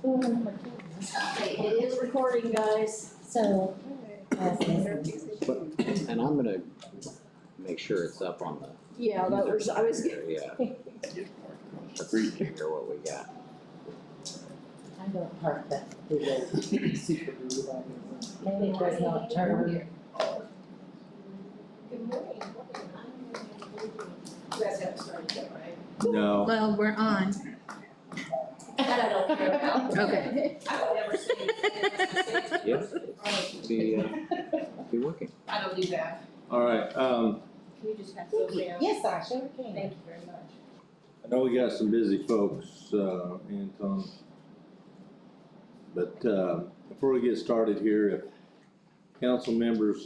Okay, it is recording, guys, so. And I'm gonna make sure it's up on the. Yeah, that was, I was. Yeah. Let's hear what we got. I don't park that big old super duty. Maybe it does not turn. Good morning. You guys haven't started yet, right? No. Well, we're on. That I don't care about. Okay. I don't ever say anything. Yes, be working. I don't do that. All right, Can you just pass those down? Yes, I sure can. Thank you very much. I know we got some busy folks, Anton. But, before we get started here, if council members,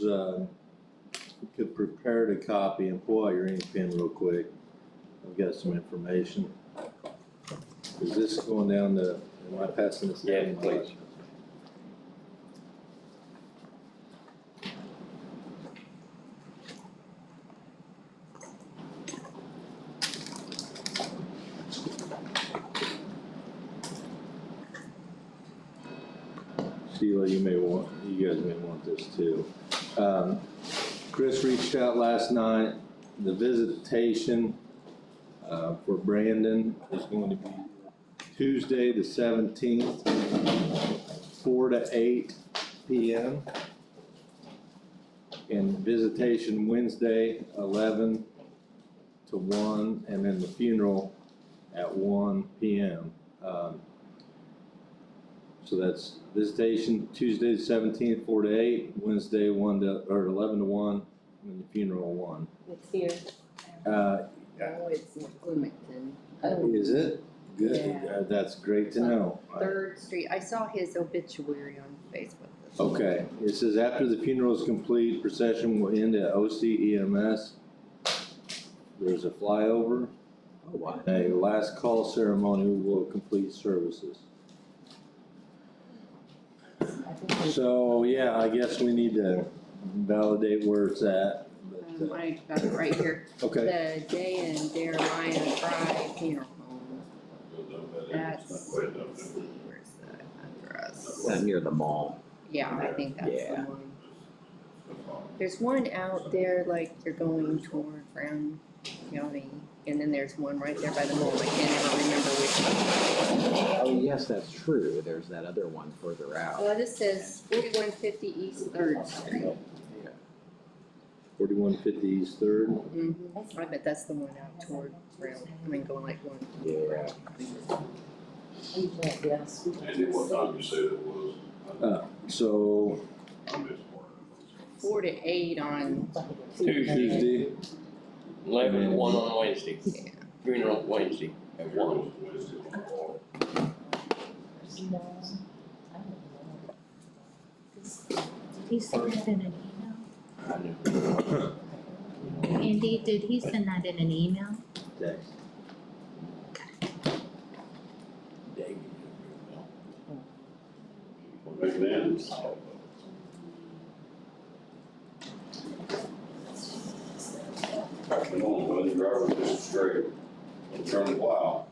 could prepare a copy and pull out your ink pen real quick. I've got some information. Is this going down the, am I passing this down? Yeah, please. Sheila, you guys may want this too. Chris reached out last night. The visitation for Brandon is going to be Tuesday, the 17th, 4 to 8 p.m. And visitation Wednesday, 11 to 1, and then the funeral at 1 p.m. So that's visitation Tuesday the 17th, 4 to 8, Wednesday 11 to 1, and then the funeral 1. It's here. Oh, it's in Bloomington. Oh, Is it? Good. Yeah. That's great to know. 3rd Street. I saw his obituary on Facebook. Okay, it says after the funeral is complete, procession will end at OCEMS. There's a flyover. Oh, wow. A last call ceremony will complete services. So, yeah, I guess we need to validate where it's at. But, I got it right here. okay, The Day and Jeremiah Drive Funeral Home. That's, where's the address? Near the mall. Yeah, I think that's the Yeah. one. There's one out there, like you're going toward Brown County, and then there's one right there by the mall. I can't ever remember which one. Oh, yes, that's true. There's that other one further out. This says 4150 East 3rd Street. 4150 East 3rd. I bet that's the one out toward Brown, going like one. Yeah. yes. Andy, what time you say it was? So, I missed 4 to 8 on Tuesday. 11 to 1 on Wednesday. Yeah. Funeral Wednesday at 1. Wednesday. No, I don't know. Did he send that in an I knew. email? Andy, did he send that in an email? Text. We'll make it end. Come on, buddy, driver, this is straight. Turn the plow.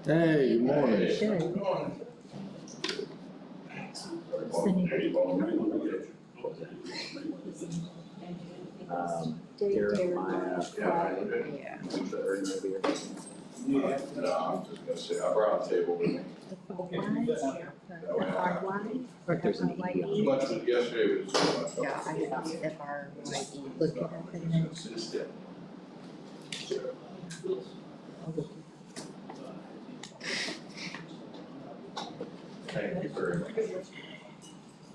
Hey, good morning. Jeremiah. Yeah. No, I'm just gonna say, I brought a table with me. The full wide, the hard wide, or There's an FRYE? E. Much of it yesterday was. Yeah, I have FRYE. Look it up and then. Thank you very much.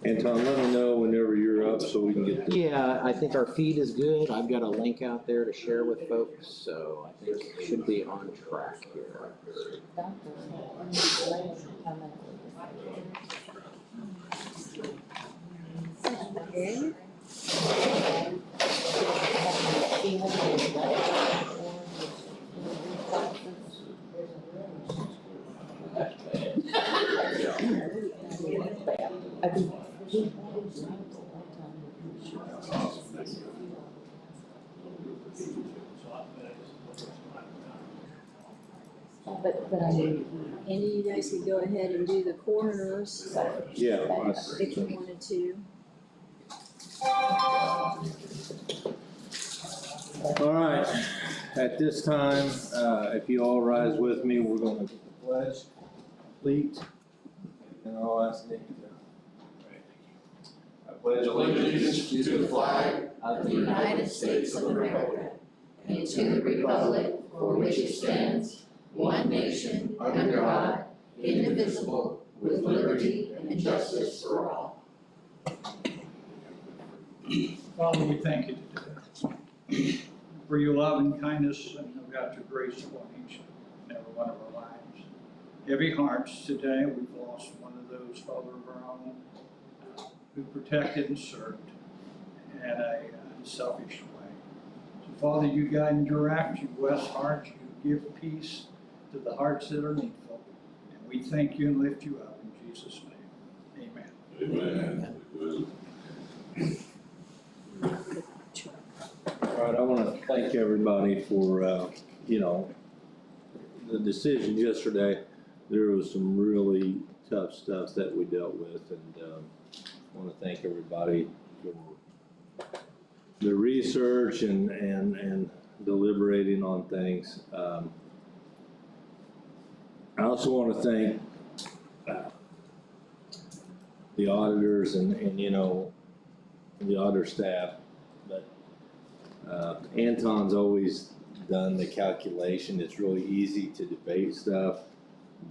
Anton, let me know whenever you're up so we can get the. Yeah, I think our feed is good. I've got a link out there to share with folks, so I think should be on track here. Okay. but I mean, And you guys could go ahead and do the coroners Yeah. if you wanted to. All right, at this time, if you all rise with me, we're gonna get the pledge complete. And I'll ask Nick to. I pledge Allegiance to the flag Of the United States of America and to the republic for which it stands, one nation, under God, indivisible, with liberty and justice for all. Father, we thank you today for your love and kindness and no doubt your grace upon each and every one of our lives. Heavy hearts today, we've lost one of those, Father, of our own, who protected and served in a selfish way. So Father, you guide and direct, you bless hearts, you give peace to the hearts that are needful. And we thank you and lift you up in Jesus' name. Amen. Amen. All right, I want to thank everybody for, the decision yesterday. There was some really tough stuff that we dealt with, and I want to thank everybody for the research and deliberating on things. I also want to thank the auditors and the auditor staff, but Anton's always done the calculation. It's really easy to debate stuff,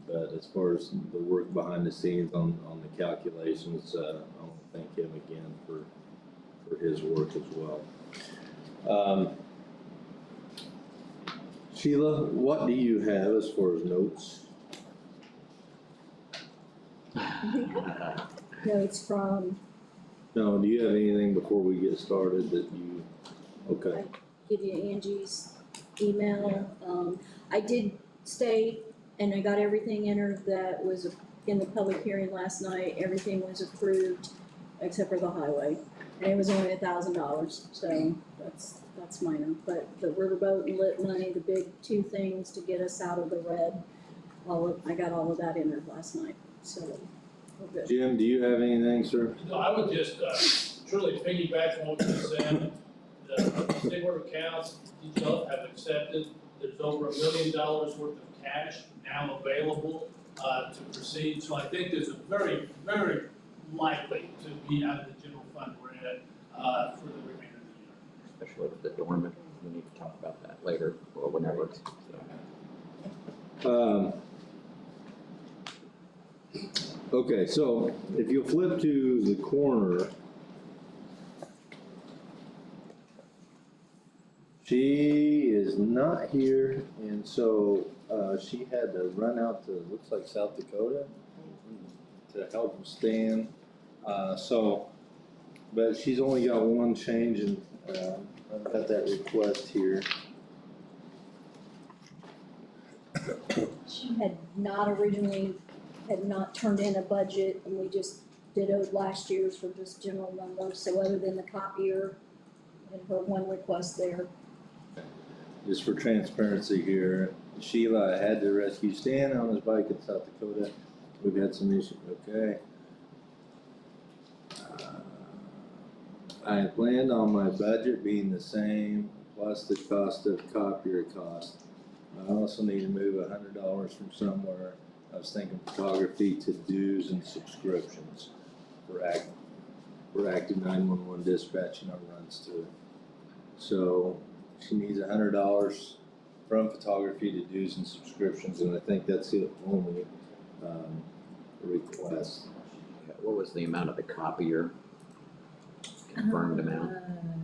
but as far as the work behind the scenes on the calculations, I want to thank him again for his work as well. Sheila, what do you have as far as notes? Notes from, No, do you have anything before we get started that you, okay. give you Angie's email. I did state, and I got everything entered that was in the public hearing last night. Everything was approved except for the highway. And it was only $1,000, so that's minor. But the riverboat and lit money, the big two things to get us out of the red, I got all of that entered last night, so we're good. Jim, do you have anything, sir? No, I would just truly piggyback on what you said. The state board of accounts, details have accepted. There's over $1 million worth of cash now available to proceed. So I think there's a very, very likely to be out of the general fund we're in for the remainder of the year. Especially with the dormant, we need to talk about that later, or whenever. Okay, so if you flip to the corner, she is not here, and so she had to run out to, looks like South Dakota, to help Stan. But she's only got one change, and I've got that request here. She had not turned in a budget, and we just dittoed last year's for just general numbers, so other than the copier and her one request there. Just for transparency here, Sheila had to rescue Stan on his bike in South Dakota. We've had some issues, okay. I had planned on my budget being the same, plus the cost of copier cost. I also need to move $100 from somewhere. I was thinking photography to dues and subscriptions for active 911 dispatching our runs to. So she needs $100 from photography to dues and subscriptions, and I think that's the only request. What was the amount of the copier? Confirmed amount?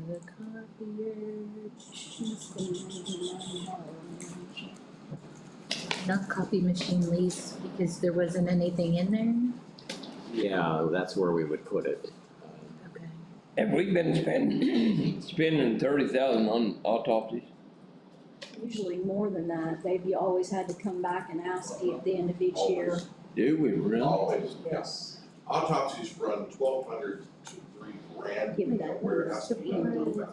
The copier. Not copy machine lease, because there wasn't anything in there? Yeah, that's where we would put it. Okay. Have we been spending 30,000 on autopsies? Usually more than that. They've always had to come back and ask you at the end of each year. Do we really? Always, Yes. Autopsies run $1,200 to $3,000. Give me that. Where it has to be done.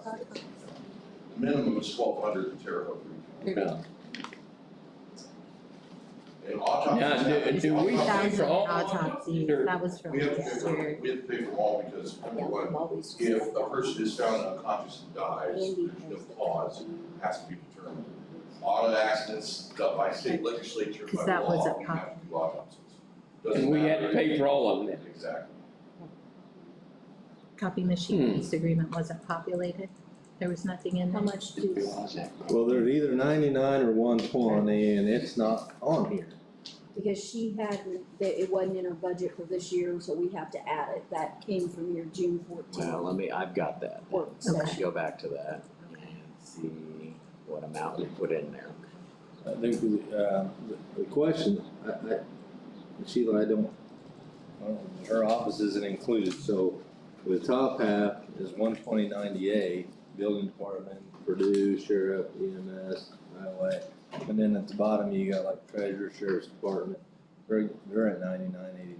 Minimum is $1,200 to tear up. Yeah. And autopsies. Now, happen- do we pay for all Autopsies, or- that was from We have to pay last for, year. we have to pay for them all because number Yeah, one, I'm always. if a person is found unconscious and dies, Andy there's no has the- cause, it has to be determined. Auto accidents done by state legislature, 'Cause by that was law, a we pop- have to do autopsies. Doesn't And we had matter. to pay for all of them then? Exactly. Copy machine lease agreement wasn't populated. There was nothing in How there. much do, Well, there's either 99 or 120, and it's not on here. because she had, that it wasn't in her budget for this year, so we have to add it. That came from your June 14th Well, I've got that. work Let's session. go back to that and see what amount we put in there. I think the question, Sheila, her office isn't included, so the top half is 120.98, building department, Purdue, sheriff, EMS, highway. And then at the bottom, you got like treasurer, sheriff's department, they're at 99.89.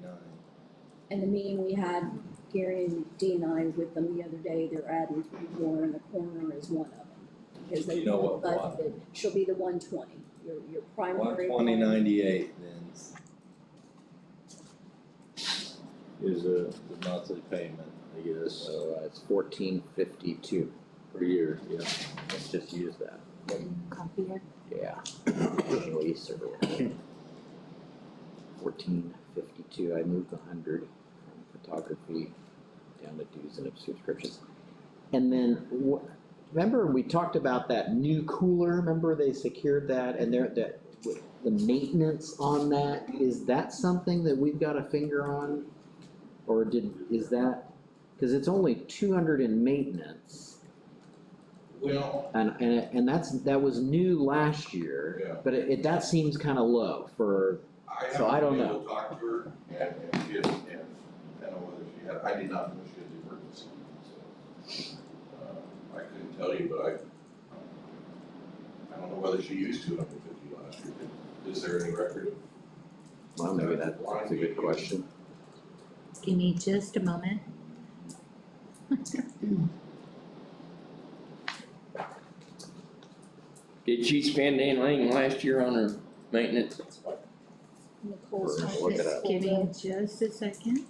And the meeting we had, Gary and Dee and I with them the other day, they're adding 3 more, and the coroner is one of them. Because they You know what one? budgeted, she'll be the 120, your primary. 120.98 then is the monthly payment, I guess, So it's 1452. per year, yeah. Let's just use that. Copy it. Yeah. Lease or 1452. I moved 100 from photography down to dues and subscriptions. And then remember we talked about that new cooler? Remember they secured that and the maintenance on that, is that something that we've got a finger on? Or is that, because it's only 200 in maintenance. Well, And that was new last year, Yeah. but that seems kind of low for, So I don't been know. able to talk to her and she is, and I don't know whether she had, I did not know she had the emergency, so. I couldn't tell you, but I don't know whether she used 250 last year. Is there any record of? well, maybe that's a good question. Give me just a moment. Did she spend anything last year on her maintenance? Nicole's Look trying it to up. Give me just a second.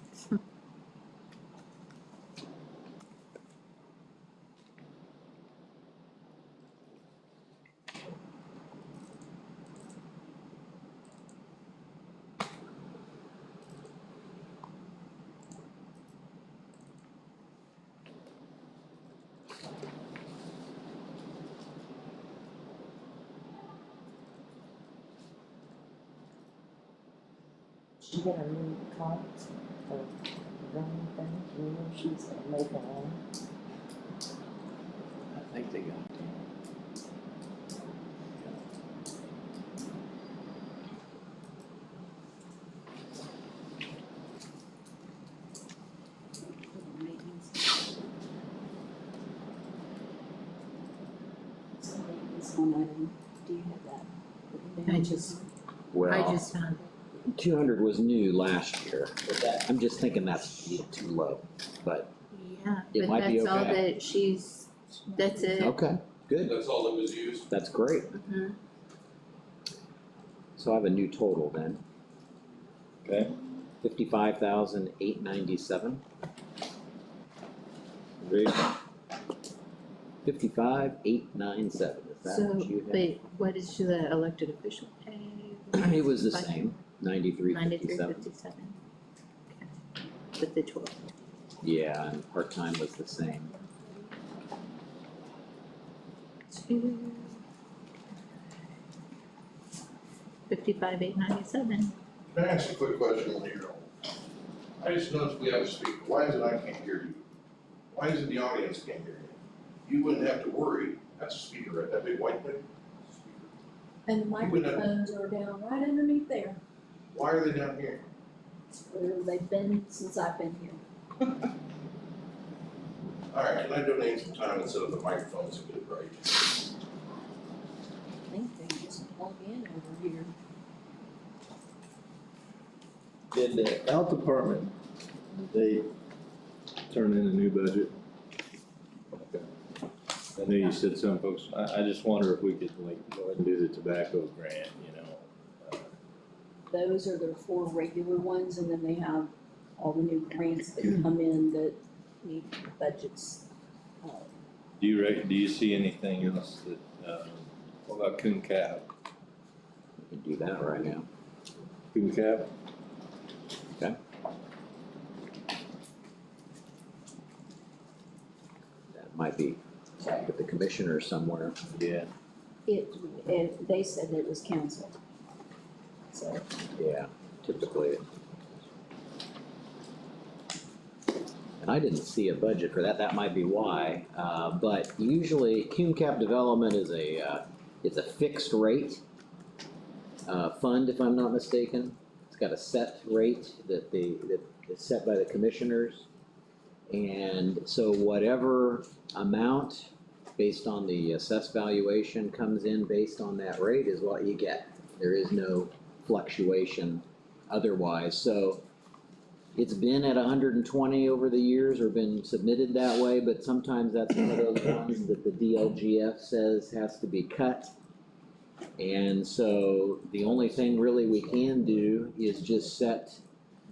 She got a new cart for running things, you know, she's gonna make her own. I think they got One item, do you have that? I just Well, found it. 200 was new last year, but I'm just thinking that's too low, but, Yeah, It but might be that's all okay. that's it. okay, good, That's all that was used? that's great. Mhm. So I have a new total then, Okay, 55,897, great. 55,897, is that So, what you have? but what is the elected official pay? It was the same, 93.57. 93.57. Okay. With the 12. Yeah, and part-time was the same. 55,897. Can I ask a quick question when you're on? I just noticed we have a speaker, why is it I can't hear you? Why is it the audience can't hear you? You wouldn't have to worry, that's a speaker, right, that big white thing? And the microphones are down right underneath there, Why are they down here? where they've been since I've been here. All right, can I donate some time and set up the microphones and get it right? I think they just plug in over here. Did the health department, they turn in a new budget? Okay. I know you said some folks, I just wonder if we could like go ahead and do the tobacco grant, you know? those are the 4 regular ones, and then they have all the new grants that come in that need budgets. Do you see anything else that, what about Coon Cab? We can do that right now. Coon Cab? Okay. That might be with the commissioner somewhere. Yeah. They said it was canceled. So, Yeah, typically. And I didn't see a budget for that, that might be why, but usually Cume Cap Development is it's a fixed rate fund, if I'm not mistaken. It's got a set rate that is set by the commissioners. And so whatever amount, based on the assessed valuation, comes in based on that rate is what you get. There is no fluctuation otherwise. So it's been at 120 over the years or been submitted that way, but sometimes that's one of those ones that the DLGF says has to be cut. And so the only thing really we can do is just set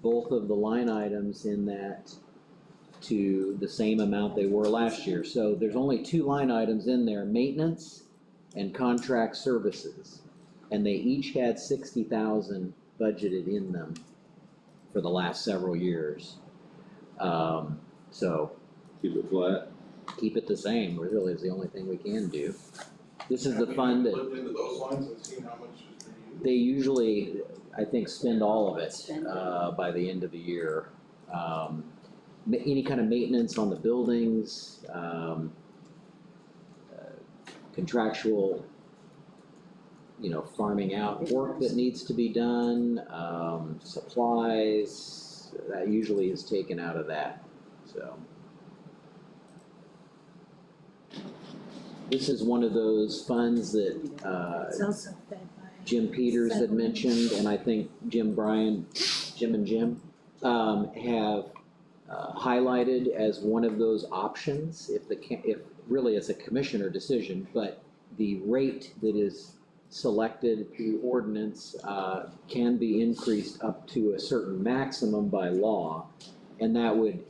both of the line items in that to the same amount they were last year. So there's only 2 line items in there, maintenance and contract services. And they each had 60,000 budgeted in them for the last several years. So Keep it flat? keep it the same, really is the only thing we can do. This is the fund that Looked into those lines and seen how much is being used. they usually, I think, spend all of it by the end of the year. Any kind of maintenance on the buildings, contractual, farming out work that needs to be done, supplies, that usually is taken out of that, so. This is one of those funds that, It's also fed by. Jim Peters had mentioned, and I think Jim and Jim, have highlighted as one of those options, if really it's a commissioner decision, but the rate that is selected through ordinance, can be increased up to a certain maximum by law, and that would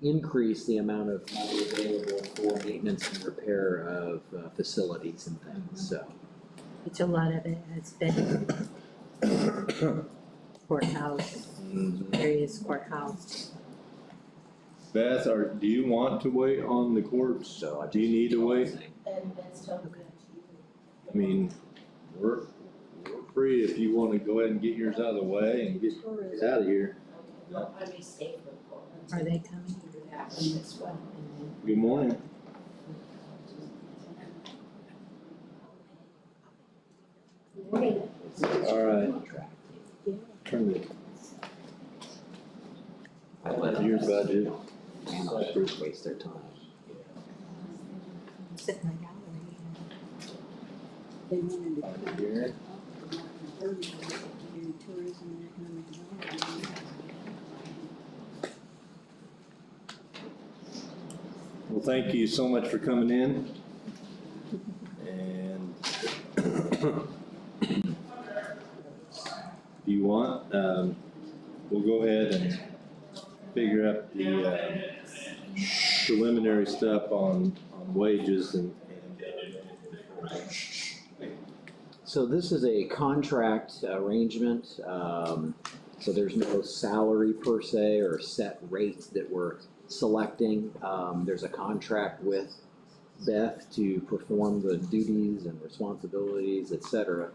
increase the amount of money available for maintenance and repair of facilities and things, so. Which a lot of it has been courthouse, various courthouse. Beth, do you want to wait on the courts? So Do you need to wait? And that's totally up to you. I mean, we're free if you wanna go ahead and get yours out of the way and get out of here. Well, I may stay for the court. Are they coming? That one as well. Good morning. Morning. All right. Turn it. Your budget. And others waste their time. Sit in the gallery. they wanted to cut Here. do tourism and economic development. Well, thank you so much for coming in. And if you want, we'll go ahead and figure out the preliminary stuff on wages and. So this is a contract arrangement, so there's no salary per se or set rate that we're selecting. There's a contract with Beth to perform the duties and responsibilities, et cetera.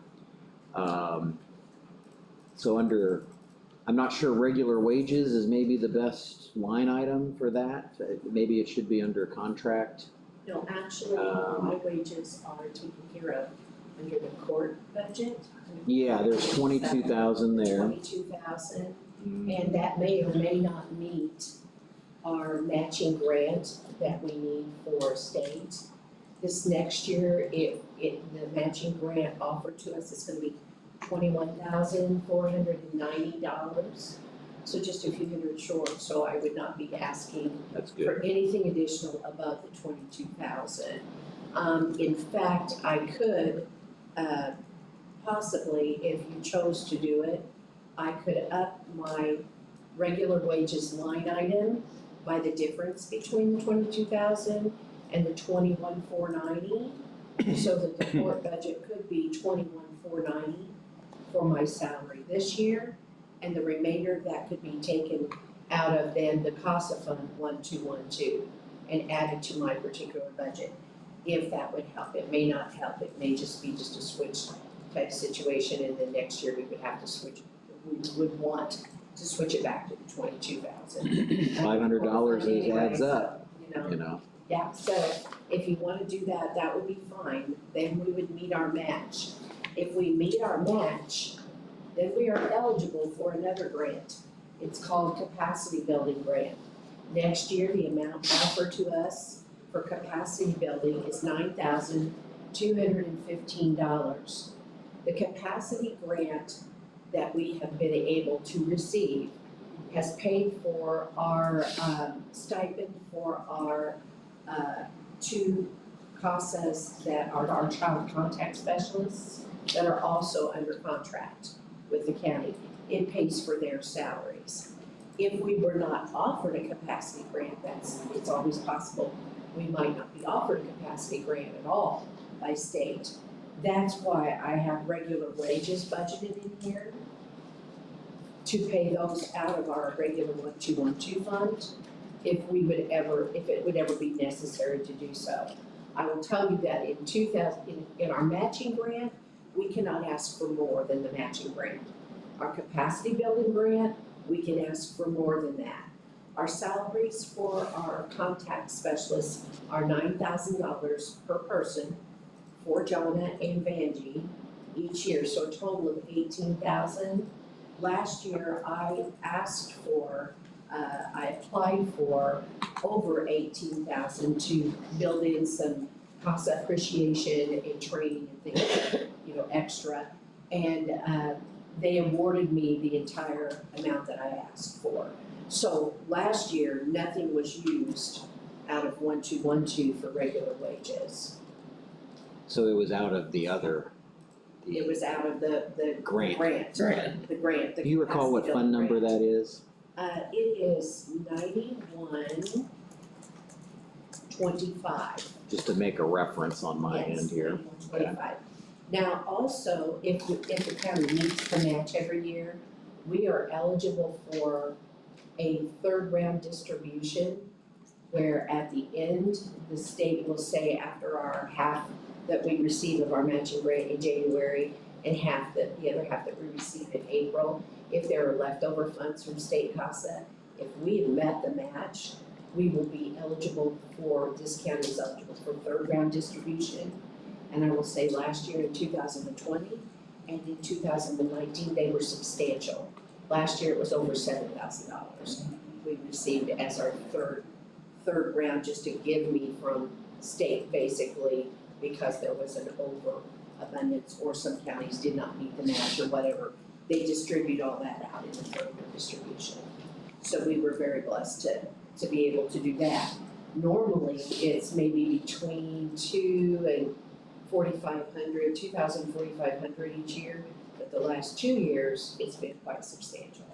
So I'm not sure regular wages is maybe the best line item for that. Maybe it should be under contract. No, actually, my wages are taken care of under the court budget. Yeah, there's 22,000 there. 22,000, and that may or may not meet our matching grant that we need for state. This next year, the matching grant offered to us is gonna be $21,490. So just a few hundred short, so I would not be asking That's for good. anything additional above the 22,000. In fact, I could, possibly, if you chose to do it, I could up my regular wages line item by the difference between the 22,000 and the 21,490, so that the court budget could be 21,490 for my salary this year, and the remainder of that could be taken out of then the CASA fund 1212 and added to my particular budget, if that would help. It may not help, it may just be just a switch type situation, and then next year we would have to switch, we would want to switch it back to the 22,000. $500 adds up, You know, you know. yeah, so if you wanna do that, that would be fine, then we would meet our match. If we meet our match, then we are eligible for another grant. It's called Capacity Building Grant. Next year, the amount offered to us for capacity building is $9,215. The capacity grant that we have been able to receive has paid for our stipend for our two CASAs that are our child contact specialists that are also under contract with the county. It pays for their salaries. If we were not offered a capacity grant, it's always possible we might not be offered a capacity grant at all by state. That's why I have regular wages budgeted in here to pay those out of our regular 1212 fund if it would ever be necessary to do so. I will tell you that in our matching grant, we cannot ask for more than the matching grant. Our capacity building grant, we can ask for more than that. Our salaries for our contact specialists are $9,000 per person for Jonna and Vanjie each year, so a total of $18,000. Last year, I applied for over $18,000 to build in some CASA appreciation and training and things, extra. And they awarded me the entire amount that I asked for. So last year, nothing was used out of 1212 for regular wages. So it was out of the other. It was out of the Grant. The grant, the Do you recall what capacity fund building number grant. that is? It is 9125. Just to make a reference on my end here. Yes, 9125. Now, also, if the county meets the match every year, we are eligible for a third round distribution, where at the end, the state will say after our half that we receive of our matching grant in January and the other half that we receive in April, if there are leftover funds from state CASA, if we have met the match, we will be eligible for, this county is eligible for third round distribution. And I will say last year in 2020 and in 2019, they were substantial. Last year it was over $7,000 we received as our third round, just to give me from state basically, because there was an overabundance or some counties did not meet the match or whatever. They distribute all that out in the third round distribution. So we were very blessed to be able to do that. Normally, it's maybe between $2,000 and $4,500 each year, but the last 2 years, it's been quite substantial,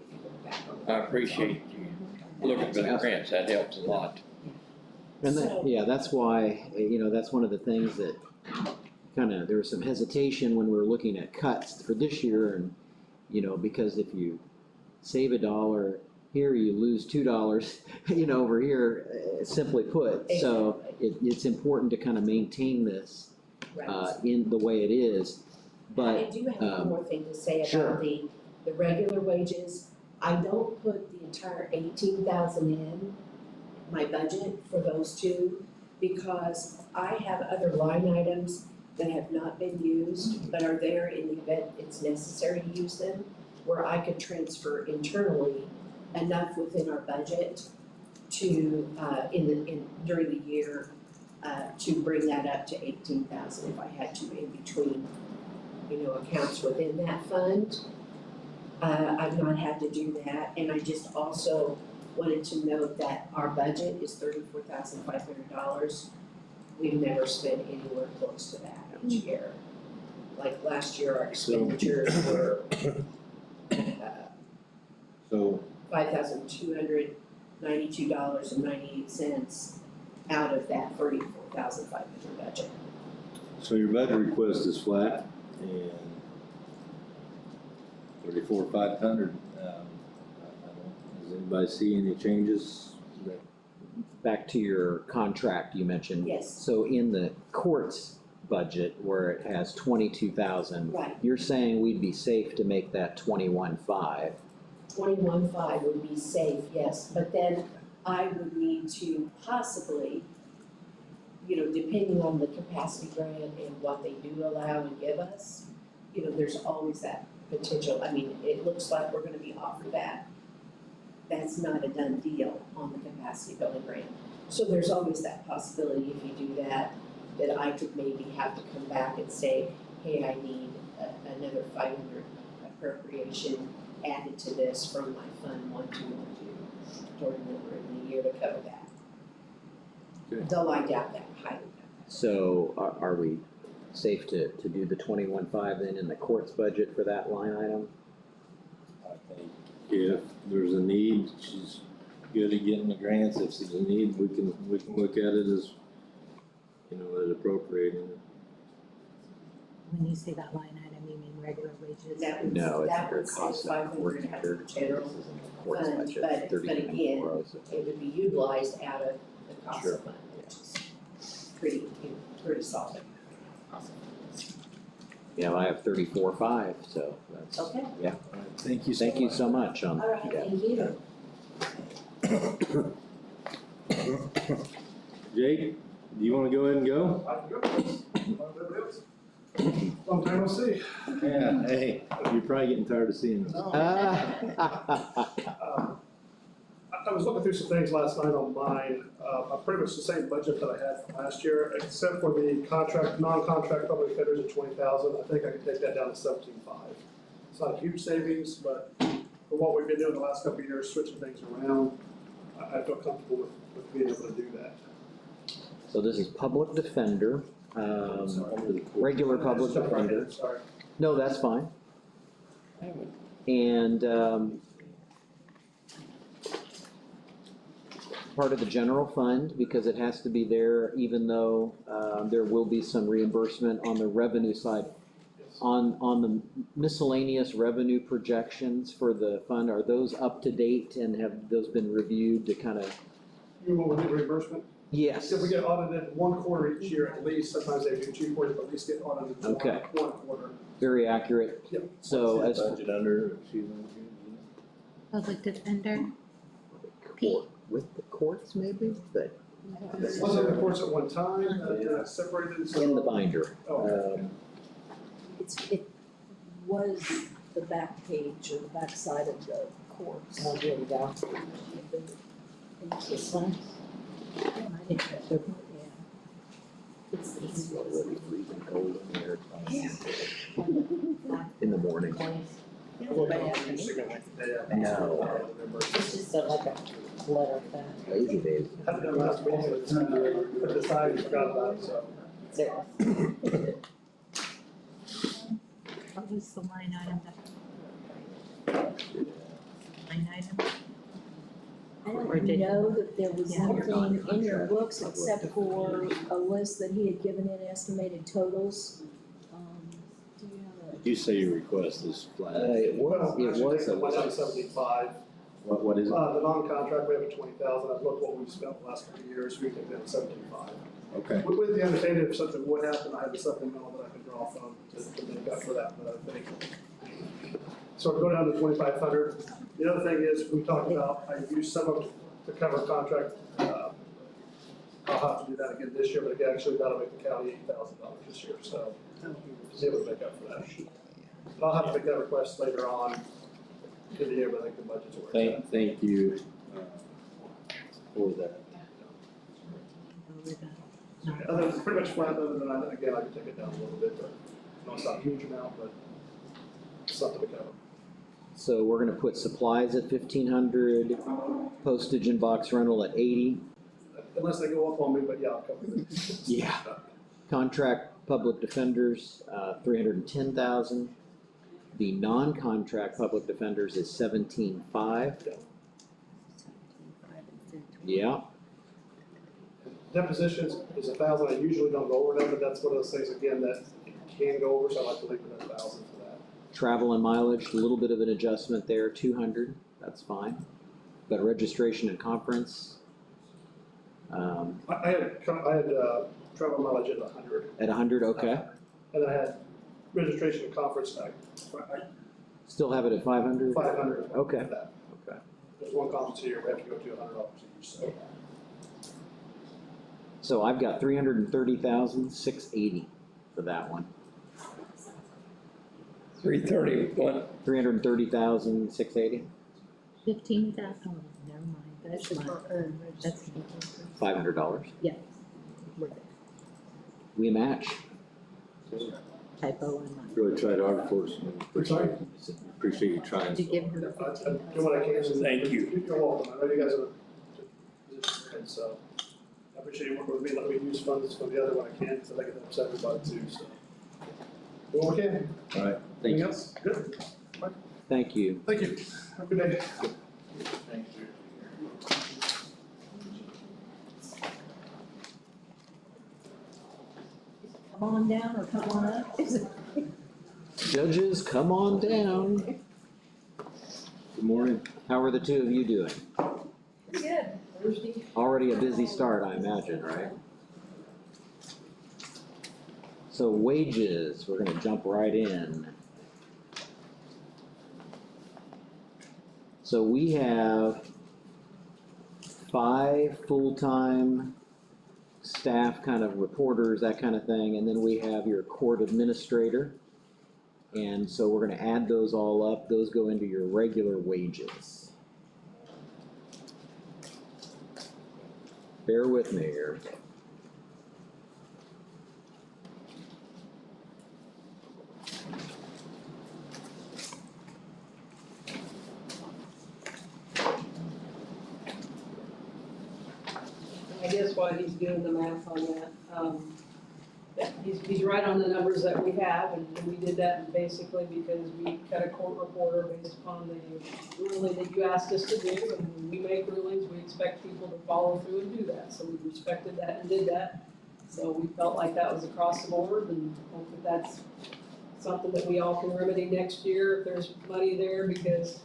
if you look back on I appreciate you looking for the grants, that helps a lot. And So- that's why, that's one of the things that there was some hesitation when we were looking at cuts for this year, and, because if you save $1 here, you lose $2, over here, simply put. So it's important to kind of maintain this Right. in the way it is, but. I do have one more thing to say sure. about the regular wages. I don't put the entire 18,000 in my budget for those two, because I have other line items that have not been used, but are there in the event it's necessary to use them, where I could transfer internally enough within our budget to, during the year, to bring that up to 18,000 if I had to in between, accounts within that fund. I've not had to do that, and I just also wanted to note that our budget is $34,500. We've never spent anywhere close to that each year. Like last year, our expenditures were So, $5,292.98 out of that $34,500 budget. so your budget request is flat and 34,500. Does anybody see any changes? Back to your contract you mentioned. Yes. So in the courts budget where it has 22,000, Right. you're saying we'd be safe to make that 21,500. 21.5 would be safe, yes, but then I would need to possibly, depending on the capacity grant and what they do allow and give us, there's always that potential. I mean, it looks like we're gonna be offered that. That's not a done deal on the capacity building grant. So there's always that possibility if you do that I could maybe have to come back and say, hey, I need another 500 appropriation added to this from my fund 1212 toward number in the year to cover that. Okay. Though I doubt that, highly doubt So are we safe to do the 21,500 then in the courts budget for that line item? I think if there's a need, she's good at getting the grants. If there's a need, we can look at it as, as appropriating it. When you say that line item, you mean regular wages? that. No, it's That under would say cost of 500 coordinator. out of the general This is in the courts fund, budget, but 30 again, euros. it would be utilized out of the cost Sure. fund, which is pretty solid. Yeah, I have 34,500, so that's, Okay, yeah. Thank you Thank you so much on all right, that. thank you. Jake, do you wanna go ahead and go? Long time no see. Yeah, hey, you're probably getting tired of seeing us. I was looking through some things last night on mine, pretty much the same budget that I had from last year, except for the non-contract public defenders at 20,000, I think I could take that down to 17,500. It's not a huge savings, but for what we've been doing the last couple of years, switching things around, I feel comfortable with being able to do that. So this is public defender, regular public defender. Sorry. No, that's fine. And, part of the general fund, because it has to be there, even though, there will be some reimbursement on the revenue side. On the miscellaneous revenue projections for the fund, are those up to date and have those been reviewed to kind of? You want with the reimbursement? Yes. If we get audited one quarter each year at least, sometimes they do 2 quarters, but at least get audited Okay. one quarter. Very accurate. Yep. So as. Budget under, she's under. Public defender? With the courts maybe, but It wasn't the courts at one time, separated, so. in the binder. Oh. It was the back page or the back side of the course. Oh, here we go. This one? It's really freezing cold in here. In the morning. No. It's just like a letter thing. Lazy days. Had it done last week, but put it aside, forgot about it, so. What was the line item line item? I don't Or did- know that there was Yeah. anything in your books except for a list that he had given in estimated totals. Do you have Did you say your request is flat? It was Actually, a it went down to 75. What is it? The non-contract, we have at 20,000, I've looked what we've spent the last couple of years, we take that to 17,500. Okay. With the understanding if something would happen, I have a supplemental that I can draw from to make up for that, but I think. So we'll go down to 2,500. The other thing is, we talked about, I used some of it to cover contract, I'll have to do that again this year, but again, actually that'll make the county $8,000 this year, so. To be able to make up for that. But I'll have to make that request later on in the year, but I think the budget's working. Thank you, for that. Other than, pretty much flat, other than that, again, I can take it down a little bit, but no, it's not a huge amount, but it's something to cover. So we're gonna put supplies at 1,500, postage and box rental at 80. Unless they go up on me, but yeah, I'll cover it. Yeah. Contract public defenders, 310,000. The non-contract public defenders is 17.5. Yeah, Depositions is 1,000, I usually don't go over that, but that's one of those things, again, that it can go over, so I like to leave it at 1,000 for that. travel and mileage, a little bit of an adjustment there, 200, that's fine. But registration and conference, I had travel mileage at 100. at 100, okay. And I had registration and conference, I Still have it at 500? 500. Okay. for that. Okay. There's one conference a year, we have to go to $100 each, so. So I've got 330,680 for that one. 330, what? 330,680, 15,000, oh, never mind, that's mine, that's $500. yeah. Worth it. We match. Typo on mine. Really tried hard for us. I'm sorry? Appreciate you trying. Did you give her I the do what I can. Thank you. You're welcome, I know you guys are, and so, I appreciate you working with me, let me use funds for the other one I can, so that can help everybody too, so. Do what we can. All right. Anything else? Good, Thank you. thank you, have a good day. Thank you. Come on down or come on up? Is it- Judges, come on down. Good morning. How are the two of you doing? Good. Thursday. Already a busy start, I imagine, right? So wages, we're gonna jump right in. So we have 5 full-time staff, kind of reporters, that kind of thing, and then we have your court administrator. And so we're gonna add those all up, those go into your regular wages. Bear with me here. I guess while he's doing the math on that, yeah, he's right on the numbers that we have, and we did that basically because we cut a court reporter based upon the ruling that you asked us to do, and when we make rulings, we expect people to follow through and do that, so we respected that and did that. So we felt like that was across the board, and hope that that's something that we all can remedy next year if there's money there, because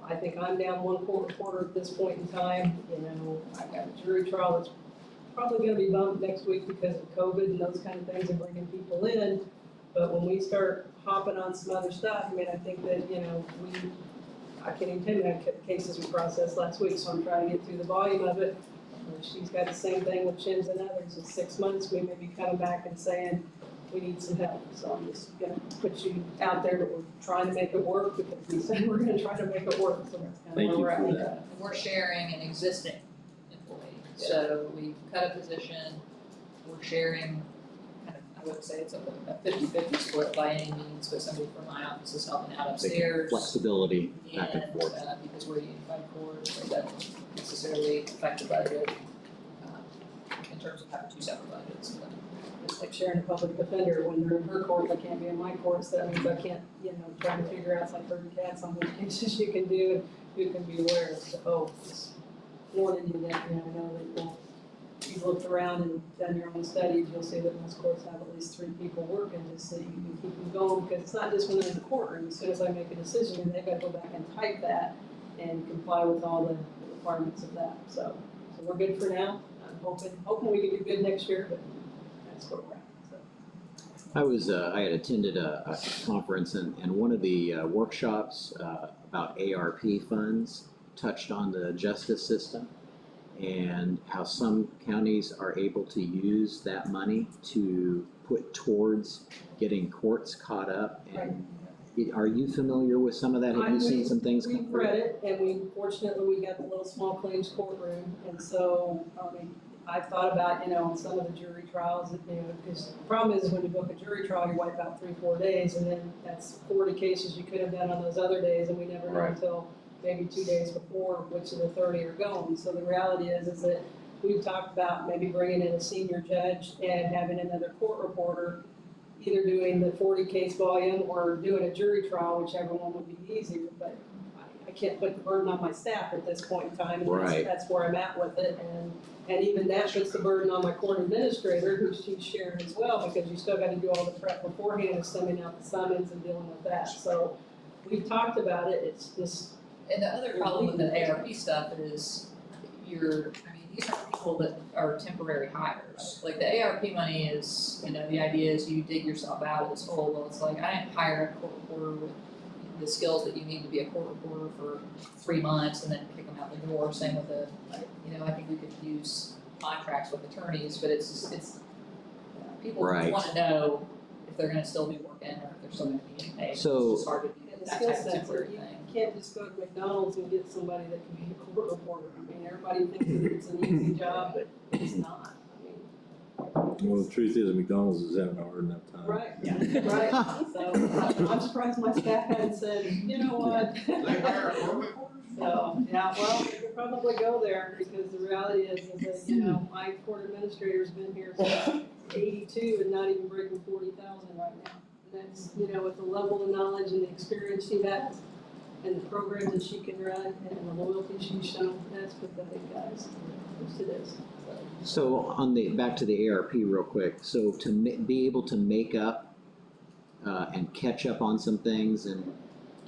I think I'm down one court reporter at this point in time, I've got a jury trial that's probably gonna be bumped next week because of COVID and those kind of things and bringing people in. But when we start hopping on some other stuff, I think that, I can't even tell you how many cases we processed last week, so I'm trying to get through the volume of it. She's got the same thing with Chins and others. In 6 months, we may be coming back and saying, we need some help. So I'm just gonna put you out there that we're trying to make it work because we said we're gonna try to make it work. So that's kind of Thank where you we're at for with that. We're sharing an existing employee, so we cut a position, we're sharing, kind of, I wouldn't say it's a 50-50 split by any means, but somebody from my office is helping out upstairs. Flexibility back and forth. Because we're a unified court, so that doesn't necessarily affect the budget, in terms of having 2 separate budgets, but. It's like sharing a public defender, when they're in her court, they can't be in my court, so that means I can't, try to figure out, it's like herding cats on which cases you can do and who can be where, so just warning you that, I know that, if you've looked around and done your own studies, you'll see that most courts have at least 3 people working, just so you can keep them going, because it's not just when they're in the courtroom, as soon as I make a decision, and they've got to go back and type that and comply with all the requirements of that, so we're good for now. I'm hoping we can do good next year, but that's where we're at, so. I had attended a conference and one of the workshops about ARP funds touched on the justice system and how some counties are able to use that money to put towards getting courts caught up. And are you familiar with some of that? Have you seen some things come We've through? read it, and fortunately, we got the little small claims courtroom, and so, I've thought about, on some of the jury trials, because the problem is when you book a jury trial, you wipe out 3-4 days, and then that's 40 cases you could have done on those other days, and we never know Right. until maybe 2 days before which of the 30 are going. So the reality is that we've talked about maybe bringing in a senior judge and having another court reporter either doing the 40 case volume or doing a jury trial, whichever one would be easier, but I can't put the burden on my staff at this point in time, and Right. that's where I'm at with it, and even that puts the burden on my court administrator, who she's sharing as well, because you still gotta do all the prep beforehand of sending out the summons and dealing with that, so we've talked about it, it's just. And the other problem with the ARP stuff is these are people that are temporary hires. Like the ARP money is, the idea is you dig yourself out of this hole. Well, it's like, I didn't hire a court reporter with the skills that you need to be a court reporter for 3 months and then kick them out the door. Same with I think we could use contracts with attorneys, but it's people Right. wanna know if they're gonna still be working or if they're still gonna be getting paid. So- It's just hard to do And the that skill type of sets, temporary you thing. can't just go to McDonald's and get somebody that can be a court reporter. I mean, everybody thinks that it's an easy job, but it's not. I mean, Well, the truth is McDonald's is having a hard enough time. right, right. So I'm surprised my staff hadn't said, you know what? They hire court reporters? So, yeah, well, we could probably go there because the reality is that, my court administrator's been here since 82 and not even breaking 40,000 right now. And that's, with the level of knowledge and the experience she has and the programs that she can run and the loyalty she's shown, that's pathetic, guys. Yes, it is. So back to the ARP real quick, so to be able to make up and catch up on some things, and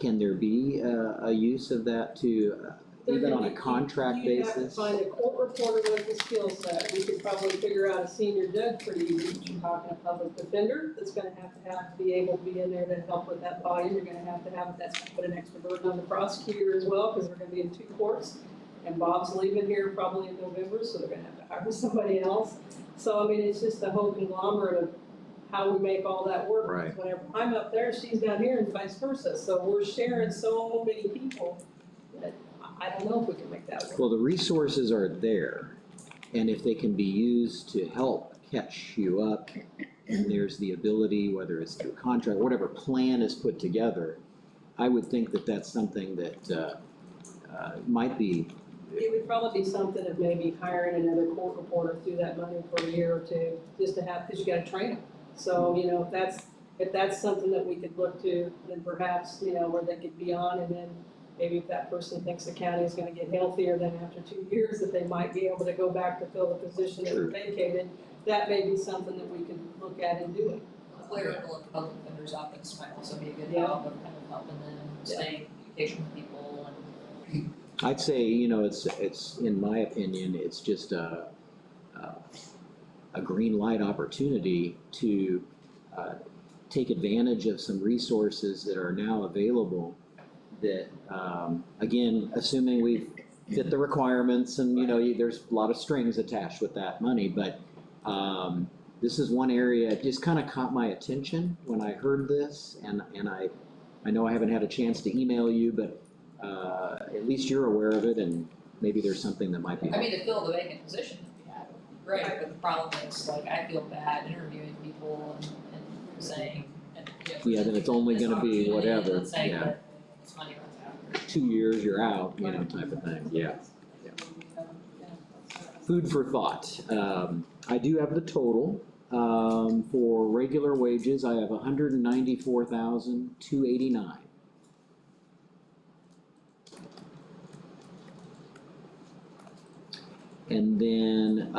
can there be a use of that to, even on a contract You'd have to basis? find a court reporter with the skill set. We could probably figure out a senior judge pretty easy. You're talking a public defender that's gonna have to be able to be in there to help with that volume. You're gonna have that's gonna put an extra burden on the prosecutor as well, because they're gonna be in 2 courts. And Bob's leaving here probably in November, so they're gonna have to hire somebody else. So, I mean, it's just a whole conglomerate of how we make all that work. Right. Whenever I'm up there, she's down here and vice versa. So we're sharing so many people that I don't know if we can make that work. Well, the resources are there, and if they can be used to help catch you up, and there's the ability, whether it's through contract, whatever plan is put together, I would think that that's something that might be. It would probably be something of maybe hiring another court reporter through that money for a year or 2, just to have, because you gotta train them. So, if that's something that we could look to, then perhaps, where they could be on, and then maybe if that person thinks the county is gonna get healthier, then after 2 years, that they might be able to go back to fill the position that was vacated, that may be something that we could look at in doing. Clerical and public defender's office might also be a good Yeah. help of kind of helping them stay in communication with people and. I'd say, it's in my opinion, it's just a green light opportunity to take advantage of some resources that are now available that, again, assuming we fit the requirements and, there's a lot of strings attached with that money, but this is one area, it just kind of caught my attention when I heard this, and I know I haven't had a chance to email you, but at least you're aware of it, and maybe there's something that might be. I mean, to fill the vacant position that we have would be great, but the problem is, I feel bad interviewing people and saying, Yeah, then it's only gonna be whatever, and saying yeah. that this money runs out. 2 years, you're out, type of thing, yeah. Food for thought. I do have the total. For regular wages, I have $194,289. And then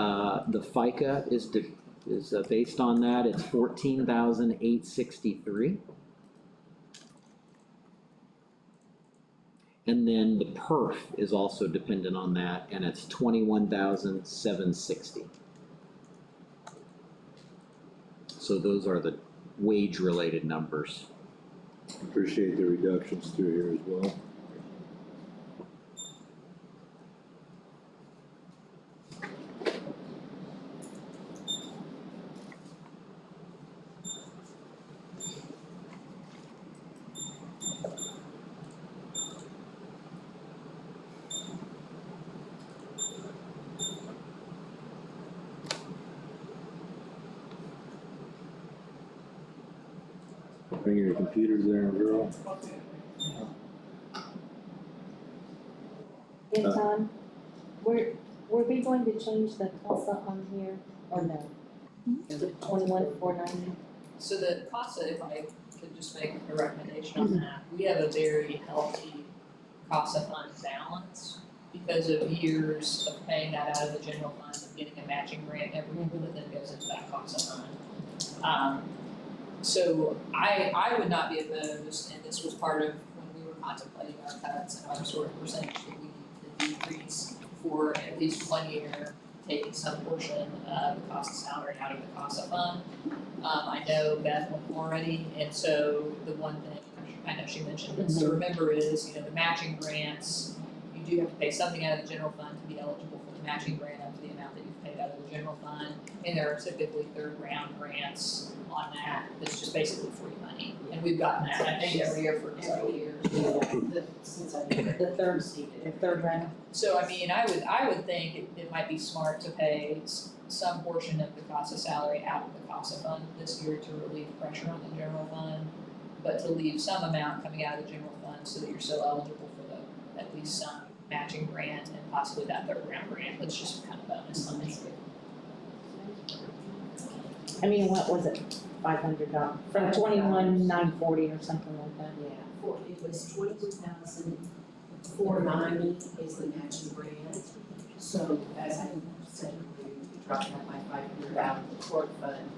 the FICA is based on that. It's $14,863. And then the perf is also dependent on that, and it's $21,760. So those are the wage-related numbers. Appreciate the reductions through here as well. Bring your computers there, girl. In time, were we going to change the CASA on here or no? The 21,490? So the CASA, if I could just make a recommendation on that, we have a very healthy CASA fund balance because of years of paying that out of the general fund and getting a matching grant every year that then goes into that CASA fund. So I would not be opposed, and this was part of when we were contemplating our cuts and our sort of percentage that we need to decrease for at least 1 year, taking some portion of the CASA salary out of the CASA fund. I know Beth went already, and so the one thing, I know she mentioned this, to remember is, the matching grants, you do have to pay something out of the general fund to be eligible for the matching grant up to the amount that you've paid out of the general fund, and there are typically third round grants on that, that's just basically free money, and we've gotten that, I think, every year for several years. Since I did the third round. So I would think it might be smart to pay some portion of the CASA salary out of the CASA fund this year to relieve pressure on the general fund, but to leave some amount coming out of the general fund so that you're still eligible for at least some matching grant and possibly that third round grant, that's just kind of bonus money. I mean, what was it, $500, from 21,940 or something like that? Yeah, it was 22,490 is the matching grant. So as I said, we dropped out my $500 out of the court fund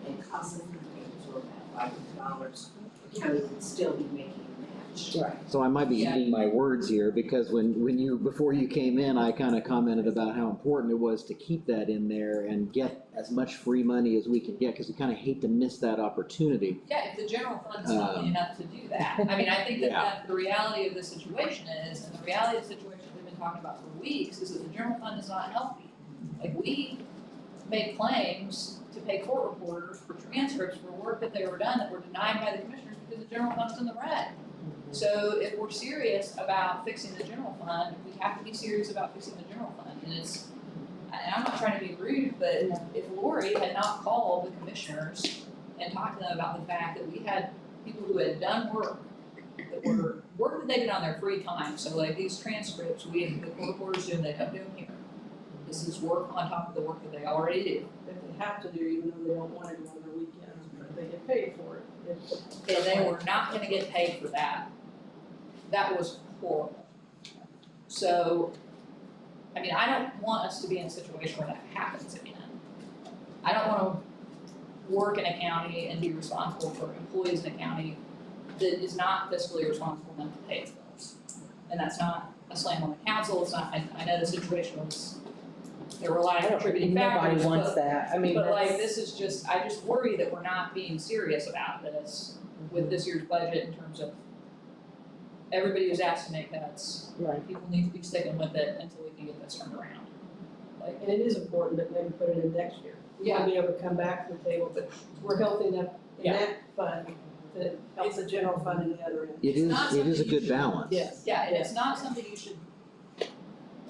and CASA grants were about $500. The county would still be making a match. Right. So I might be Yeah. eating my words here, because before you came in, I kind of commented about how important it was to keep that in there and get as much free money as we can get, because we kind of hate to miss that opportunity. Yeah, if the general fund's healthy enough to do that, I mean, I think that the reality of the situation is, and the reality of the situation we've been talking about for weeks, is that the general fund is not healthy. Like, we made claims to pay court reporters for transcripts for work that they were done that were denied by the commissioners because the general fund's in the red. So if we're serious about fixing the general fund, we have to be serious about fixing the general fund, and I'm not trying to be rude, but if Lori had not called the commissioners and talked to them about the fact that we had people who had done work that they did on their free time, so like these transcripts, the court reporters do, and they don't do them here. This is work on top of the work that they already do. That they have to do, even though they don't want to do on their weekends, but they get paid for it. And they were not gonna get paid for that. That was horrible. So, I mean, I don't want us to be in a situation where that happens again. I don't wanna work in a county and be responsible for employees in a county that is not fiscally responsible enough to pay its bills. And that's not a slam on the council, it's not, I know the situation was, there were a lot of contributing factors, Nobody wants that, I mean, but like, that's- this is just, I just worry that we're not being serious about this with this year's budget in terms of everybody who's asked to make cuts. Right. People need to be sticking with it until we can get this turned around. Like, And it is important that maybe put it in next year. We want to be able to come back to the table, but we're healthy enough in that fund that helps the general fund in the other end. It is a good balance. Yes. yeah, and it's not something you should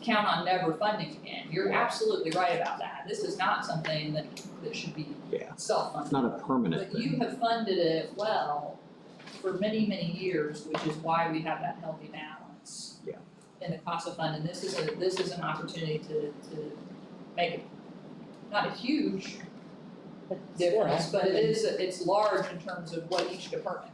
count on never funding again. You're absolutely right about that. This is not something that should be self-funded. It's not a permanent But you thing. have funded it well for many, many years, which is why we have that healthy balance in the CASA fund. And this is an opportunity to make it not a huge difference, but it's large in terms of what each department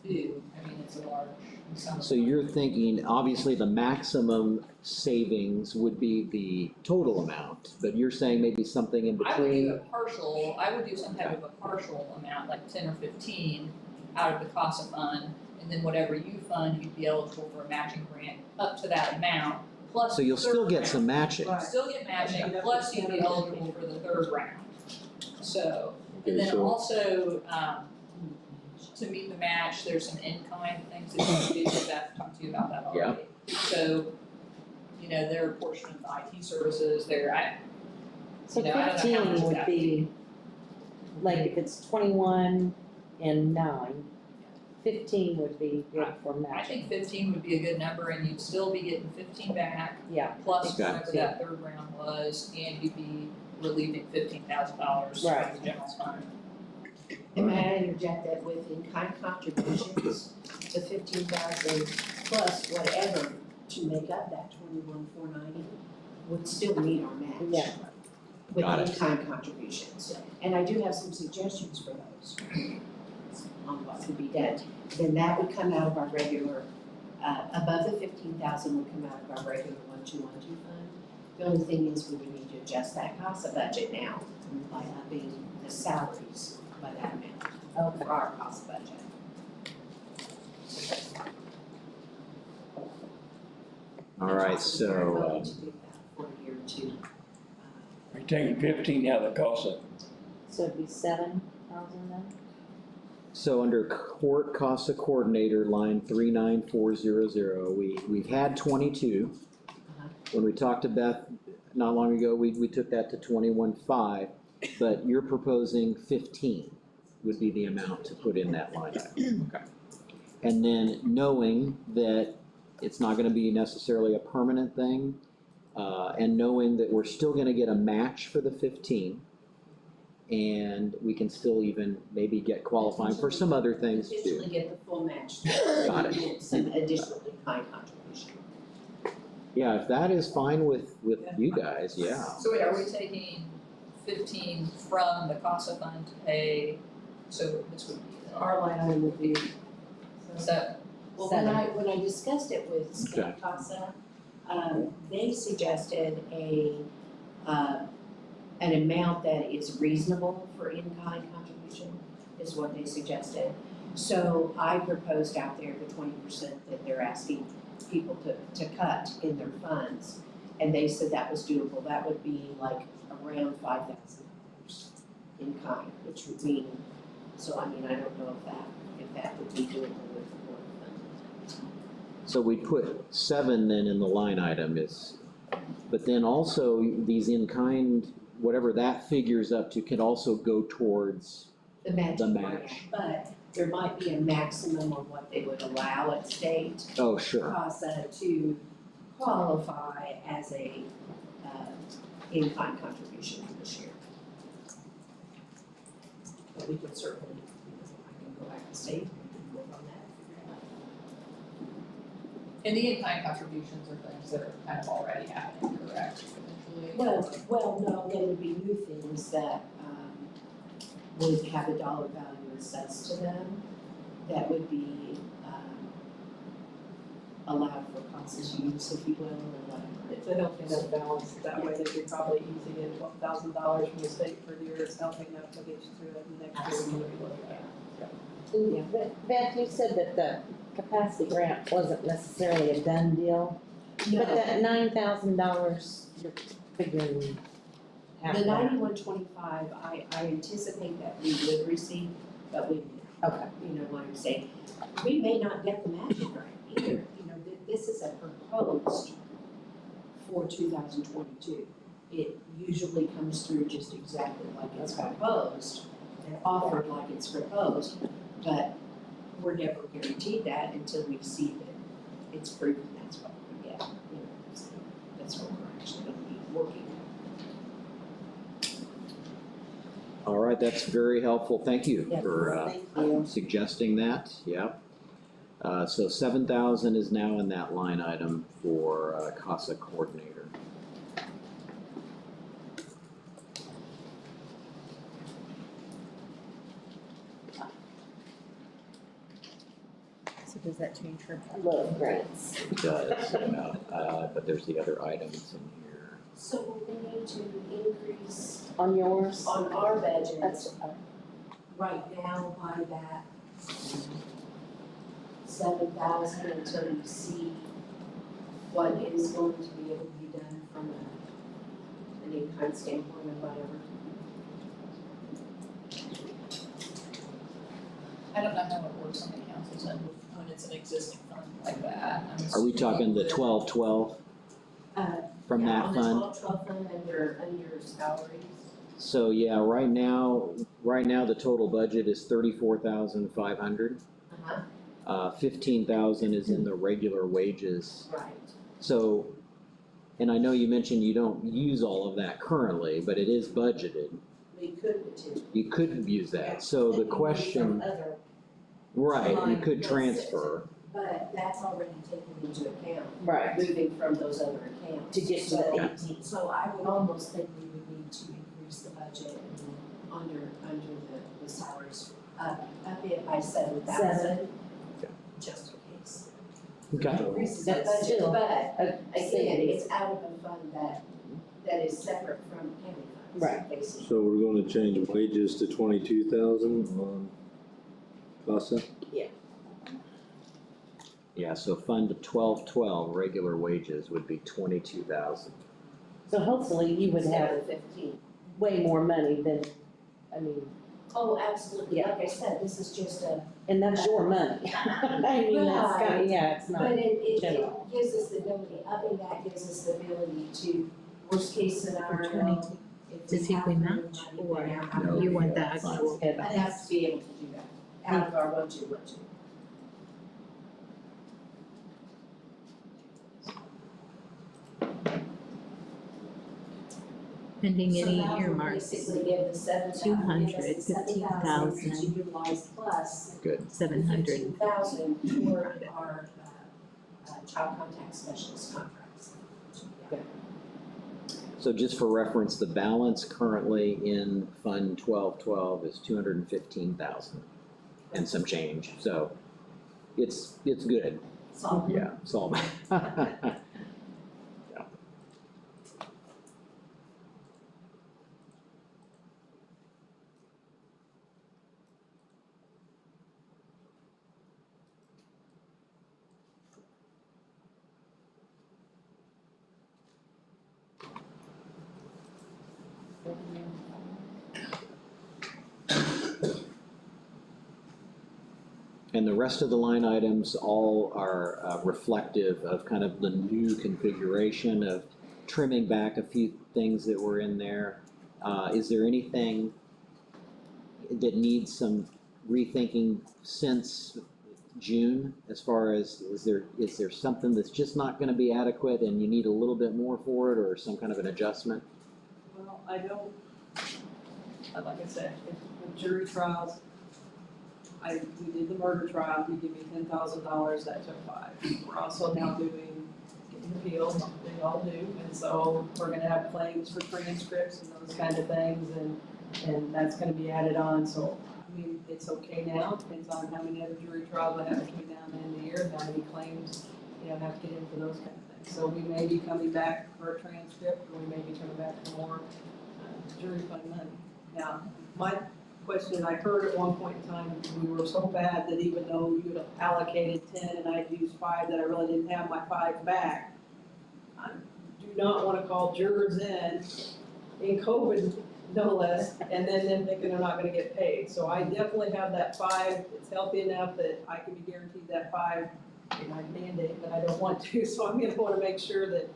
can do. I mean, it's a large sum. So you're thinking, obviously, the maximum savings would be the total amount, but you're saying maybe something in I would do between? I would do some type of a partial amount, like 10 or 15 out of the CASA fund, and then whatever you fund, you'd be eligible for a matching grant up to that amount, plus So you'll the still third get round. some matching. Right. Still get matching, plus you'd be eligible for the third round. So, and Okay, then so- also, to meet the match, there's some in-kind things that you can do, Beth talked to you about that already. So, their portion of the IT services, So I don't know how 15 much would that- be, like if it's 21 and 9, 15 would be good for I matching. think 15 would be a good number, and you'd still be getting 15 back, Yeah, plus Okay. whatever that third round was, and you'd be relieving $15,000 Right. from the general fund. And may I interject that with in-kind contributions, the 15,000 plus whatever to make up that 21,490 would still meet our match. yeah. with Got it. in-kind contributions. And I do have some suggestions for those on what could be done. Then that would come out of our regular, above the 15,000 would come out of our regular 1212 fund. The only thing is we would need to adjust that CASA budget now by upping the salaries by that amount for our CASA budget. All right, Possibly we're so, willing to do that for a year or two. You're taking 15 out of the CASA. So it'd be 7,000 then? so under court CASA coordinator, line 39400, we've had 22. When we talked to Beth not long ago, we took that to 21.5, but you're proposing 15 would be the amount to put in that line item. Okay. And then knowing that it's not gonna be necessarily a permanent thing, and knowing that we're still gonna get a match for the 15, and we can still even maybe get qualifying for some other things too. Potentially get the full match. Got it. Get some additional in-kind contribution. Yeah, if that is fine with you guys, yeah. So wait, are we taking 15 from the CASA fund to pay, so this would be the, Our line item would be. so, Well, when I discussed it with Okay. State CASA, they suggested an amount that is reasonable for in-kind contribution, is what they suggested. So I proposed out there the 20% that they're asking people to cut in their funds. And they said that was doable, that would be like around $5,000 in kind, which would mean, so I mean, I don't know if that would be doable with the board fund. So we put 7 then in the line item is, but then also these in-kind, whatever that figures up to, can also go towards The match. the match. But there might be a maximum of what they would allow at state Oh, sure. CASA to qualify as a in-kind contribution for this year. But we could certainly, I can go back to state and work on that, figure it out. and the in-kind contributions are things that are kind of already happening, correct, potentially? Well, no, there would be new things that would have a dollar value assessed to them that would be allowed for CASA's use, if you will, or whatever. It's a helping that balance, that way they could probably easily get $12,000 from the state per year, it's helping them to get you through it, and next year we can look at that. Beth, you said that the capacity grant wasn't necessarily a done deal, but that $9,000 you're figuring half The that. 9125, I anticipate that we would receive, but we, Okay. you know what I'm saying? We may not get the matching grant either, you know, this is a proposed for 2022. It usually comes through just exactly like it's proposed and offered like it's proposed, but we're never guaranteed that until we see that it's proven that's what we get, you know, so that's what we're actually gonna be working on. All right, that's very helpful. Thank you Yes, for thank you. suggesting that. Yep. So 7,000 is now in that line item for CASA coordinator. So does that change her? I love grants. It does, but there's the other items in here. So we need to increase On yours? on our budget That's, right now by that 7,000 until we see what is going to be able to be done from an in-kind standpoint or whatever. I don't know how it works on the council's end when it's an existing fund like that. I'm Are we assuming talking the that- 1212 from that On fund? the 12 fund under salaries. So yeah, right now the total budget is 34,500. Uh-huh, 15,000 is in the regular wages. right. So, and I know you mentioned you don't use all of that currently, but it is budgeted. We could potentially. You could use that. So the question, Other, right, you could Yes. transfer. but that's already taken into account, right, moving from those other accounts. to get to the So- 18. So I would almost think we would need to increase the budget and under the salaries, up it by 7,000. Just in case. Okay. Increases the That's budget, still but a again, savings. it's out of a fund that is separate from county funds. Right. Basically. So we're gonna change wages to 22,000 on CASA? Yeah, so Fund 1212, regular wages would be 22,000. So hopefully you would Instead have of 15. way more money than, I mean, Oh, absolutely, Yeah. like I said, this is just a, and that's your money. I mean, that's kind Right. of, yeah, it's but not, it general. gives us the ability, upping that gives us the ability to, worst case scenario, if To see if we have to match, move money, or then have No, to- you want the yeah, fine. actual. I'd have to be able to do that, out of our 1-2-1-2. Pending So any that would earmarks, basically give the 215,000. to utilize plus Good. 700. 15,000 toward our child contact specialist contracts. So just for reference, the balance currently in Fund 1212 is 215,000 and some change, so it's good, So yeah, so. And the rest of the line items all are reflective of kind of the new configuration of trimming back a few things that were in there. Is there anything that needs some rethinking since June, as far as, is there something that's just not gonna be adequate and you need a little bit more for it, or some kind of an adjustment? Well, I don't, like I said, with jury trials, we did the murder trial, he gave me $10,000, that took 5. We're also now getting appeals, they all do, and so we're gonna have claims for transcripts and those kind of things, and that's gonna be added on, so, I mean, it's okay now, depends on how many other jury trials I have between now and the end of the year, and how many claims, have to get in for those kind of things. So we may be coming back for a transcript, or we may be coming back for more jury fund money. Now, my question, I heard at one point in time, we were so bad that even though you had allocated 10 and I'd used 5, that I really didn't have my 5 back. I do not wanna call jurors in COVID, no less, and then them thinking they're not gonna get paid. So I definitely have that 5, it's healthy enough that I can be guaranteed that 5, and I mandate, but I don't want to, so I'm gonna wanna make sure that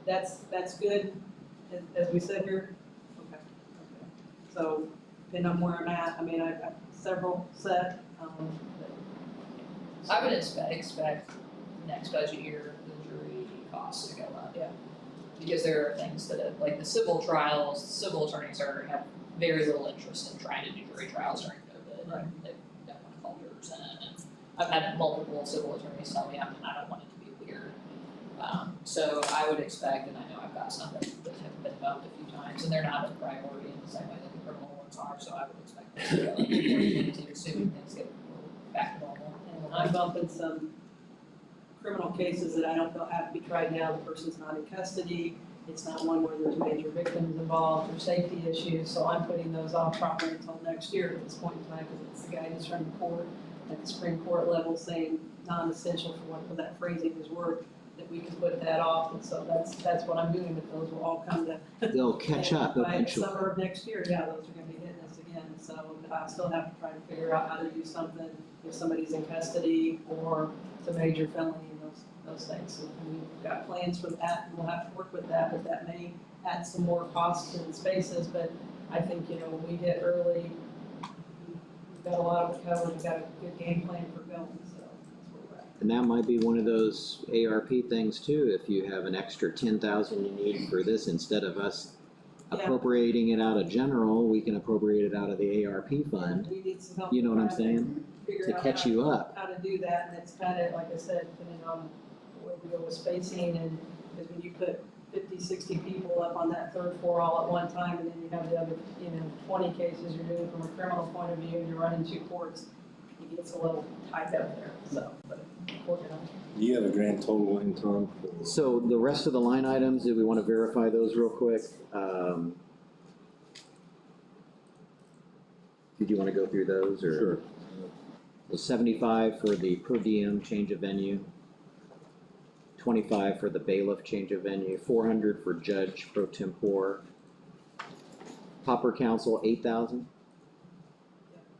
that's good, as we said here. Okay. So, depending on where I'm at, I mean, I've got several set, I would expect next budget year, the jury costs to go up. Yeah. Because there are things that, like the civil trials, civil attorneys have very little interest in trying to do jury trials during COVID. Right. They don't want to call jurors in, and I've had multiple civil attorneys tell me I don't want it to be weird. So I would expect, and I know I've got some that have been bumped a few times, and they're not a priority in the same way that the criminal ones are, so I would expect them to go up in 2022, assuming things get back to normal. and I'm bumping some criminal cases that I don't know have to be tried now, the person's not in custody, it's not one where there's major victims involved or safety issues, so I'm putting those off probably until next year at this point in time, because it's the guidance from the court at the Supreme Court level saying non-essential for what that phrasing is worth, that we can put that off, and so that's what I'm doing, but those will all come to. They'll catch up eventually. By summer of next year, yeah, those are gonna be hitting us again, so I still have to try to figure out how to do something if somebody's in custody or it's a major felony and those things. So we've got plans for that, and we'll have to work with that, but that may add some more costs and spaces, but I think, when we hit early, we've got a lot of it covered, we've got a good game plan for going, so that's where we're at. And that might be one of those ARP things too, if you have an extra 10,000 you need for this, instead of us Yeah. appropriating it out of general, we can appropriate it out of the ARP fund, We need some help. you know what I'm with that, saying? figure To out catch how- you up. How to do that, and it's kind of, like I said, depending on where we go with spacing, and, because when you put 50, 60 people up on that third floor all at one time, and then you have the other, 20 cases you're doing from a criminal point of view, and you're running 2 courts, it gets a little tight up there, so, but working on it. Do you have a grand total in, Tom? So the rest of the line items, do we wanna verify those real quick? Did you wanna go through those, or? Sure. The 75 for the per diem change of venue, 25 for the bailiff change of venue, 400 for judge pro tempore, pauper council 8,000,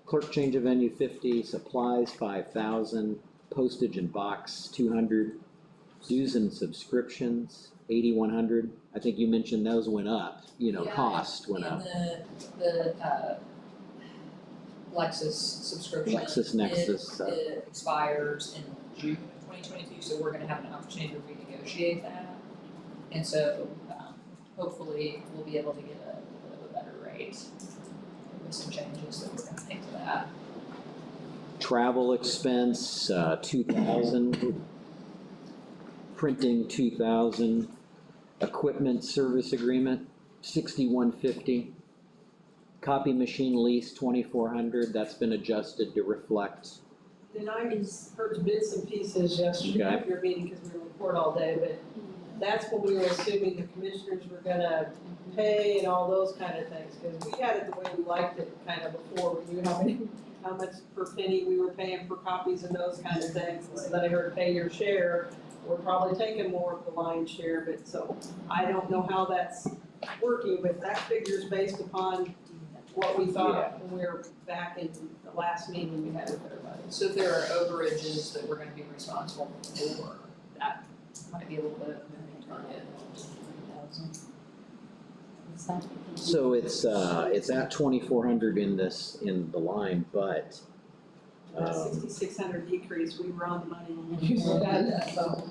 clerk change of venue 50, supplies 5,000, postage and box 200, dues and subscriptions 8,100. I think you mentioned those went up, Yeah, cost went up. And the Lexus subscription. LexisNexis, It expires in June of 2022, so we're gonna have an opportunity to renegotiate that. And so, hopefully, we'll be able to get a little bit of a better rate with some changes that we're gonna make to that. Travel expense, 2,000. Printing, 2,000. Equipment service agreement, 6,150. Copy machine lease, 2,400. That's been adjusted to reflect. Then I heard bits and pieces yesterday Okay. at your meeting, because we were in court all day, but that's what we were assuming the commissioners were gonna pay and all those kind of things, because we had it the way we liked it kind of before, we knew how much per penny we were paying for copies and those kind of things. So then I heard pay your share, we're probably taking more of the lion's share, but so I don't know how that's working, but that figure's based upon what we thought when we were back in the last meeting we had with everybody. So if there are overages that we're gonna be responsible for, that might be a little bit of a moving target. So it's at 2,400 in the line, but, That 6,600 decrease, we were on the money when we used to have that, so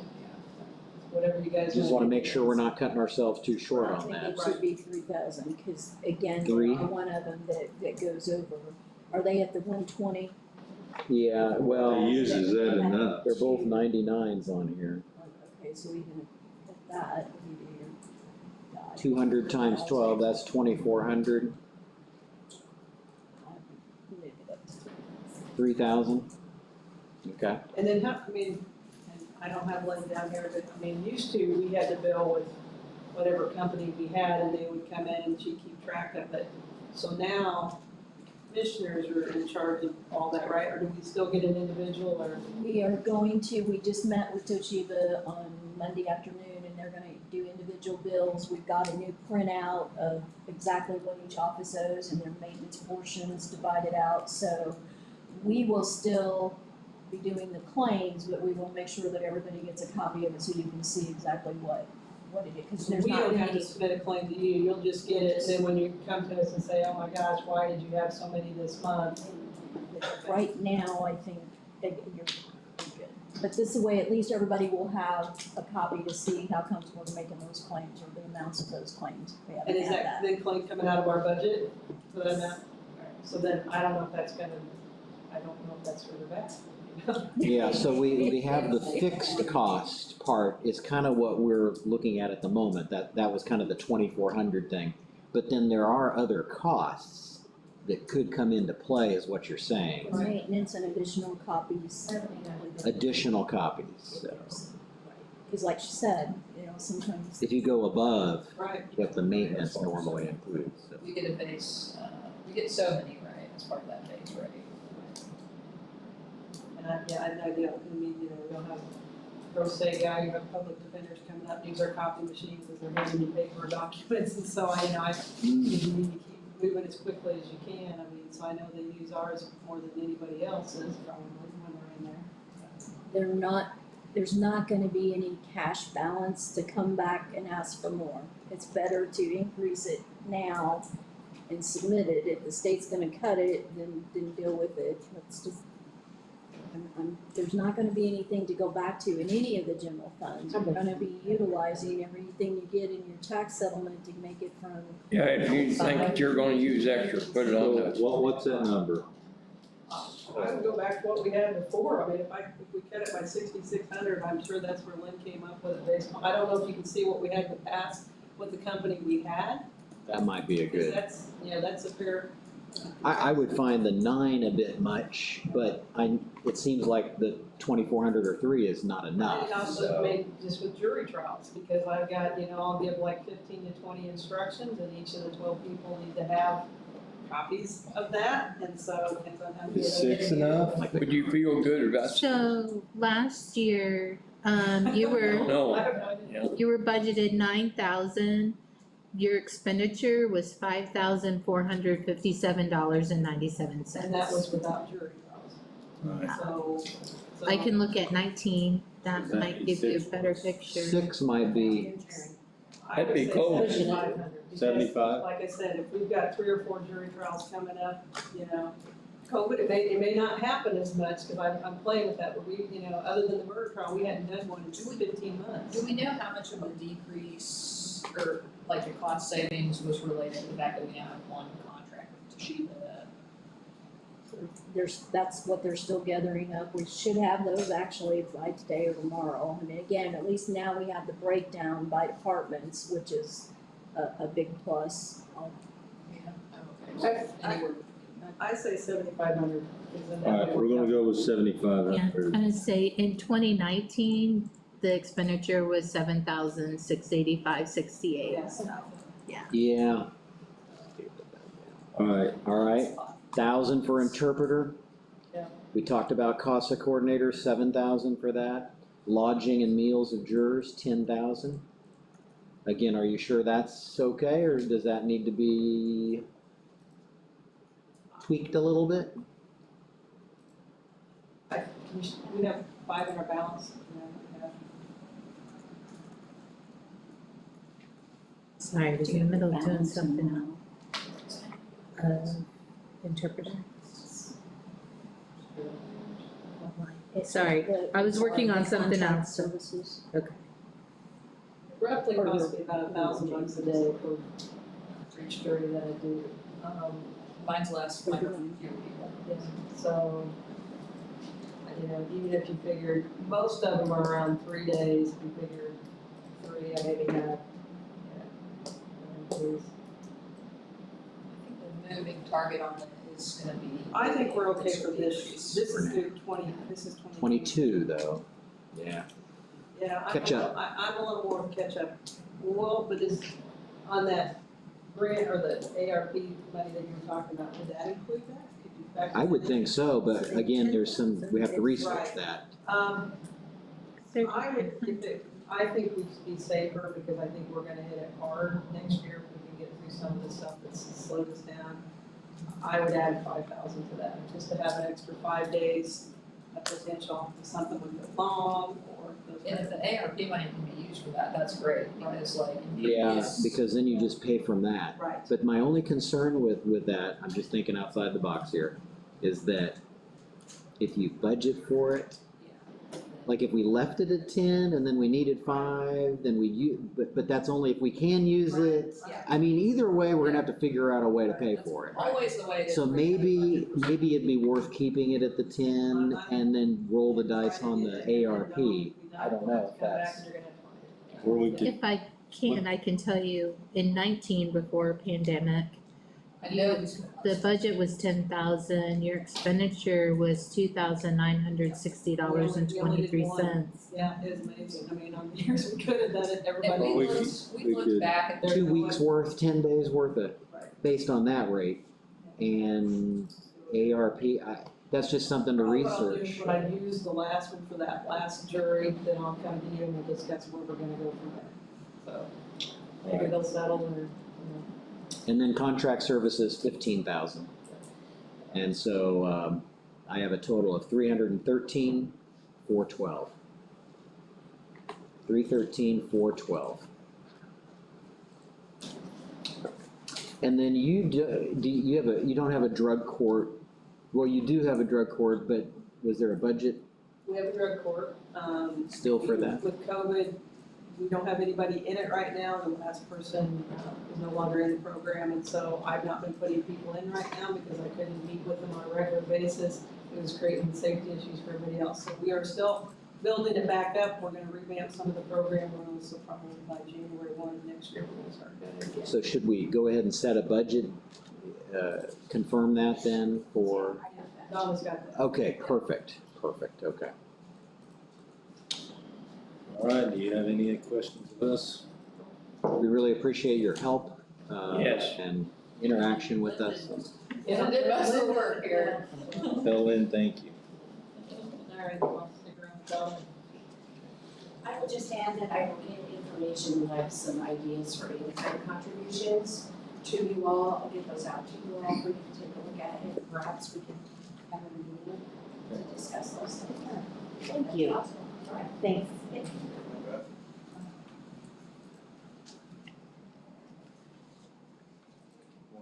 whatever you guys. just wanna make sure we're not cutting ourselves too short I on think that. it should be 3,000, cause again, Three? one of them that goes over, are they at the 120? Yeah, well, He uses that enough. they're both 99s on here. Okay, so even at that, we do your. 200 times 12, that's 2,400. 3,000. Okay. And then and I don't have Lynn down here, but used to, we had to bill with whatever company we had, and they would come in and she'd keep track of it. So now, commissioners are in charge of all that, right? Or do we still get an individual, or? We are going to, we just met with Toshiba on Monday afternoon, and they're gonna do individual bills. We've got a new printout of exactly what each office owes and their maintenance portions divided out, so we will still be doing the claims, but we will make sure that everybody gets a copy of it so you can see exactly what it is, because there's We not don't have many. to submit a claim to you, you'll just get it, and then when you come to us and say, oh my gosh, why did you have so many this month? Right now, I think that you're good. But this way, at least everybody will have a copy to see how comes we're making those claims or the amounts of those claims. We haven't And is had that then claim coming out of our budget for that amount? So then, I don't know if that's further back. Yeah, so we have the fixed cost part is kind of what we're looking at the moment. That was kind of the 2,400 thing. But then there are other costs that could come into play, is what you're saying. Maintenance and additional copies. Additional copies, so. Because like she said, sometimes. If you go above Right. what the maintenance normally includes, so. We get a base, we get so many, right, as part of that base rate. And I had no idea, we don't have a pro se guy, you have public defenders coming up, use our copy machines as they're handing you paper documents, and so I you need to keep moving as quickly as you can, so I know they use ours more than anybody else's, probably, when they're in there. There's not gonna be any cash balance to come back and ask for more. It's better to increase it now and submit it. If the state's gonna cut it, then deal with it. Let's just, there's not gonna be anything to go back to in any of the general funds. We're gonna be utilizing everything you get in your tax settlement to make it from. Yeah, if you think that you're gonna use extra, put it on the. What's that number? I would go back to what we had before, I mean, if we cut it by 6,600, I'm sure that's where Lynn came up with it based on, I don't know if you can see what we had in the past, what the company we had. That might be a Because good. that's, that's a fair. I would find the 9 a bit much, but it seems like the 2,400 or 3 is not enough. And also, I mean, just with jury trials, because I've got, I'll give like 15 to 20 instructions, and each of the 12 people need to have copies of that, and so it depends on how many. Is 6 enough? Would you feel good about? So last year, you were, No. I have no idea. you were budgeted 9,000. Your expenditure was $5,457.97. And that was without jury Right. trials, so. I can look at 19, that Does that might mean give you a 6? better picture. 6 might be, I would That'd be say close. 7,500, because 75? Like I said, if we've got 3 or 4 jury trials coming up, COVID, it may not happen as much, because I'm playing with that, but we, other than the murder trial, we hadn't done one in 15 months. Do we know how much of the decrease or like the cost savings was related to the fact that we now have one contract with Toshiba? That's what they're still gathering up. We should have those actually by today or tomorrow. I mean, again, at least now we have the breakdown by departments, which is a big plus. Okay. I say 7,500 is enough. Alright, we're gonna go with Yeah, 7,500. I'm gonna say in 2019, the expenditure was $7,685.68. yeah. Alright, All right, 1,000 for interpreter. Yeah. We talked about CASA coordinator, 7,000 for that. Lodging and meals of jurors, 10,000. Again, are you sure that's okay, or does that need to be tweaked a little bit? We have 5 in our balance. Sorry, I was in the middle of doing something else. Interpreter. Sorry, I was working on something Contract else. Services. Roughly costs me about $1,000 a day for each jury that I do. Mine's less, mine are fewer people. So, even if you figured, most of them are around 3 days, if you figure 3, I maybe have, I think the moving target on it is gonna be. I think we're okay for this, decrease. this is through 20, this is 20. 22 though, yeah. Yeah, Catch up. I'm a little more of catch up. Well, but is, on that grant or the ARP money that you were talking about, would that include that? Could you factor I would that in? think so, but again, we have to research Right. that. I think we'd be safer because I think we're gonna hit it hard next year if we can get through some of the stuff that's slowed us down. I would add 5,000 to that, just to have an extra 5 days of potential, if something would go wrong or. those And if the ARP money can be used for that, that's great, because like in Yeah, previous. because then you just pay from that. Right. But my only concern with that, I'm just thinking outside the box here, is that if you budget for it, like if we left it at 10 and then we needed 5, then but that's only if we can use it. Yeah. I mean, either way, we're gonna have to figure out a way to pay for it. Always the way it is. So maybe it'd be worth keeping it at the 10 and then roll the dice on the ARP. I don't know if that's. where we could, If I can tell you, in 19 before pandemic, I know it's. the budget was 10,000, your expenditure was $2,960.23. Yeah, it is amazing. I mean, on the years we could have done it, And everybody. Well, we we looked, we we looked could- back at. 2 weeks worth, 10 days worth of, Right. based on that rate. And ARP, that's just something to What I'll do is research. when I use the last one for that last jury, then I'll come to you and we'll discuss where we're gonna go from there. So, maybe they'll settle or, And then contract services, 15,000. And so, I have a total of 313,412. 313,412. And then you you don't have a drug court, well, you do have a drug court, but was there a budget we have a drug court, still for that? With COVID, we don't have anybody in it right now, the last person is no longer in the program, and so I've not been putting people in right now because I couldn't meet with them on a regular basis. It was creating safety issues for everybody else, so we are still building it back up, we're gonna revamp some of the program rules, so probably by January 1 of next year, we're gonna start doing it again. So should we go ahead and set a budget, confirm that then for, Donna's got that. okay, perfect, okay. All right, do you have any questions of us? We really appreciate your help, Yes. and interaction with us. Yeah, did most of the work here. Tell Lynn, thank you. All right, well, stick around, Donna. I will just add that I will get information, and I have some ideas for in-kind contributions to you all. I'll get those out to you all for you to take a look at it. Perhaps we can have a meeting to discuss those things. Thank you. Awesome. All right. Thanks.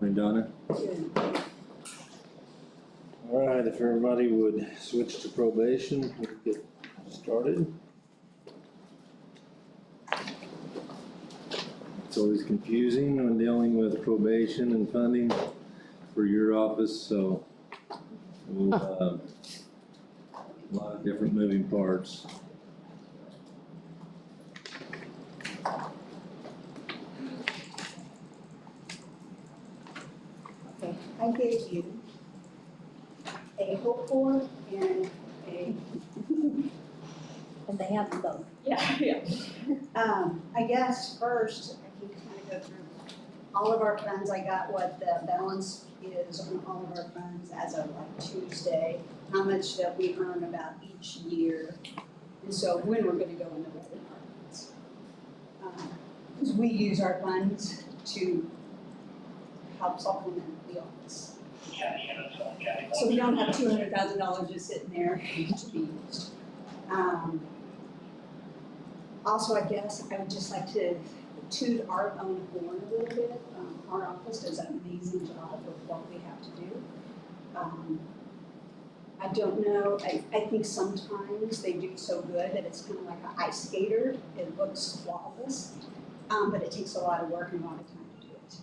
Morning, Donna. All right, if everybody would switch to probation, we'll get started. It's always confusing when dealing with probation and funding for your office, so we'll, a lot of different moving parts. Okay, I gave you a hopeful and a, And they have them both. yeah. I guess first, I can kind of go through all of our funds. I got what the balance is on all of our funds as of like Tuesday, how much that we earn about each year. And so when we're gonna go into what departments. Because we use our funds to help supplement the office. So we don't have $200,000 just sitting there to be used. Also, I guess I would just like to toot our own horn a little bit. Our office does an amazing job with what we have to do. I don't know, I think sometimes they do so good that it's kind of like an ice skater. It looks flawless, but it takes a lot of work and a lot of time to do it.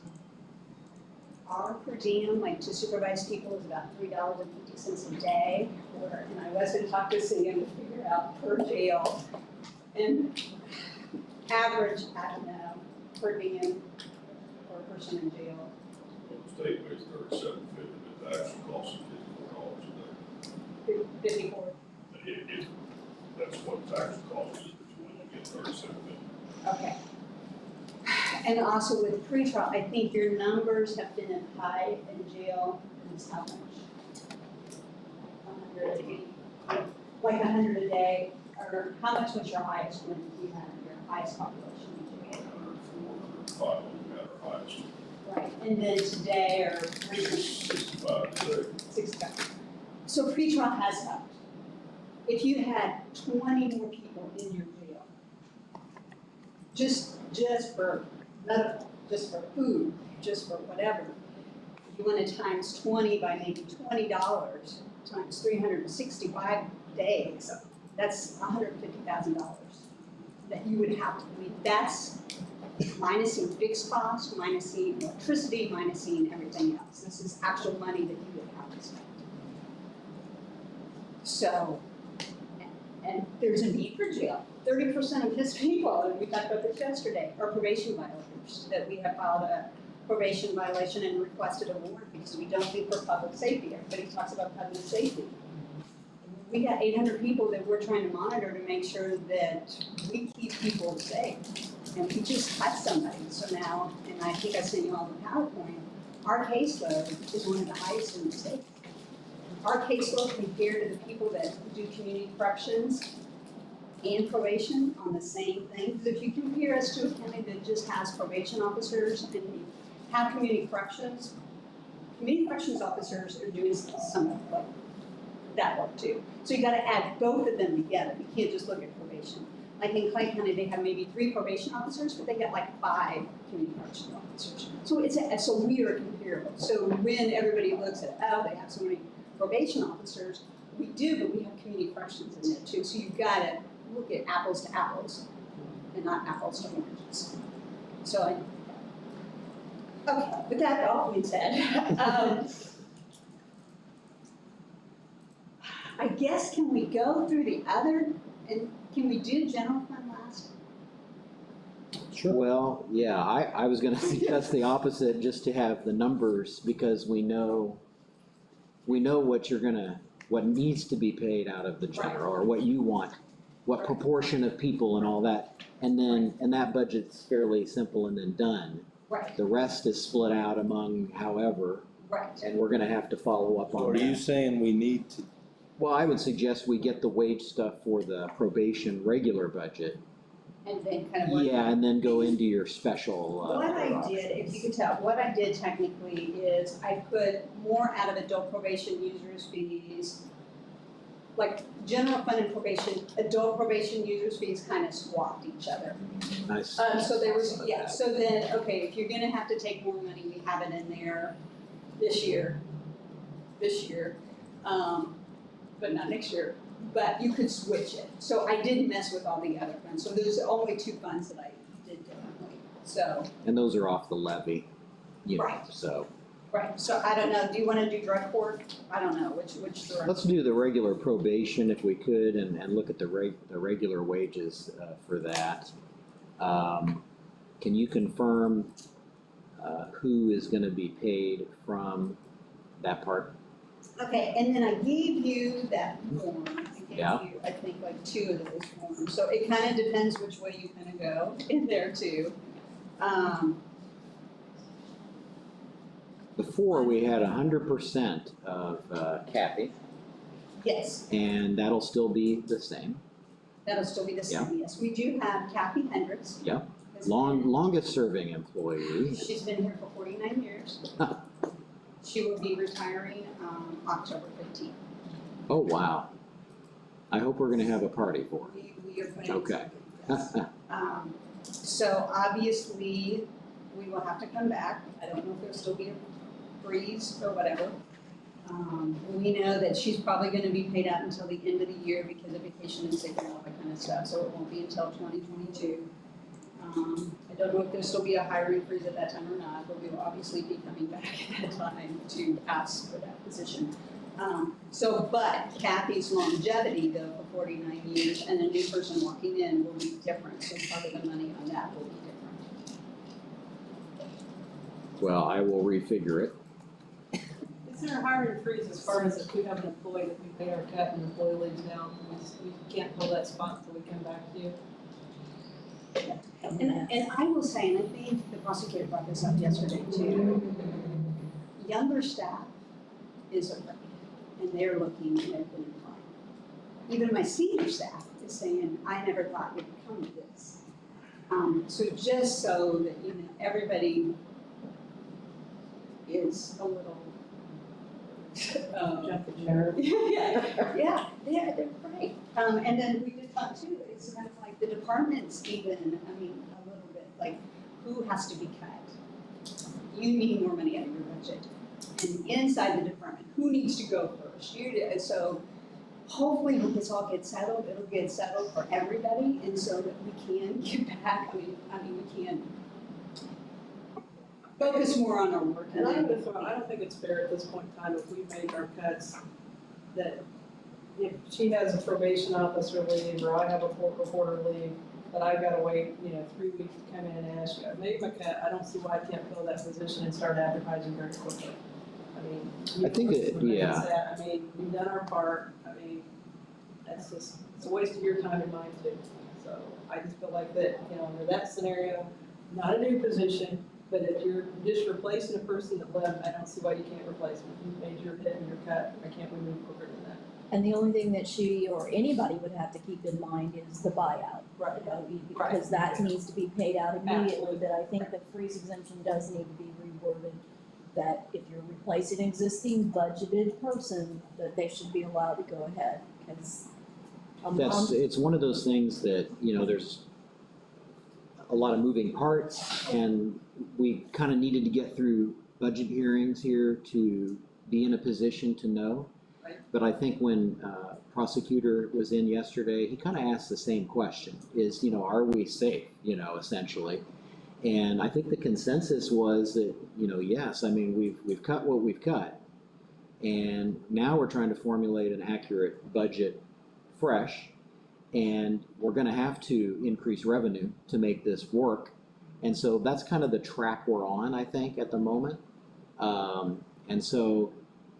Our per diem, like to supervise people, is about $3.50 a day, and I was gonna talk to Sam to figure out per jail. And average, I don't know, per diem for a person in jail. The state pays $37.50, but the actual cost is $54 a day. 54. That's what the actual cost is, but you want to get $37.50. Okay. And also with pretrial, I think your numbers have been as high in jail as how much? 180, like 100 a day, or how much was your highest when you had your highest population in jail? 105 we had our highest. Right, and then today or recently? 65 today. 65. So pretrial has upped. If you had 20 more people in your jail, just for medical, just for food, just for whatever, you want to times 20 by maybe $20 times 365 days, that's $150,000 that you would have to, I mean, that's minusing fixed cost, minusing electricity, minusing everything else. This is actual money that you would have to spend. So, and there's a need for jail. 30% of his people, and we talked about this yesterday, are probation violators, that we have filed a probation violation and requested a warrant because we don't think for public safety. Everybody talks about public safety. We got 800 people that we're trying to monitor to make sure that we keep people safe. And we just cut somebody, so now, and I think I sent you all the PowerPoint, our caseload is one of the highest in the state. Our caseload compared to the people that do community corrections and probation on the same thing. Because if you compare us to a county that just has probation officers and we have community corrections officers are doing some of like that work too. So you gotta add both of them together. You can't just look at probation. Like in Clay County, they have maybe 3 probation officers, but they got like 5 community corrections officers. So so we are comparable. So when everybody looks at, oh, they have so many probation officers, we do, but we have community corrections in there too. So you've gotta look at apples to apples. and not apples to oranges. So okay, with that all being said, I guess can we go through the other, and can we do general fund last? Well, yeah, I was gonna suggest the opposite, just to have the numbers, because we know what needs to be paid out of the general, or what you want, what proportion of people and all that. And that budget's fairly simple and then done. Right, The rest is split out among however, right. and we're gonna have to follow up on Are you that. saying we need to, Well, I would suggest we get the wage stuff for the probation regular budget. And then kind of work. Yeah, and then go into your special, What I did, if you could tell, what I did technically is I put more out of adult probation users fees. Like general fund and probation, adult probation users fees kind of swapped each other. Nice. So there was, yeah, so then, okay, if you're gonna have to take more money, we have it in there this year, but not next year. But you could switch it. So I didn't mess with all the other funds. So there's only 2 funds that I did differently. So, And those are off the levy, you know, Right. so. right, so I don't know, do you wanna do drug court? I don't know, which drug? Let's do the regular probation if we could, and look at the regular wages, for that. Can you confirm, who is gonna be paid from that part? Okay, and then I gave you that form. I gave Yeah. you, I think, like 2 of those forms. So it kind of depends which way you kind of go in there too. Before, we had 100% of Kathy, Yes, and that'll still be the same. that'll still be the same, yes. We do have Kathy Hendricks. Yeah. Has Longest serving employee. been- She's been here for 49 years. She will be retiring October 15th. Oh, wow. I hope we're gonna have a party for her. We are planning Okay. something, yes. So obviously, we will have to come back. I don't know if there'll still be a freeze or whatever. We know that she's probably gonna be paid out until the end of the year because of vacation and sick and all that kind of stuff, so it won't be until 2022. I don't know if there'll still be a hiring freeze at that time or not, but we will obviously be coming back at that time to ask for that position. But Kathy's longevity though, for 49 years, and a new person walking in will be different, so part of the money on that will be different. Well, I will refigure it. Is there a hiring freeze as far as if we have an employee that we pay our cut and the employee leaves now, we can't fill that spot until we come back to you? And I will say, and I think the prosecutor brought this up yesterday too, younger staff is afraid, and they're looking at the decline. Even my senior staff is saying, I never thought we'd come to this. So just so that, you know, everybody is a little, yeah, they're great. And then we did talk too, it's kind of like the departments even, I mean, a little bit, like, who has to be cut? You need more money out of your budget. And inside the department, who needs to go first? So hopefully when this all gets settled, it'll get settled for everybody, and so that we can get back, I mean, we can focus more on our work. And I'm gonna throw, I don't think it's fair at this point in time if we make our cuts, that if she has a probation officer leave, or I have a court reporter leave, that I've gotta wait, 3 weeks to come in and ask you, I made my cut, I don't see why I can't fill that position and start advertising very quickly. I mean, I think I mean, we've done our part, I mean, that's just, it's a waste of your time and mine too. So I just feel like that, under that scenario, not a new position, but if you're just replacing a person that left, I don't see why you can't replace them. If you made your hit and your cut, I can't we move quicker than that? And the only thing that she or anybody would have to keep in mind is the buyout. Right. Because that needs to be paid out immediately, Absolutely. but I think the freeze exemption does need to be reworded. That if you're replacing an existing budgeted person, that they should be allowed to go ahead, because. It's one of those things that, there's a lot of moving parts, and we kind of needed to get through budget hearings here to be in a position to know. Right. But I think when prosecutor was in yesterday, he kind of asked the same question, is, are we safe, essentially? And I think the consensus was that, yes, I mean, we've cut what we've cut. And now we're trying to formulate an accurate budget fresh. And we're gonna have to increase revenue to make this work. And so that's kind of the track we're on, I think, at the moment. And so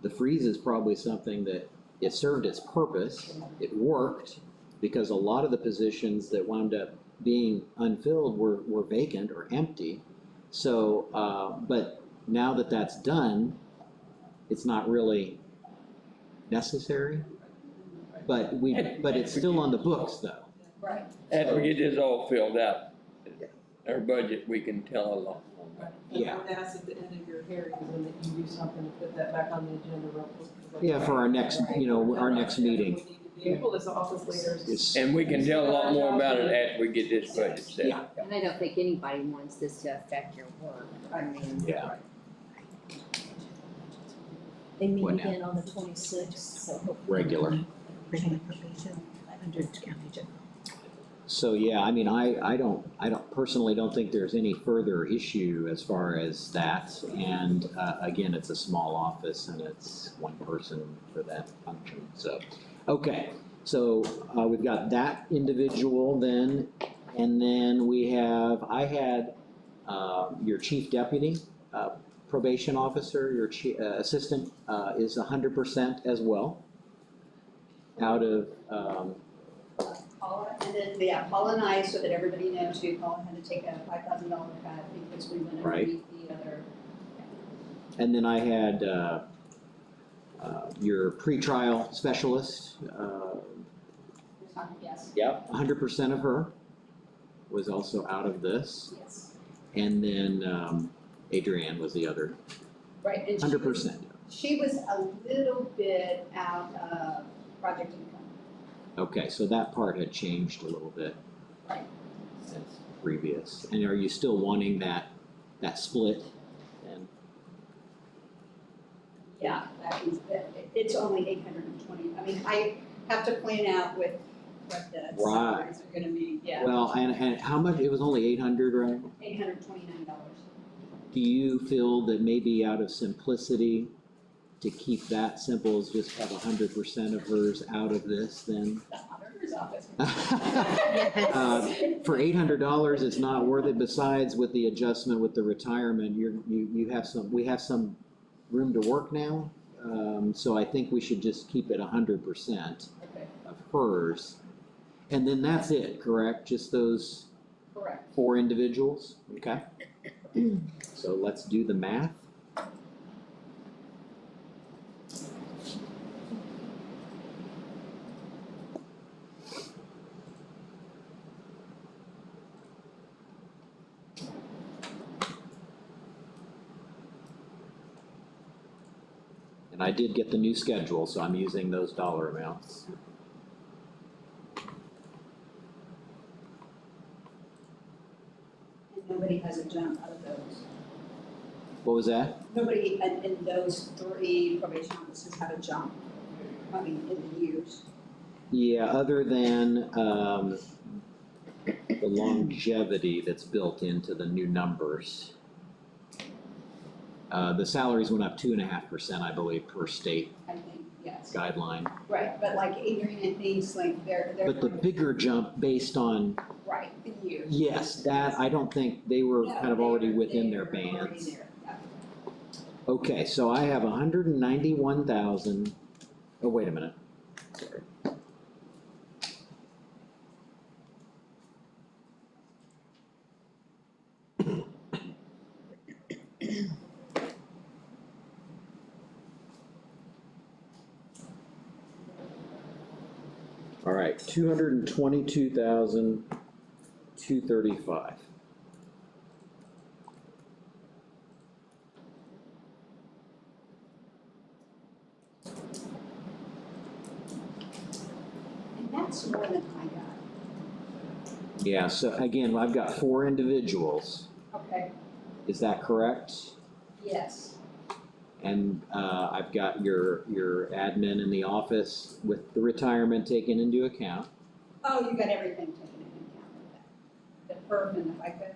the freeze is probably something that it served its purpose. It worked because a lot of the positions that wound up being unfilled were vacant or empty. So, but now that that's done, it's not really necessary. But it's still on the books though. Right. After we get this all filled out, our budget, we can tell a lot. Yeah. I would ask at the end of your hearings and that you do something to put that back on the agenda real quick. Yeah, for our next, our next meeting. People as office leaders. And we can tell a lot more about it after we get this budget set. Yeah. And I don't think anybody wants this to affect your work. I mean. Yeah. They meet What now? again on the 26th, so hopefully. Regular. So, yeah, I mean, I don't personally don't think there's any further issue as far as that. And, again, it's a small office and it's one person for that function, so. Okay, so, we've got that individual then, and then I had, your chief deputy, probation officer, your assistant, is 100% as well. Out of, Paula, and then, Paula and I, so that everybody knows too, Paula had to take a $5,000 cut because we went Right. underneath the other. and then I had, your pretrial specialist, Yes, yep, 100% of her was also out of this. yes, And then, Adrienne was the other, right, and 100%. she was a little bit out of project income. Okay, so that part had changed a little bit Right. since previous. And are you still wanting that split? And Yeah, it's only 820, I mean, I have to point out with what the salaries are gonna be, yeah, well, and how much? It was only 800, right? $829. Do you feel that maybe out of simplicity, to keep that simple, is just have 100% of hers out of this then? The auditor's office. For $800, it's not worth it. Besides, with the adjustment with the retirement, we have some room to work now. So I think we should just keep it 100% Okay, of hers. And then that's it, correct? Just those correct. 4 individuals? Okay. So let's do the math. And I did get the new schedule, so I'm using those dollar amounts. And nobody has a jump out of those. What was that? Nobody in those 3 probation officers have a jump, I mean, in the years. Yeah, other than the longevity that's built into the new numbers. The salaries went up 2.5%, I believe, per state I think, yes. guideline. Right, but like Adrian and things, like they're. But the bigger jump based on, Right, the years. yes, that, I don't think, they were No, kind of already they're- within their they're already bands. there, yeah. Okay, so I have 191,000, oh, wait a minute, sorry. All right, 222,235. And that's more than I got. Yeah, so again, I've got 4 individuals, Okay, is that correct? yes. And, I've got your admin in the office with the retirement taken into account. Oh, you got everything taken into account with that. The perf and the FICA?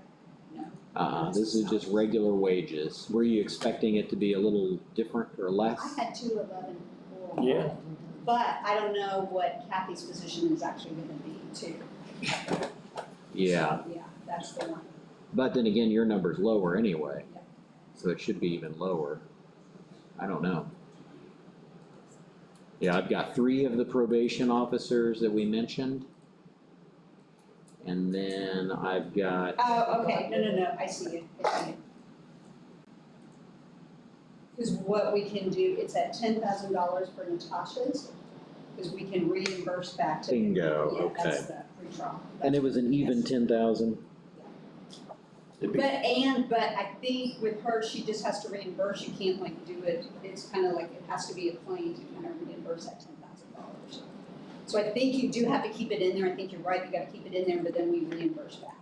No. This is just regular wages. Were you expecting it to be a little different or less? I had 211 for. Yeah. But I don't know what Kathy's position is actually gonna be too. Yeah, Yeah, that's the one. but then again, your number's lower anyway, Yep. so it should be even lower. I don't know. Yeah, I've got 3 of the probation officers that we mentioned. And then I've got, Oh, okay, no, I see it. Because what we can do, it's at $10,000 for Natasha's, because we can reimburse back to. Bingo, Yeah, that's okay. the pre-trial. and it was an even Yes. 10,000? But I think with her, she just has to reimburse, you can't like do it, it's kind of like, it has to be a claim to kind of reimburse that $10,000. So I think you do have to keep it in there, I think you're right, you gotta keep it in there, but then we reimburse back.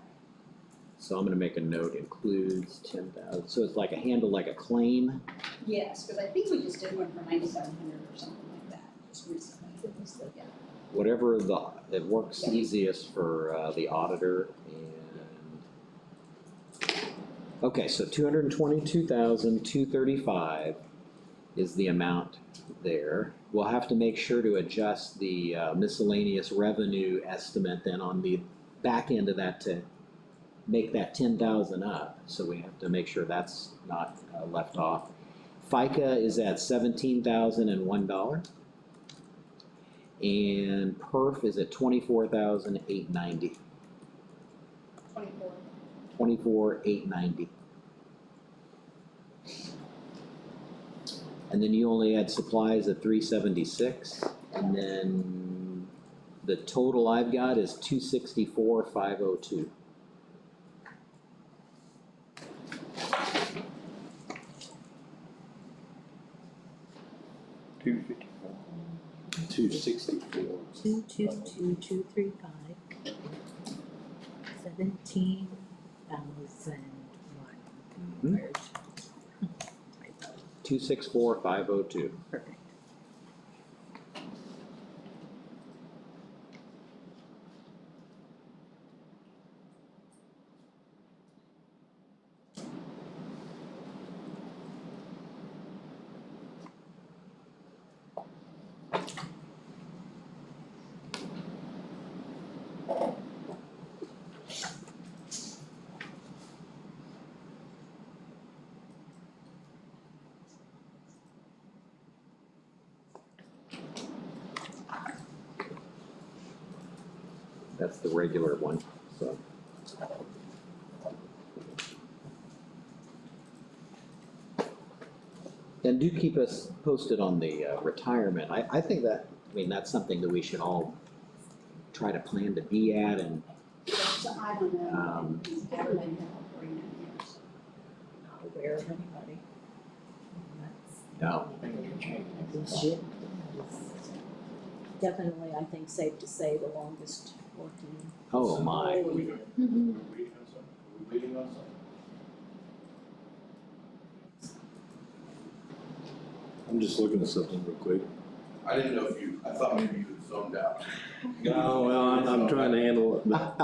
So I'm gonna make a note, includes 10,000, so it's like like a claim? Yes, because I think we just did one for 9,700 or something like that, just recently. Yeah. Whatever it works Yeah. easiest for the auditor and. Okay, so 222,235 is the amount there. We'll have to make sure to adjust the miscellaneous revenue estimate then on the back end of that to make that 10,000 up. So we have to make sure that's not left off. FICA is at $17,001. And perf is at $24,890. 24. 24,890. And then you only had supplies at 376, and then the total I've got is 264,502. $264. 222,235. 17,001. Mhm. 264,502. Perfect. That's the regular one, so. And do keep us posted on the retirement. I think that, that's something that we should all try to plan to be at and. So I don't know, he's ever been here for 49 years. Not aware of anybody. No. This year is Definitely, I think safe to say the longest working. Oh, my. Are we waiting on something? Are we waiting on something? I'm just looking at something real quick. I didn't know I thought maybe you had zoned out. No, well, I'm trying to handle it, but,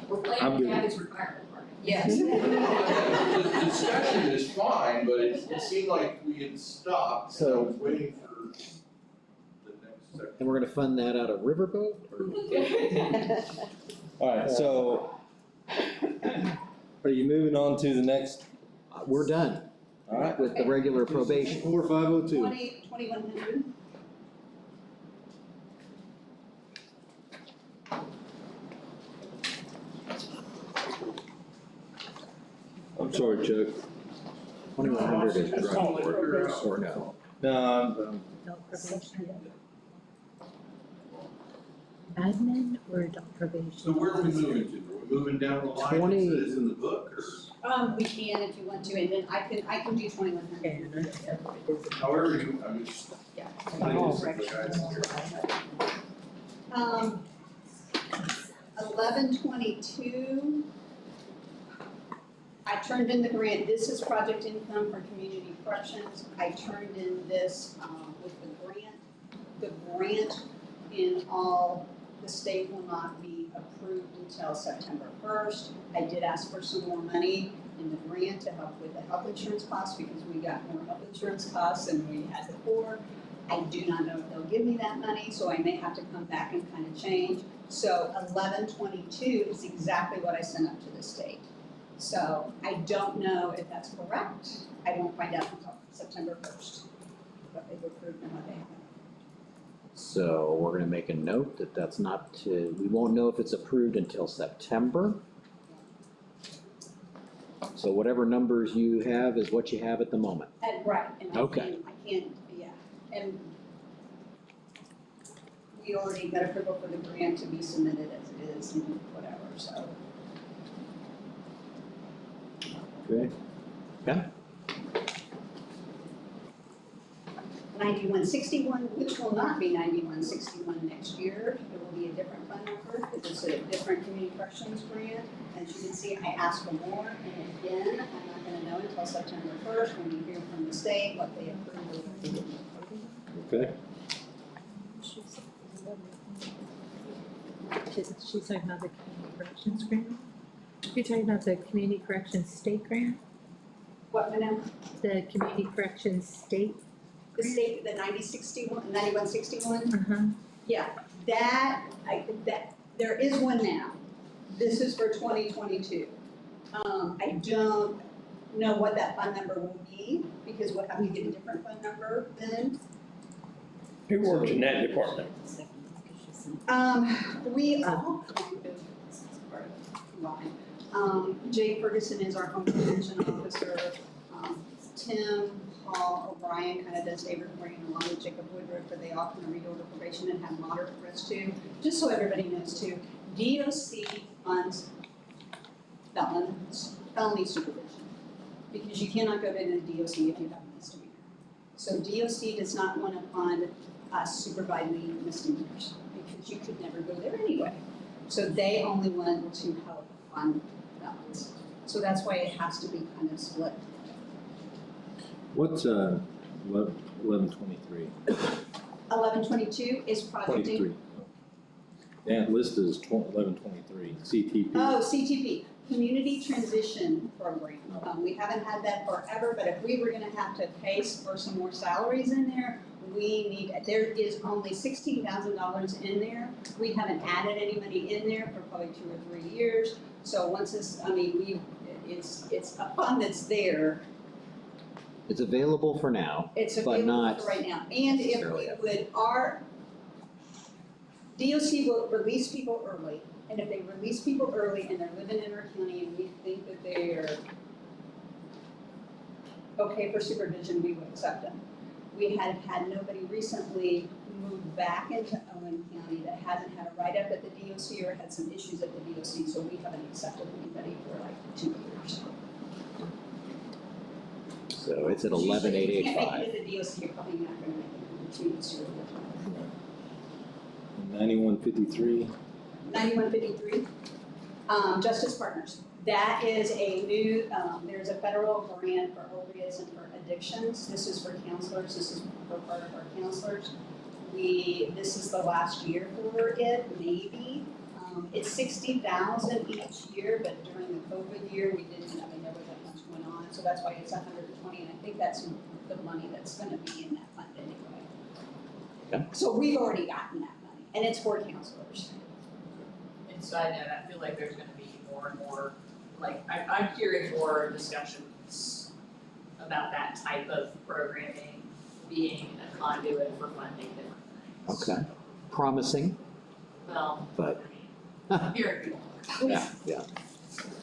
We're I'm planning good. Kathy's retirement party. Yes. The discussion is fine, but it seemed like we had stopped, so I was waiting for the next section. And we're gonna fund that out of Riverboat? alright, so, are you moving on to the next? We're done Alright. with the regular probation. 264,502. 2,100. I'm sorry, Chuck. 2,100 is drug court, or no? No, adult probation. Admin or adult probation? So where are we moving to? Are we moving down the line 20. as it is in the book, or We can if you want to, and then I can do 2,100. however you, just. Yeah. I just- the guys here. 1122. I turned in the grant, this is project income for community corrections. I turned in this, with the grant. The grant in all, the state will not be approved until September 1st. I did ask for some more money in the grant to help with the health insurance costs because we got more health insurance costs than we had before. I do not know if they'll give me that money, so I may have to come back and kind of change. So 1122 is exactly what I sent up to the state. So I don't know if that's correct. I won't find out until September 1st, what they've approved and what they haven't. So we're gonna make a note that that's not, we won't know if it's approved until September. So whatever numbers you have is what you have at the moment. Right, and Okay. I can't, yeah, and we already got approval for the grant to be submitted as it is and whatever, so. Okay. Yeah. 9161, which will not be 9161 next year. It will be a different fund number because it's a different community corrections grant. As you can see, I asked for more, and again, I'm not gonna know until September 1st when we hear from the state what they approve or what they didn't approve. Okay. She's talking about the community corrections grant? You're talking about the community corrections state grant? What, Manel? The community corrections state? The state, the 9161? Uh-huh. Yeah, that, there is one now. This is for 2022. I don't know what that fund number will be, because we'll have to get a different fund number then. Who works in that department? We all kind of, Jay Ferguson is our home prevention officer. Tim, Paul, O'Brien kind of does David Green along with Jacob Woodruff, but they all kind of reorder probation and have moderate risk too. Just so everybody knows too, DOC funds felony supervision. Because you cannot go to the DOC if you have a misdemeanor. So DOC does not want to fund supervising misdemeanors because you could never go there anyway. So they only want to help fund felons. So that's why it has to be kind of split. What's 1123? 1122 is project. 23. Yeah, listed as 1123, CTP. Oh, CTP, Community Transition Program. We haven't had that forever, but if we were gonna have to pay for some more salaries in there, there is only $16,000 in there. We haven't added any money in there for probably 2 or 3 years. So once this, it's a fund that's there. It's available for now. It's but available not for right now. And if we would, our DOC will release people early. And if they release people early and they're living in our county and we think that they are okay for supervision, we would accept them. We had had nobody recently move back into Owen County that hasn't had a write-up at the DOC or had some issues at the DOC, so we haven't accepted anybody for like 2 years. So it's at Usually, if you 11,885. can't make it at the DOC, you're probably not gonna make it to supervision. 9153. 9153, Justice Partners. That is a new, there's a federal grant for opiates and for addictions. This is for counselors, this is for part of our counselors. This is the last year for it, maybe. It's $60,000 each year, but during the COVID year, there wasn't much going on, so that's why it's 120, and I think that's the money that's gonna be in that fund anyway. Okay. So we've already gotten that money, and it's for counselors. And side note, I feel like there's gonna be more and more, like, I'm hearing more discussions about that type of programming being a conduit for funding different things. Okay. Promising, Well, but I'm hearing people. yeah.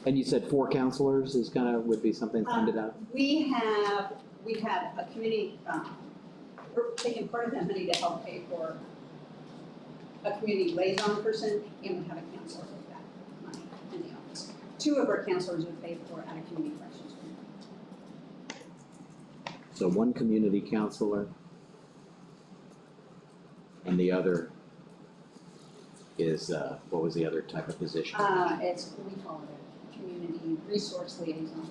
And you said 4 counselors would be something funded out? We have a community, we're taking part of that money to help pay for a community liaison person, and we have a counselor with that money in the office. 2 of our counselors would pay for out of community corrections. So 1 community counselor and the other is, what was the other type of position? We call it a community community resource liaison.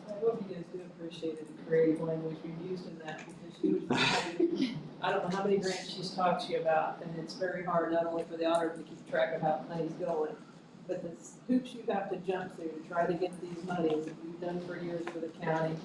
I hope you guys do appreciate the creative language we've used in that, because she was, I don't know how many grants she's talked to you about, and it's very hard, not only for the auditor to keep track of how money's going, but the hoops you have to jump through to try to get these monies that we've done for years for the county.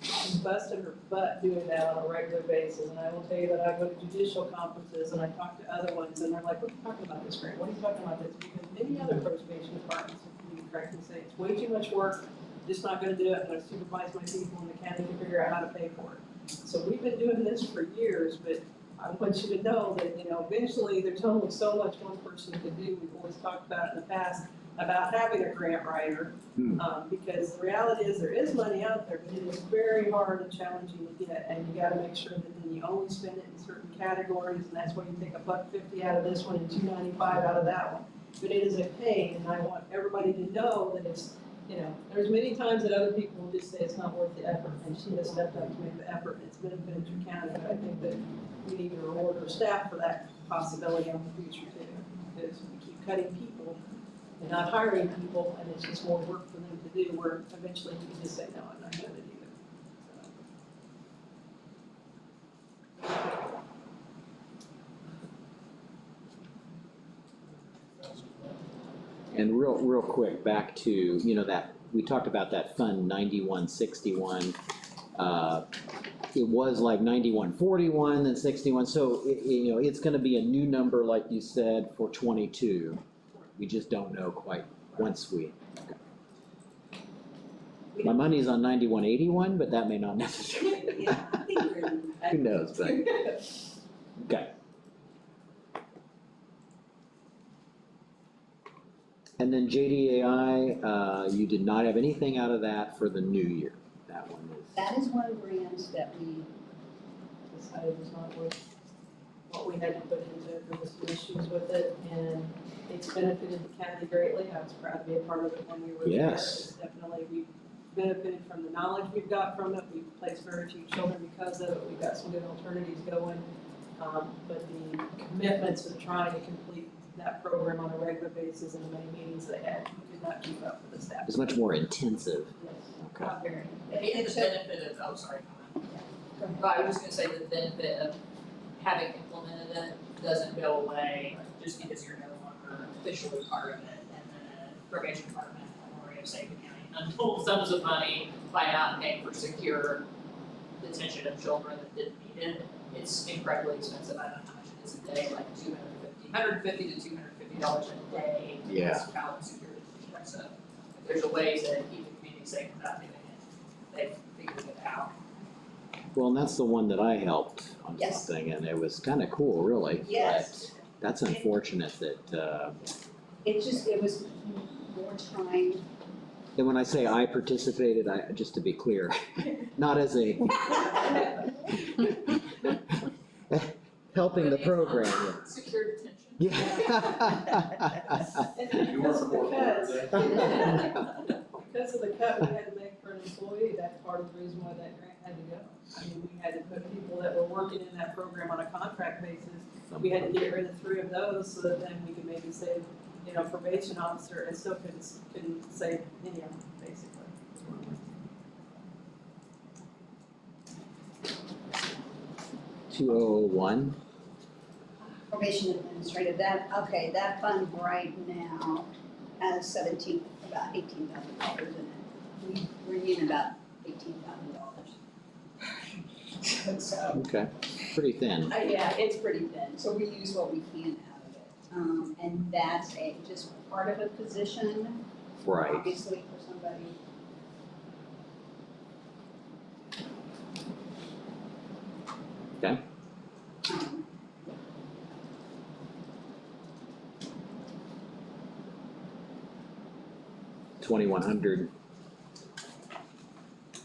She's busted her butt doing that on a regular basis, and I will tell you that I go to judicial conferences and I talk to other ones, and they're like, what are you talking about this grant, what are you talking about this? Because many other probation departments, if you correctly say, it's way too much work, just not gonna do it, I'm gonna supervise my people in the county to figure out how to pay for it. So we've been doing this for years, but I want you to know that, eventually there's only so much one person can do. We've always talked about in the past about having a grant writer, because the reality is there is money out there, but it is very hard and challenging to get, and you gotta make sure that then you only spend it in certain categories, and that's why you take $1.50 out of this one and $2.95 out of that one. But it is a pain, and I want everybody to know that it's, there's many times that other people will just say it's not worth the effort, and she has stepped up to make the effort, and it's benefited your county, but I think that we need to reward our staff for that possibility in the future too, because we keep cutting people and not hiring people, and it's just more work for them to do, where eventually you can just say, no, I'm not doing it either. And real quick, back to, that, we talked about that Fund 9161. It was like 9141, then 61, so, it's gonna be a new number, like you said, for 22. We just don't know quite once we, okay. My money's on 9181, but that may not necessarily. Yeah, I think we're in. Who knows, but, okay. And then JDAI, you did not have anything out of that for the new year. That one is. That is one grant that we Decided was not worth what we had to put into it. There was some issues with it, and it's benefited the county greatly. I was proud to be a part of it when we were there. Yes. It's definitely, we've benefited from the knowledge we've got from it. We've placed very few children because of it. We've got some good alternatives going. But the commitments of trying to complete that program on a regular basis and the many meetings they had, we could not keep up with the staff. It's much more intensive. Yes. Okay. Not very. And the benefit of, oh, sorry. But I was just gonna say the benefit of having implemented it doesn't go away just because you're no longer officially part of it, and the probation department will worry of saving the county untold sums of money by not paying for secure detention of children that didn't need it. It's incredibly expensive. I don't know how much it is a day, like $150 to $250 a day. Yeah. To child secure detention. So if there's a way to keep the community safe without doing it, they've figured it out. Well, and that's the one that I helped on Yes. something, and it was kind of cool, really. Yes. But that's unfortunate that, It was more time. and when I say I participated, just to be clear, not as a helping the program. Secure detention. Yeah. You weren't more Because of the cut we had to make for an employee, that's part of the reason why that grant had to go. I mean, we had to put people that were working in that program on a contract basis. We had to get rid of 3 of those so that then we could maybe save, probation officer, and still couldn't save any of them, basically. 201. Probation administrative, that fund right now has about $18,000 in it. We're in about $18,000. So, Okay, pretty thin. yeah, it's pretty thin, so we use what we can out of it. And that's just part of a position. Right. Obviously for somebody. Okay. 2100.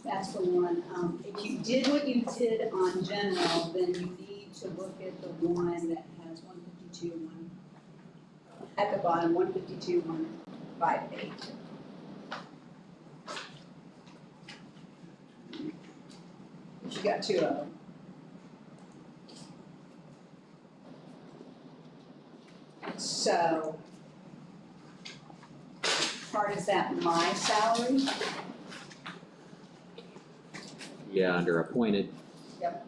That's the one, if you did what you did on general, then you need to look at the one that has 152, at the bottom, 152, 158. You got 2 of them. So, part, is that my salary? Yeah, under appointed. Yep.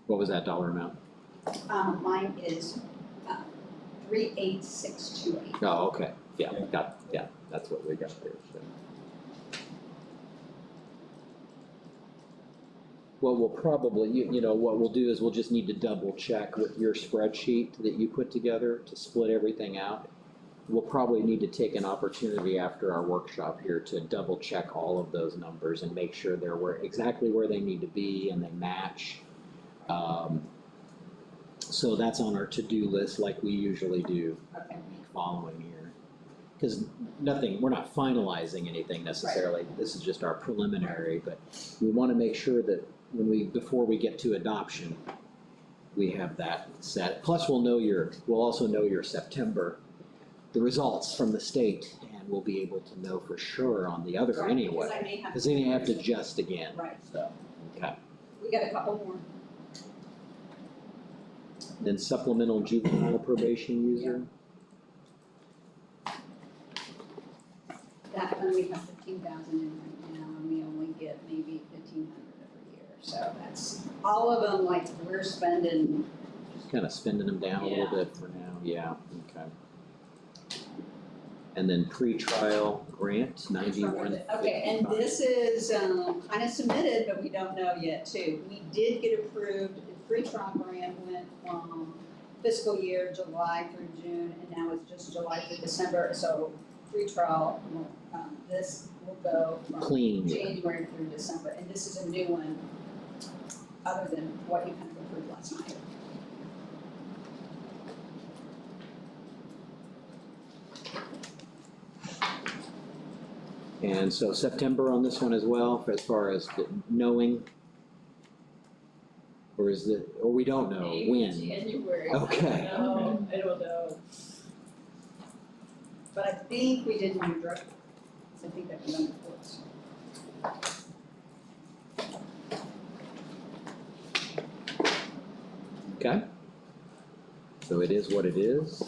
What was that dollar amount? Mine is 38628. Oh, okay, yeah, that's what we got there, so. Well, we'll probably, you know, what we'll do is we'll just need to double check with your spreadsheet that you put together to split everything out. We'll probably need to take an opportunity after our workshop here to double check all of those numbers and make sure they're exactly where they need to be and they match. So that's on our to-do list like we usually do following year. Because we're not finalizing anything necessarily, this is just our preliminary, but we want to make sure that before we get to adoption, we have that set. Plus we'll also know your September, the results from the state, and we'll be able to know for sure on the other anyway. Because then you have to adjust again. Right. So, okay. We got a couple more. Then supplemental juvenile probation user. That one we have 15,000 in right now, and we only get maybe 1,500 every year. So that's all of them. Like we're spending. Just kind of spending them down a little bit for now. Yeah. Okay. And then pre-trial grant 91. Okay, and this is kind of submitted, but we don't know yet too. We did get approved. The pre-trial grant went from fiscal year July through June, and now it's just July through December. So pre-trial, this will go from Clean. January through December, and this is a new one, other than what you kind of approved last night. And so September on this one as well, as far as knowing, or we don't know when? January. Okay. I don't know. But I think we did new drug. I think that was on the courts. Okay. So it is what it is.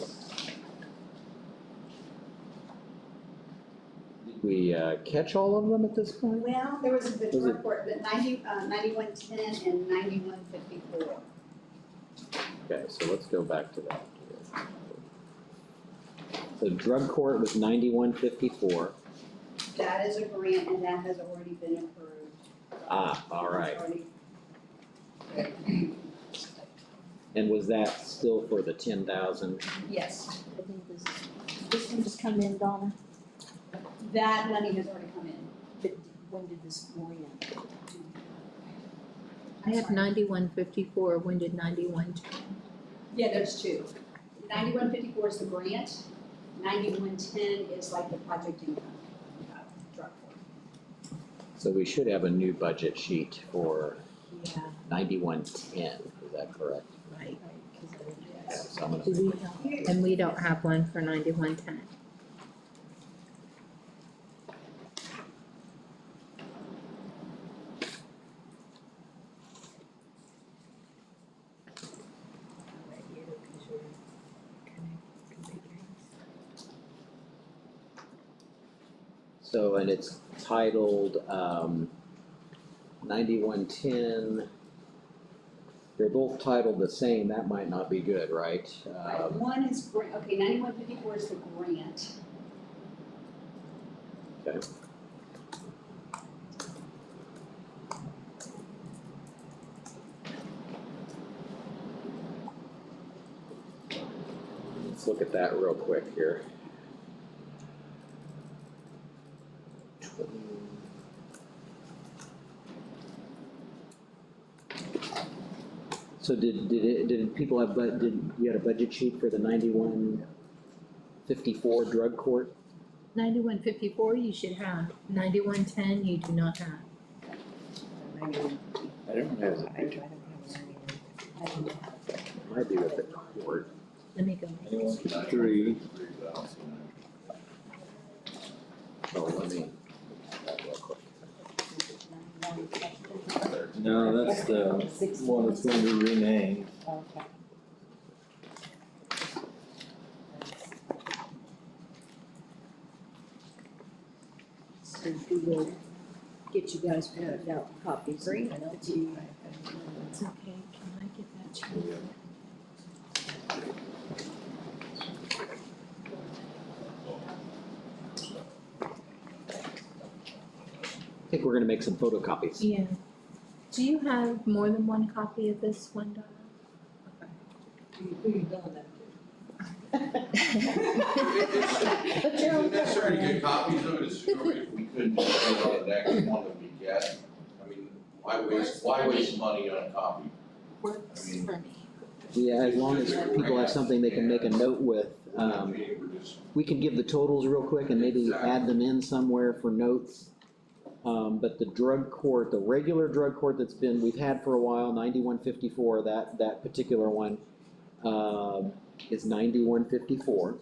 Did we catch all of them at this point? Well, there was a report that 9110 and 9154. Okay, so let's go back to that. So drug court was 9154. That is a grant, and that has already been approved. Ah, all right. It's already- And was that still for the 10,000? Yes, I think this one just come in, Donna, that money has already come in. but when did this go in? I have 9154, when did 91? Yeah, there's two. 9154 is the grant, 9110 is like the project income, drug court. So we should have a new budget sheet for Yeah, 9110, is that correct? Right. Yeah, so I'm gonna Do we, and we don't have one for 9110. So, and it's titled 9110. They're both titled the same, that might not be good, right? Right, one is grant, okay, 9154 is the grant. Okay. Let's look at that real quick here. So did people have, you had a budget sheet for the 9154 drug court? 9154 you should have, 9110 you do not have. I don't have the picture. Might be with the court. Let me go. 3. Oh, let me, that real quick. No, that's the one that's gonna be renamed. Okay. So we will get you guys printed out copies. Great. It's okay, can I get that to you? I think we're gonna make some photocopies. Yeah. Do you have more than one copy of this one, Donna? Who you billing that But you're Is it necessary to get copies of it, it's, if we couldn't just put on the next one that we get? I mean, why waste money on a copy? Works I mean- for me. Yeah, as long as people have something they can make a note with. We're just, We can give the totals real quick and maybe add them in somewhere for notes. But the drug court, the regular drug court that's been, we've had for a while, 9154, that particular one, is 9154.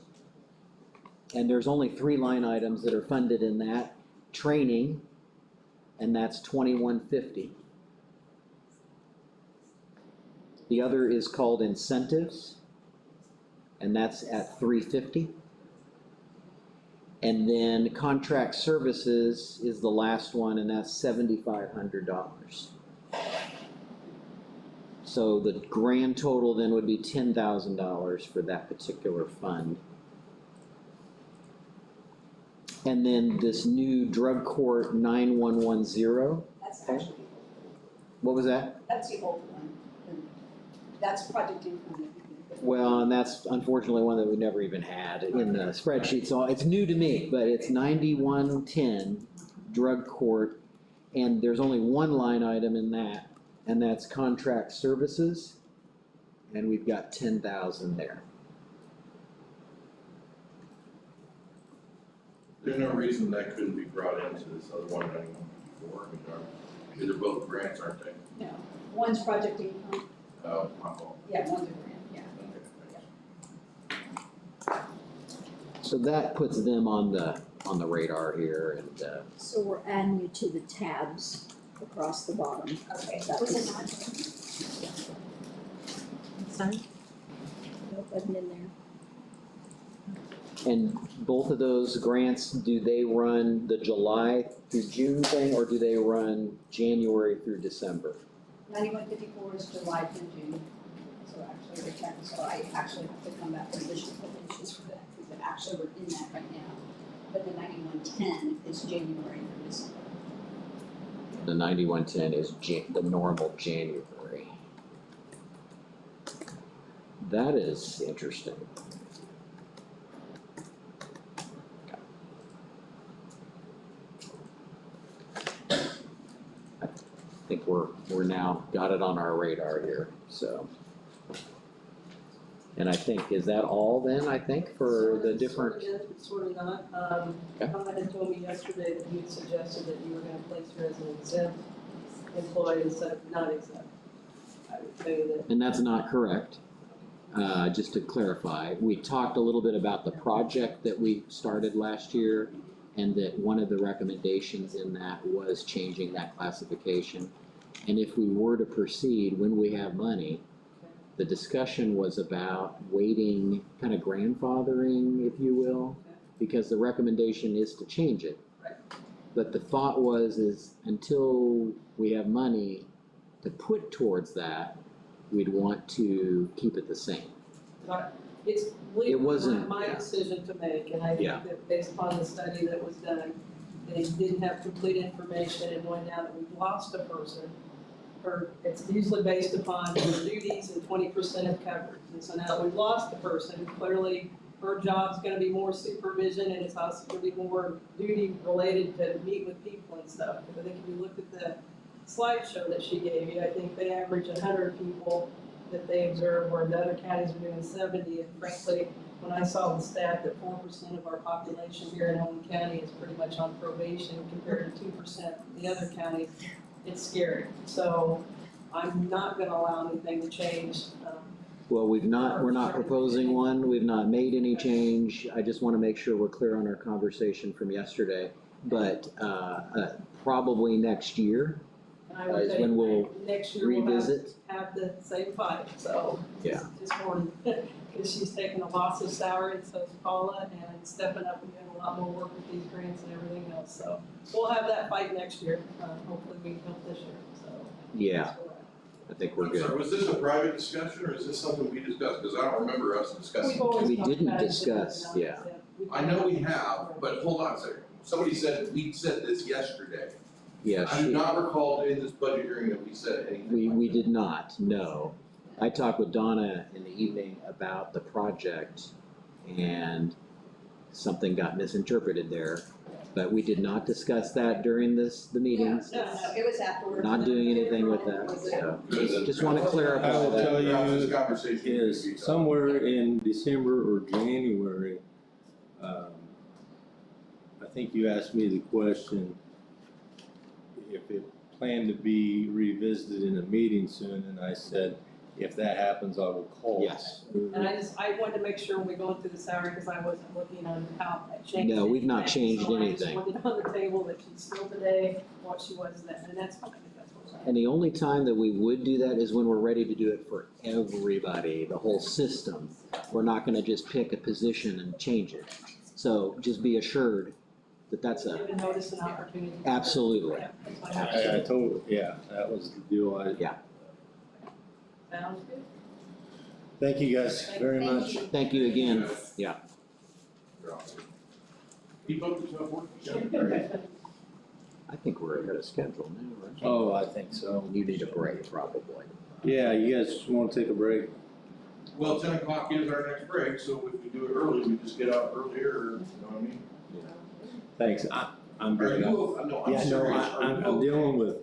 And there's only 3 line items that are funded in that: training, and that's 2150. The other is called incentives, and that's at 350. And then contract services is the last one, and that's $7,500. So the grand total then would be $10,000 for that particular fund. And then this new drug court 9110, That's actually, what was that? that's the old one. That's project income. Well, and that's unfortunately one that we never even had in the spreadsheet, so it's new to me, but it's 9110 drug court, and there's only one line item in that, and that's contract services, and we've got 10,000 there. there's no reason that couldn't be brought into this other one, 9154, I mean, they're both grants, aren't they? No, one's project income, Oh, my fault. yeah, one's a grant, yeah. Okay, thanks. So that puts them on the radar here, and So we're adding you to the tabs across the bottom. Okay, That was was- it not? Sorry? Nope, wasn't in there. and both of those grants, do they run the July through June thing, or do they run January through December? 9154 is July through June, so actually we're checking, so I actually have to come back for additional appropriations for that, because actually we're in that right now. But the 9110 is January through December. The 9110 is the normal January. That is interesting. I think we're now got it on our radar here, so. And I think, is that all then, I think, for the different? Sort of is, but sort of not. Okay. Donna had told me yesterday that you had suggested that you were gonna place her as an exempt employee instead of not exempt. I would tell you that. And that's not correct. Just to clarify, we talked a little bit about the project that we started last year, and that one of the recommendations in that was changing that classification. And if we were to proceed when we have money, the discussion was about waiting, kind of grandfathering, if you will, because the recommendation is to change it. Right. But the thought is until we have money to put towards that, we'd want to keep it the same. But it's It legally wasn't- my yeah. decision to make, and I Yeah. think that based upon the study that was done, they didn't have complete information, and knowing now that we've lost a person, it's usually based upon her duties and 20% of coverage. And so now that we've lost the person, clearly her job's gonna be more supervision, and it's also gonna be more duty related to meet with people and stuff. Because I think if you looked at the slideshow that she gave you, I think they average 100 people that they observe, where the other counties are doing 70. And frankly, when I saw the stat that 4% of our population here in Owen County is pretty much on probation compared to 2% in the other counties, it's scary. So I'm not gonna allow anything to change. Well, we're not proposing one, we've not made any change, I just wanna make sure we're clear on our conversation from yesterday. But, probably next year, And I would is think when we'll next year we'll revisit. have the same fight, so. Yeah. Just morning, because she's taking a loss of salary, and so is Paula, and stepping up and doing a lot more work with these grants and everything else, so. We'll have that fight next year, hopefully we can help this year, so. Yeah, that's where we're at. I think we're I'm sorry, good. was this a private discussion or is this something we discussed? Because I don't remember us discussing. We've always We talked didn't about it, discuss, but, yeah. I know we have, but hold on a second. Somebody said, we said this yesterday. Yeah, I do not recall in this budget hearing that we said anything. we did not, no. I talked with Donna in the evening about the project and something got misinterpreted there. But we did not discuss that during the meetings. No, it was afterwards. Not doing anything with that, so just wanna clarify I will that. tell This you, conversation is somewhere in December or January, I think you asked me the question if it planned to be revisited in a meeting soon, and I said, if that happens, I will call. Yes. And I wanted to make sure when we go through the salary, because I wasn't looking on how that changed. No, we've not anything. changed So I anything. just wanted on the table that she's still today, what she was then, and that's fine, if that's what's. And the only time that we would do that is when we're ready to do it for everybody, the whole system. We're not gonna just pick a position and change it. So just be assured that that's a, Give a notice and opportunity. absolutely. Yeah, that's fine. I told, yeah, that was the deal. Sounds good. Thank you guys very Thank much. you. Thank you again, yeah. Keep up the tough work. I think we're ahead of schedule now, right? Oh, I think so. You need a break, probably. Yeah, you guys wanna take a break? Well, 10 o'clock is our next break, so if we do it early, we just get out earlier, or, you know what I mean? Thanks, I'm Are very. you, no, I'm Yeah, serious. no, Are you I'm dealing with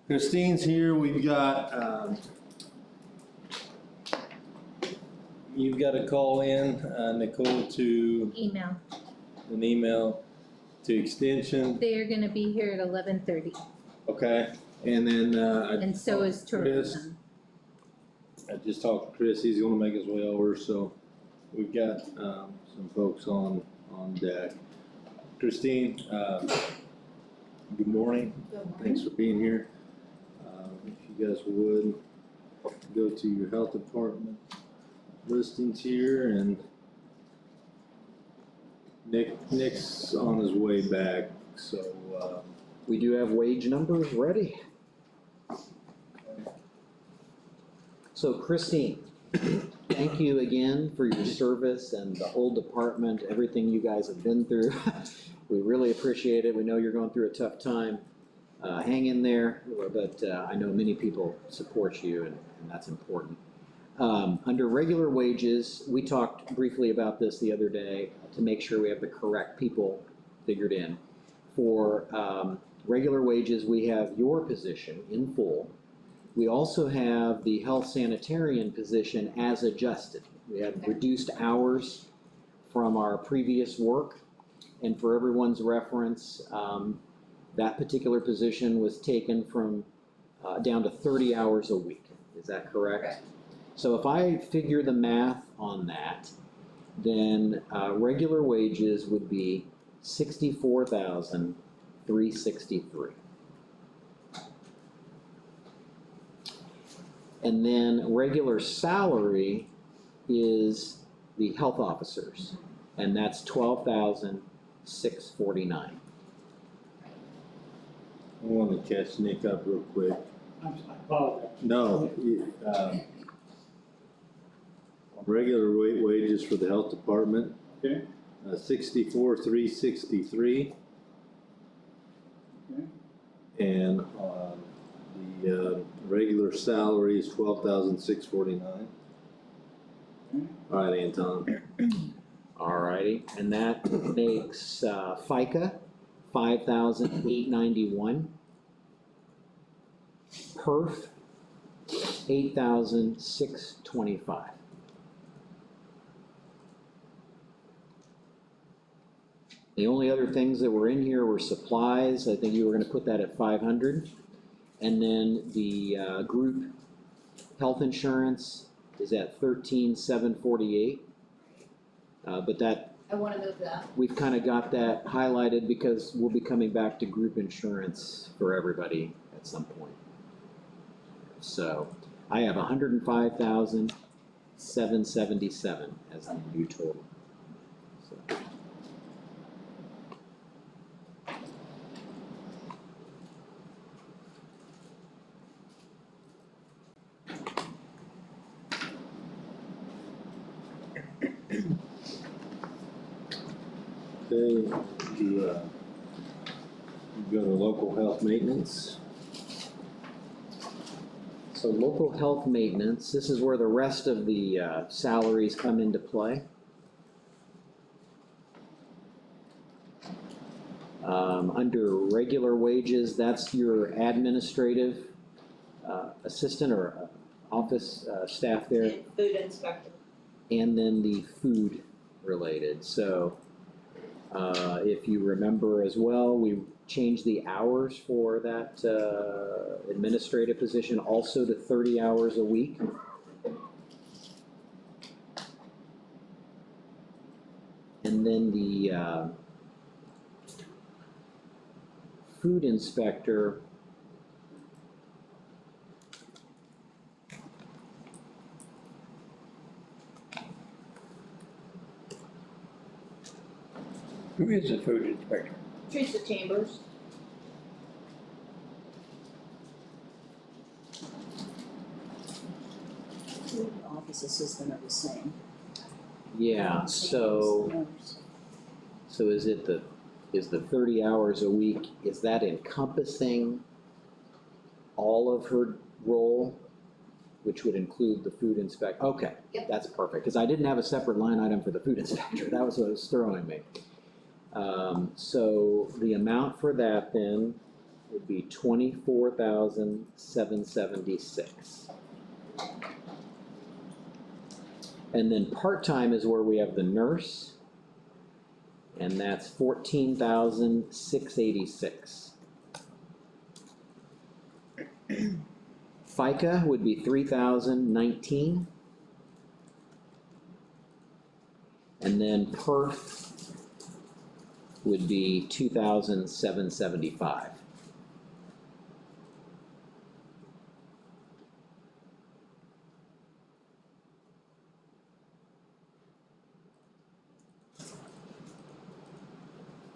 Christine's here, we've got, you've got to call in, Nicole, to Email. an email to extension, They're gonna be here at 11:30, okay? And then, and so is Chris. tourism. I just talked to Chris, he's gonna make his way over, so we've got, some folks on deck. Christine, good morning. Thanks for being here. If you guys would, go to your health department listings here, and Nick's on his way back, so, We do have wage numbers ready. So Christine, thank you again for your service and the whole department, everything you guys have been through. We really appreciate it. We know you're going through a tough time. Hang in there, but I know many people support you, and that's important. Under regular wages, we talked briefly about this the other day to make sure we have the correct people figured in. For regular wages, we have your position in full. We also have the health sanitarian position as adjusted. We have reduced hours from our previous work. And for everyone's reference, that particular position was taken from down to 30 hours a week. Is that correct? Correct. So if I figure the math on that, then regular wages would be $64,363. And then regular salary is the health officers, and that's $12,649. I want to catch Nick up real quick. I apologize. No, regular wages for the health department. Okay. 64,363. Okay. And the regular salary is 12,649. Okay. All right, Anton. All righty, and that makes FICA 5,891. PERF 8,625. The only other things that were in here were supplies. I think you were gonna put that at 500. And then the group health insurance is at 13,748. But that, I wanna move that. we've kind of got that highlighted because we'll be coming back to group insurance for everybody at some point. So I have 105,777 as the new total. So. Okay, you go to local health maintenance. So local health maintenance, this is where the rest of the salaries come into play. Under regular wages, that's your administrative assistant or office staff there, And food inspector. and then the food related. So if you remember as well, we changed the hours for that administrative position also to 30 hours a week. And then the food inspector, Who is the food inspector? Teresa Chambers. Office assistant are the same. yeah, so is it is the 30 hours a week, is that encompassing all of her role, which would include the food inspector? Okay, Yep. that's perfect, because I didn't have a separate line item for the food inspector, that was what was throwing me. So the amount for that then would be 24,776. And then part-time is where we have the nurse, and that's 14,686. FICA would be 3,019. And then perf would be 2,775.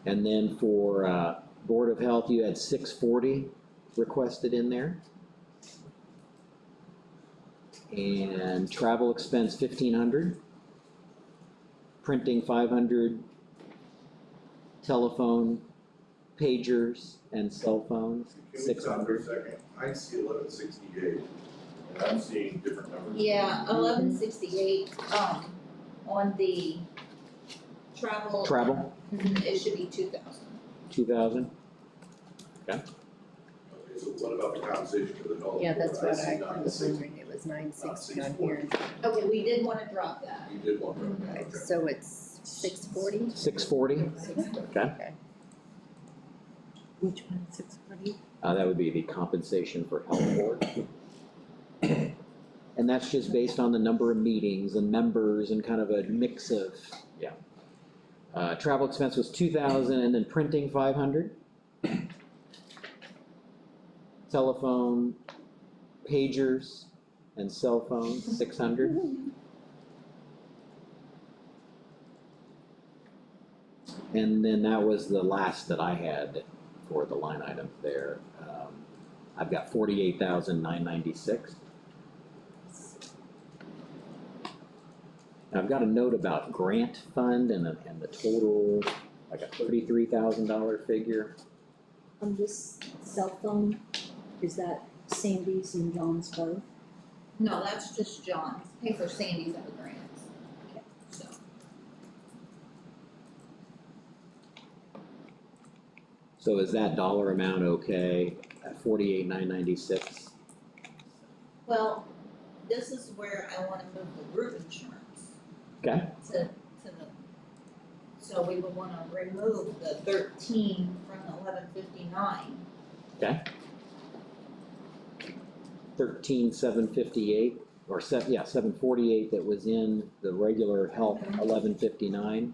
And then for Board of Health, you had 640 requested in there. And travel expense 1,500. Printing 500. Telephone, pagers, and cell phones, Can we stop for 600. a second? I see 1168, and I'm seeing different numbers. Yeah, 1168, on the travel. Travel, It should be 2,000. 2,000. Okay, so what about the compensation for the health? Yeah, that's what see I was 960. wondering, it was 960 on here. Okay, we did wanna drop that. You did want that, Right, okay. so it's 640? 640, okay. Which one, 640? That would be the compensation for health board. And that's just based on the number of meetings and members and kind of a mix of, yeah. Travel expense was 2,000 and then printing 500. Telephone, pagers, and cell phones, 600. And then that was the last that I had for the line item there. I've got 48,996. I've got a note about grant fund and the total, like a $33,000 figure. On this cell phone, is that Sandy's and John's both? No, that's just John, pay for Sandy's and the grants. Okay. So, So is that dollar amount okay at 48,996? well, this is where I wanna move the group insurance. Okay. To the, so we would wanna remove the 13 from the 1159. Okay. 13,758 or 748 that was in the regular health 1159,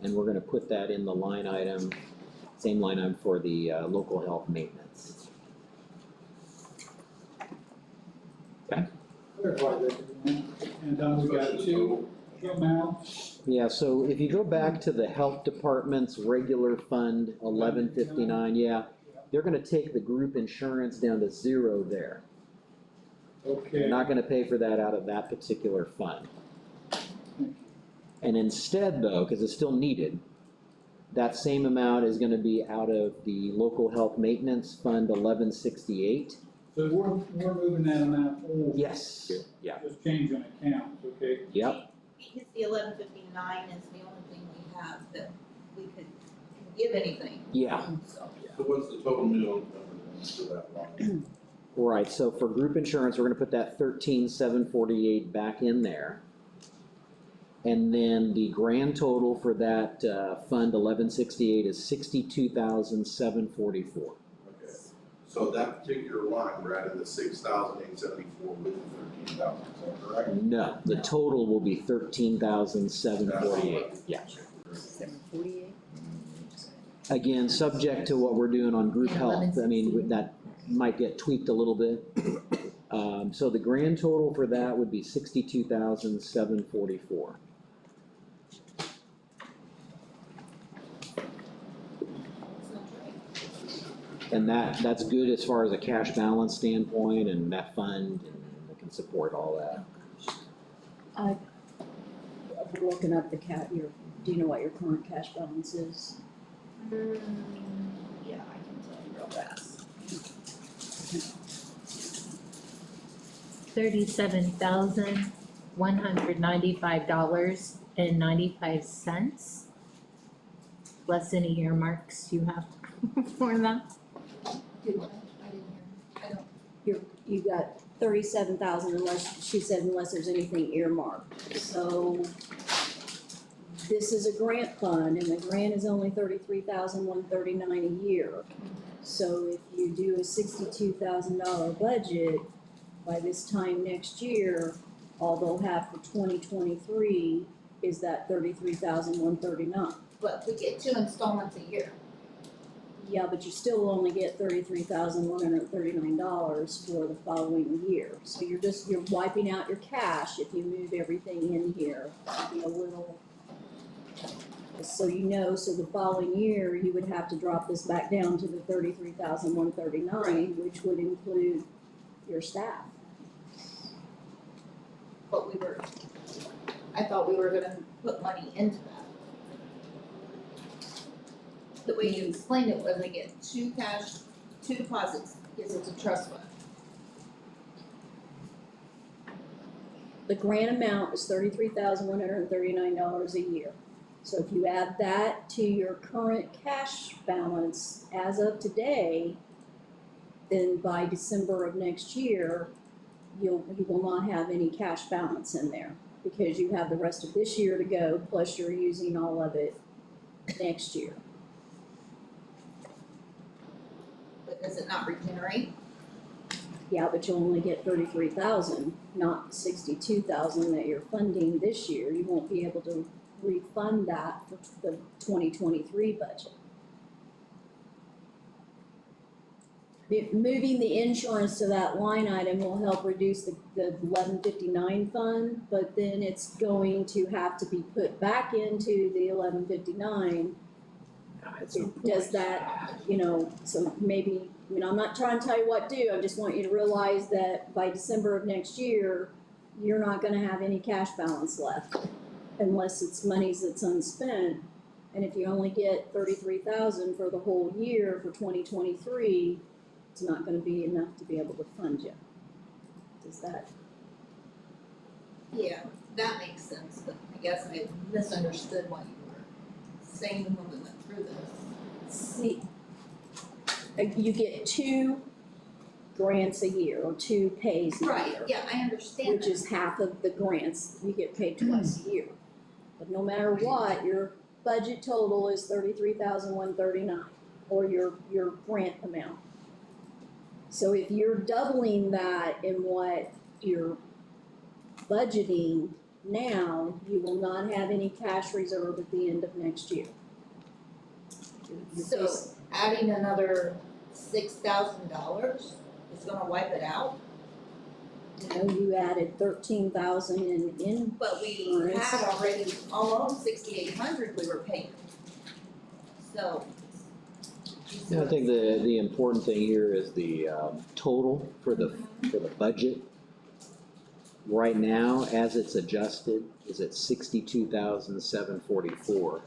and we're going to put that in the line item, same line item for the local health maintenance. Okay. Clarify that, and we got two amounts. Yeah, so if you go back to the health department's regular fund 1159, yeah, they're going to take the group insurance down to 0 there. Okay. They're not gonna pay for that out of that particular fund. And instead though, cause it's still needed, that same amount is gonna be out of the local health maintenance fund 1168. So we're moving that amount forward. Yes, yeah, Just changing accounts, okay? yep, Because the 1159 is the only thing we have that we could give anything, yeah. so. So what's the total minimum number then for that line? Right, so for group insurance, we're gonna put that 13,748 back in there. And then the grand total for that fund 1168 is 62,744. Okay, so that particular line, we're adding the 6,874 with the 13,000, is that correct? No, the total will be 13,748, yeah. 748? Again, subject to what we're doing on group Yeah, health, I mean, that might get tweaked a little bit. So the grand total for that would be 62,744. And that's good as far as a cash balance standpoint and that fund, and it can support all that. I'm looking up the do you know what your current cash balance is? Yeah, I can tell you real fast. $37,195.95. Less any earmarks you have for that? Do what? I didn't hear. I don't. You got 37,000 unless there's anything earmarked. So this is a grant fund and the grant is only 33,139 a year. So if you do a $62,000 budget, by this time next year, all they'll have for 2023 is that 33,139. But we get 2 installments a year. Yeah, but you still only get $33,139 for the following year. So you're wiping out your cash if you move everything in here. It'd be a little, so so the following year, you would have to drop this back down to the 33,139, which would include your staff. But I thought we were gonna put money into that. The way you explained it was I get 2 deposits, because it's a trust fund. The grant amount is $33,139 a year. So if you add that to your current cash balance as of today, then by December of next year, you will not have any cash balance in there because you have the rest of this year to go, plus you're using all of it next year. But does it not regenerate? Yeah, but you only get 33,000, not 62,000 that you're funding this year. You won't be able to refund that for the 2023 budget. Moving the insurance to that line item will help reduce the 1159 fund, but then it's going to have to be put back into the 1159. Does that, so maybe, I'm not trying to tell you what to do, I just want you to realize that by December of next year, you're not gonna have any cash balance left unless it's monies that's unspent. And if you only get 33,000 for the whole year for 2023, it's not gonna be enough to be able to fund you. Does that? Yeah, that makes sense, but I guess I misunderstood what you were saying when we went through this. See, you get 2 grants a year or 2 pays a year. Right, yeah, I understand Which is half of the grants, you get paid twice a year. But no matter what, your budget total is 33,139, or your grant amount. So if you're doubling that in what you're budgeting now, you will not have any cash reserve at the end of next year. So adding another $6,000 is gonna wipe it out? You added 13,000 in But we insurance. had already almost 6,800 we were paying. So. I think the important thing here is the total for the budget. Right now, as it's adjusted, is at 62,744.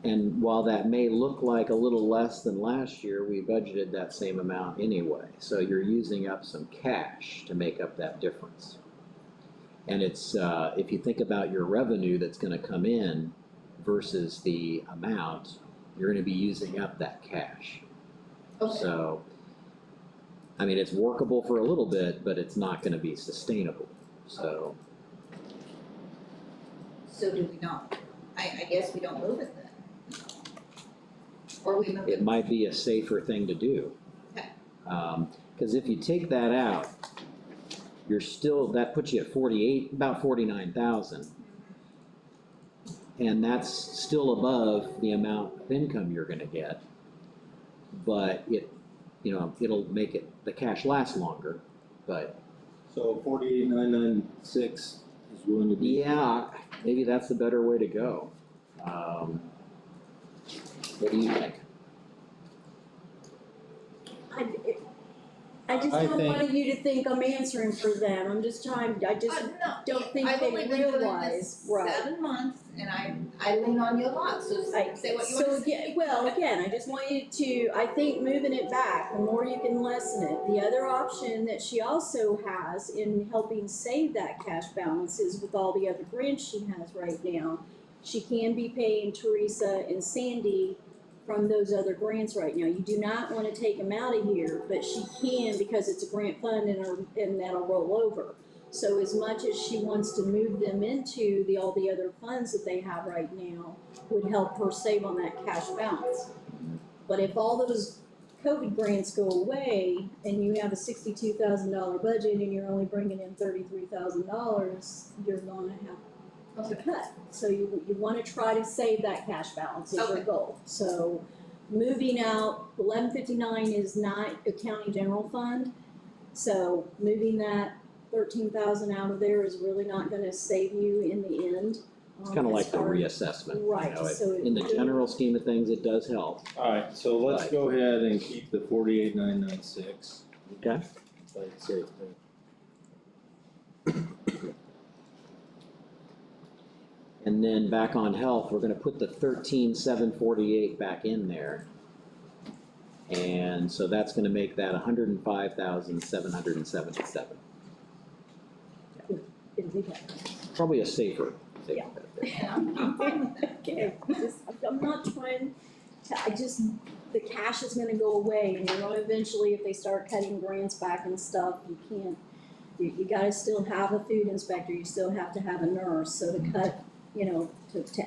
And while that may look like a little less than last year, we budgeted that same amount anyway. So you're using up some cash to make up that difference. And it's, if you think about your revenue that's gonna come in versus the amount, you're gonna be using up that cash. Okay. So, I mean, it's workable for a little bit, but it's not gonna be sustainable, so. So do we not? I guess we don't move it then? Or we move it? It might be a safer thing to do. Okay. Cause if you take that out, that puts you at about 49,000. And that's still above the amount of income you're gonna get. But it'll make the cash last longer, but. So 48,996 is going to be. Yeah, maybe that's the better way to go. What do you think? I just I don't think- want you to think I'm answering for them, I'm just trying, I just don't think I've they only been doing realize, this right. 7 months and I lean on you a lot, so Right. say what you So want to say. again, well, again, I just want you to, I think moving it back, the more you can lessen it. The other option that she also has in helping save that cash balance is with all the other grants she has right now. She can be paying Teresa and Sandy from those other grants right now. You do not wanna take them out of here, but she can because it's a grant fund and that'll roll over. So as much as she wants to move them into all the other funds that they have right now, would help her save on that cash balance. But if all those COVID grants go away and you have a $62,000 budget and you're only bringing in $33,000, you're gonna have to cut. So you wanna try to save that cash balance is your Okay. goal. So moving out, 1159 is not a county general fund. So moving that 13,000 out of there is really not gonna save you in the end. It's kind of as like the far- reassessment. Right, so In the general scheme of things, it does help. Alright, so let's Right. go ahead and keep the 48,996. Okay. Play it safe there. And then back on health, we're gonna put the 13,748 back in there. And so that's gonna make that 105,777. It'll be better. Probably a safer bet there. Yeah, I'm fine with that. Okay, I'm not trying to, the cash is gonna go away and you're gonna eventually, if they start cutting grants back and stuff, you can't, you gotta still have a food inspector, you still have to have a nurse, so to cut, to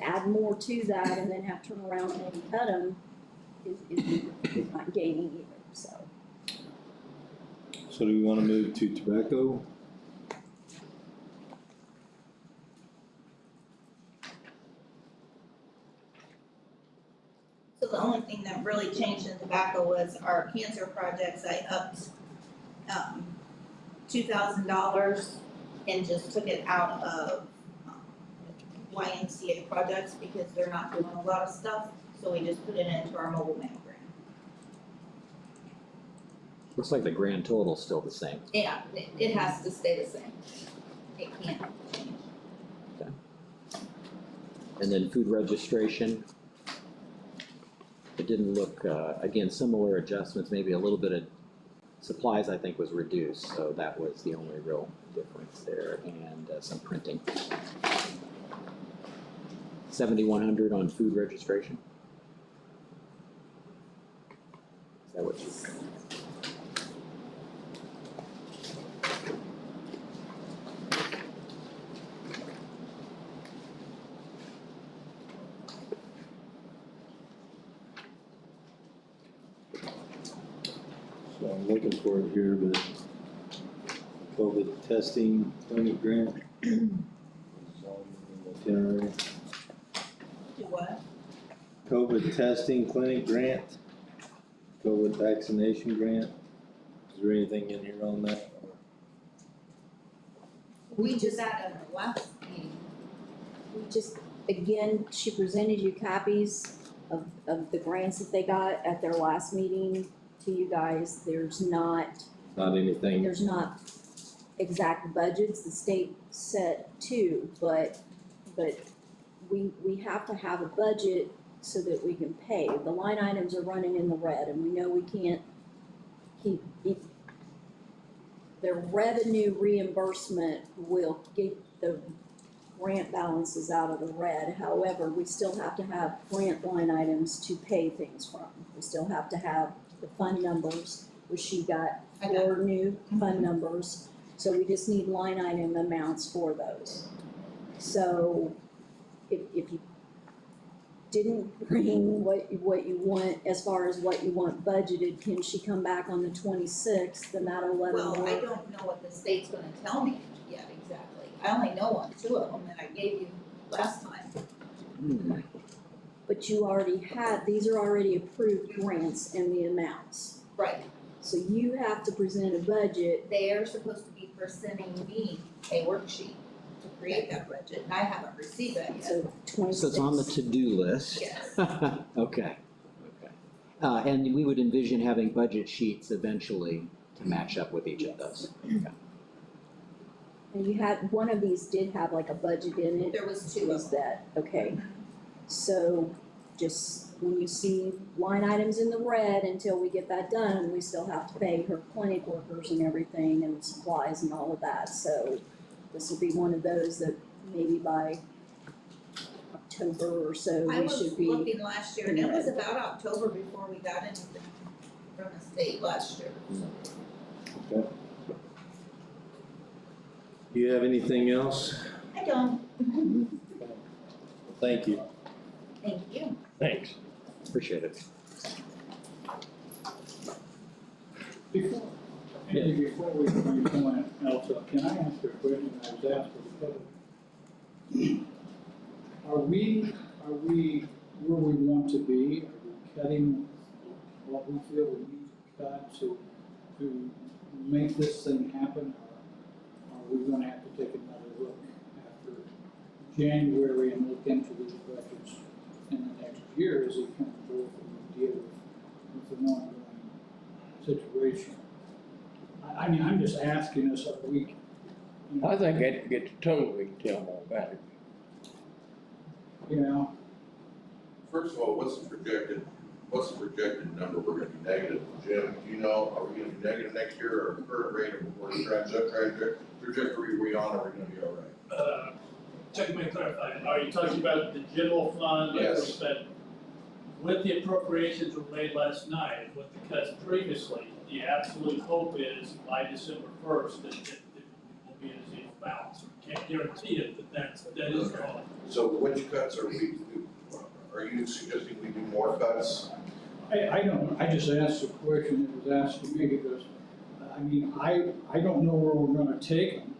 add more to that and then have to turn around and maybe cut them is not gaining either, so. So do we wanna move to tobacco? So the only thing that really changed in tobacco was our cancer projects. I upped $2,000 and just took it out of YMCA projects because they're not doing a lot of stuff. So we just put it into our mobile mail grant. Looks like the grand total's still the same. Yeah, it has to stay the same. It can't change. And then food registration. It didn't look, again, similar adjustments, maybe a little bit of supplies I think was reduced, so that was the only real difference there, and some printing. 7,100 on food registration. Is that what you? So I'm looking for it here, but COVID testing clinic grant. Is on the itinerary. Do what? COVID testing clinic grant, COVID vaccination grant. Is there anything in here on that? We did that at the last meeting. We just, again, she presented you copies of the grants that they got at their last meeting to you guys. There's not Not anything, exact budgets, the state set two, but we have to have a budget so that we can pay. The line items are running in the red and we know we can't keep, the revenue reimbursement will get the grant balances out of the red. However, we still have to have grant line items to pay things from. We still have to have the fund numbers, which she got four new fund numbers. So we just need line item amounts for those. So if you didn't bring what you want, as far as what you want budgeted, can she come back on the 26th and that'll let her know? Well, I don't know what the state's gonna tell me yet exactly. I only know on two of them that I gave you last time. But you already had, these are already approved grants and the amounts. Right. So you have to present a budget. They are supposed to be presenting me a worksheet to create that budget, and I haven't received that yet. So 26. So it's on the to-do list. Yes. Okay. And we would envision having budget sheets eventually to match up with each of those. Okay. And you had, one of these did have like a budget in it. There was two Was of them. that, okay. So just when you see line items in the red, until we get that done, we still have to pay her clinic workers and everything and supplies and all of that. So this will be one of those that maybe by October or so, I we was should be. looking last year, and it was about October before we got anything from the state last year. Do you have anything else? I don't, Thank you. thank you. Thanks. Appreciate it. Before, Andy, before we bring someone else up, can I ask a question I was asked for the Are we where we want to be? Are we cutting what we feel we need to cut to make this thing happen? Or are we gonna have to take another look after January and look into these budgets in the next year as it comes forth and we deal with an ongoing situation? I mean, I'm just asking us, are we, I think after we get the total, we can tell more about it. you know, First of all, what's the projected number we're gonna be negative? Jim, do you know, are we gonna be negative next year or current rate or trajectory we on, are we gonna be all right? Check me clarify, are you talking about the general fund? Like we Yes. said, with the appropriations were made last night, with the cuts previously, the absolute hope is by December first that it will be in a zero balance. Can't guarantee it, but that is the hope. So which cuts are you suggesting we do more cuts? I don't, I just asked a question that was asked to me because, I mean, I don't know where we're gonna take them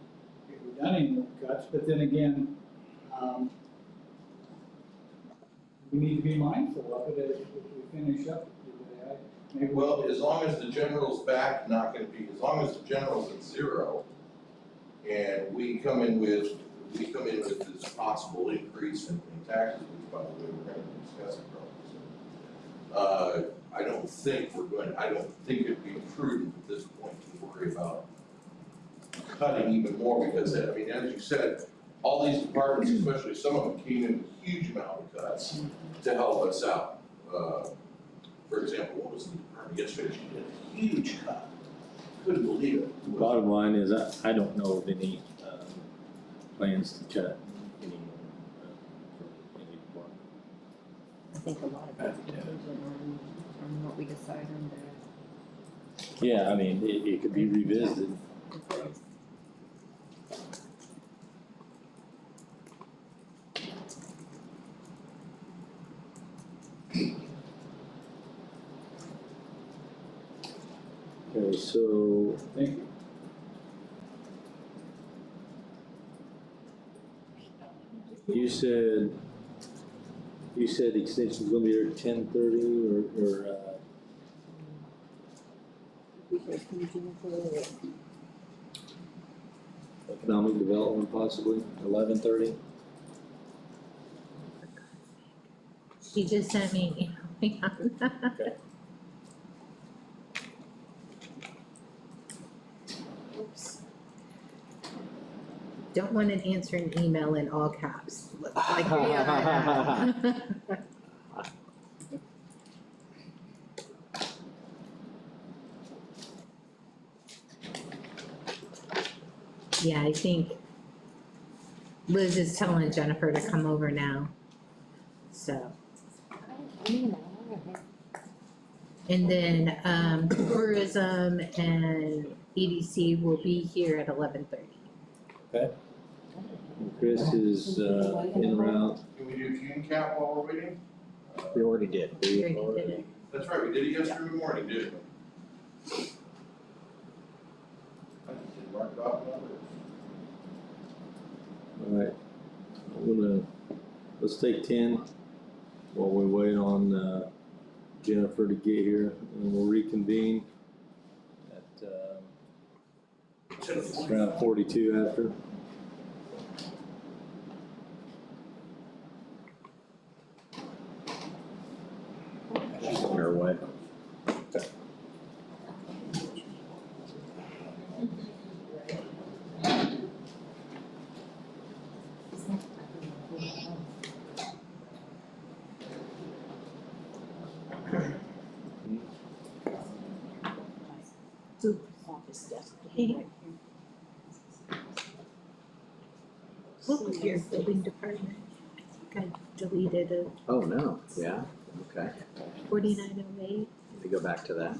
if we've done any more cuts, but then again, we need to be mindful of it as we finish up today. Maybe we Well, should- as long as the general's back, not gonna be, as long as the general's at zero, and we come in with this possible increase in taxes, which by the way, we're gonna be discussing probably soon. I don't think it'd be prudent at this point to worry about cutting even more, because, I mean, as you said, all these departments, especially some of them, came in with a huge amount of cuts to help us out. For example, what was the department yesterday, she did a huge cut, couldn't believe it. Bottom line is, I don't know of any, plans to cut any, from any department. I think a lot of it's contingent on what we decide on that. Yeah, I mean, it could be revisited. Okay, so, Thank you. you said the extension's gonna be here at 10:30 or economic development possibly, 11:30? She just sent me an email. Okay. Don't want to answer an email in all caps. Like, yeah, I think Liz is telling Jennifer to come over now, so. And then, tourism and EDC will be here at 11:30. Okay. Chris is en route. Can we do June cap while we're waiting? We already did. We already did it. That's right, we did it yesterday morning, didn't we? I just didn't mark it off numbers. Alright, let's take 10 while we wait on Jennifer to get here, and we'll reconvene at around 42 after. She's on her way. What was your building department? I deleted it, Oh, no, yeah, okay, 4908. let me go back to that.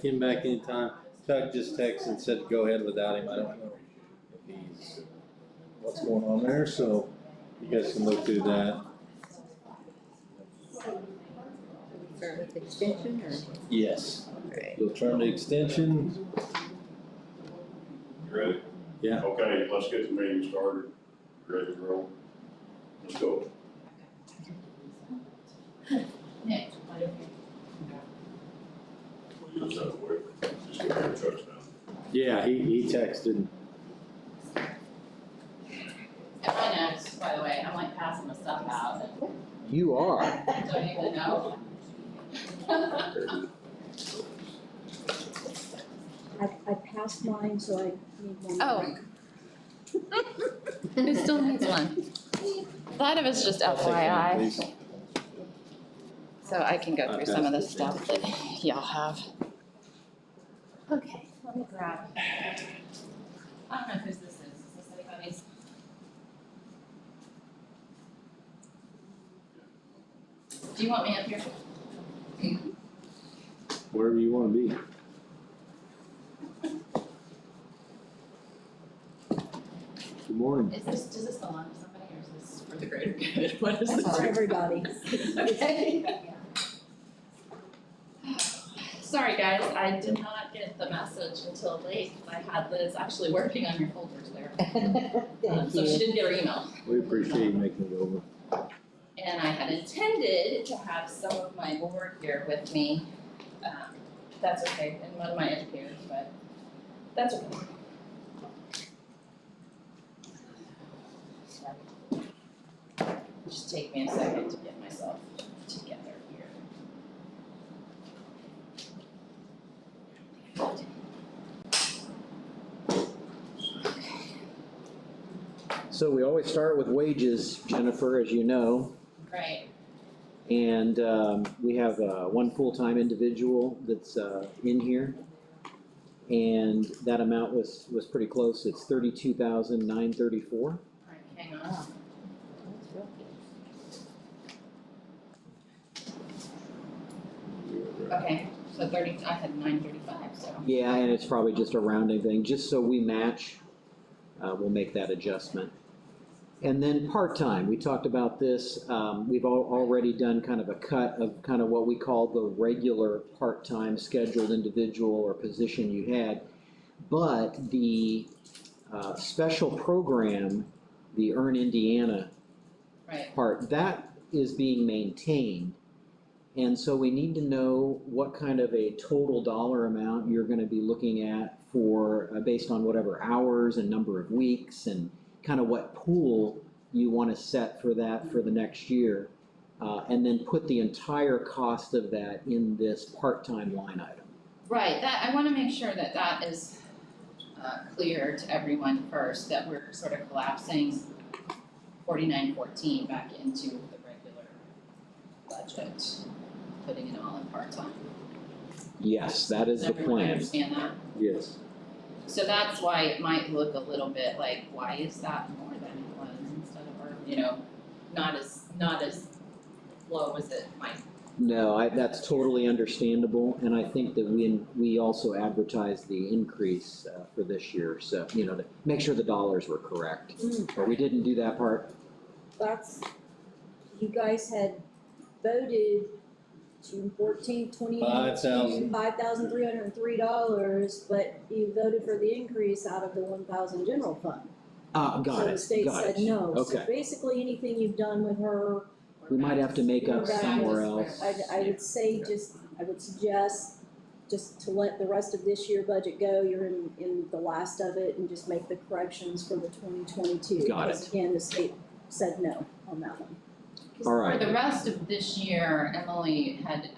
him back anytime. Chuck just texted and said, go ahead without him. I don't know if he's, what's going on there, so you guys can look through that. Start with extension or? Yes. Right. You'll turn the extension. You ready? Yeah. Okay, let's get the meeting started. Ready to roll? Let's go. Nick, We'll use that quick. Just get your trucks down. Yeah, he texted. Am I next, by the way? I'm like passing the stuff out. You are. Don't even know. I passed mine, so I need one. Oh. Who still needs one? A lot of it's just FYI. So I can go through some of the stuff that y'all have. Okay, let me grab. I don't know whose this is. Is this anybody's? Do you want me up here? Wherever you wanna be. Good morning. Does this belong to somebody or is this for the greater good? What is That's this? for everybody. Okay. Sorry, guys, I did not get the message until late. I had Liz actually working on your folders there. Thank So she you. didn't get her email. We appreciate you making it over. And I had intended to have some of my board here with me. That's okay, and one of my educators, but that's okay. Just take me a second to get myself together here. So we always start with wages, Jennifer, as you know. Right. And we have one full-time individual that's in here. And that amount was pretty close. It's $32,934. Alright, hang on. Okay, so 30, I had 935, so. Yeah, and it's probably just a rounding thing, just so we match, we'll make that adjustment. And then part-time, we talked about this, we've already done kind of a cut of kind of what we call the regular part-time scheduled individual or position you had. But the special program, the Earn Indiana Right. part, that is being maintained. And so we need to know what kind of a total dollar amount you're gonna be looking at for, based on whatever hours and number of weeks and kind of what pool you wanna set for that for the next year. And then put the entire cost of that in this part-time line item. Right, that, I wanna make sure that that is clear to everyone first, that we're sort of collapsing 4914 back into the regular budget, putting it all in part-time. Yes, that is the Does everyone plan. understand that? Yes. So that's why it might look a little bit like, why is that more than it was instead of, or, you know, not as low as it might. No, that's totally understandable, and I think that we also advertised the increase for this year, so, you know, to make sure the dollars were correct. But we didn't do that part. That's, you guys had voted June 14th, 2018, $5,303, but you voted for the increase out of the 1,000 general fund. Got So the it, state got said it. no. So Okay, basically, anything you've done with her, we might have to make up We're back. somewhere else. I would say I would suggest just to let the rest of this year budget go, you're in the last of it, and just make the corrections for the 2022. Got Because it. again, the state said no on that one. All right. For the rest of this year, Emily had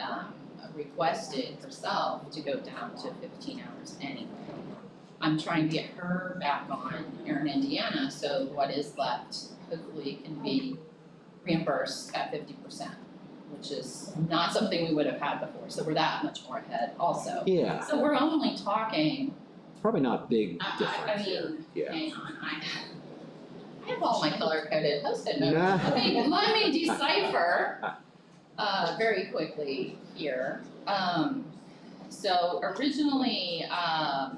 requested herself to go down to 15 hours anyway. I'm trying to get her back on Erin, Indiana, so what is left hopefully can be reimbursed at 50%, which is not something we would have had before, so we're that much more ahead also. Yeah, So we're only talking, probably not big I difference here. mean, Yeah. hang on, I have all my color-coded Post-it notes. Nah. Let me decipher very quickly here. So originally,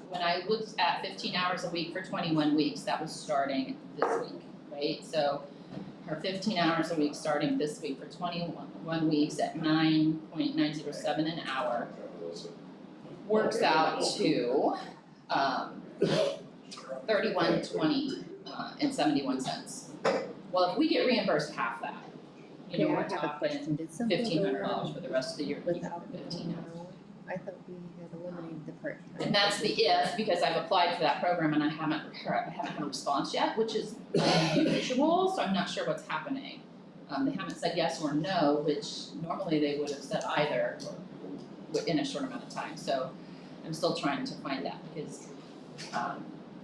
when I looked at 15 hours a week for 21 weeks, that was starting this week, right? So her 15 hours a week starting this week for 21 weeks at 9.907 an hour works out to 31.20 and 71 cents. Well, if we get reimbursed half that, you know, Okay, I we're have a talking question. Did something go $1,500 wrong for the rest of the year, without for 15 hours. I thought we had eliminated the part-time. And that's the if, because I've applied for that program and I haven't had a response yet, which is unusual, so I'm not sure what's happening. They haven't said yes or no, which normally they would have said either in a short amount of time, so I'm still trying to find that because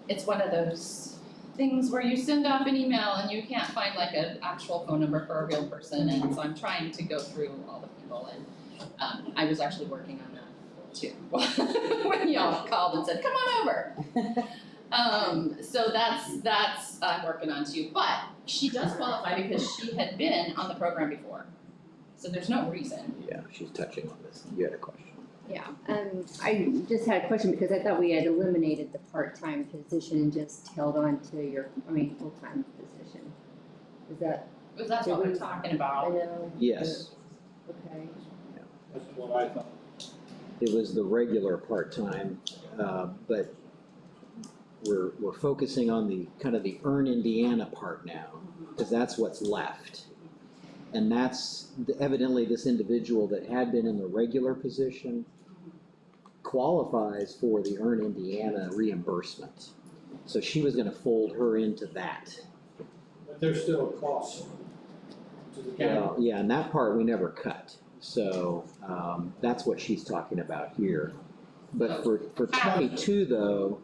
it's one of those things where you send off an email and you can't find like an actual phone number for a real person, and so I'm trying to go through all the people, and I was actually working on that too when y'all called and said, come on over. So that's I'm working on too, but she does qualify because she had been on the program before, so there's no reason. Yeah, she's touching on this. You had a question. Yeah, I just had a question because I thought we had eliminated the part-time position and just held on to your, full-time position. Is that? Because that's what we're talking I about. know. Yes, Okay. That's what I thought. it was the regular part-time, but we're focusing on the kind of the Earn Indiana part now, because that's what's left. And that's evidently this individual that had been in the regular position qualifies for the Earn Indiana reimbursement. So she was gonna fold her into that. But there's still a cost to the county. Yeah, and that part we never cut. So, that's what she's talking about here. But for 22 though,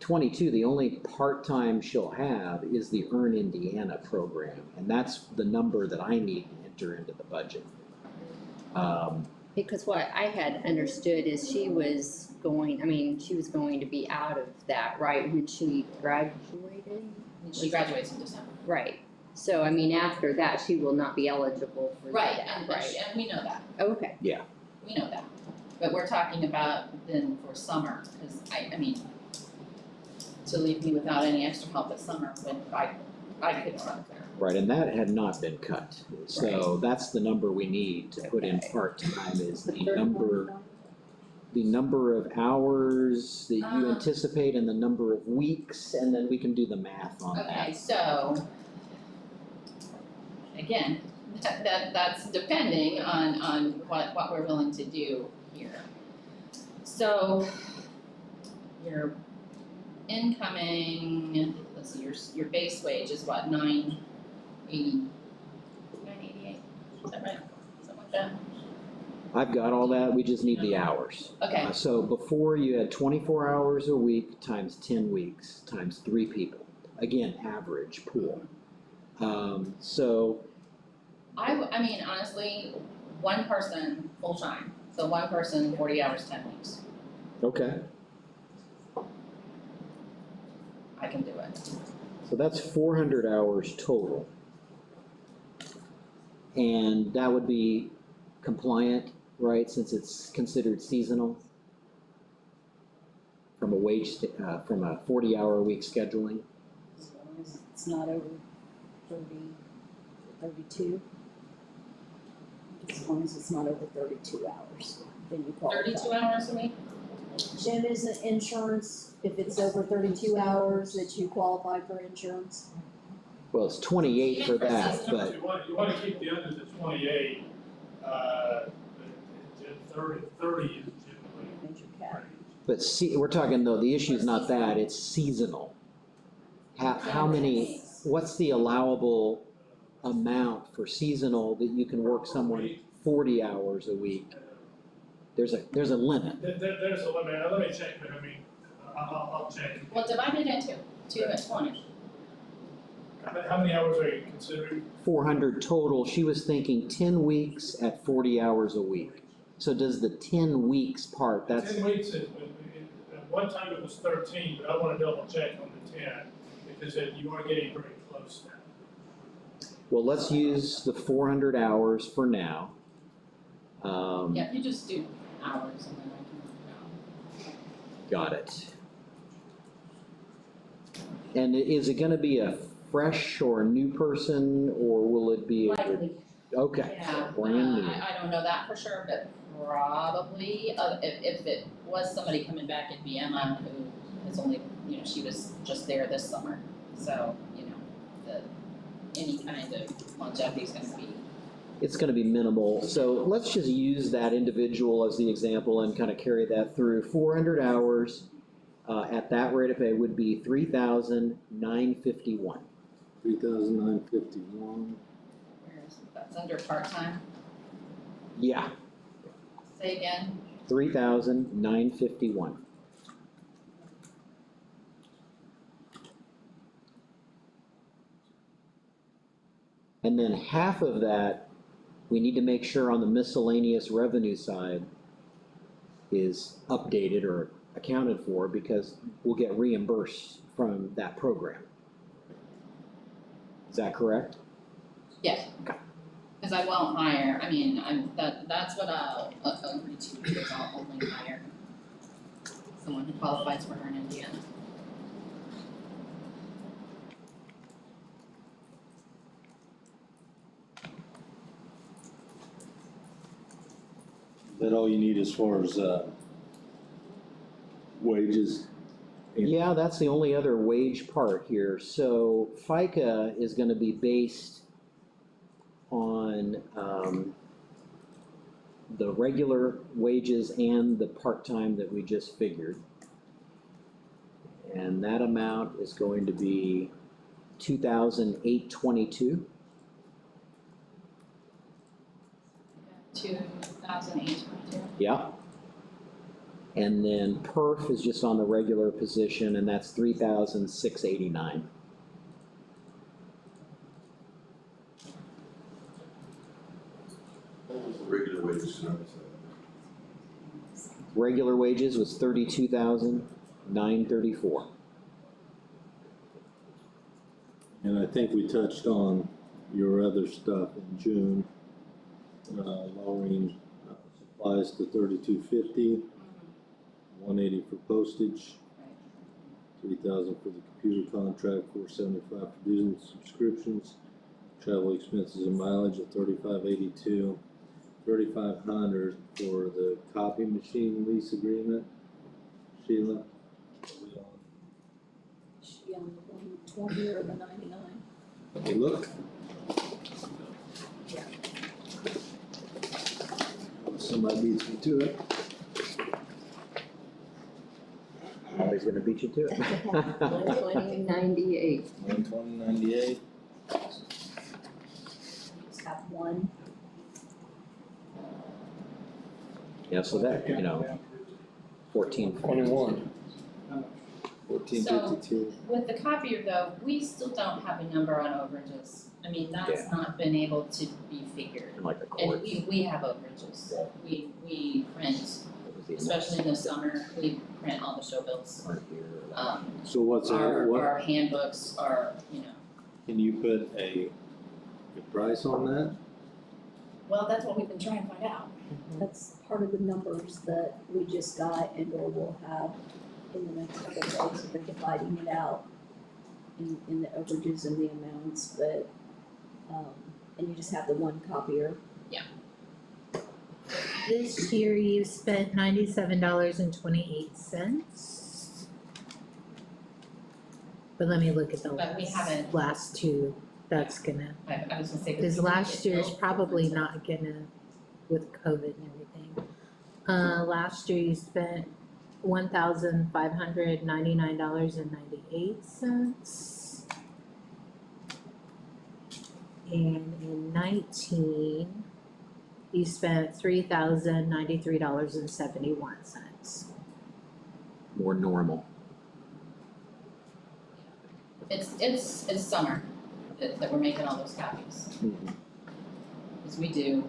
22, the only part-time she'll have is the Earn Indiana program. And that's the number that I need to enter into the budget. Because what I had understood is she was going to be out of that, right, when she graduated? She graduates in December. Right. So, after that, she will not be eligible for Right, that, and, right? and we know that. Okay. Yeah. We know that. But we're talking about then for summer, because to leave me without any extra help at summer when I couldn't run there. Right, and that had not been cut. So that's the number we need to put in part-time is the number of hours that you anticipate and the number of weeks, and then we can do the math on that. Okay, so, again, that's depending on what we're willing to do here. So, your incoming, let's see, your base wage is what, $988? Is that right? Something like that? I've got all that, we just need the hours. Okay. So before you had 24 hours a week times 10 weeks times 3 people. Again, average pool. So. Honestly, one person full-time, so one person 40 hours, 10 weeks. Okay. I can do it. So that's 400 hours total. And that would be compliant, right, since it's considered seasonal? From a from a 40-hour-a-week scheduling? As long as it's not over 32. As long as it's not over 32 hours, then you qualify. 32 hours a week? Jim, isn't insurance, if it's over 32 hours, that you qualify for insurance? Well, it's 28 for that, but. You wanna keep the under the 28, 30 is typically. Major cat. But see, we're talking though, the issue is not that, it's seasonal. How many, what's the allowable amount for seasonal that you can work someone 40 hours a week? There's a limit. There's a limit, let me check, but I'll check. Well, divide it into 2 and 20. How many hours are you considering? 400 total, she was thinking 10 weeks at 40 hours a week. So does the 10 weeks part, that's. 10 weeks is, at one time it was 13, but I wanna double check on the 10, because you are getting very close now. Well, let's use the 400 hours for now. Yeah, you just do hours and then I can work it out. Got it. And is it gonna be a fresh or a new person, or will it be? Likely. Okay, Yeah, so brand new. I don't know that for sure, but probably, if it was somebody coming back, it'd be Emma, who has only, she was just there this summer. So, any kind of longevity is gonna be. It's gonna be minimal, so let's just use that individual as the example and kind of carry that through. 400 hours at that rate of pay would be $3,951. $3,951. That's under part-time, Yeah, say again? 3,951. And then half of that, we need to make sure on the miscellaneous revenue side is updated or accounted for, because we'll get reimbursed from that program. Is that correct? Yes. Okay. Cause I won't hire, that's what I'll agree to, because I'll only hire someone who qualifies for her in Indiana. Is that all you need as far as, wages? Yeah, that's the only other wage part here. So FICA is gonna be based on, the regular wages and the part-time that we just figured. And that amount is going to be $2,822. 2,822. Yeah. And then perf is just on the regular position, and that's $3,689. What was the regular wages? Regular wages was $32,934. And I think we touched on your other stuff in June, lowering supplies to $32.50, $180 for postage, $3,000 for the computer contract, $475 for dues and subscriptions, travel expenses and mileage at $35.82, $3,500 for the copy machine lease agreement. Sheila? Are we on? She on the 120 or the 99? Okay, look. Somebody beats me to it. Always gonna beat you to it. 120.98. 120.98. Just have one. Yeah, so that, 1421. 1452. With the copier though, we still don't have a number on overages. That's Yeah. not been able to be figured. And like the And courts. we have overages. We print, What was the especially in the summer, we print all the show bills. aren't here. So what's what? Our handbooks are, Can you put a price on that? well, that's what we've been trying to find out. That's part of the numbers that we just got and or will have in the next couple of days. They're dividing it out in the overages and the amounts, but, and you just have the one copier. This year you spent $97.28. But let me look at the But we haven't- last two, that's gonna, I was gonna say. cause last year's probably not gonna, with COVID and everything. Last year you spent $1,599.98. And in 19, you spent $3,093.71. More normal. It's summer that we're making all those copies. Because we do,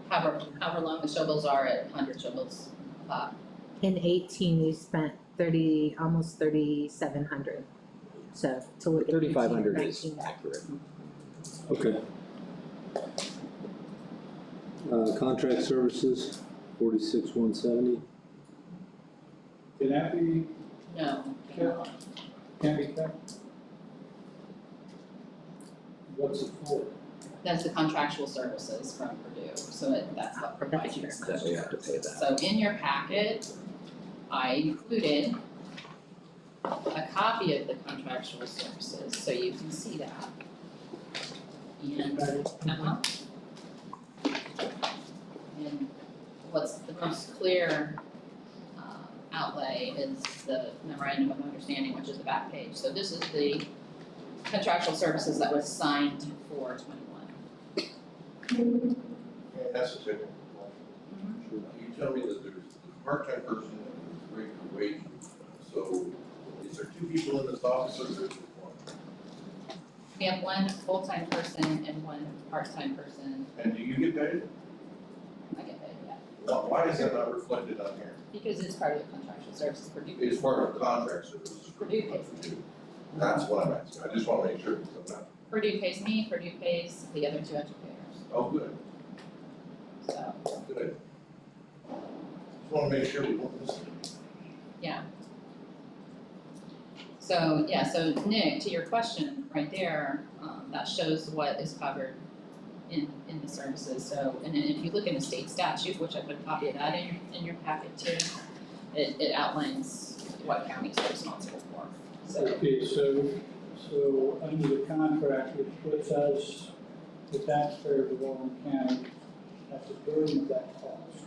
however long the show bills are at 100 show bills a pop. In 18, you spent almost 3,700. So to look at 3,500 18 and is 19. accurate. Okay. Contract services, 46,170. Can that be, No, can be kept? What's it for? that's the contractual services from Purdue, so that's what provides you this. That we have to pay that. So in your packet, I included a copy of the contractual services, so you can see that. And, and what's the most clear outlay is the memorandum of understanding, which is the back page. So this is the contractual services that was signed for 21. That's a technical question. You tell me that there's a part-time person and there's regular wage, so is there two people in this office or is there just one? We have one full-time person and one part-time person. And do you get paid? I get paid, yeah. Why is that not reflected on here? Because it's part of the contractual services, Purdue. It's part of the contract services. Purdue pays me. That's what I'm asking, I just wanna make sure, because I'm not, Purdue pays me, Purdue pays the other two educators, oh, good, so, good. Just wanna make sure we won't miss it. yeah. So, yeah, so Nick, to your question, right there, that shows what is covered in the services, so, and then if you look in the state statute, which I put a copy of that in your packet too, it outlines what counties are responsible for, so. Okay, so under the contract, it puts us, the taxpayer of Warren County, at the burden of that cost.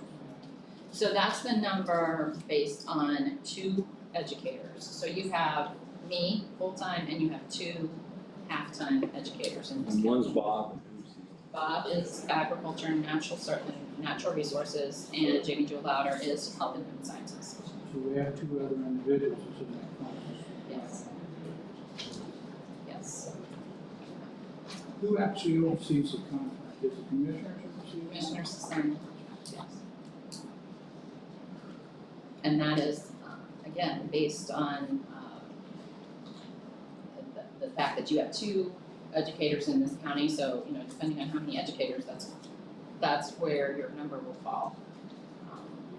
So that's the number based on two educators. So you have me, full-time, and you have two half-time educators in this And county. one's Bob. Bob is agriculture and natural resources, and Jamie Jo Louder is health and human sciences. So we have two other individuals in that contract. Yes. Yes. Who actually oversees the contract? Is the commissioners oversee it? Commissioner Susan, yes. And that is, again, based on the fact that you have two educators in this county, so, you know, depending on how many educators, that's where your number will fall.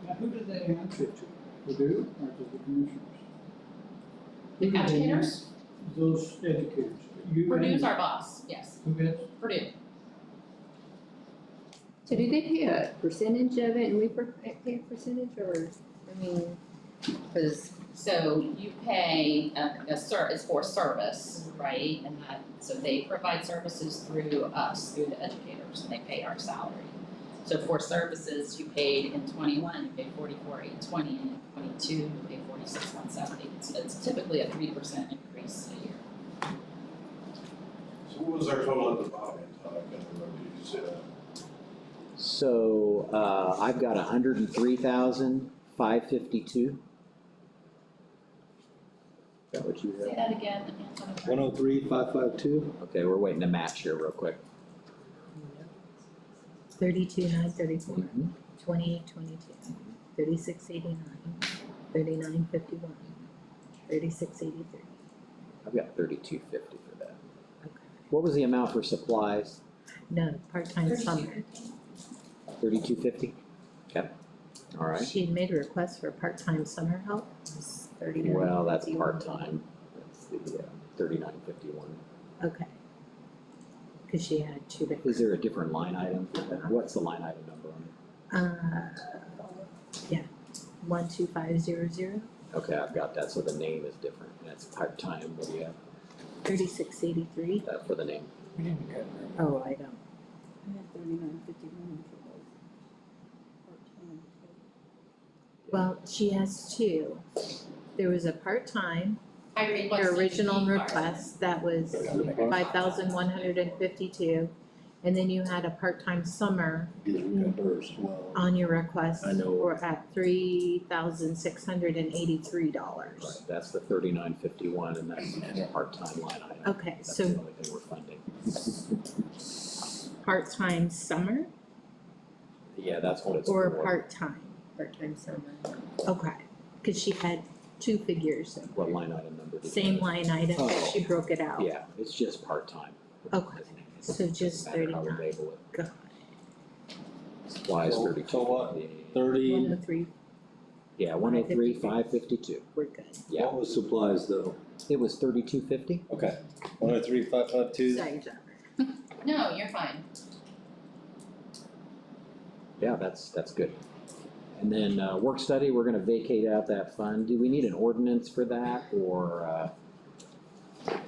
Now, who do they answer to? Purdue or to the commissioners? The Who do they educators? answer? Those educators. You Purdue's and- our boss, yes, Who is? Purdue. So do they pay a percentage of it and we pay a percentage, or, I mean, cause, So you pay it's for service, right? And that, so they provide services through us, through the educators, and they pay our salary. So for services, you paid in 21, you paid 44,820, and in 22, you paid 46,170. It's typically a 3% increase a year. So what was our total at the bottom end, Todd? I can't remember, did you say that? So, I've got 103,552. Is that what you Say have? that again, Anton. 103,552. Okay, we're waiting to match here real quick. 32,934, 28,22, 36,89, 39,51, 36,83. I've got 3250 for that. Okay. What was the amount for supplies? No, part-time summer. 3250? Okay, all right. She had made a request for part-time summer help, it was 39. Well, that's part-time. That's the 3951. Okay. Cause she had two different. Is there a different line item for that? What's the line item number on Yeah, 12500, it? Okay, I've got that, so the name is different. That's part-time, what do you have 3683. for the name? Oh, I don't. I had 3951 for both. Part-time. Well, she has two. There was a part-time, I her requested original to be part-time. request, that was 5,152. And then you had a part-time summer on your request I know. for at $3,683. Right, that's the 3951, and that's the part-time line item. Okay, That's so the only thing we're funding. part-time summer Yeah, that's what it's or for. part-time? part-time summer. Okay, cause she had two figures, What line item number did you same have? line item, but Oh. she broke it out. Yeah, it's just part-time. Okay, so just Doesn't matter how we 39. label it. Got Supplies So- 32. so what? 30, 103, Yeah, 103, 552. we're good. Yeah. what was supplies though? It was 3250. Okay, 103, 552. Sorry, John. No, you're fine. Yeah, that's good. And then work study, we're gonna vacate out that fund. Do we need an ordinance for that, or,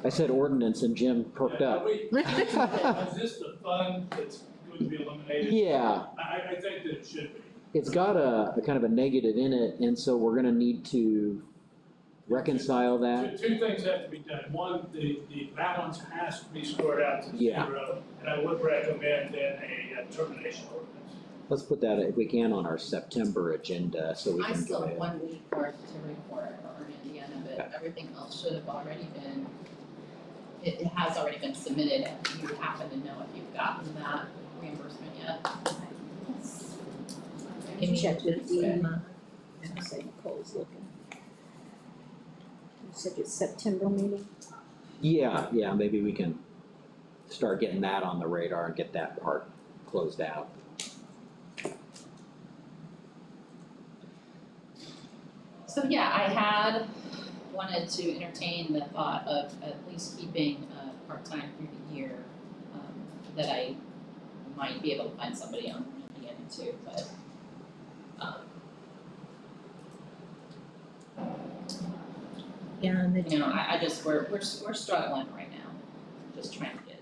I said ordinance and Jim perked up. Is this the fund that's going to be eliminated? Yeah, I think that it should be. it's got a kind of a negative in it, and so we're gonna need to reconcile that. Two things have to be done. One, the balance has to be squared out to Yeah. zero, and I would recommend then a termination ordinance. Let's put that, if we can, on our September agenda, so we I can still go have ahead. 1 week worth to report for Indiana, but everything else should have already been, it has already been submitted. Do you happen to know if you've gotten that reimbursement yet? Can you check with the, say Nicole's looking. You said it's September meeting? Yeah, maybe we can start getting that on the radar and get that part closed out. So yeah, I had wanted to entertain the thought of at least keeping part-time through the year, that I might be able to find somebody on the end too, but Yeah, and the you know, I just, we're struggling right now, just trying to get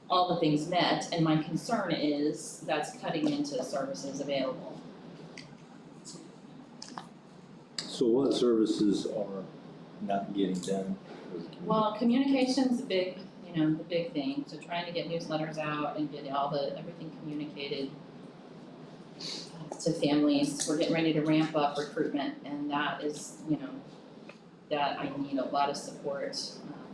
all the things met, and my concern is that's cutting into services available. So what services are not getting done? Well, communication's the big, the big thing, so trying to get newsletters out and get everything communicated to families. We're getting ready to ramp up recruitment, and that is, that I need a lot of support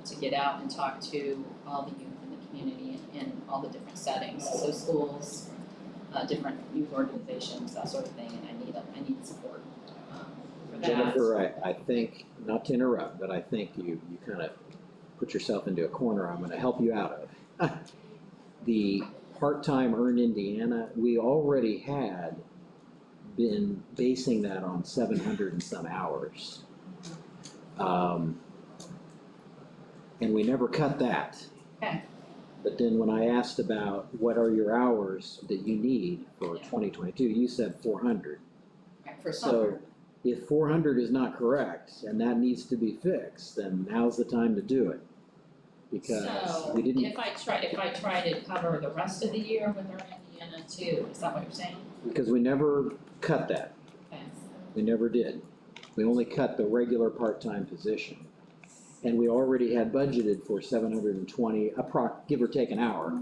to get out and talk to all the youth in the community in all the different settings, so schools, different youth organizations, that sort of thing, and I need support for that. Jennifer, I think, not to interrupt, but I think you kind of put yourself into a corner I'm gonna help you out of. The part-time Earn Indiana, we already had been basing that on 700 and some hours. And we never cut that. Okay. But then when I asked about what are your hours that you need for 2022, you said 400. Right, for So summer. if 400 is not correct and that needs to be fixed, then now's the time to do it. Because So we didn't, if I try to cover the rest of the year with Earn Indiana too, is that what you're saying? because we never cut that. Okay. We never did. We only cut the regular part-time position. And we already had budgeted for 720, give or take an hour,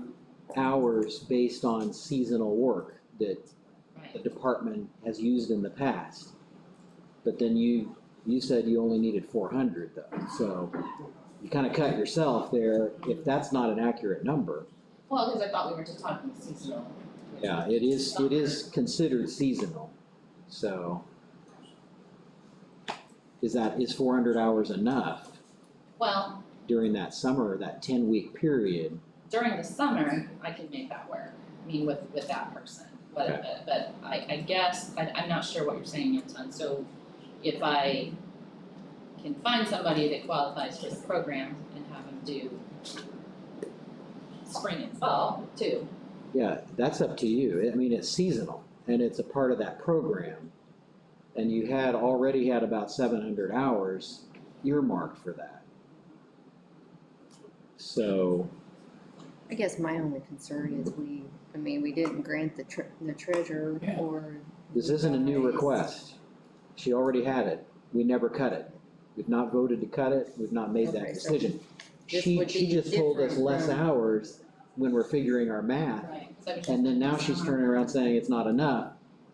hours based on seasonal work that the department has used in the past. But then you said you only needed 400 though, so you kind of cut yourself there if that's not an accurate number. Well, because I thought we were just talking seasonal. Yeah, it is considered seasonal, so. Is 400 hours enough Well, during that summer, that 10-week period? during the summer, I can make that work, I mean, with that person. But I guess, I'm not sure what you're saying, Anton, so if I can find somebody that qualifies for the program and have them do spring and fall too. Yeah, that's up to you. I mean, it's seasonal and it's a part of that program. And you already had about 700 hours earmarked for that. So, I guess my only concern is we didn't grant the treasurer or. this isn't a new request. She already had it. We never cut it. We've not voted to cut it. We've not made that Okay, so decision. this She would be just told us different less from- hours when we're figuring our math. Right. And then now she's turning around saying it's not enough.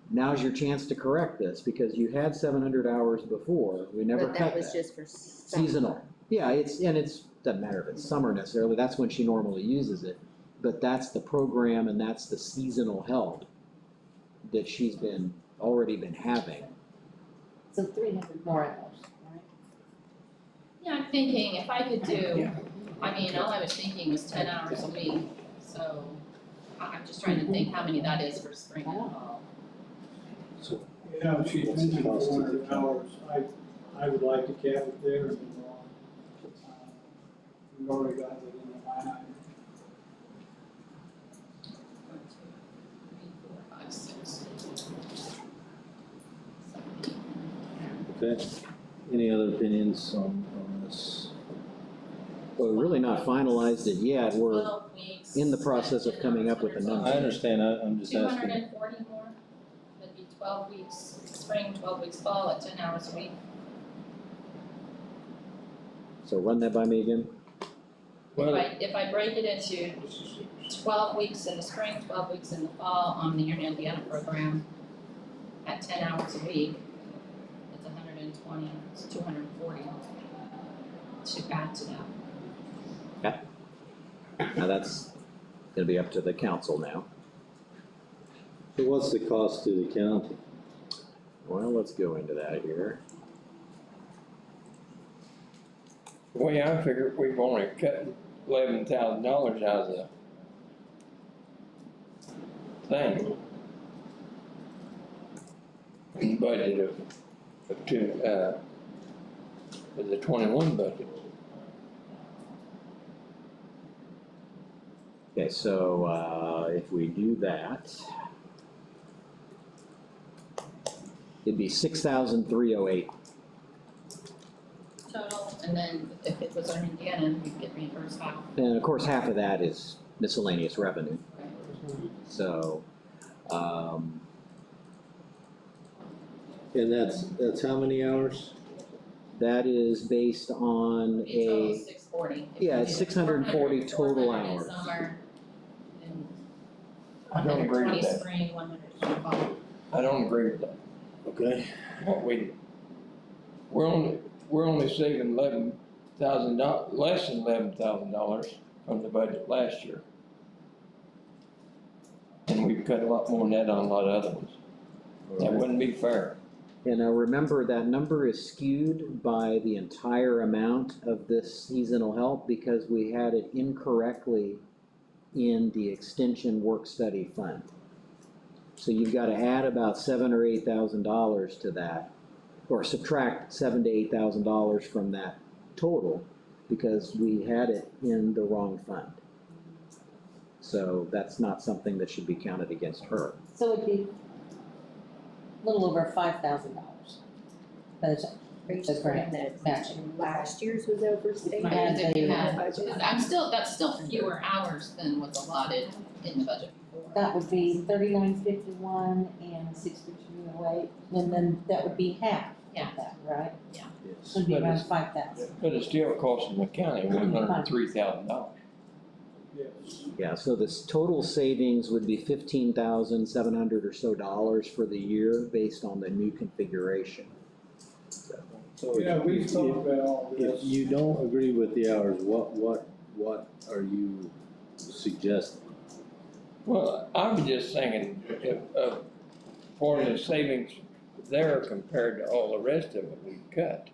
Now's your chance to correct this because you had 700 hours before. We never But cut that was that. just for summer. Seasonal. Yeah, doesn't matter if it's summer necessarily. That's when she normally uses it. But that's the program and that's the seasonal help that she's already been having. So 300 more hours, right? Yeah, I'm thinking if I could do, I mean, all I was thinking was 10 hours a week, so I'm just trying to think how many that is for spring and fall. You know, she's mentioned 400 hours, I would like to cap it there and move on. We've already got it in the line. 1, 2, 3, 4, 5, 6. Okay, any other opinions on this? Well, we're really not finalized it yet, we're 12 weeks. in the process of coming up with a I number. understand, I'm just asking. 240 more, that'd be 12 weeks spring, 12 weeks fall at 10 hours a week. So run that by me again. If I break it into 12 weeks in the spring, 12 weeks in the fall on the Erin, Indiana program at 10 hours a week, it's 120, it's 240 to add to that. Now that's gonna be up to the council now. So what's the cost to the county? Well, let's go into that here. The way I figure it, we've only cut $11,000 out of the thing. In the budget of the 21 budget. Okay, so, if we do that, it'd be 6,308. Total, and then if it was Erin, Indiana, you'd get reimbursed half. And of course, half of that is miscellaneous revenue. So, And that's how many hours? that is based on The total a, is 640. yeah, it's 640 total hours. Summer, and I don't agree 120 with that. spring, 120 fall. I don't agree with that. Okay. What we're only saving $11,000, less than $11,000 from the budget last year. And we've cut a lot more than that on a lot of other ones. That wouldn't be fair. And now remember, that number is skewed by the entire amount of this seasonal help because we had it incorrectly in the extension work study fund. So you've got to add about $7,000 or $8,000 to that, or subtract $7,000 to $8,000 from that total because we had it in the wrong fund. So that's not something that should be counted against her. So it'd be a little over $5,000. The grant matching. Last year's was overstated. And If you they- had, that's still fewer hours than was allotted in the budget before. That would be 3951 and 6308, and then that would be half Yeah. of that, right? Yeah. So it'd be But around it's- 5,000. But it's still costing the county $103,000. Yes. Yeah, so this total savings would be $15,700 or so for the year based on the new configuration. So Yeah, we've talked about all this. if you don't agree with the hours, what are you suggesting? Well, I'm just thinking, for the savings there compared to all the rest of it we cut.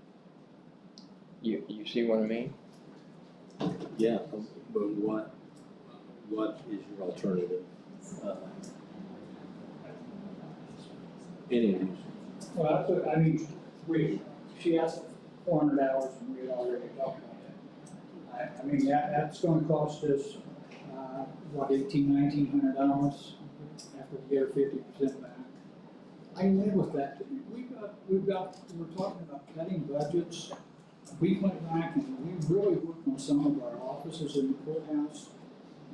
You see what I mean? Yeah, but what is your alternative? Any of these? Well, that's what, I mean, she asked 400 hours and we had already talked about that. I mean, that's gonna cost us, $1,800, $1,900 after we get our 50% back. I live with that. We're talking about cutting budgets. We went back and we really worked on some of our offices in the courthouse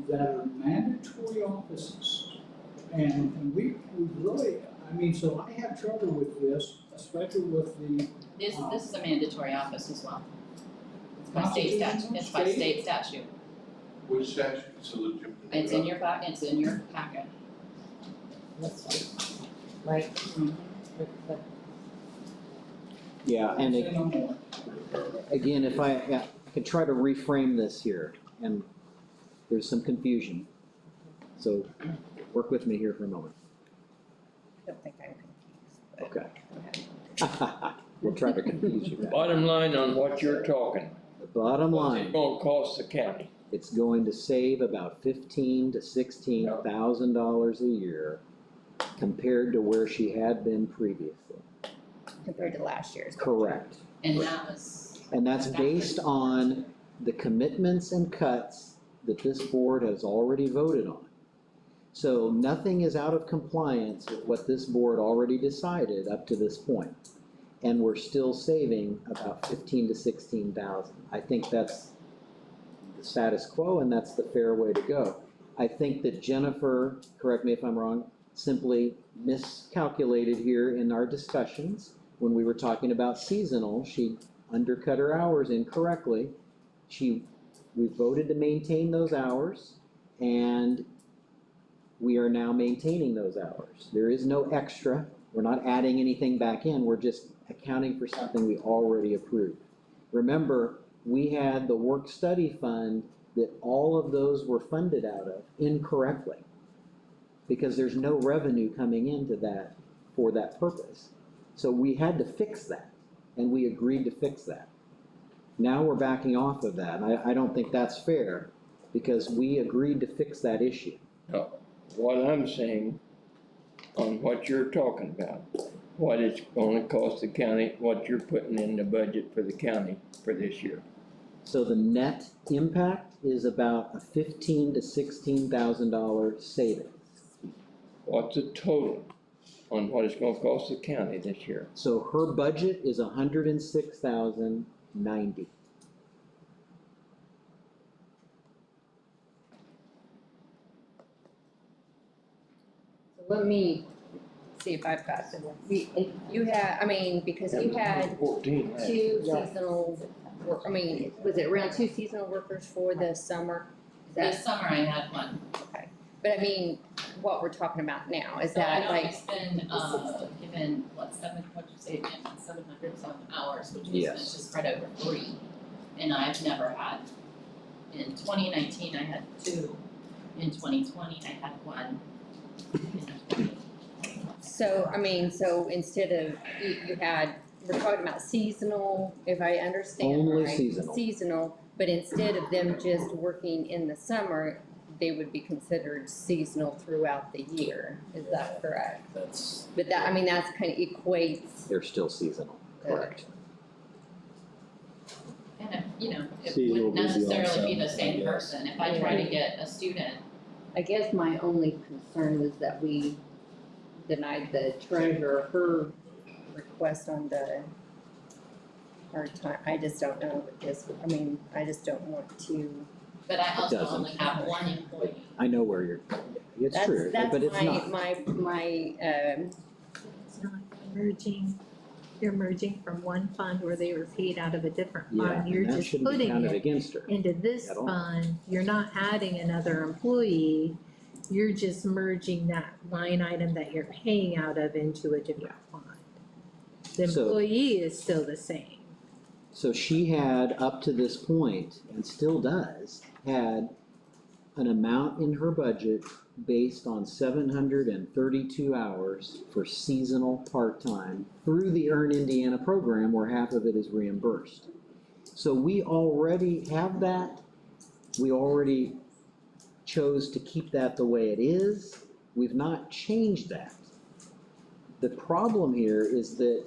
that are mandatory offices. And we really, I mean, so I have trouble with this, especially with the. This is a mandatory office as well. It's by state statute, it's by state statute. Which statute, so that you. It's in your it's in your packet. This one, right? Yeah, and again, if I could try to reframe this here, and there's some confusion. So work with me here for a moment. I don't think I'm confused. Okay. We'll try to confuse you. Bottom line on what you're talking, The bottom What's line, it gonna cost the county? it's going to save about $15,000 to $16,000 a year compared to where she had been previously. Compared to last year's. Correct. And that was, And that's based on the commitments and cuts that this board has already voted on. So nothing is out of compliance with what this board already decided up to this point. And we're still saving about 15 to 16,000. I think that's the status quo and that's the fair way to go. I think that Jennifer, correct me if I'm wrong, simply miscalculated here in our discussions. When we were talking about seasonal, she undercut her hours incorrectly. We voted to maintain those hours, and we are now maintaining those hours. There is no extra. We're not adding anything back in. We're just accounting for something we already approved. Remember, we had the work study fund that all of those were funded out of incorrectly because there's no revenue coming into that for that purpose. So we had to fix that, and we agreed to fix that. Now we're backing off of that. I don't think that's fair because we agreed to fix that issue. No, what I'm saying on what you're talking about, what it's gonna cost the county, what you're putting in the budget for the county for this year. So the net impact is about a $15,000 to $16,000 savings. What's the total on what it's gonna cost the county this year? So her budget is $106,090. Let me see if I've got them. You had, I mean, because you had 14 last two year. seasonal, was it around two seasonal workers for the summer? Is that- this summer I had one. Okay, but I mean, what we're talking about now, is So I that know like, it's been, given, what'd you say again, 700 some hours, which was meant Yes. to spread over 3. And I've never had, in 2019, I had 2, in 2020, I had 1. so, I mean, so instead of, you had, we're talking about seasonal, if I understand Only right? seasonal. Seasonal, but instead of them just working in the summer, they would be considered seasonal throughout the year, is that correct? That's, But that, I mean, that's kind of equates. they're still seasonal, correct. And if, you know, it Seasonal wouldn't would be on necessarily be the some, I same guess. person. If I try to get a student, I guess my only concern was that we denied the treasurer her request on the part-time. I just don't know with this, I mean, I just don't want to. but I also doesn't. only have 1 employee. I know where you're, it's true, but it's not. That's my, It's not merging, you're merging from one fund where they were paid out of a different Yeah, fund, you're and that just shouldn't be putting counted it against her. into this at all. fund, you're not adding another employee, you're just merging that line item that you're paying out of into a different fund. The So- employee is still the same. So she had, up to this point, and still does, had an amount in her budget based on 732 hours for seasonal part-time through the Earn Indiana program where half of it is reimbursed. So we already have that. We already chose to keep that the way it is. We've not changed that. The problem here is that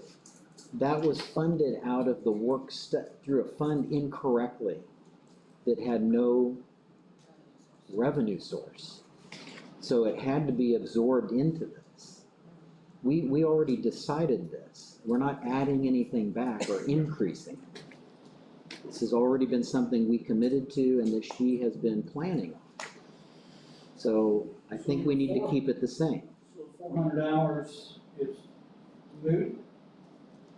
that was funded out of the work through a fund incorrectly that had no revenue source. So it had to be absorbed into this. We already decided this. We're not adding anything back or increasing it. This has already been something we committed to and that she has been planning on. So I think we need to keep it the same. So 400 hours is moot?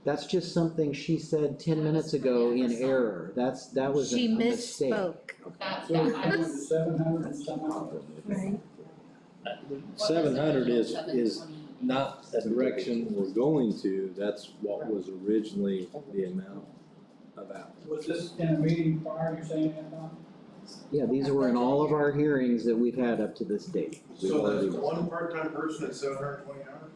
That's just something she said 10 minutes ago in error. That was a She mistake. misspoke. That's, So yeah, it's I going to was. 700 and some hours. Right. 700 is 720. not the direction we're going to, that's what was originally the amount of hours. Was this in a meeting prior, you're saying that, Tom? Yeah, these were in all of our hearings that we've had up to this date. We've So already- that's one part-time person at 720 hours?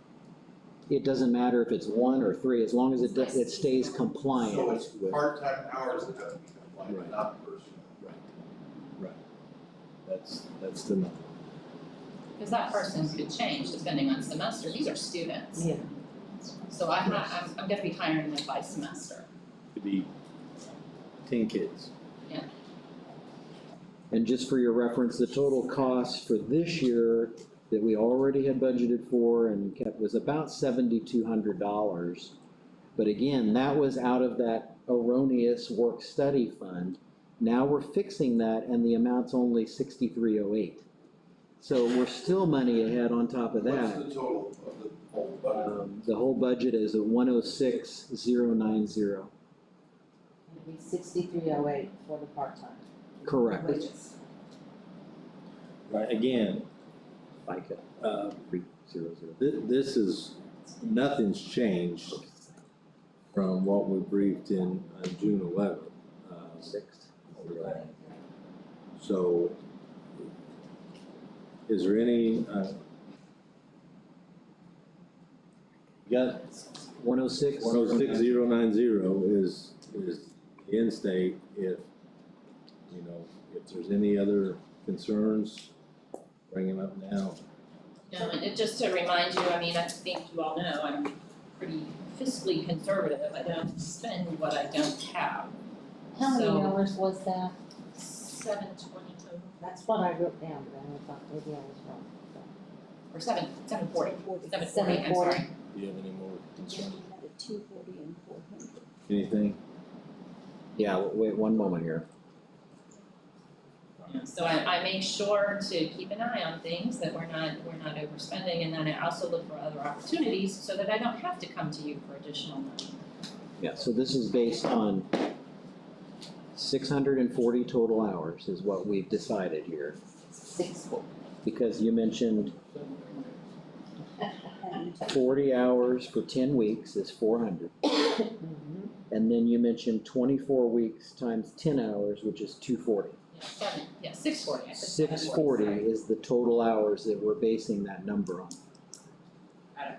It doesn't matter if it's 1 or 3, as long as it stays compliant So it's with. part-time hours that have to be compliant. Right. not the person. Right. That's the number. Because that person could change depending on semester. These are students. Yeah. So I'm gonna be hiring them by semester. Could be 10 kids. And just for your reference, the total cost for this year that we already had budgeted for and kept was about $7,200. But again, that was out of that erroneous work study fund. Now we're fixing that and the amount's only $6,308. So we're still money ahead on top of What's that. the total of the whole budget? The whole budget is at 106,090. It'd be 6308 for the part-time. Correct. Wages. Right, again, FICA, uh, 300. this is, nothing's changed from what we briefed in June 11th. So, is there any, you got 106. 106,090 is the end state. If, you know, if there's any other concerns, bring them up now. No, and just to remind you, I mean, I think you all know, I'm pretty fiscally conservative. I don't spend what I don't have. How many So- hours was that? 720 total, That's what I wrote down, but I thought maybe I was wrong. or 740, 740, I'm 740. sorry. Do you have any more concerns? At 240 and 400. Anything? Yeah, wait one moment here. So I make sure to keep an eye on things, that we're not overspending, and then I also look for other opportunities so that I don't have to come to you for additional money. Yeah, so this is based on 640 total hours is what we've decided here. 640. Because you mentioned 40 hours for 10 weeks is 400. And then you mentioned 24 weeks times 10 hours, which is 240. Yeah, 640, I said 640 is the total hours that we're basing that number on. Got it.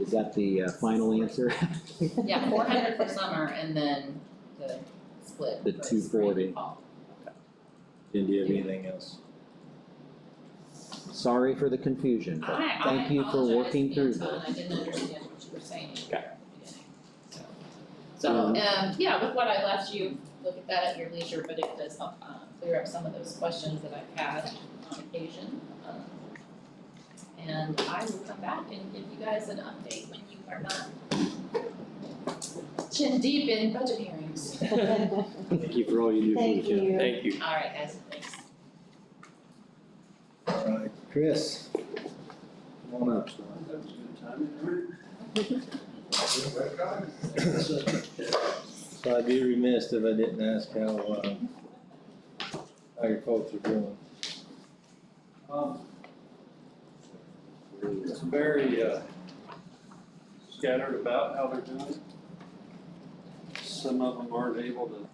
Is that the final answer? Yeah, 400 for summer, and then the split. The for 240. spring, fall. Jen, do you have anything else? Sorry for the confusion, but I thank you for working through apologize, this. Anton, I didn't understand what you were saying Okay. at the beginning. So, yeah, with what I left you, look at that at your leisure, but it does help clear up some of those questions that I've had on occasion. And I will come back and give you guys an update when you are not chin deep in budget hearings. Thank you for all you do for the Thank county. you. Thank you. All right, guys, thanks. All right, Chris. Come on up, son. So I'd be remiss if I didn't ask how your folks are doing. It's very scattered about how they're doing. Some of them aren't able to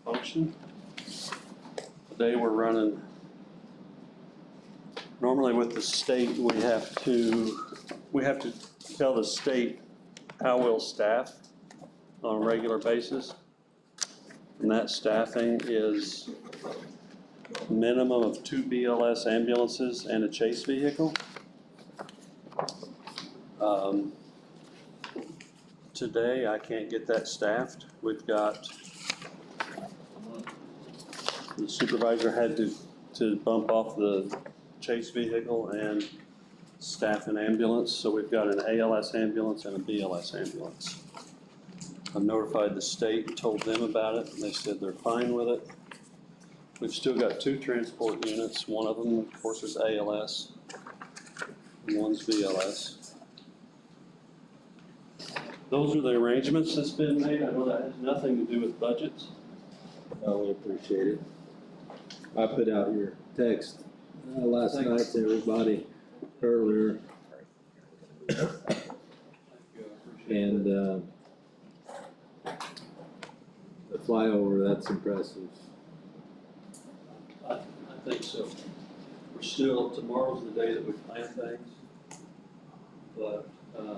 function. Today we're running, normally with the state, we have to tell the state how we'll staff on a regular basis. And that staffing is minimum of 2 BLS ambulances and a chase vehicle. Today, I can't get that staffed. We've got, the supervisor had to bump off the chase vehicle and staff an ambulance, so we've got an ALS ambulance and a BLS ambulance. I've notified the state and told them about it, and they said they're fine with it. We've still got 2 transport units. One of them, of course, is ALS, and one's BLS. Those are the arrangements that's been made. I know that has nothing to do with budgets. We appreciate it. I put out your text last night to everybody earlier. And the flyover, that's impressive. I think so. We're still, tomorrow's the day that we plan things. But I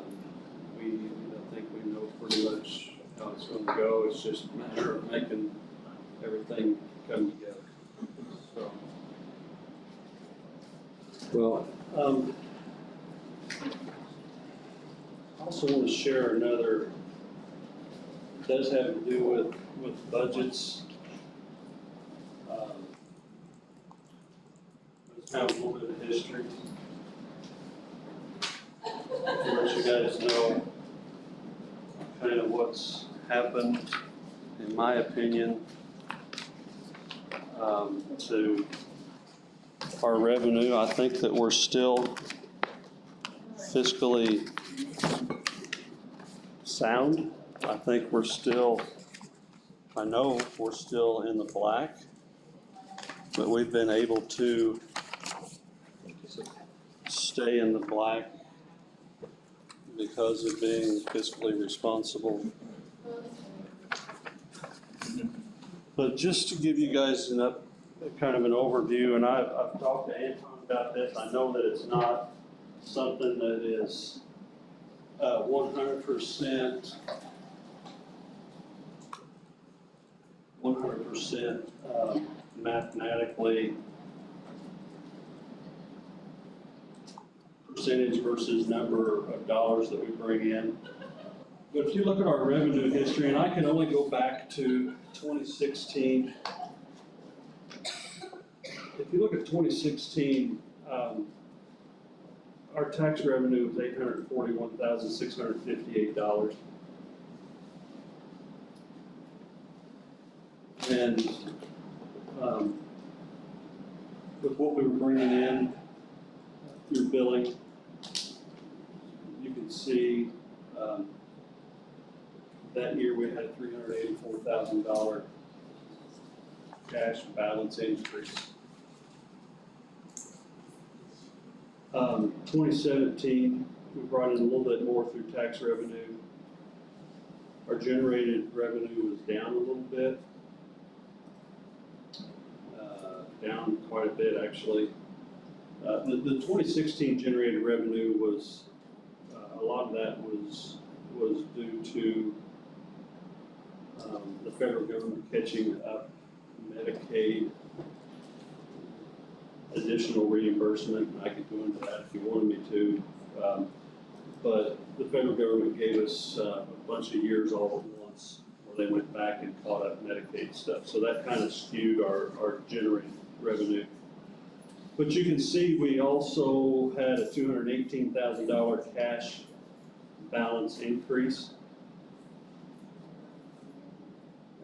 think we know pretty much how it's gonna go. It's just a matter of making everything come together, so. Well, I also want to share another, it does have to do with budgets. It's kind of a little bit of history. To let you guys know kind of what's happened, in my opinion, to our revenue. I think that we're still fiscally sound. I think we're still, I know we're still in the black, but we've been able to stay in the black because of being fiscally responsible. But just to give you guys kind of an overview, and I've talked to Anton about this, I know that it's not something that is 100% mathematically percentage versus number of dollars that we bring in. But if you look at our revenue history, and I can only go back to 2016. If you look at 2016, our tax revenue was $841,658. And with what we were bringing in through billing, you can see that year we had a $384,000 cash balance increase. 2017, we brought in a little bit more through tax revenue. Our generated revenue was down a little bit. Down quite a bit, actually. The 2016 generated revenue was, a lot of that was due to the federal government catching up Medicaid, additional reimbursement. I could go into that if you wanted me to. But the federal government gave us a bunch of years all at once where they went back and caught up Medicaid stuff. So that kind of skewed our generated revenue. But you can see we also had a $218,000 cash balance increase.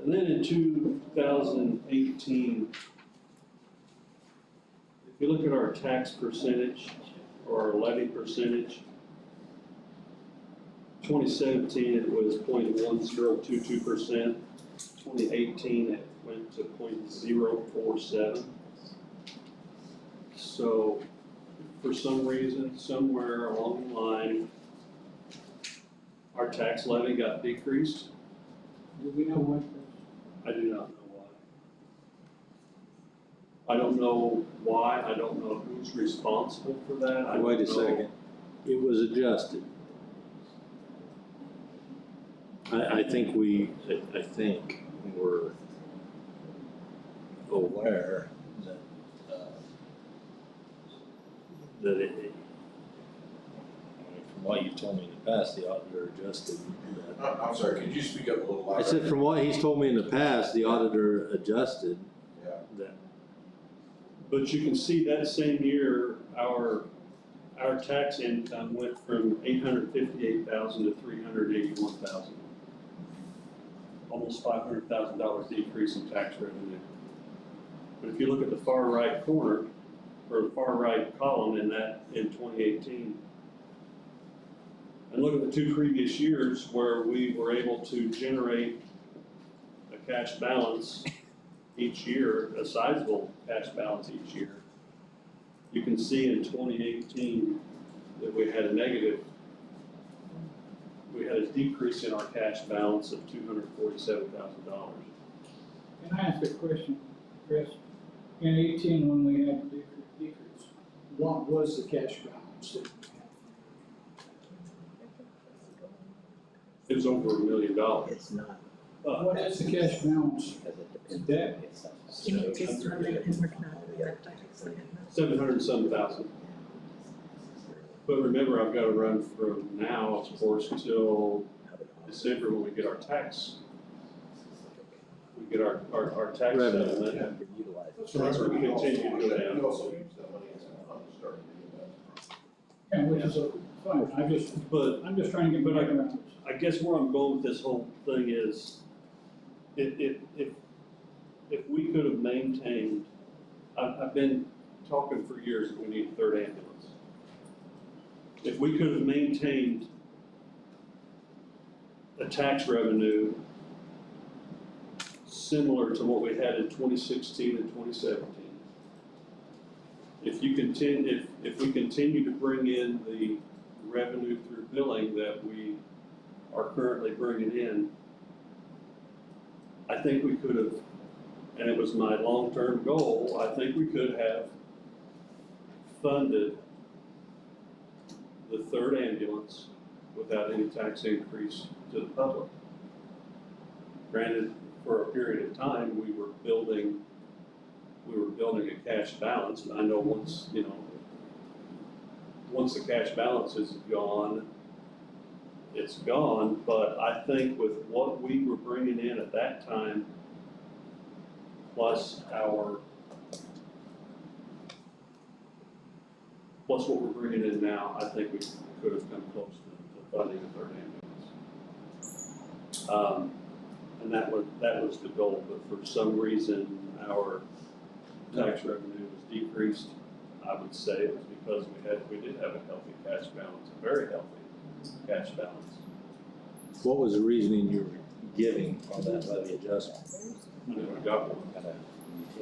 And then in 2018, if you look at our tax percentage or our levy percentage, 2017 it was 0.1022%. 2018 it went to 0.047. So for some reason, somewhere along the line, our tax levy got decreased. Do we know what? I do not know why. I don't know why. I don't know who's responsible for that. Wait a second. It was adjusted. I think we're aware that it, from what you told me in the past, the auditor adjusted that. I'm sorry, could you speak up a little louder? I said, from what he's told me in the past, the auditor adjusted that. But you can see that same year, our tax income went from $858,000 to $381,000. Almost $500,000 decrease in tax revenue. But if you look at the far right corner, or the far right column in 2018, and look at the two previous years where we were able to generate a cash balance each year, a sizable cash balance each year, you can see in 2018 that we had a decrease in our cash balance of $247,000. Can I ask a question, Chris? In 18, when we had the decrease, what was the cash balance? It was over $1 million. it's not. What is the cash balance? Because it depends Debt? on the assessment. Give me just a minute and we're not. 700 and some thousand. But remember, I've gotta run from now, of course, till December when we get our tax. We get our tax settlement. That's So we continue to go down. You also use that money as a fund to start doing that. And which is fine, I'm just trying to get back around this. I guess where I'm going with this whole thing is, if we could have maintained, I've been talking for years that we need a third ambulance. If we could have maintained a tax revenue similar to what we had in 2016 and 2017, if we continue to bring in the revenue through billing that we are currently bringing in, I think we could have, and it was my long-term goal, I think we could have funded the third ambulance without any tax increase to the public. Granted, for a period of time, we were building a cash balance, and I know once the cash balance is gone, it's gone, but I think with what we were bringing in at that time, plus what we're bringing in now, I think we could have come close to funding a third ambulance. And that was the goal, but for some reason, our tax revenue was decreased. I would say it was because we did have a healthy cash balance, a very healthy cash balance. What was the reasoning you were giving on that levy adjustment? I never got one.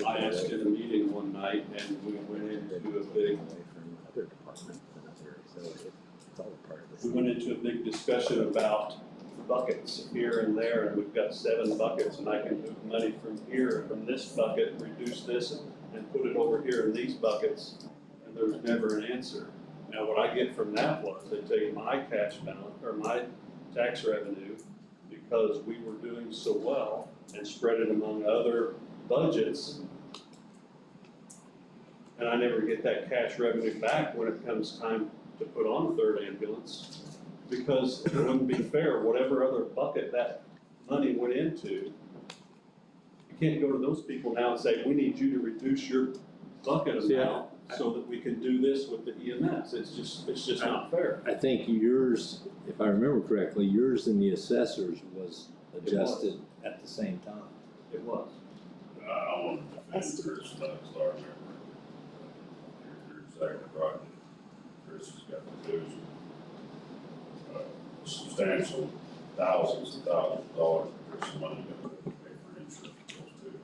I asked in a meeting one night and we went into a big discussion about buckets here and there, and we've got 7 buckets, and I can move money from here, from this bucket, reduce this, and put it over here in these buckets, and there was never an answer. Now, what I get from that was they take my cash balance, or my tax revenue, because we were doing so well, and spread it among other budgets, and I never get that cash revenue back when it comes time to put on a third ambulance, because it wouldn't be fair, whatever other bucket that money went into, you can't go to those people now and say, we need you to reduce your bucket amount so that we can do this with the EMS. It's just not fair. I think yours, if I remember correctly, yours and the assessors was adjusted at the same time. It was. I want to defend Chris Lennox, I remember. Your second project, Chris has got to do substantial thousands and thousands of dollars for some money to pay for insurance bills too.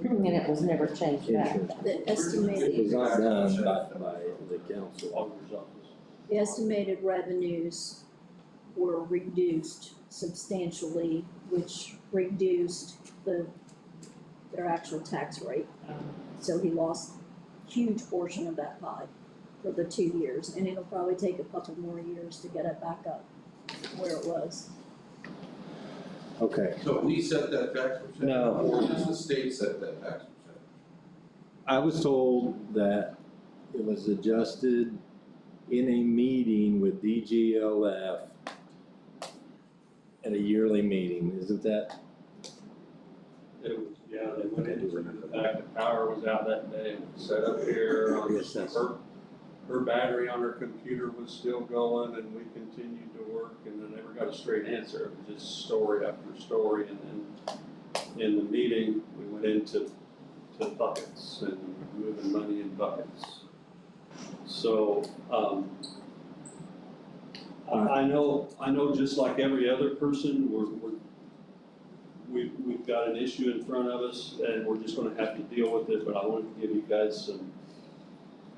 And it was never changed back. The It estimated, was not done by the council. Auditor's office. the estimated revenues were reduced substantially, which reduced their actual tax rate. So he lost a huge portion of that pie for the 2 years, and it'll probably take a couple more years to get it back up where it was. Okay, So we set that tax percentage? No. Or does the state set that tax percentage? I was told that it was adjusted in a meeting with DGLF at a yearly meeting, isn't that? It was, yeah, they went into the fact the power was out that day, and set up here on her battery on her computer was still going, and we continued to work, and I never got a straight answer. It was just story after story, and then in the meeting, we went into buckets and moving money in buckets. So, I know just like every other person, we've got an issue in front of us, and we're just gonna have to deal with it, but I wanted to give you guys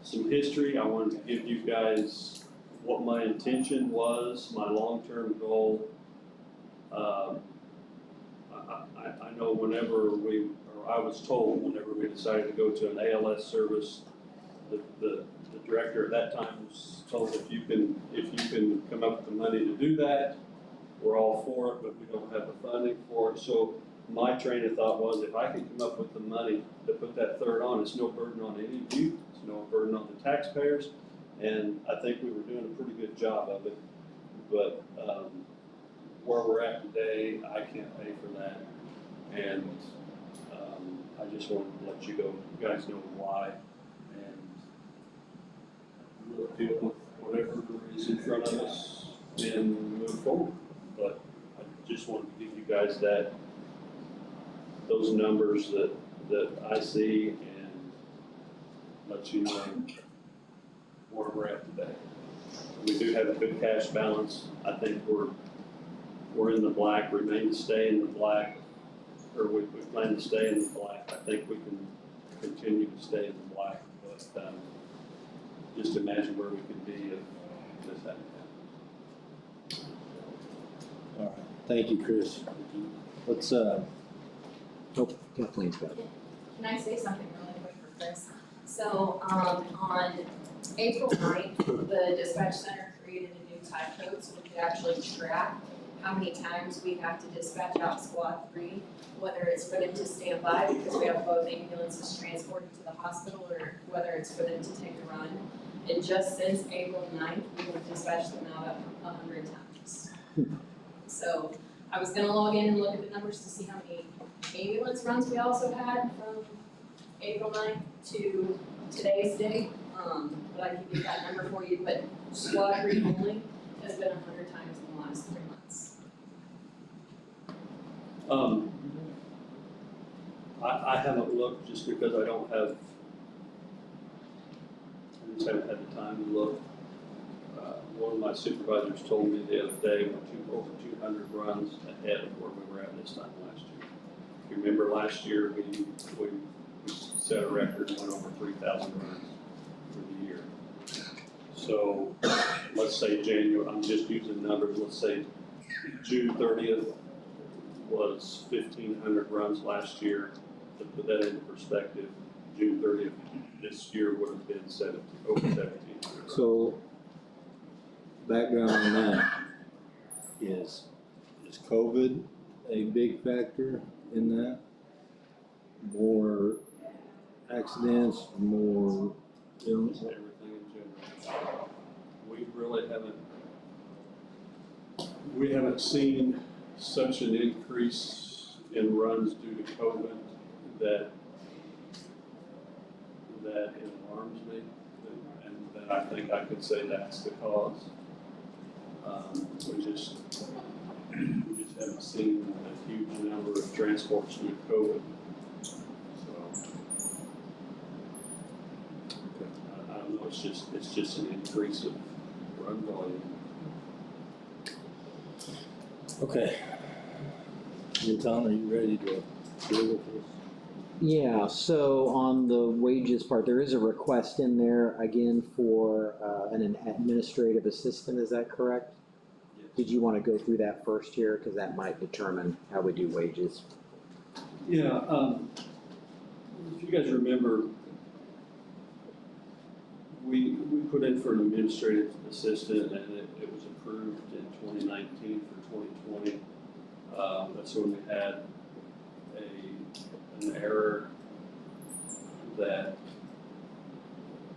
some history. I wanted to give you guys what my intention was, my long-term goal. I know I was told whenever we decided to go to an ALS service, the director at that time was told if you can come up with the money to do that, we're all for it, but we don't have the funding for it. So my train of thought was, if I could come up with the money to put that third on, it's no burden on any of you, it's no burden on the taxpayers, and I think we were doing a pretty good job of it. But where we're at today, I can't pay for that, and I just wanted to let you guys know why, and we'll deal with whatever is in front of us and move forward. But I just wanted to give you guys those numbers that I see and let you know where we're at today. We do have a good cash balance. I think we're in the black, remain to stay in the black, or we plan to stay in the black. I think we can continue to stay in the black, but just imagine where we could be if this hadn't happened. All right, thank you, Chris. Let's, Kathleen's got it. Can I say something really quick for Chris? So, on April 9th, the dispatch center created a new time code so we could actually track how many times we have to dispatch out squad 3, whether it's for them to stand by because we have both ambulances transported to the hospital, or whether it's for them to take a run. And just since April 9th, we have dispatched them out 100 times. So I was gonna log in and look at the numbers to see how many ambulance runs we also had from April 9th to today's date, but I can get that number for you, but squad 3 only has been 100 times in the last 3 months. I haven't looked just because I just haven't had the time to look. One of my supervisors told me the other day we're over 200 runs ahead of where we were at this time last year. If you remember last year, we set a record and went over 3,000 runs for the year. So let's say January, I'm just using numbers, let's say June 30th was 1,500 runs last year. To put that into perspective, June 30th this year would have been over 1,700. so background on that is COVID a big factor in that? More accidents, more illness? Everything in general. We haven't seen such an increase in runs due to COVID that alarms me, and that I think I could say that's the cause. We just haven't seen a huge number of transports due to COVID. So I don't know, it's just an increase of run volume. Okay. And Tom, are you ready to deal with this? Yeah, so on the wages part, there is a request in there again for an administrative assistant, is that correct? Yes. Did you want to go through that first here, because that might determine how we do wages? Yeah, if you guys remember, we put in for an administrative assistant and it was approved in 2019 for 2020. That's when we had an error that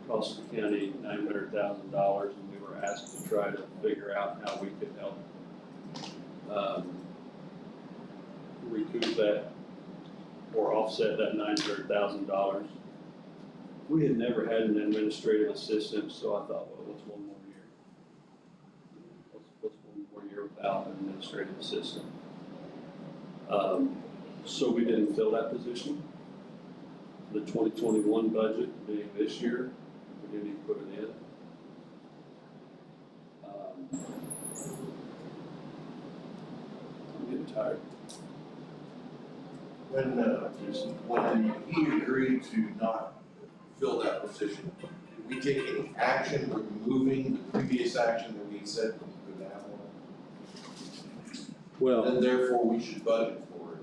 cost the county $900,000, and we were asked to try to figure out how we could help recoup that or offset that $900,000. We had never had an administrative assistant, so I thought, well, what's one more year? What's one more year without an administrative assistant? So we didn't fill that position. The 2021 budget being this year, we didn't even put it in. I'm getting tired. When he agreed to not fill that position, did we take any action removing the previous action that we said we could have one? Well, And therefore we should budget for it.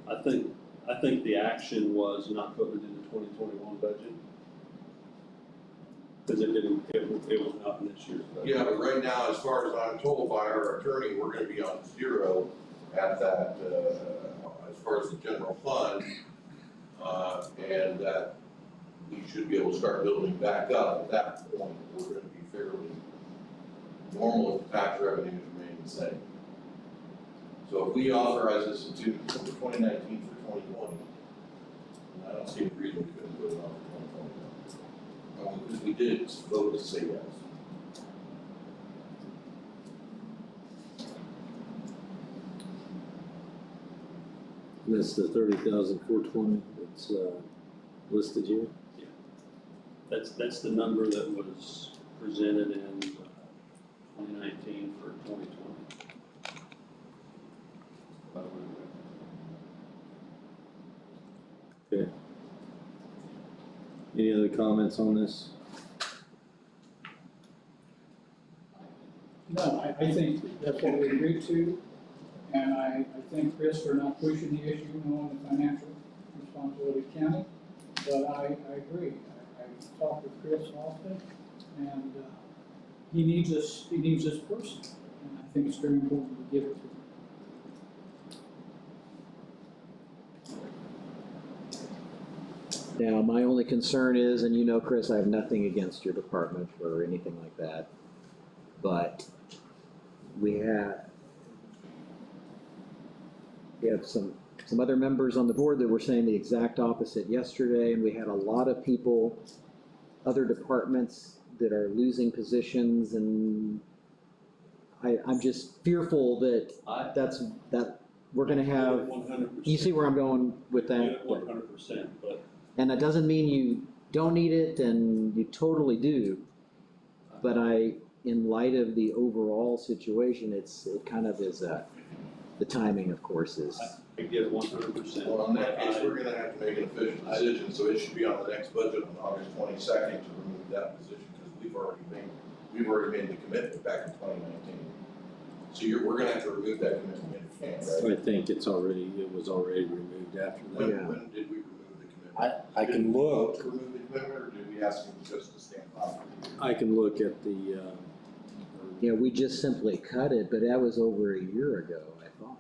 I think the action was not putting it in the 2021 budget. Because it was not in this year's budget. Yeah, but right now, as far as I'm told by our attorney, we're gonna be on 0 at that, as far as the general fund. And that we should be able to start building back up. At that point, we're gonna be fairly normal if the tax revenues remain the same. So if we authorize this in 2019 for 2020, I don't see any reason we couldn't put it on for 2021. Because we did vote to say yes. That's the 30,420 that's listed here. Yeah. That's the number that was presented in 2019 for 2020. Okay. Any other comments on this? No, I think that's what we agreed to, and I thank Chris for not pushing the issue, knowing the financial responsibility of the county, but I agree. I talked with Chris often, and he needs this person, and I think it's very important to give it to him. Now, my only concern is, and you know, Chris, I have nothing against your department or anything like that, but we have some other members on the board that were saying the exact opposite yesterday, and we had a lot of people, other departments that are losing positions, and I'm just fearful that we're gonna have, 100%. you see where I'm going with that? 100%, but. And that doesn't mean you don't need it, and you totally do. But in light of the overall situation, it kind of is the timing, of course, is. I get 100%. Well, in that case, we're gonna have to make an official decision, so it should be on the next budget on August 22nd to remove that position, because we've already made the commitment back in 2019. So we're gonna have to remove that commitment if we can, right? I think it was already removed after that. When did we remove the commitment? I can look. Did we remove the commitment, or did we ask them just to stand by? I can look at the, Yeah, we just simply cut it, but that was over a year ago, I thought.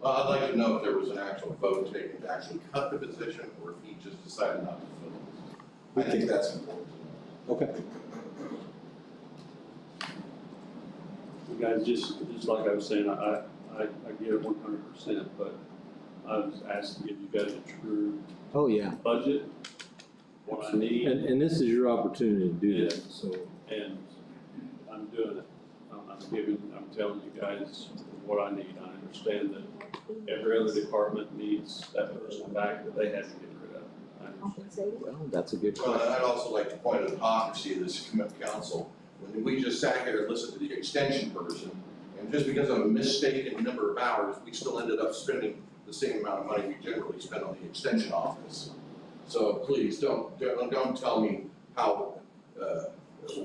Well, I'd like to know if there was an actual vote taken to actually cut the position, or if he just decided not to fill it. I think that's important to know. Okay. You guys, just like I was saying, I get it 100%, but I was asked to give you guys a true budget, what I need. And this is your opportunity to do that, so. And I'm doing it. I'm telling you guys what I need. I understand that every other department needs that person back that they had to get rid of. I understand. Well, that's a good Well, question. and I'd also like to point out the hypocrisy of this council. When we just sat here and listened to the extension person, and just because of a mistaken number of hours, we still ended up spending the same amount of money we generally spend on the extension office. So please, don't tell me how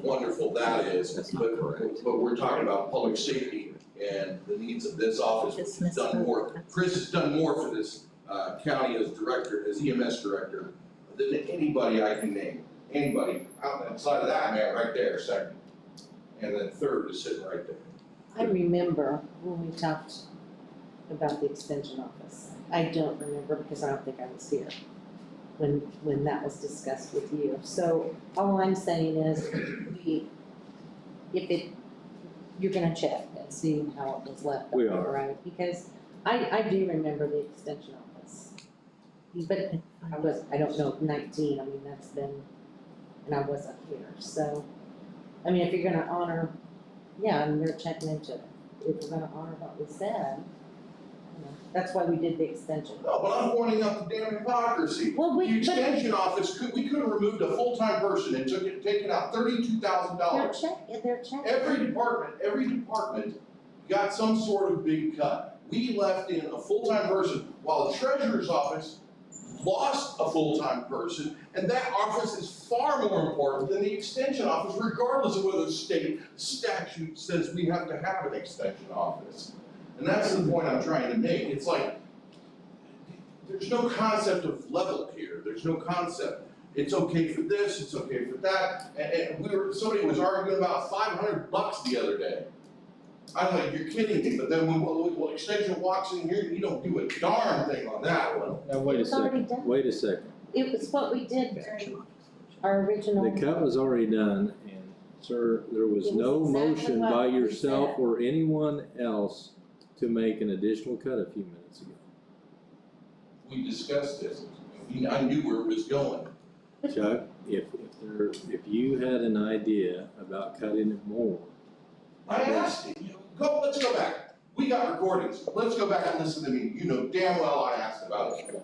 wonderful that is, but we're talking about public safety and the needs of this office, which has done more. Chris has done more for this county as director, as EMS director, than anybody I can name. Anybody outside of that man right there, second. And then third is sitting right there. I remember when we talked about the extension office. I don't remember because I don't think I was here when that was discussed with you. So all I'm saying is you're gonna check and see how it was left We over, are. right? Because I do remember the extension office. But I don't know, 19, I mean, that's been, and I wasn't here, so. I mean, if you're gonna honor, and we're checking into it. If we're gonna honor what we said, that's why we did the extension. No, but I'm pointing out the damn hypocrisy. Well, The extension office, we could have removed a full-time person and taken out $32,000. They're checking. Every department got some sort of big cut. We left in a full-time person, while the treasurer's office lost a full-time person, and that office is far more important than the extension office, regardless of whether the state statute says we have to have an extension office. And that's the point I'm trying to make. It's like, there's no concept of level here. There's no concept. it's okay for this, it's okay for that, and somebody was arguing about $500 the other day. I'm like, you're kidding me, but then when extension walks in here, you don't do a darn thing on that one. Now, wait a It's already second, done. wait a second. It was what we did during our original. The cut was already done, and sir, there was It was no exactly motion what by we yourself said. or anyone else to make an additional cut a few minutes ago. We discussed this, I knew where it was going. Chuck, if you had an idea about cutting it more, I asked you, let's go back. We got recordings. Let's go back and listen to me. You know damn well I asked about it.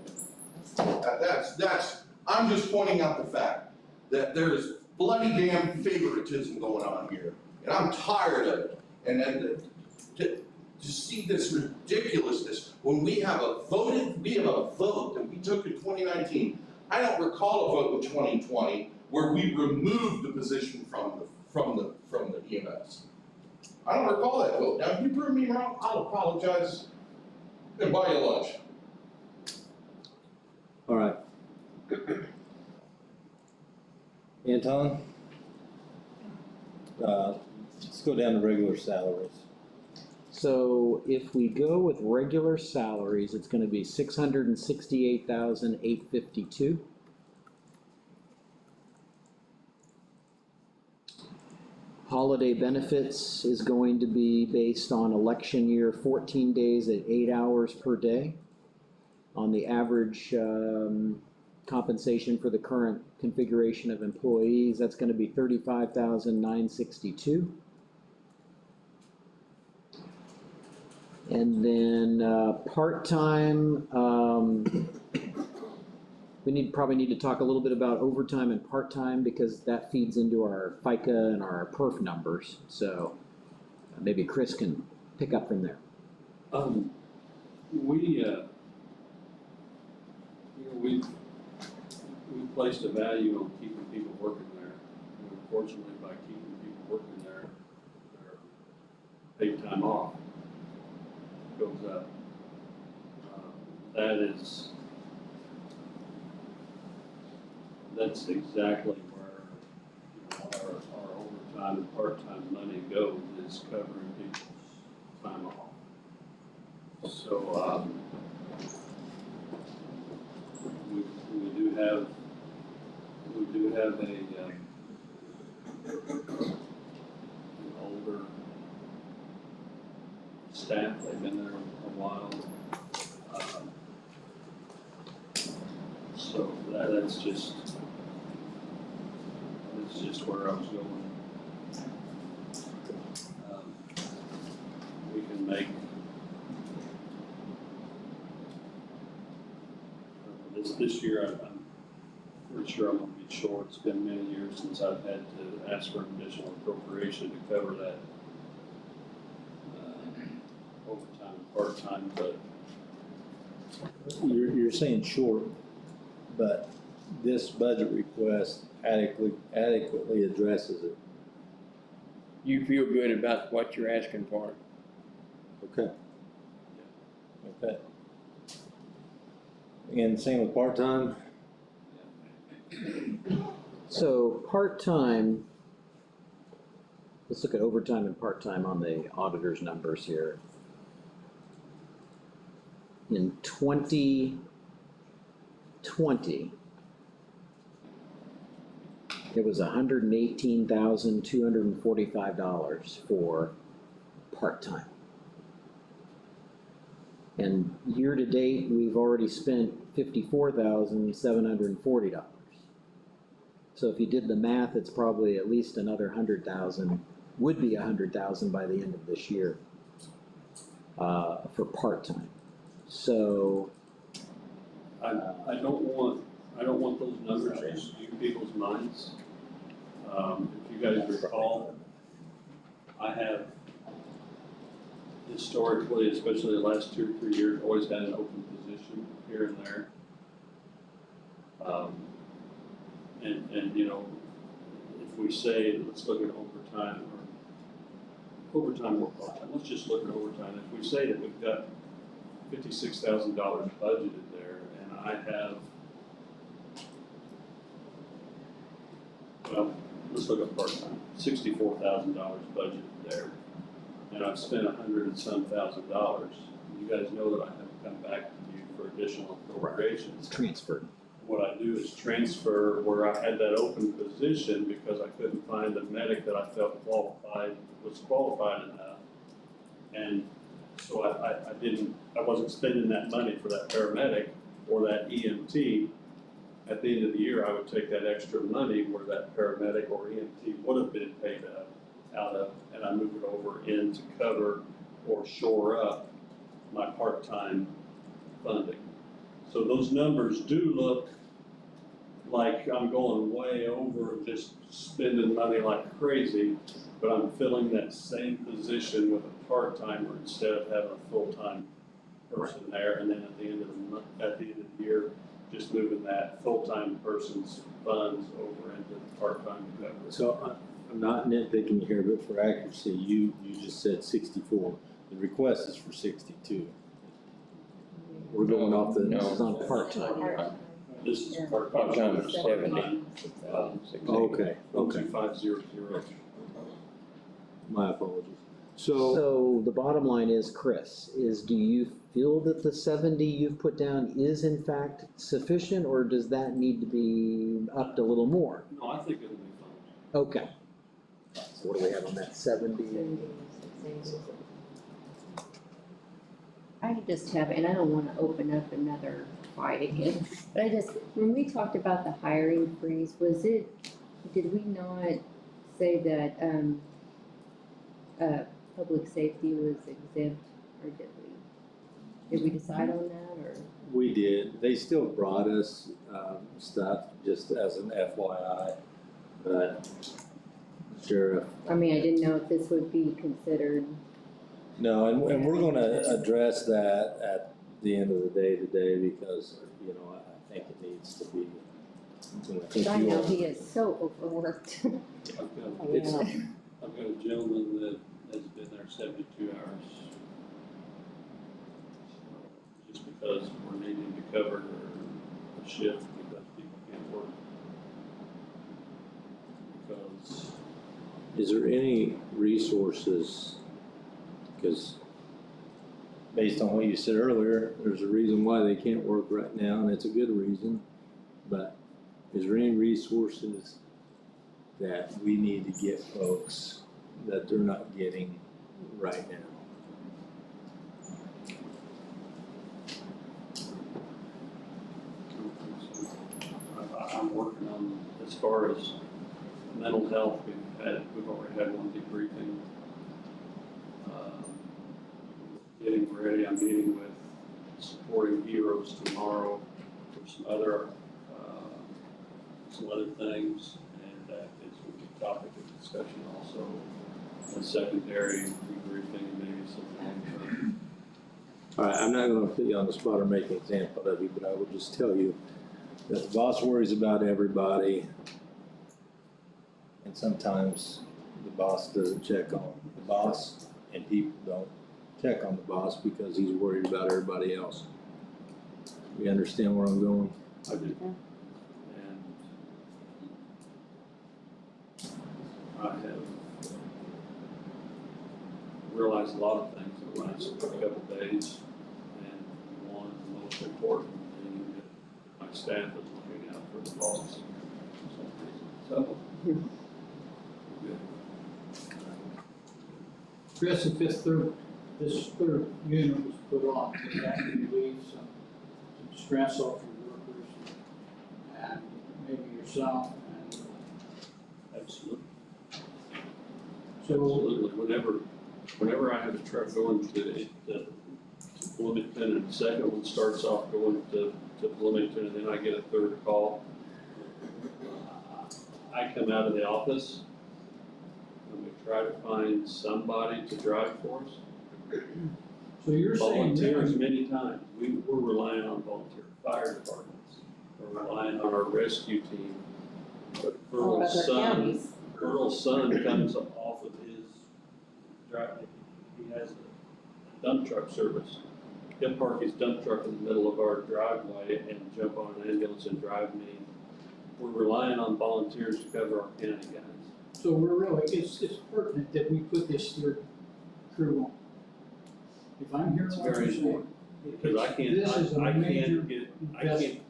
I'm just pointing out the fact that there's bloody damn favoritism going on here. And I'm tired of it. And to see this ridiculousness when we have a vote that we took in 2019. I don't recall a vote in 2020 where we removed the position from the EMS. I don't recall that vote. Now, if you prove me wrong, I'll apologize and buy you lunch. all right. Anton? Let's go down to regular salaries. So if we go with regular salaries, it's gonna be $668,852. Holiday benefits is going to be based on election year, 14 days at 8 hours per day. On the average compensation for the current configuration of employees, that's gonna be $35,962. And then part-time, we probably need to talk a little bit about overtime and part-time because that feeds into our FICA and our perf numbers. So maybe Chris can pick up from there. We placed a value on keeping people working there. And unfortunately, by keeping people working there, their paid time off goes up. That's exactly where, our overtime and part-time money goes, is covering people's time off. So, we do have an older staff. They've been there a while. So that's just where I was going. We can make this year. I'm pretty sure I'm going to be short. It's been many years since I've had to ask for an additional appropriation to cover that overtime and part-time, but You're saying short, but this budget request adequately addresses it. You feel good about what you're asking for? Okay. Okay. And same with part-time? So part-time, let's look at overtime and part-time on the auditor's numbers here. In 2020, it was $118,245 for part-time. And year-to-date, we've already spent $54,740. So if you did the math, it's probably at least another 100,000, would be 100,000 by the end of this year for part-time. So I don't want those numbers to skew people's minds. If you guys recall, I have historically, especially the last 2 or 3 years, always had an open position here and there. And if we say, let's look at overtime or part-time, let's just look at overtime. If we say that we've got $56,000 budgeted there, and I have well, let's look at part-time, $64,000 budget there. And I've spent $100 and some thousand. You guys know that I haven't come back to you for additional appropriations. It's transferred. What I do is transfer where I had that open position because I couldn't find a medic that I felt was qualified enough. And so I wasn't spending that money for that paramedic or that EMT. At the end of the year, I would take that extra money where that paramedic or EMT would have been paid out of, and I move it over in to cover or shore up my part-time funding. So those numbers do look like I'm going way over and just spending money like crazy, but I'm filling that same position with a part-timer instead of having a full-time person there, and then at the end of the year, just moving that full-time person's funds over into the part-time cover. So I'm not nitpicking here, but for accuracy, you just said 64. The request is for 62. We're going off the, this is on part-time. This is Part-time is 70. Okay, okay. 2500. My apologies. So the bottom line is, Chris, do you feel that the 70 you've put down is in fact sufficient, or does that need to be upped a little more? No, I think it'll be fine. Okay. So what do we have on that, 70? I just have, and I don't wanna open up another fight again, but when we talked about the hiring freeze, did we not say that, public safety was exempt, or did we decide on that, or? We did. They still brought us stuff, just as an FYI, but Sheriff. I mean, I didn't know if this would be considered. No, and we're gonna address that at the end of the day today, because, you know, I think it needs to be. I know he is so overworked. I've got a gentleman that has been there 72 hours. Just because we're needing to cover a shift because people can't work. Because. Is there any resources, because based on what you said earlier, there's a reason why they can't work right now, and it's a good reason, but is there any resources that we need to get folks that they're not getting right now? I'm working on, as far as mental health, we've already had one debriefing. Getting ready, I'm meeting with Supporting Heroes tomorrow for some other things, and that is going to be a topic of discussion also. A secondary debriefing and maybe some long-term. All right, I'm not gonna put you on the spot or make an example of you, but I will just tell you that the boss worries about everybody, and sometimes the boss doesn't check on the boss, and people don't check on the boss because he's worried about everybody else. You understand where I'm going? I do. And I have realized a lot of things in the last couple of days, and one of the most important thing that my staff is looking out for the boss. So, good. Chris, if this third unit was put on, would that relieve some stress off your workers and maybe yourself? And Absolutely. so, Absolutely. Whenever I have a truck going to Bloomington and the second one starts off going to Bloomington and then I get a third call, I come out of the office and we try to find somebody to drive for us. so you're saying Volunteers many times. We're relying on volunteer fire departments. We're relying on our rescue team. But Earl's son comes off of his drive. He has a dump truck service. He'll park his dump truck in the middle of our driveway and jump on an ambulance and drive me we're relying on volunteers to cover our county guys. So we're really, it's pertinent that we put this third crew on. If I'm hearing It's what very you're saying, important, because this is a major investment.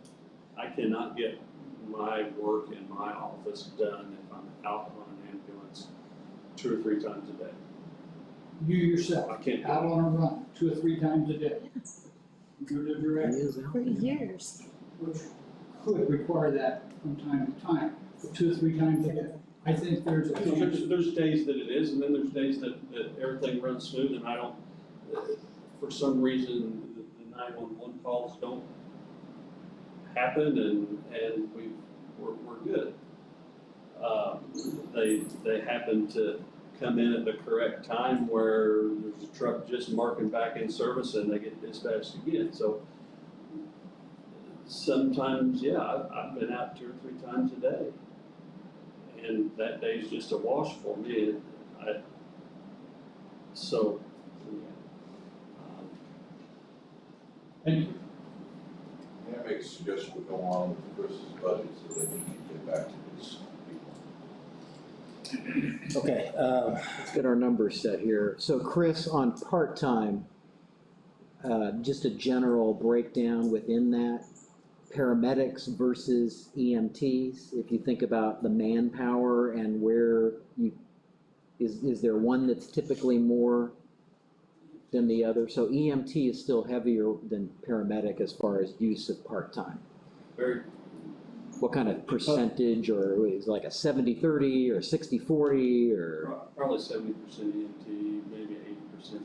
I cannot get my work in my office done if I'm out on an ambulance 2 or 3 times a day. You yourself, I can't do out on a run, 2 or 3 times a day. You're the director, For years. which could require that from time to time, but 2 or 3 times a day. I think there's a So chance. there's days that it is, and then there's days that everything runs smooth, and I don't, for some reason, the 911 calls don't happen, and we're good. They happen to come in at the correct time where there's a truck just marking back in service and they get dispatched again, so sometimes, yeah, I've been out 2 or 3 times a day. And that day's just a wash for me, so, And May I make a suggestion we go on with Chris's budget so that he can get back to his people? Okay, let's get our numbers set here. So Chris, on part-time, just a general breakdown within that, paramedics versus EMTs, if you think about the manpower and where you, is there one that's typically more than the other? So EMT is still heavier than paramedic as far as use of part-time. very, What kind of percentage, or is it like a 70-30 or 60-40 or? probably 70% EMT, maybe 80%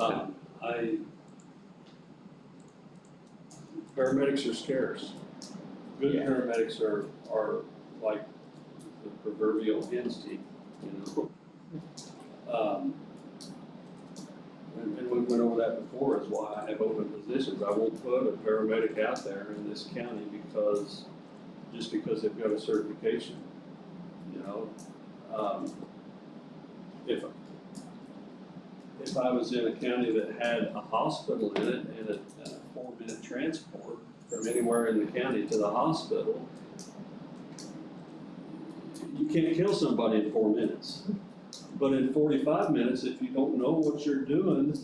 EMT. Paramedics are scarce. Good paramedics are like the proverbial hen's teeth, you know? And we went over that before, is why I have open positions. I won't put a paramedic out there in this county just because they've got a certification, you know? If I was in a county that had a hospital in it and a 4-minute transport from anywhere in the county to the hospital, you can't kill somebody in 4 minutes. But in 45 minutes, if you don't know what you're doing,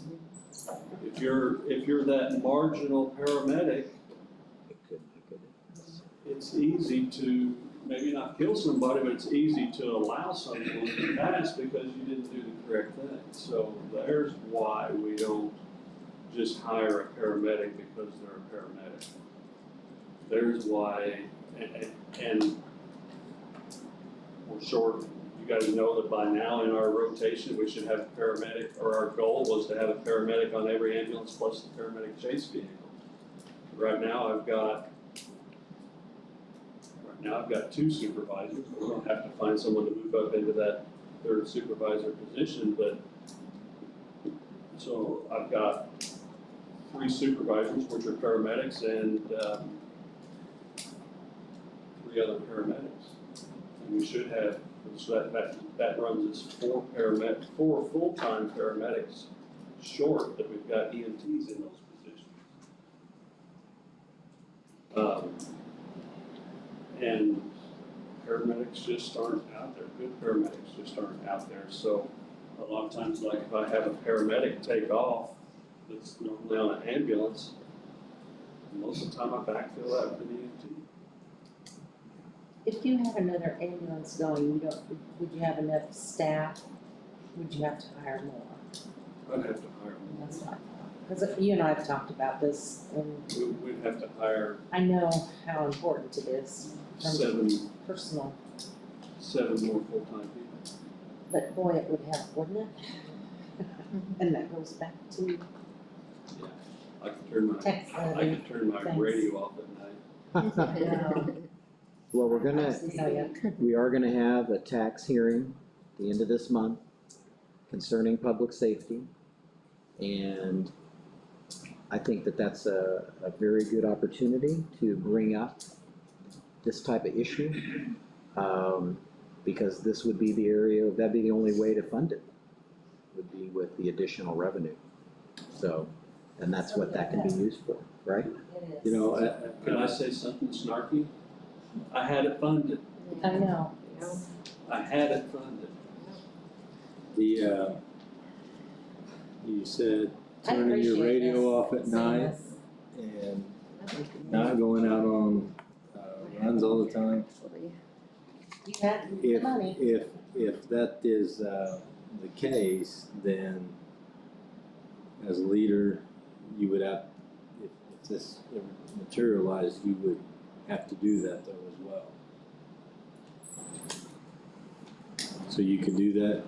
if you're that marginal paramedic, it's easy to maybe not kill somebody, but it's easy to allow someone to pass because you didn't do the correct thing. So there's why we don't just hire a paramedic because they're a paramedic. There's why, and we're short. You guys know that by now in our rotation, we should have a paramedic, or our goal was to have a paramedic on every ambulance plus the paramedic chase vehicle. Right now I've got 2 supervisors. We're gonna have to find someone to move up into that 3rd supervisor position, but so I've got 3 supervisors, which are paramedics, and 3 other paramedics. And we should have, so that runs as 4 full-time paramedics short that we've got EMTs in those positions. And paramedics just aren't out there, good paramedics just aren't out there. So a lot of times, like if I have a paramedic take off that's normally on an ambulance, most of the time I backfill that with an EMT. If you have another ambulance going, would you have enough staff? Would you have to hire more? I'd have to hire more. That's not, because you and I have talked about this, and We'd have to hire I know how important it is from 7 personal, more full-time people. but boy, it would help, wouldn't it? And that goes back to Yeah, I could turn my Thanks. radio off at night. Well, we are gonna have a tax hearing at the end of this month concerning public safety. And I think that that's a very good opportunity to bring up this type of issue. Because this would be the area, that'd be the only way to fund it, would be with the additional revenue. So And that's what that can be used for, right? You know, can I say something snarky? I had it funded. I know. I had it funded. The, you said I turning your appreciate radio this, off at seeing night this. and not going out on runs all the time. You had the money. If that is the case, then as a leader, you would have, if this materialized, you would have to do that though as well. So you can do that.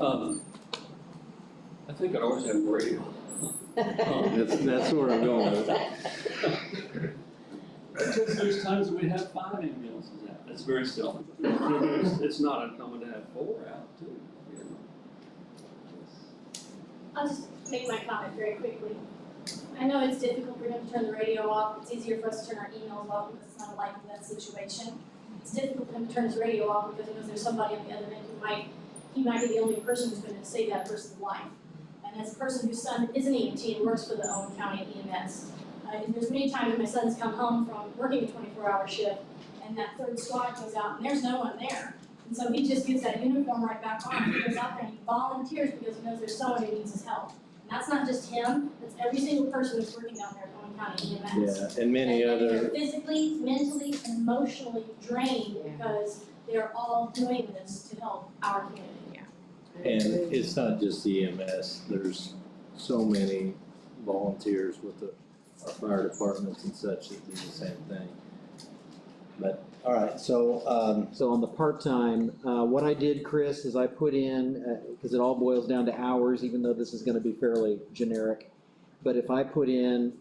I think I always have a radio. That's where I'm going with it. There's times we have 5 ambulances out. It's very seldom. It's not uncommon to have 4 out too. You know. I'll just make my comment very quickly. I know it's difficult for him to turn the radio off. It's easier for us to turn our emails off because it's not a life or death situation. It's difficult for him to turn his radio off because he knows there's somebody on the other end who he might be the only person who's going to save that person's life. And as a person whose son is an EMT and works for the Owen County EMS, there's many times my son's come home from working a 24-hour shift and that third squad goes out and there's no one there. And so he just gets that uniform right back on. He goes out there and he volunteers because he knows there's someone who needs his help. And that's not just him, that's every single person who's working down there at Owen County EMS. Yeah, and many other. They're physically, mentally, and emotionally drained because they're all doing this to help our community. And it's not just EMS, there's so many volunteers with our fire departments and such that do the same thing. But, all right, so, So on the part-time, what I did, Chris, is I put in, because it all boils down to hours, even though this is gonna be fairly generic. But if I put in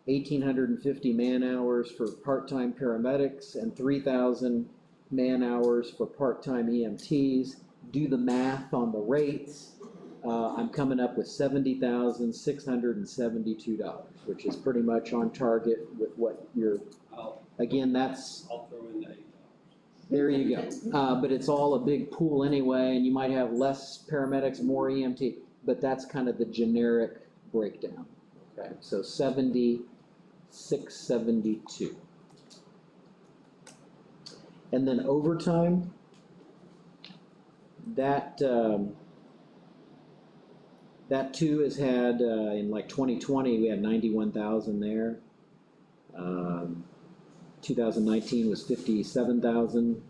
1,850 man-hours for part-time paramedics and 3,000 man-hours for part-time EMTs, do the math on the rates, I'm coming up with $70,672, which is pretty much on target with what you're, again, that's. I'll throw in the $8. There you go. But it's all a big pool anyway, and you might have less paramedics, more EMT, but that's kind of the generic breakdown. Okay, so 70,672. And then overtime, that too has had, in like 2020, we had 91,000 there. 2019 was 57,000,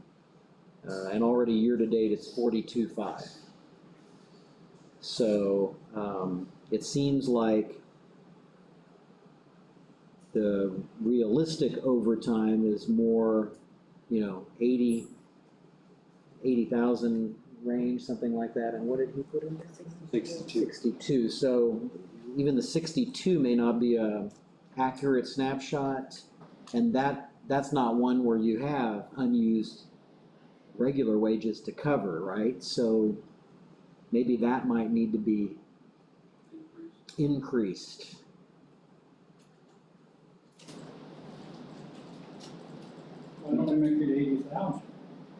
and already year-to-date it's 42.5. So it seems like the realistic overtime is more, 80,000 range, something like that. And what did he put in there? 62. So even the 62 may not be a accurate snapshot, and that's not one where you have unused regular wages to cover, right? So maybe that might need to be increased. Why don't we make it 80,000?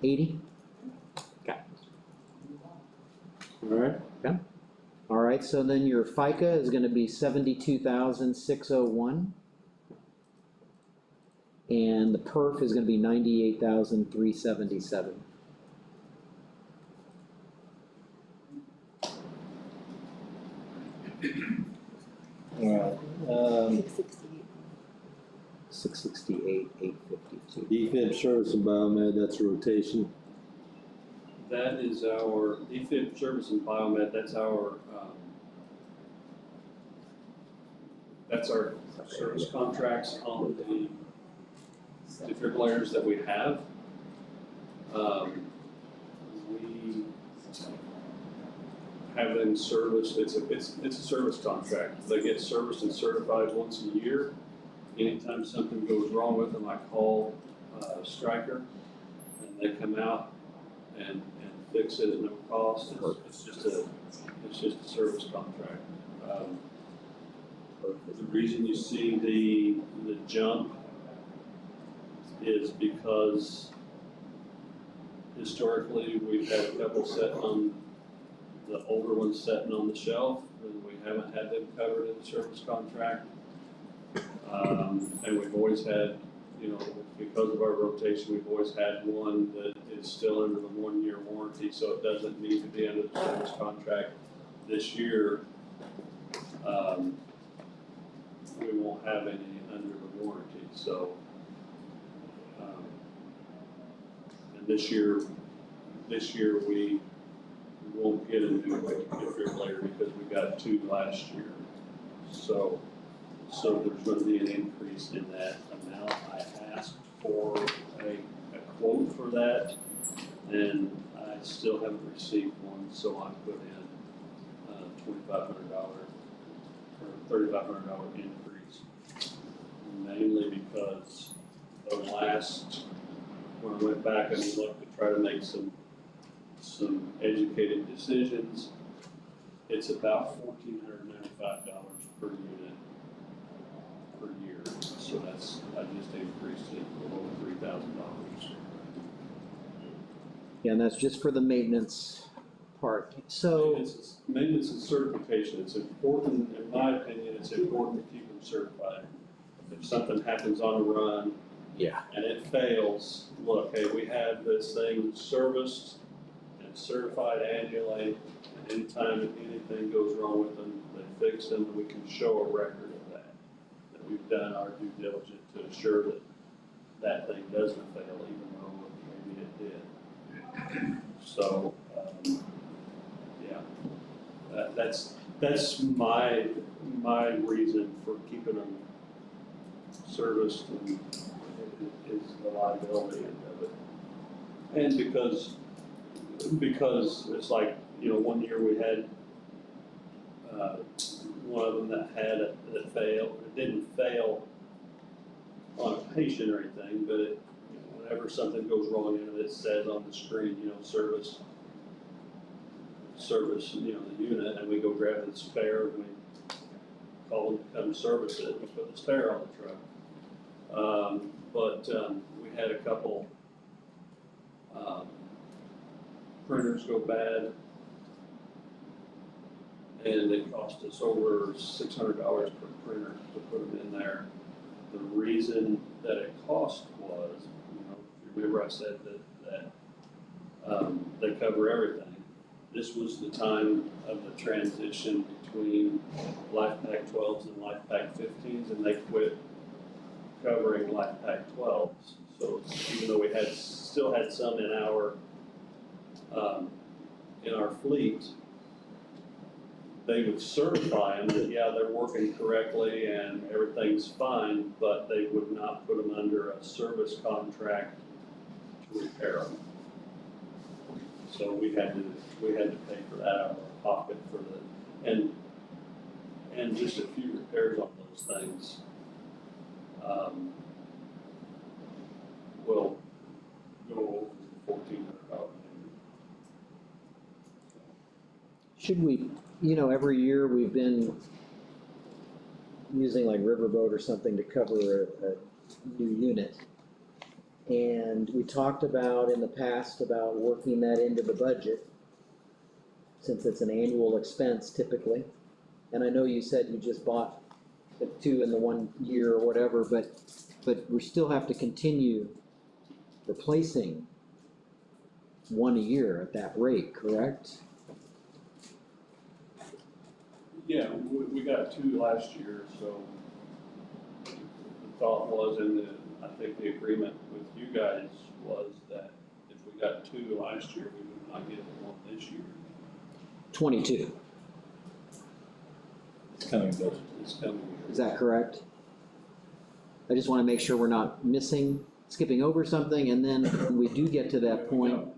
80? Okay. all right, Okay. All right, so then your FICA is gonna be 72,601. And the perf is gonna be 98,377. all right. 668, 852. Defib service and biomed, that's a rotation. That is our defib service and biomed. That's our service contracts on the defibrillators that we have. We have them serviced. It's a service contract. They get serviced and certified once a year. Anytime something goes wrong with them, I call Stryker, and they come out and fix it at no cost. It's just a service contract. The reason you see the jump is because historically we've had a couple set the older ones sitting on the shelf, and we haven't had them covered in the service contract. And we've always had, you know, because of our rotation, we've always had one that is still under the 1-year warranty, so it doesn't need to be under the service contract. This year, we won't have any under the warranty, so. And this year we won't get a new defibrillator because we got 2 last year. So there's gonna be an increase in that amount. I asked for a quote for that, and I still haven't received one, so I put in $2,500 or $3,500 increase. Mainly because the last, when I went back and looked to try to make some educated decisions, it's about $1,495 per unit per year. So that's, I just increased it below $3,000. Yeah, and that's just for the maintenance part. So Maintenance and certification, it's important, in my opinion, it's important to keep them certified. If something happens on a run, yeah, and it fails, look, hey, we had this thing serviced and certified annually, and anytime anything goes wrong with them, they fix them, and we can show a record of that we've done our due diligence to ensure that that thing doesn't fail, even though maybe it did. So, yeah, that's my reason for keeping them serviced, and is the liability end of it. And because it's like, you know, one year we had one of them that failed. It didn't fail on a patient or anything, but it, you know, whenever something goes wrong in it, it says on the screen, you know, service, you know, the unit, and we go grab the spare, and we call them to come service it, we put the spare on the truck. But we had a couple printers go bad, and it cost us over $600 per printer to put them in there. The reason that it cost was, you know, if you remember I said that they cover everything. This was the time of the transition between LifePak 12s and LifePak 15s, and they quit covering LifePak 12s. So even though we still had some in our fleet, they would certify them that, yeah, they're working correctly and everything's fine, but they would not put them under a service contract to repair them. So we had to pay for that out of our pocket for and just a few repairs on those things. Will go over $1,400. should we, you know, every year we've been using like Riverboat or something to cover a new unit. And we talked about in the past about working that into the budget, since it's an annual expense typically. And I know you said you just bought the 2 in the 1 year or whatever, but we still have to continue replacing 1 a year at that rate, correct? Yeah, we got 2 last year, so the thought was, I think the agreement with you guys was that if we got 2 last year, we would not get 1 this year. 22. It's coming, but It's coming. Is that correct? I just want to make sure we're not skipping over something, and then when we do get to that point.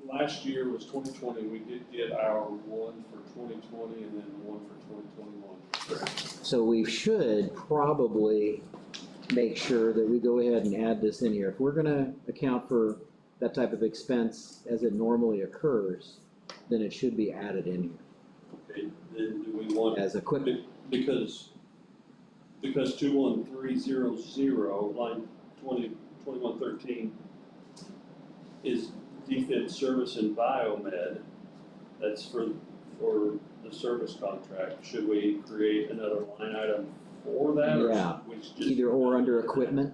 Last year was 2020, we did get our 1 for 2020 and then 1 for 2021. So we should probably make sure that we go ahead and add this in here. If we're gonna account for that type of expense as it normally occurs, then it should be added in here. Okay, then do we want? As equipment. Because 21300, line 2113 is defense service and biomed. That's for the service contract. Should we create another line item for that, or Yeah. should we just? Either or under equipment.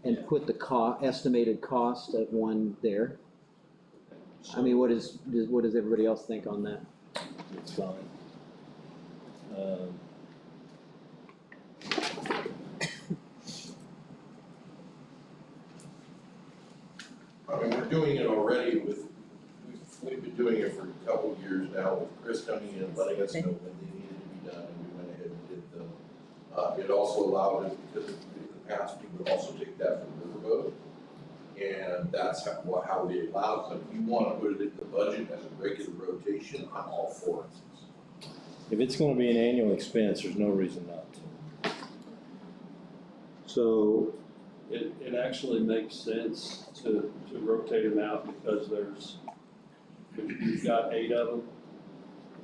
And put the estimated cost of one there. I mean, what does everybody else think on that? It's fine. I mean, we're doing it already we've been doing it for a couple of years now with Chris coming in and letting us know when they needed to be done, and we went ahead and did them. It also allowed us, because in the past, we would also take that from Riverboat, and that's how we allowed them. If you wanna put it in the budget as a regular rotation, I'm all for it. If it's gonna be an annual expense, there's no reason not to. So it actually makes sense to rotate them out because we've got 8 of them.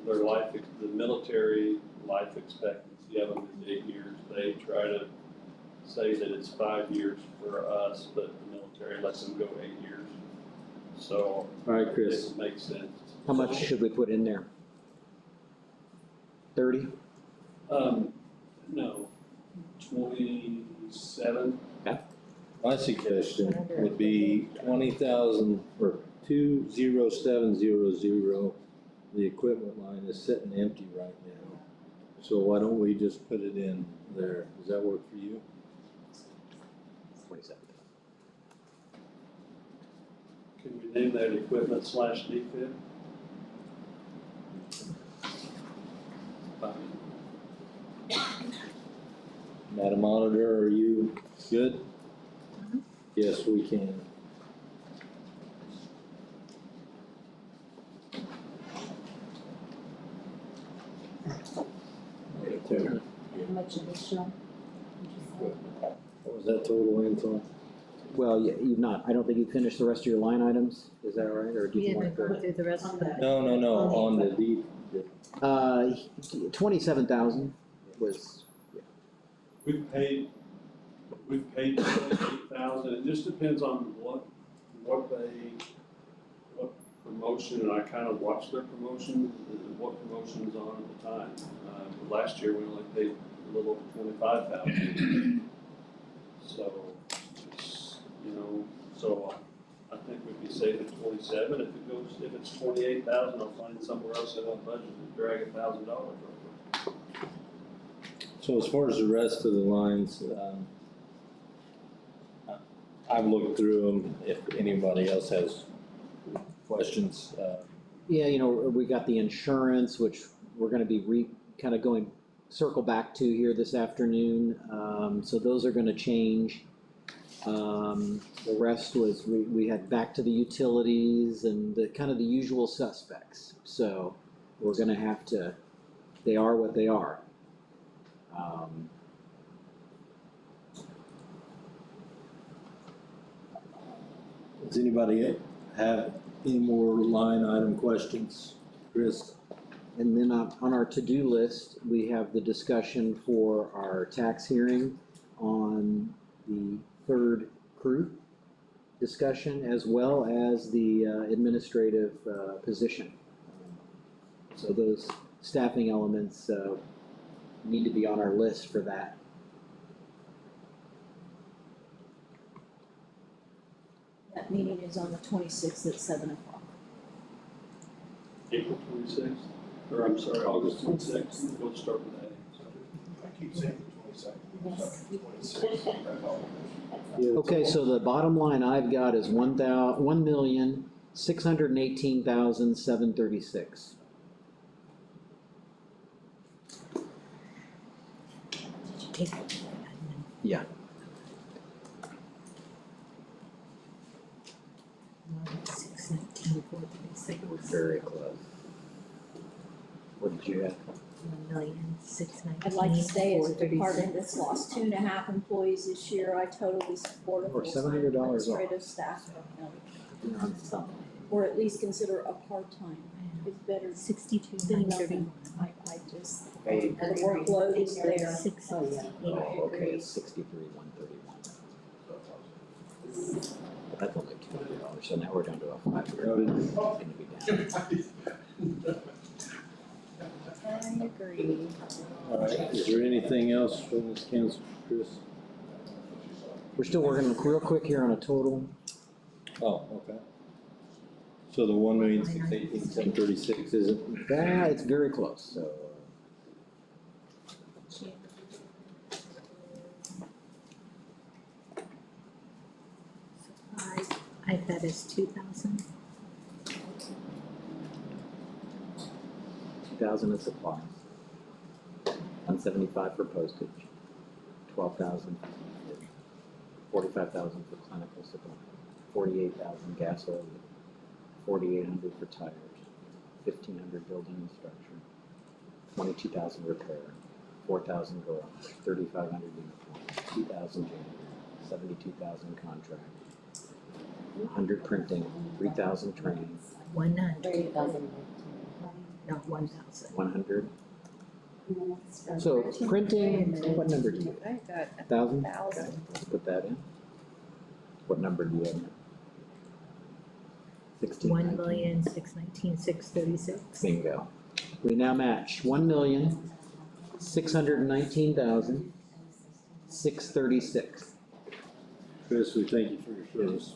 The military life expectancy of them is 8 years. They try to say that it's 5 years for us, but the military lets them go 8 years. So All right, Chris. it makes sense. How much should we put in there? 30? No, 27. My suggestion would be 20,000 or 20700. The equipment line is sitting empty right now. So why don't we just put it in there? Does that work for you? 27. Can we name that equipment / defib? Madam Auditor, are you good? Yes, we can. How much additional? What was that total info? Well, you've not, I don't think you finished the rest of your line items, is that right, or do We you want haven't to? gone through the rest of that. No, on the deed. 27,000 was, We've paid 8,000. It just depends on what promotion, and I kind of watched their promotion, what promotion is on at the time. Last year, we only paid a little over 25,000. So, so I think we'd be safe at 27. If it's 28,000, I'll find somewhere else in our budget to drag $1,000 over. So as far as the rest of the lines, I've looked through them. If anybody else has questions, yeah, we got the insurance, which we're gonna be kind of going, circle back to here this afternoon. So those are gonna change. The rest was, we had back to the utilities and the kind of the usual suspects. So we're gonna have to, they are what they are. Does anybody have any more line item questions? Chris? And then on our to-do list, we have the discussion for our tax hearing on the third crew discussion, as well as the administrative position. So those staffing elements need to be on our list for that. That meeting is on the 26th at 7 o'clock. April 26th, or I'm sorry, August 26th. We'll start with that. I keep saying the 22nd, 26th. Okay, so the bottom line I've got is 1,618,736. Yeah. Very close. What did you have? 1,619,436. I'd like to say as a department that's lost 2.5 employees this year, I totally support a Or full-time $700 off. administrative staff. Or at least consider a part-time. It's better. 62,931. I just, the workload is there. 668. Oh, okay, it's 63,131. That's only $200. so now we're down to a 5-year. It's gonna be down. I agree. All right, is there anything else from this council, Chris? We're still working real quick here on a total. Oh, okay. So the 1,618,736 isn't? That, it's very close, so. I bet it's 2,000. 2,000 in supplies. 175 for postage. 12,000 for 45,000 for clinical supply. 48,000 gas oil. 4,800 for tires. 1,500 building and structure. 22,000 repair. 4,000 garage. 3,500 uniform. 2,000 janitor. 72,000 contract. 100 printing. 3,000 training. 100. Not 1,000. 100. So printing, what number do you I have? got 1,000? 1,000. Okay, let's put that in. What number do you have now? 16. 1,619,636. Bingo. We now match 1,619,636. Chris, we thank you for your service.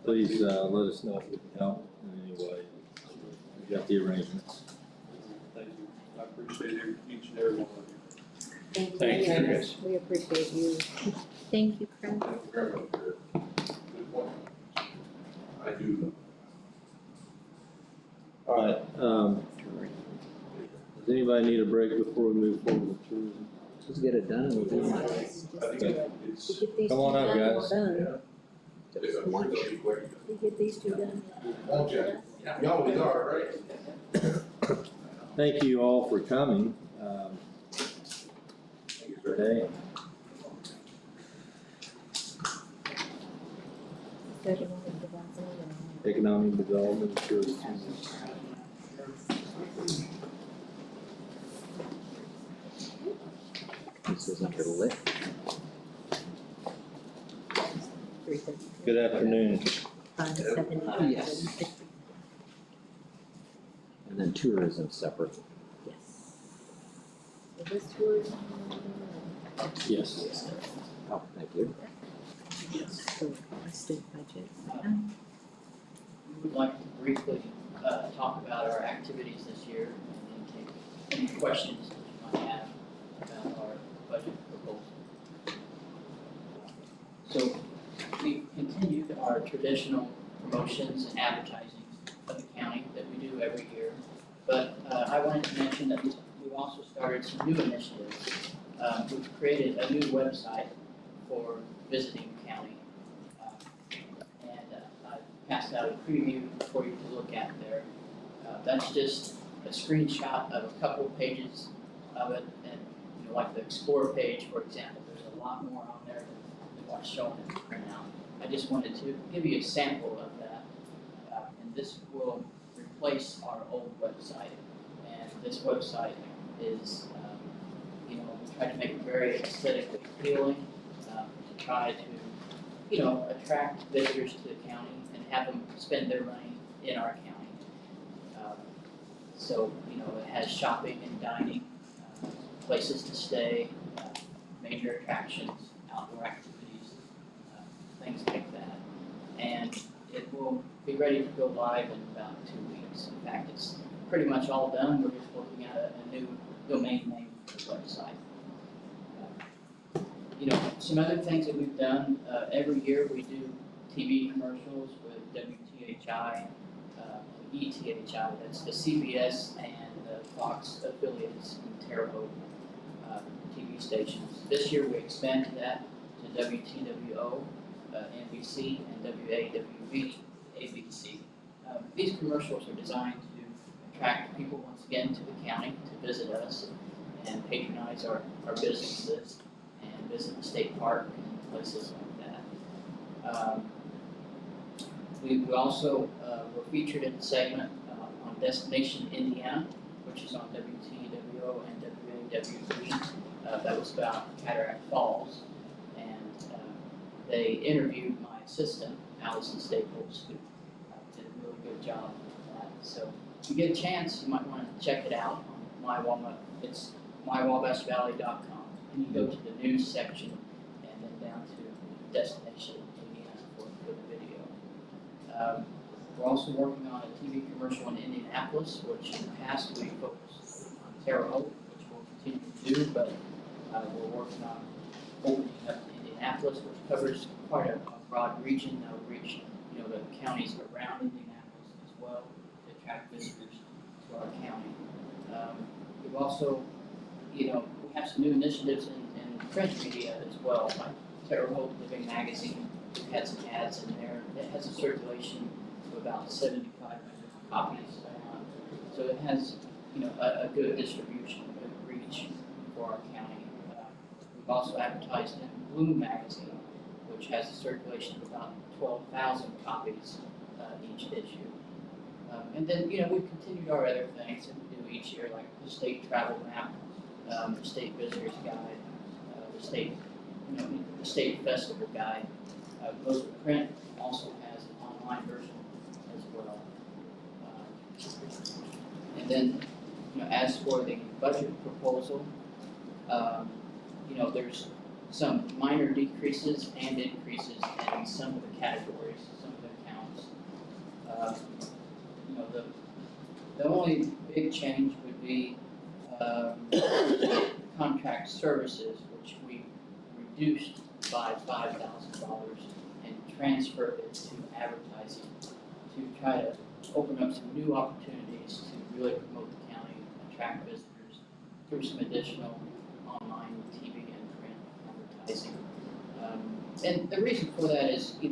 Please, let us know if we can help in any way. We got the arrangements. Thank you. I appreciate each and every one of you. Thank you, Chris. We appreciate you. Thank you, Craig. Very well, Chris. Good point. I do. All right, does anybody need a break before we move forward with tourism? Let's get it done and we'll do it. I think it's, Come on up, guys. I'm sure they'll be quick. We get these two done. Won't you? You always are, right? Thank you all for coming, today. Economic development, tourism. This is under lit. Good afternoon. 570. Yes. And then tourism separate. Yes. So this was, Yes. Oh, thank you. The requested budget. We would like to briefly talk about our activities this year and take any questions that you might have about our budget proposal. So we continued our traditional promotions and advertising of the county that we do every year. But I wanted to mention that we've also started some new initiatives. We've created a new website for visiting the county. I passed out a preview for you to look at there. That's just a screenshot of a couple of pages of it, and like the Explore page, for example, there's a lot more on there than what's shown in the printout. I just wanted to give you a sample of that, and this will replace our old website. And this website is, we try to make it very aesthetically appealing, to try to attract visitors to the county and have them spend their money in our county. So, it has shopping and dining, places to stay, major attractions, outdoor activities, things like that. And it will be ready to go live in about 2 weeks. In fact, it's pretty much all done. We're just looking at a new domain name for the website. Some other things that we've done, every year we do TV commercials with WTHI, ETHI, that's the CBS and the Fox affiliates in Terre Haute TV stations. This year we expanded that to WTWO, NBC, and WAWB, ABC. These commercials are designed to attract people once again to the county to visit us and patronize our businesses and visit the state park and places like that. We also were featured in the segment on Destination Indiana, which is on WTWO and WAWB. That was about Cataract Falls, and they interviewed my assistant, Allison Staples, who did a really good job of that. So if you get a chance, you might want to check it out on it's mywabashvalley.com. And you go to the news section and then down to Destination Indiana for the video. We're also working on a TV commercial in Indianapolis, which in the past we focused on Terre Haute, which we'll continue to do, but we're working on opening up Indianapolis, which covers quite a broad region that will reach, the counties around Indianapolis as well to attract visitors to our county. We've also, we have some new initiatives in print media as well, like Terre Haute Living Magazine. We've had some ads in there. It has a circulation of about 7,500 copies a month. So it has, a good distribution, a good reach for our county. We've also advertised in Bloom Magazine, which has a circulation of about 12,000 copies each issue. And then, we've continued our other things that we do each year, like the state travel map, the state visitors guide, the state festival guide. Most of print also has an online version as well. And then, as for the budget proposal, there's some minor decreases and increases in some of the categories, some of the accounts. The only big change would be contract services, which we reduced by $5,000 and transferred it to advertising to try to open up some new opportunities to really promote the county, attract visitors through some additional online TV and print advertising. And the reason for that is, the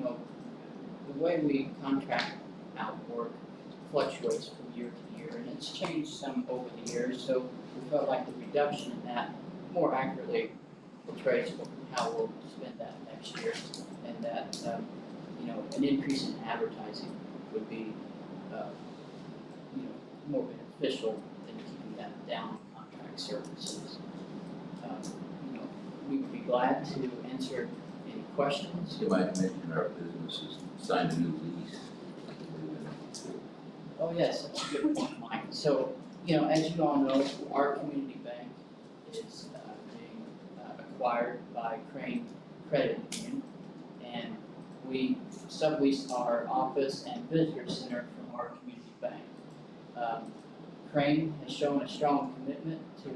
way we contract out work fluctuates from year to year, and it's changed some over the years, so we felt like the reduction in that more accurately portrays how we'll spend that next year, and that, an increase in advertising would be, more beneficial than keeping that down in contract services. We would be glad to answer any questions. You might mention our businesses signed a new lease. Oh, yes, that's a good point, Mike. So, as you all know, our community bank is being acquired by Crane Credit Union, and we sublease our office and visitor center from our community bank. Crane has shown a strong commitment to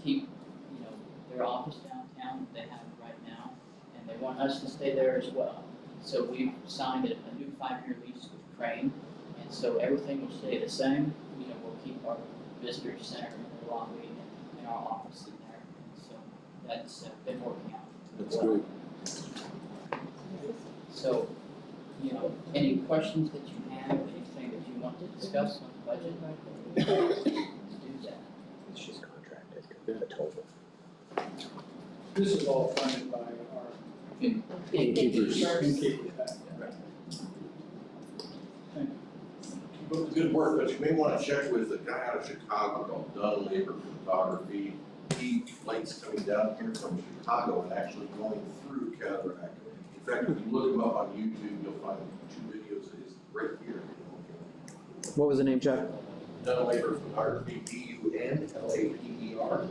keep, their office downtown that they have right now, and they want us to stay there as well. So we've signed a new 5-year lease with Crane, and so everything will stay the same. We'll keep our visitor center in the lobby and our office in there, and so that's been working out. That's great. So, any questions that you have, anything that you want to discuss on the budget, do that. It's just contracted, there's a total. This is all funded by our Innkeepers. innkeepers. Good work, but you may want to check with a guy out of Chicago called Dunn Labor Photography. He likes coming down here from Chicago and actually going through Cataract. In fact, if you look him up on YouTube, you'll find 2 videos of his right here. What was the name, Chuck? Dunn Labor Photography, DUNLAPER.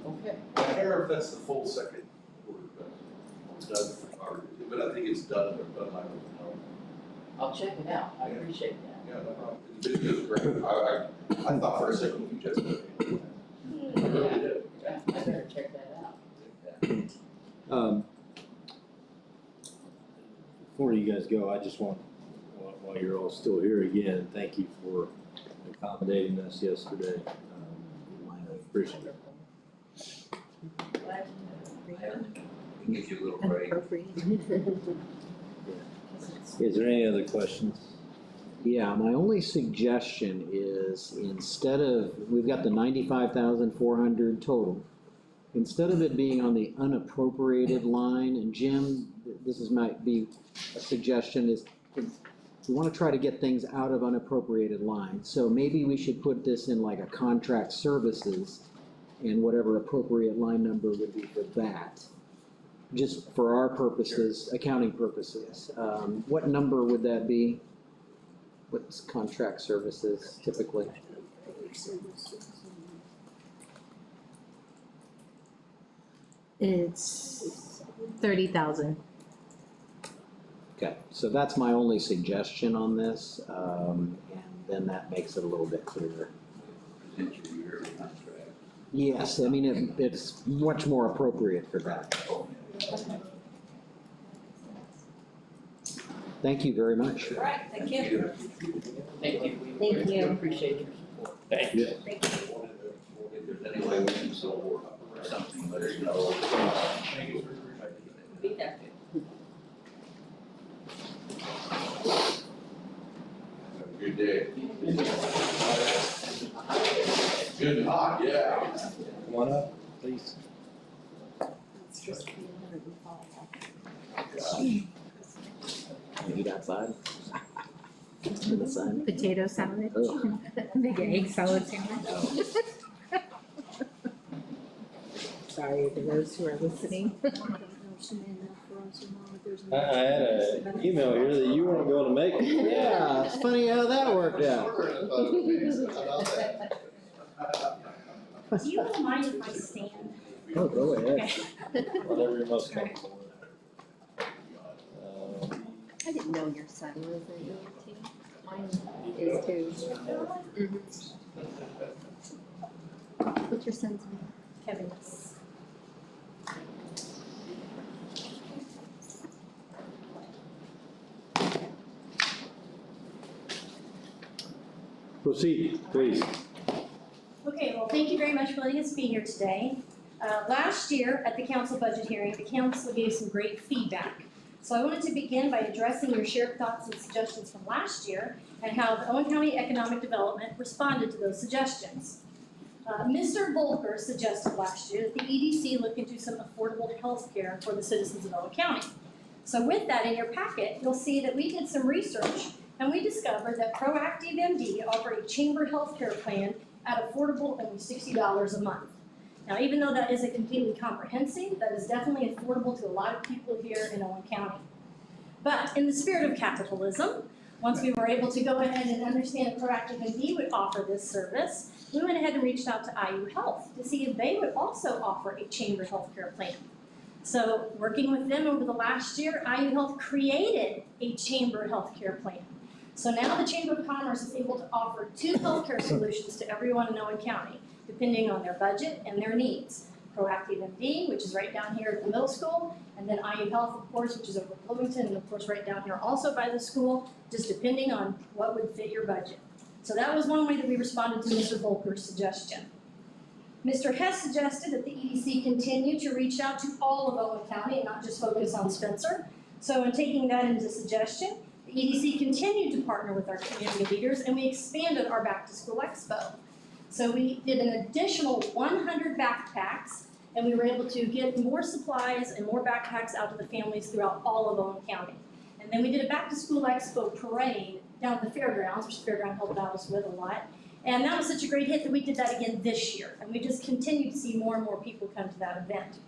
Okay. I can't remember if that's the full second word, but Dunn Photography. But I think it's Dunn or Dunn Labor Photography. I'll check it out. I appreciate that. Yeah, no problem. The video's great. I thought for a second you just did. I really did. Yeah, I better check that out. Before you guys go, I just want, while you're all still here again, thank you for accommodating us yesterday. I appreciate it. Gives you a little break. Is there any other questions? Yeah, my only suggestion is instead of, we've got the 95,400 total. Instead of it being on the unappropriated line, and Jim, might be a suggestion, is we want to try to get things out of unappropriated lines. So maybe we should put this in like a contract services and whatever appropriate line number would be for that. just for our purposes, accounting purposes, what number would that be? What's contract services typically? It's 30,000. Okay, so that's my only suggestion on this, and then that makes it a little bit clearer. Yes, I mean, it's much more appropriate for that. Thank you very much. All right, thank you. Thank you. Thank We you. appreciate your support. Thank you. Thank you. If there's any way we can still work something, let us know. Be there. Have a good day. Good and hot, yeah. Come on up, please. Eat outside? In the sun? Potato salad. Ugh. Big egg salad sandwich. Sorry to those who are listening. I had an email here that you weren't going to make it. Yeah, it's funny how that worked out. Do you mind if I stand? Oh, go ahead. Okay. Whatever you're most comfortable with. I didn't know your son was an EMT. Mine is too. What's your son's name? Kevin. Proceed, please. Okay, well, thank you very much for letting us be here today. Last year at the council budget hearing, the council gave some great feedback. So I wanted to begin by addressing your shared thoughts and suggestions from last year and how the Owen County Economic Development responded to those suggestions. Mr. Volker suggested last year that the EDC look into some affordable health care for the citizens of Owen County. So with that in your packet, you'll see that we did some research and we discovered that Proactive MD offered a chamber healthcare plan at affordable only $60 a month. Now, even though that isn't completely comprehensive, that is definitely affordable to a lot of people here in Owen County. But in the spirit of capitalism, once we were able to go ahead and understand that Proactive MD would offer this service, we went ahead and reached out to IU Health to see if they would also offer a chamber healthcare plan. So working with them over the last year, IU Health created a chamber healthcare plan. So now the Chamber of Commerce is able to offer 2 healthcare solutions to everyone in Owen County, depending on their budget and their needs. Proactive MD, which is right down here at the middle school, and then IU Health, of course, which is over in Bloomington, and of course right down here also by the school, just depending on what would fit your budget. So that was one way that we responded to Mr. Volker's suggestion. Mr. Hess suggested that the EDC continue to reach out to all of Owen County and not just focus on Spencer. So in taking that into suggestion, the EDC continued to partner with our community leaders and we expanded our Back to School Expo. So we did an additional 100 backpacks and we were able to get more supplies and more backpacks out to the families throughout all of Owen County. And then we did a Back to School Expo parade down at the fairgrounds, which the fairground helped out us with a lot. And that was such a great hit that we did that again this year. And we just continue to see more and more people come to that event.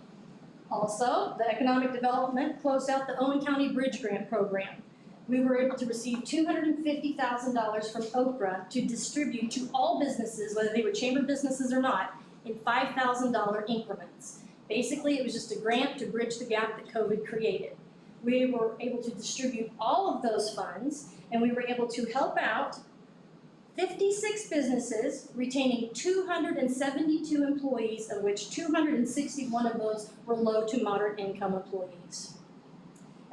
Also, the economic development closed out the Owen County Bridge Grant Program. We were able to receive $250,000 from Okra to distribute to all businesses, whether they were chamber businesses or not, in $5,000 increments. Basically, it was just a grant to bridge the gap that COVID created. We were able to distribute all of those funds, and we were able to help out 56 businesses, retaining 272 employees, of which 261 of those were low to moderate income employees.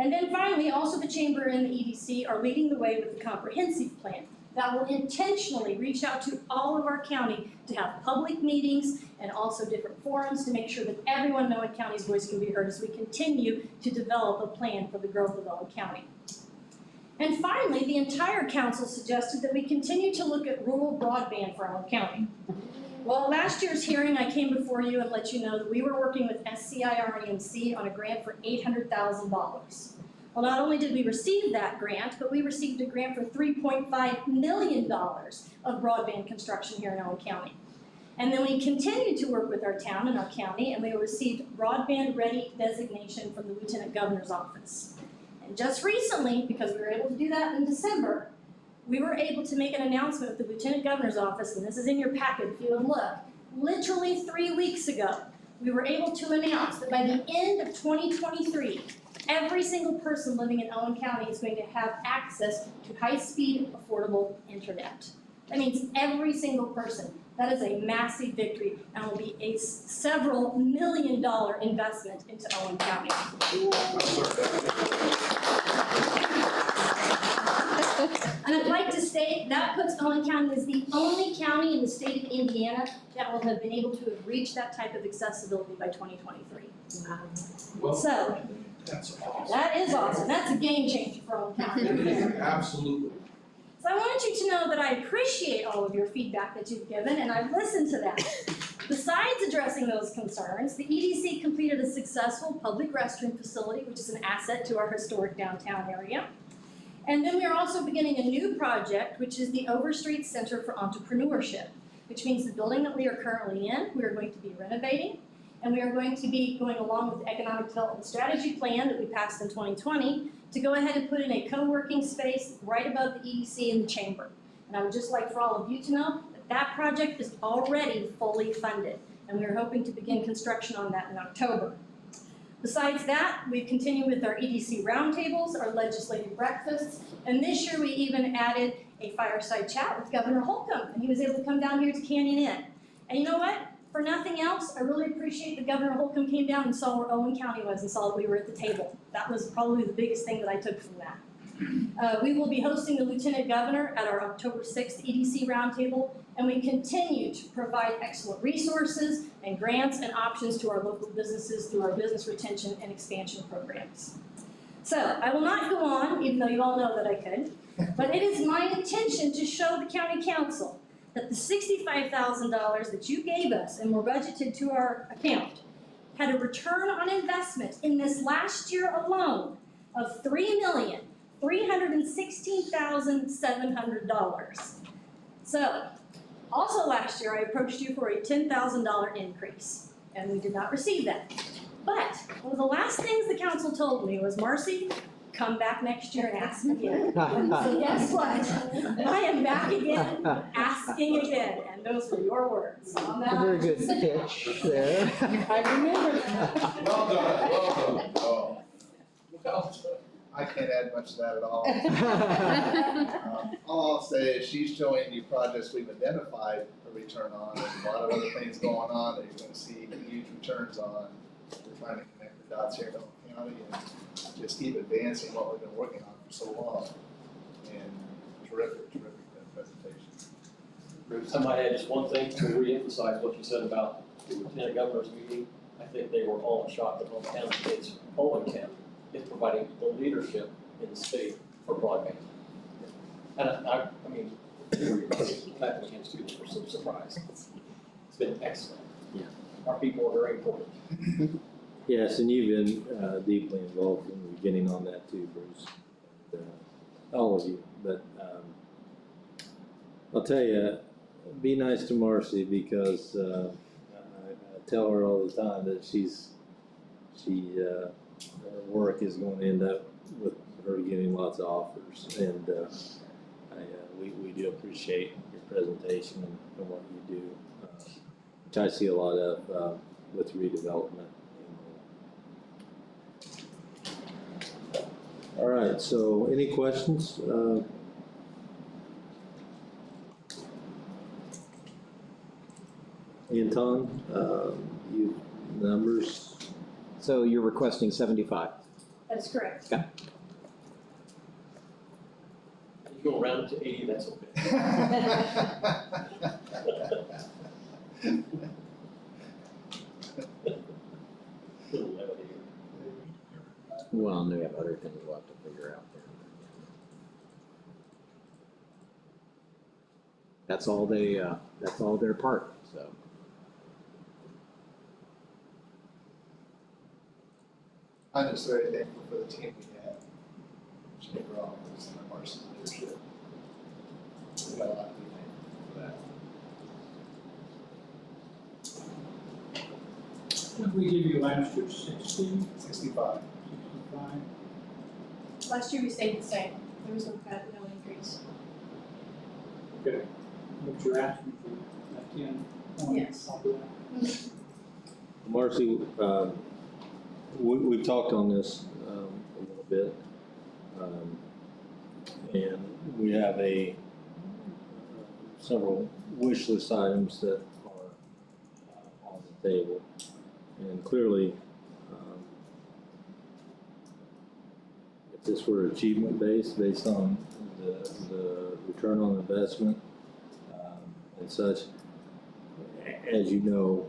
And then finally, also the Chamber and the EDC are leading the way with the comprehensive plan that will intentionally reach out to all of our county to have public meetings and also different forums to make sure that everyone in Owen County's voice can be heard as we continue to develop a plan for the growth of Owen County. And finally, the entire council suggested that we continue to look at rural broadband for Owen County. Well, at last year's hearing, I came before you and let you know that we were working with SCIREMC on a grant for $800,000. Well, not only did we receive that grant, but we received a grant for $3.5 million of broadband construction here in Owen County. And then we continued to work with our town and our county, and we received broadband ready designation from the Lieutenant Governor's office. And just recently, because we were able to do that in December, we were able to make an announcement with the Lieutenant Governor's office, and this is in your packet if you would look. Literally 3 weeks ago, we were able to announce that by the end of 2023, every single person living in Owen County is going to have access to high-speed, affordable internet. That means every single person. That is a massive victory and will be a several $1 million investment into Owen County. And I'd like to state that puts Owen County as the only county in the state of Indiana that will have been able to have reached that type of accessibility by 2023. Well, So, that's awesome. that is awesome. That's a game changer for Owen County. Absolutely. So I wanted you to know that I appreciate all of your feedback that you've given, and I've listened to that. Besides addressing those concerns, the EDC completed a successful public restroom facility, which is an asset to our historic downtown area. And then we are also beginning a new project, which is the Overstreet Center for Entrepreneurship, which means the building that we are currently in, we are going to be renovating, and we are going to be going along with the Economic Development Strategy Plan that we passed in 2020 to go ahead and put in a co-working space right above the EDC in the chamber. And I would just like for all of you to know that that project is already fully funded, and we are hoping to begin construction on that in October. Besides that, we've continued with our EDC roundtables, our legislative breakfasts, and this year we even added a fireside chat with Governor Holcomb, and he was able to come down here to Canyon Inn. And you know what? For nothing else, I really appreciate that Governor Holcomb came down and saw where Owen County was and saw that we were at the table. That was probably the biggest thing that I took from that. We will be hosting the Lieutenant Governor at our October 6th EDC roundtable, and we continue to provide excellent resources and grants and options to our local businesses through our business retention and expansion programs. So I will not go on, even though you all know that I could, but it is my intention to show the County Council that the $65,000 that you gave us and were budgeted to our account had a return on investment in this last year alone of $3,316,700. So, also last year I approached you for a $10,000 increase, and we did not receive that. But one of the last things the council told me was, Marcy, come back next year and ask again. So guess what? I am back again, asking again, and those were your words. On that, Very good pitch there. I remember that. Well done, well done. Oh. Well done. I can't add much to that at all. All I'll say is she's showing you projects we've identified a return on, and a lot of other things going on that you're gonna see huge returns on. We're trying to connect the dots here in Owen County and just keep advancing what we've been working on for so long. And terrific presentation. Bruce, I might add just one thing to reemphasize what you said about the Lieutenant Governor's meeting. I think they were all shocked that Owen County is providing the leadership in the state for broadband. And I mean, faculty and students were so surprised. It's been excellent. Yeah. Our people are very important. Yes, and you've been deeply involved in the beginning on that too, Bruce. And, all of you, but I'll tell you, be nice to Marcy, because I tell her all the time that her work is going to end up with her getting lots of offers, and we do appreciate your presentation and what you do, which I see a lot of with redevelopment. All right, so any questions? Anton, you numbers? So you're requesting 75? That is correct. Okay. You go round it to 80, that's okay. Well, and we have other things we'll have to figure out there. That's all their part, so. I'm just very thankful for the team we have. Chamber office and Marcy's leadership. We got a lot to be thankful for that. What did we give you last year, 60, 65. 65? Last year we stayed the same, there was no cut, no increase. Okay, but you're asking for that 10 point. Yes. I'll do that. Marcy, we've talked on this, a little bit. And we have several wish list items that are on the table. And clearly, if this were achievement based on the return on investment, and such, as you know,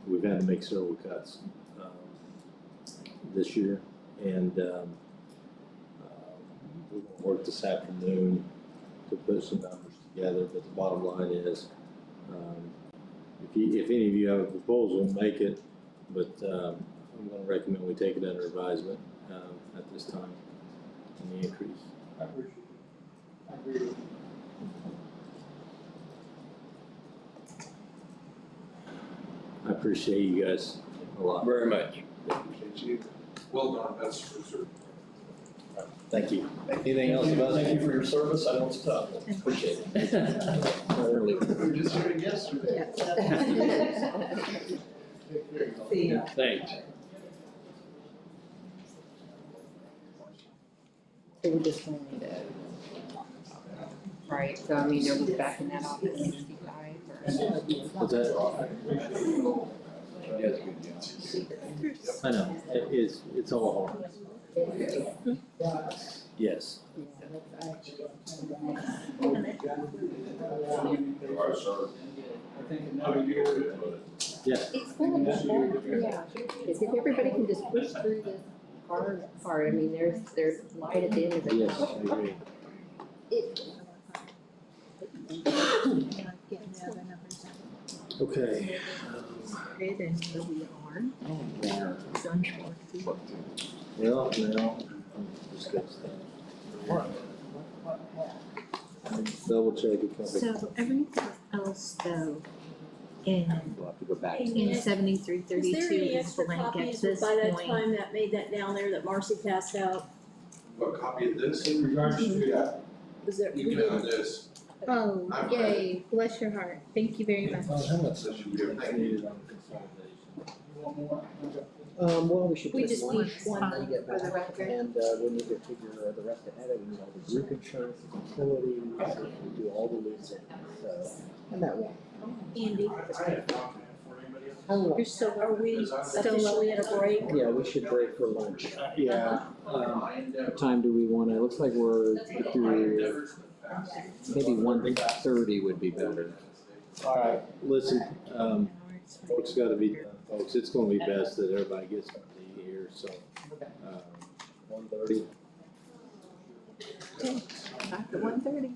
we've had to make several cuts, this year. And, we're gonna work this afternoon to put some numbers together, but the bottom line is, if any of you have a proposal, make it, but, I'm gonna recommend we take it under advisement, at this time, on the increase. I appreciate it. I agree with you. I appreciate you guys a lot. Very much. Appreciate you. Well done, that's for sure. Thank you. Anything else about Thank you for your service, I know it's tough, appreciate it. We were just here yesterday. See ya. Thanks. So we're just going to, right, so I mean, are we backing that off at 65 or? What's that? Yeah, it's good, yeah. I know, it's all hard. Yes. I think another year. Yeah. It's gonna be hard, yeah, because if everybody can just push through this hard part, I mean, there's light at the end of the Yes, tunnel. I agree. Okay. Good, and here we are. Done for. Well, now, discuss that. Double check a couple. So everything else though, in We'll have to go back. in 7332 Is there any is extra blank at copies this by that point. time that made that down there that Marcy passed out? What copy of this? In regards to Yeah, Was there? you can have this. Oh, I've yay, bless your heart, thank you very much. How much This should be everything. needed on consolidation? You want more? Well, we should We take just one, need one and then get for the back, record. and, we need to figure the rest ahead, we need all the group insurance, utilities, we do all the loose ends, so, and that won't. Andy, Hello. you're still, Are we still officially in a break? Yeah, we should break for lunch. Yeah, what time do we wanna, it looks like we're through, maybe 1:30 would be better. All right, listen, folks gotta be done, folks. It's gonna be best that everybody gets something to eat here, so, 1:30. back at 1:30.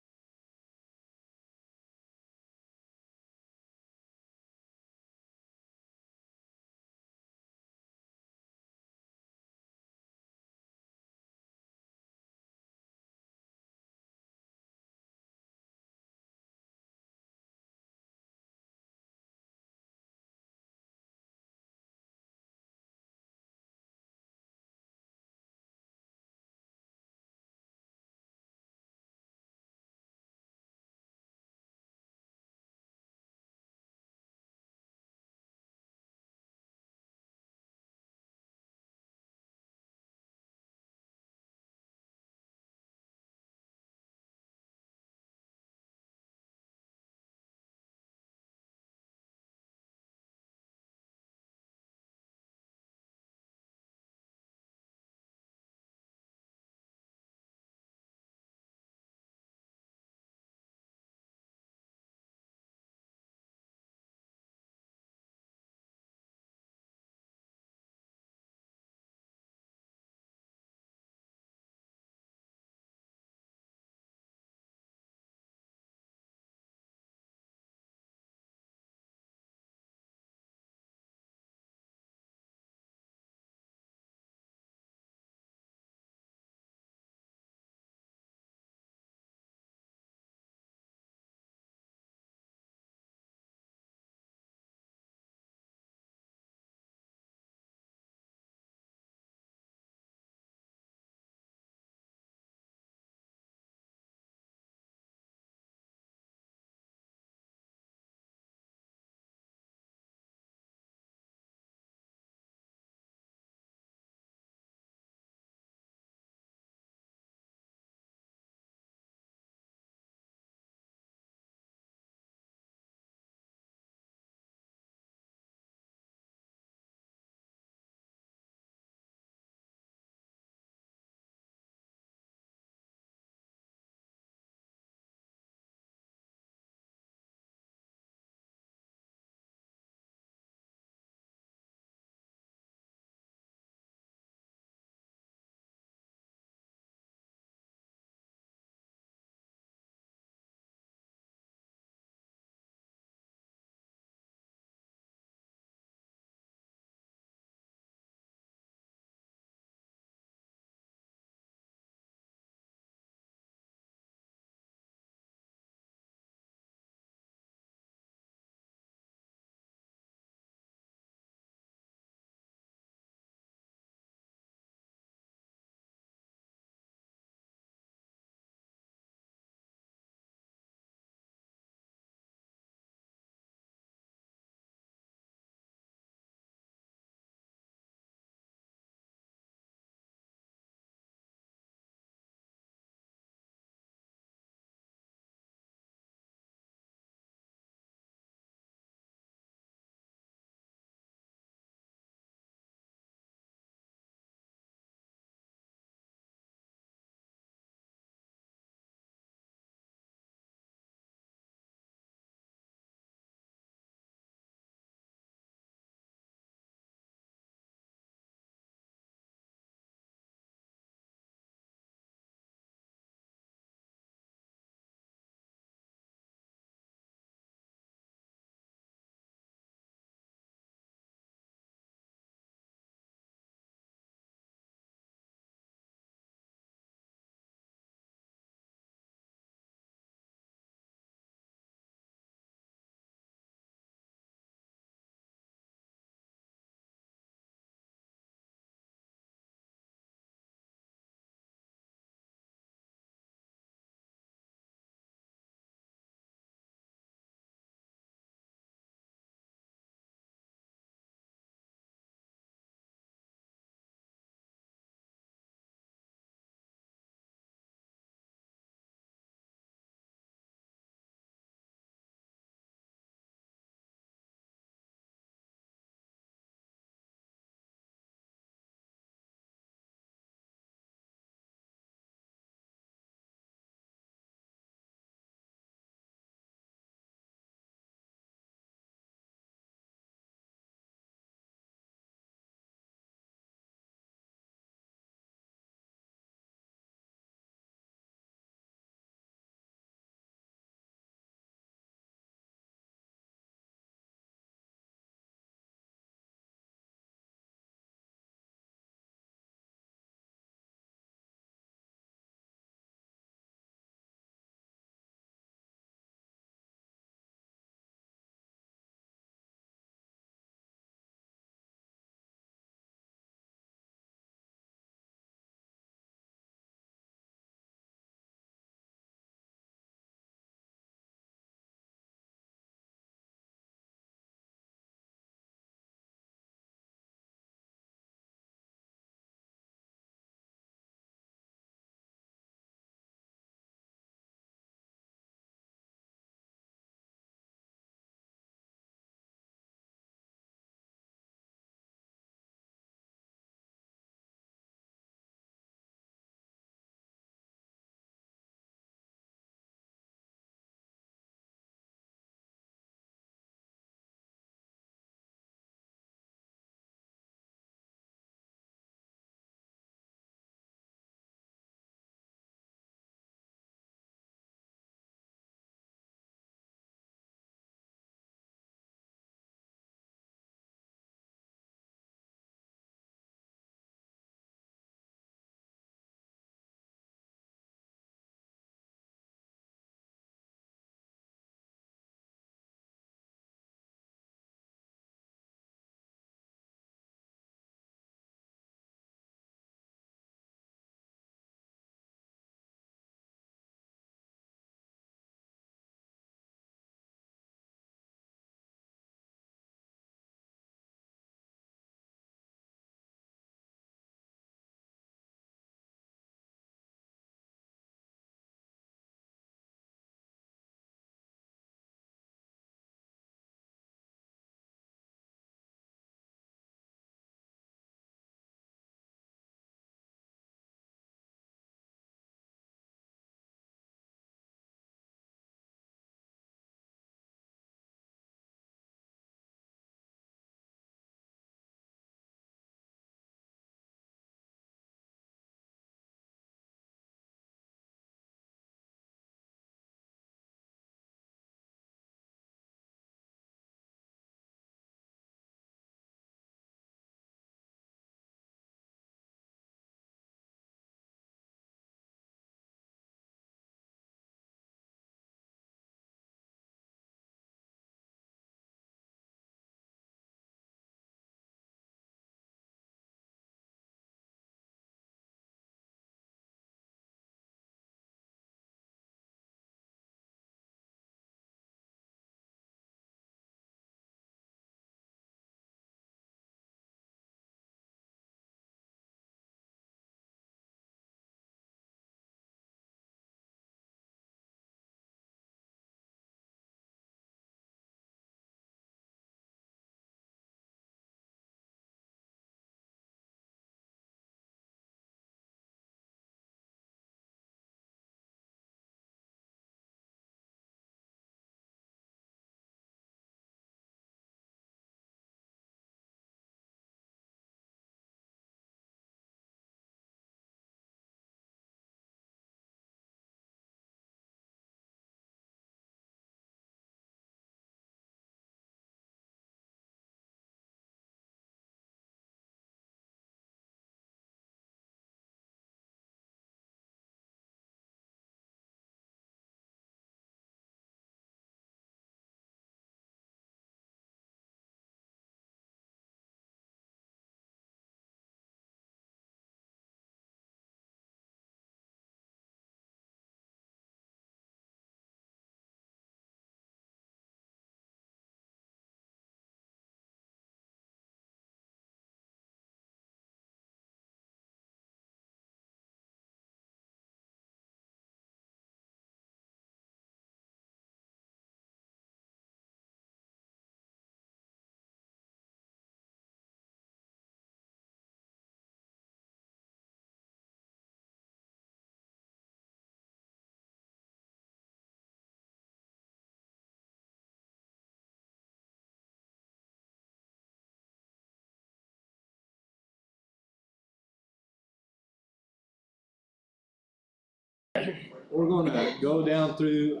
we're gonna go down through,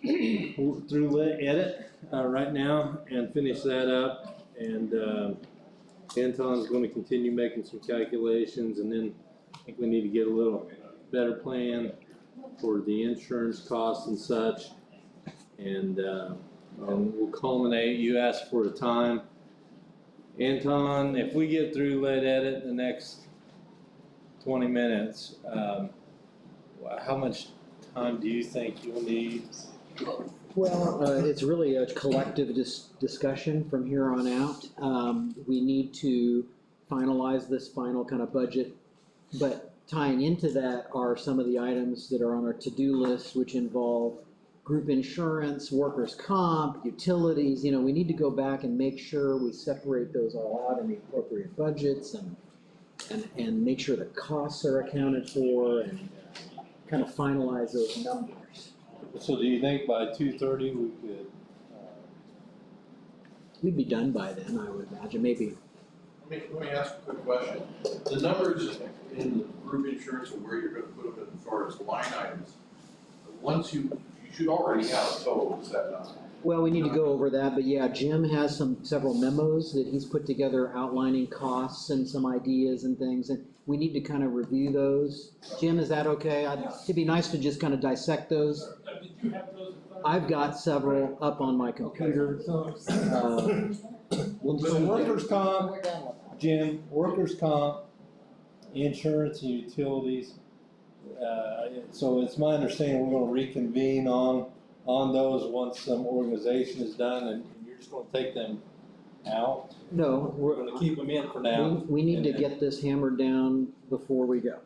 through lit edit, right now and finish that up. And, Anton's gonna continue making some calculations, and then I think we need to get a little better plan for the insurance costs and such. And we'll culminate, you asked for a time. Anton, if we get through lit edit in the next 20 minutes, how much time do you think you'll need? Well, it's really a collective discussion from here on out. We need to finalize this final kind of budget, but tying into that are some of the items that are on our to-do list, which involve group insurance, workers' comp, utilities. You know, we need to go back and make sure we separate those all out in the appropriate budgets and make sure the costs are accounted for and kind of finalize those numbers. So do you think by 2:30 we could? We'd be done by then, I would imagine, maybe. Let me ask a quick question. The numbers in the group insurance and where you're gonna put them as far as line items, once you should already have a total, is that not? Well, we need to go over that, but yeah, Jim has several memos that he's put together outlining costs and some ideas and things, and we need to kind of review those. Jim, is that okay? It'd be nice to just kind of dissect those. I've got several up on my computer. So workers' comp, Jim, workers' comp, insurance and utilities. So it's my understanding we're gonna reconvene on those once some organization is done, and you're just gonna take them out? No, We're gonna keep them in for now. we need to get this hammered down before we go.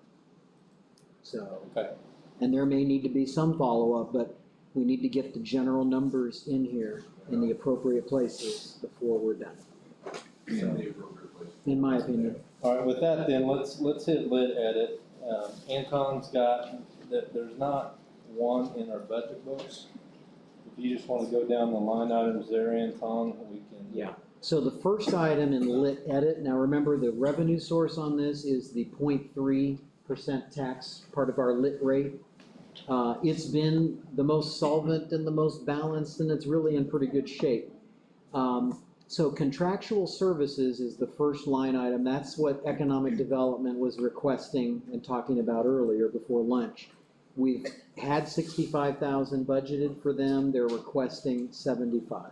So, Okay. and there may need to be some follow-up, but we need to get the general numbers in here in the appropriate places before we're done, in my opinion. All right, with that then, let's hit lit edit. Anton's got, there's not one in our budget books. If you just wanna go down the line items there, Anton, we can. Yeah. So the first item in lit edit, now remember the revenue source on this is the 0.3% tax, part of our lit rate. It's been the most solvent and the most balanced, and it's really in pretty good shape. So contractual services is the first line item. That's what economic development was requesting and talking about earlier before lunch. We've had 65,000 budgeted for them. They're requesting 75.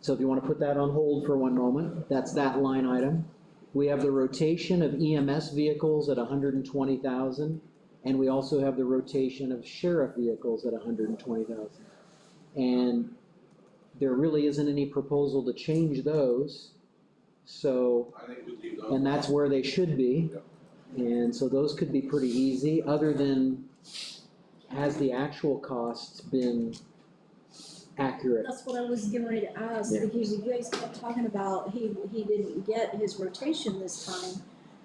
So if you want to put that on hold for one moment, that's that line item. We have the rotation of EMS vehicles at 120,000, and we also have the rotation of sheriff vehicles at 120,000. And there really isn't any proposal to change those. So, I think we leave those. and that's where they should be. And so those could be pretty easy, other than, has the actual costs been accurate? That's what I was getting ready to ask, Yeah. because you guys kept talking about he didn't get his rotation this time.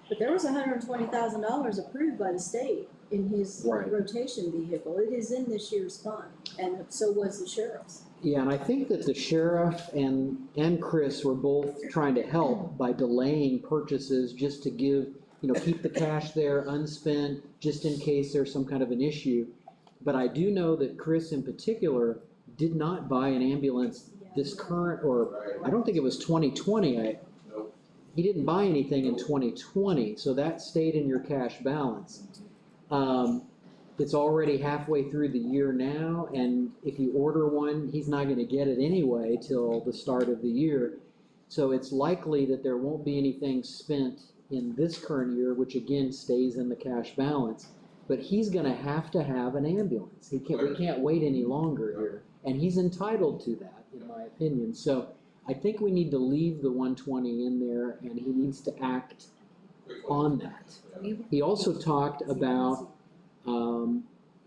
But there was $120,000 approved by the state in his Right. rotation vehicle. It is in this year's fund, and so was the sheriff's. Yeah, and I think that the sheriff and Chris were both trying to help by delaying purchases just to give, keep the cash there unspent, just in case there's some kind of an issue. But I do know that Chris in particular did not buy an ambulance this current, or I don't think it was 2020. He didn't buy anything in 2020, so that stayed in your cash balance. It's already halfway through the year now, and if you order one, he's not gonna get it anyway till the start of the year. So it's likely that there won't be anything spent in this current year, which again stays in the cash balance. But he's gonna have to have an ambulance. We can't wait any longer here, and he's entitled to that, in my opinion. So I think we need to leave the 120 in there, and he needs to act on that. He also talked about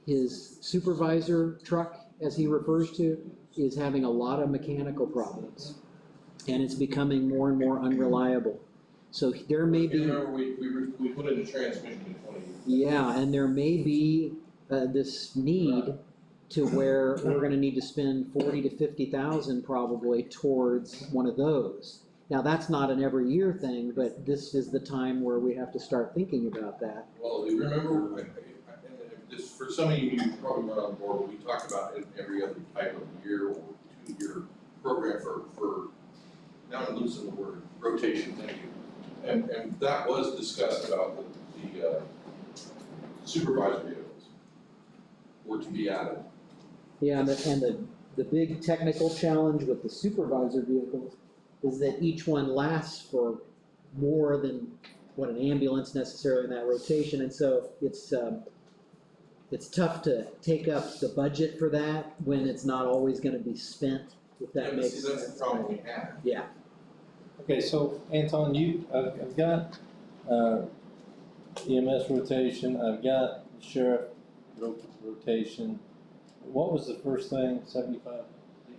his supervisor truck, as he refers to, is having a lot of mechanical problems, and it's becoming more and more unreliable. So there may be. Remember, we put in a transmission in 20 years. Yeah, and there may be this need to where we're gonna need to spend 40 to 50,000 probably towards one of those. Now, that's not an every year thing, but this is the time where we have to start thinking about that. Well, you remember, and this, for some of you probably weren't on board, but we talked about it every other type of year or 2-year program for, now I'm losing the word, rotation, thank you. And that was discussed about the supervisor vehicles were to be added. Yeah, and the big technical challenge with the supervisor vehicles is that each one lasts for more than what an ambulance necessarily in that rotation, and so it's tough to take up the budget for that when it's not always gonna be spent, if that makes sense. That's the problem we have. Yeah. Okay, so Anton, I've got EMS rotation, I've got sheriff rotation. What was the first thing, 75?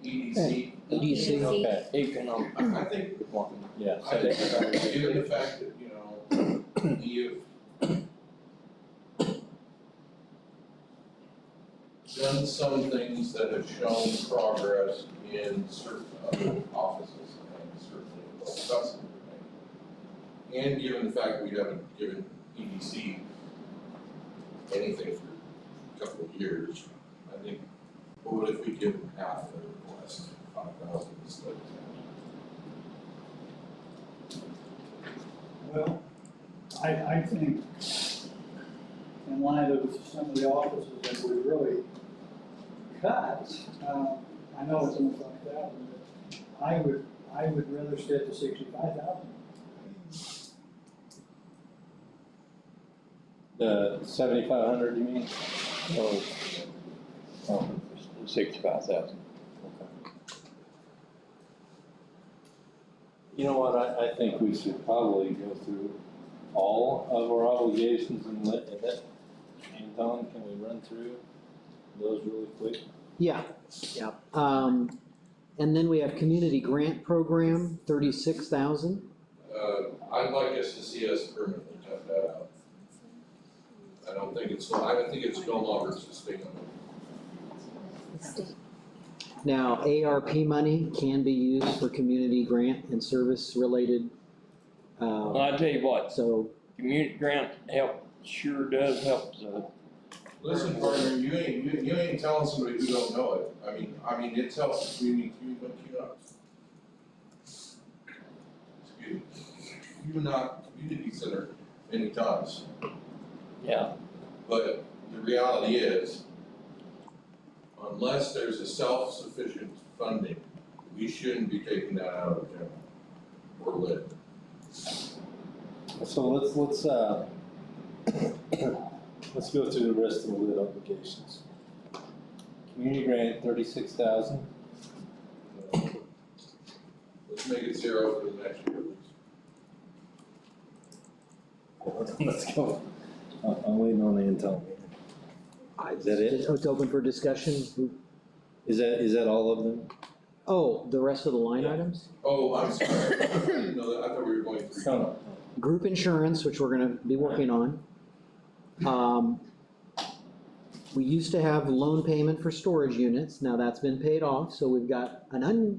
The EDC. EDC. Okay, economic. I think, Yeah. I think, given the fact that, you know, you've done some things that have shown progress in certain other offices and certainly in discussing everything. And given the fact that we haven't given EDC anything for a couple of years, I think, what if we give them half their request, 5,000 instead of 10? Well, I think in light of some of the offices that we really cut, I know it's only 5,000, but I would rather stay at the 65,000. The 7,500, you mean? Oh, 65,000. Okay. You know what, I think we should probably go through all of our obligations and Anton, can we run through those really quick? Yeah. And then we have community grant program, 36,000. I'd like us to see us permanently cut that out. I don't think it's no longer sustainable. Now, ARP money can be used for community grant and service related. Well, I tell you what, So, community grant sure does help the. Listen, partner, you ain't telling somebody who don't know it. I mean, it's helped the community, excuse me, community center many times. Yeah. But the reality is, unless there's a self-sufficient funding, we shouldn't be taking that out of the general or lit. So let's go through the rest of the lit obligations. Community grant, 36,000. Let's make it 0 for the next year, please. Let's go. I'm waiting on Anton. Is that it? It's open for discussion. Is that all of them? Oh, the rest of the line items? Oh, I'm sorry. I didn't know that. I thought we were going through. No. Group insurance, which we're gonna be working on. We used to have loan payment for storage units, now that's been paid off, so we've got an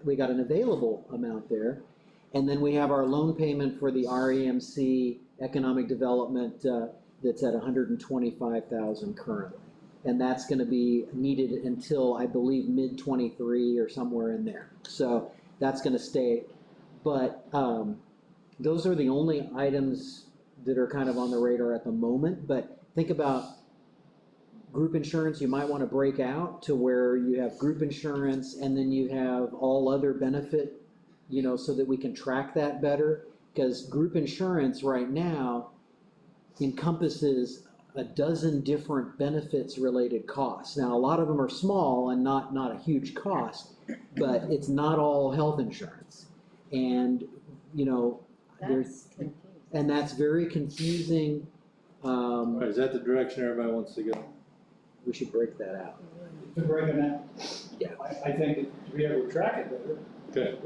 available amount there. And then we have our loan payment for the REMC economic development, that's at 125,000 currently. And that's gonna be needed until, I believe, mid-23 or somewhere in there. So that's gonna stay, but, those are the only items that are kind of on the radar at the moment, but think about group insurance, you might want to break out to where you have group insurance and then you have all other benefit, so that we can track that better. Because group insurance right now encompasses a dozen different benefits related costs. Now, a lot of them are small and not a huge cost, but it's not all health insurance. And, and that's very confusing. Is that the direction everybody wants to go? We should break that out. To break it out. Yeah. I think to be able to track it better. Okay.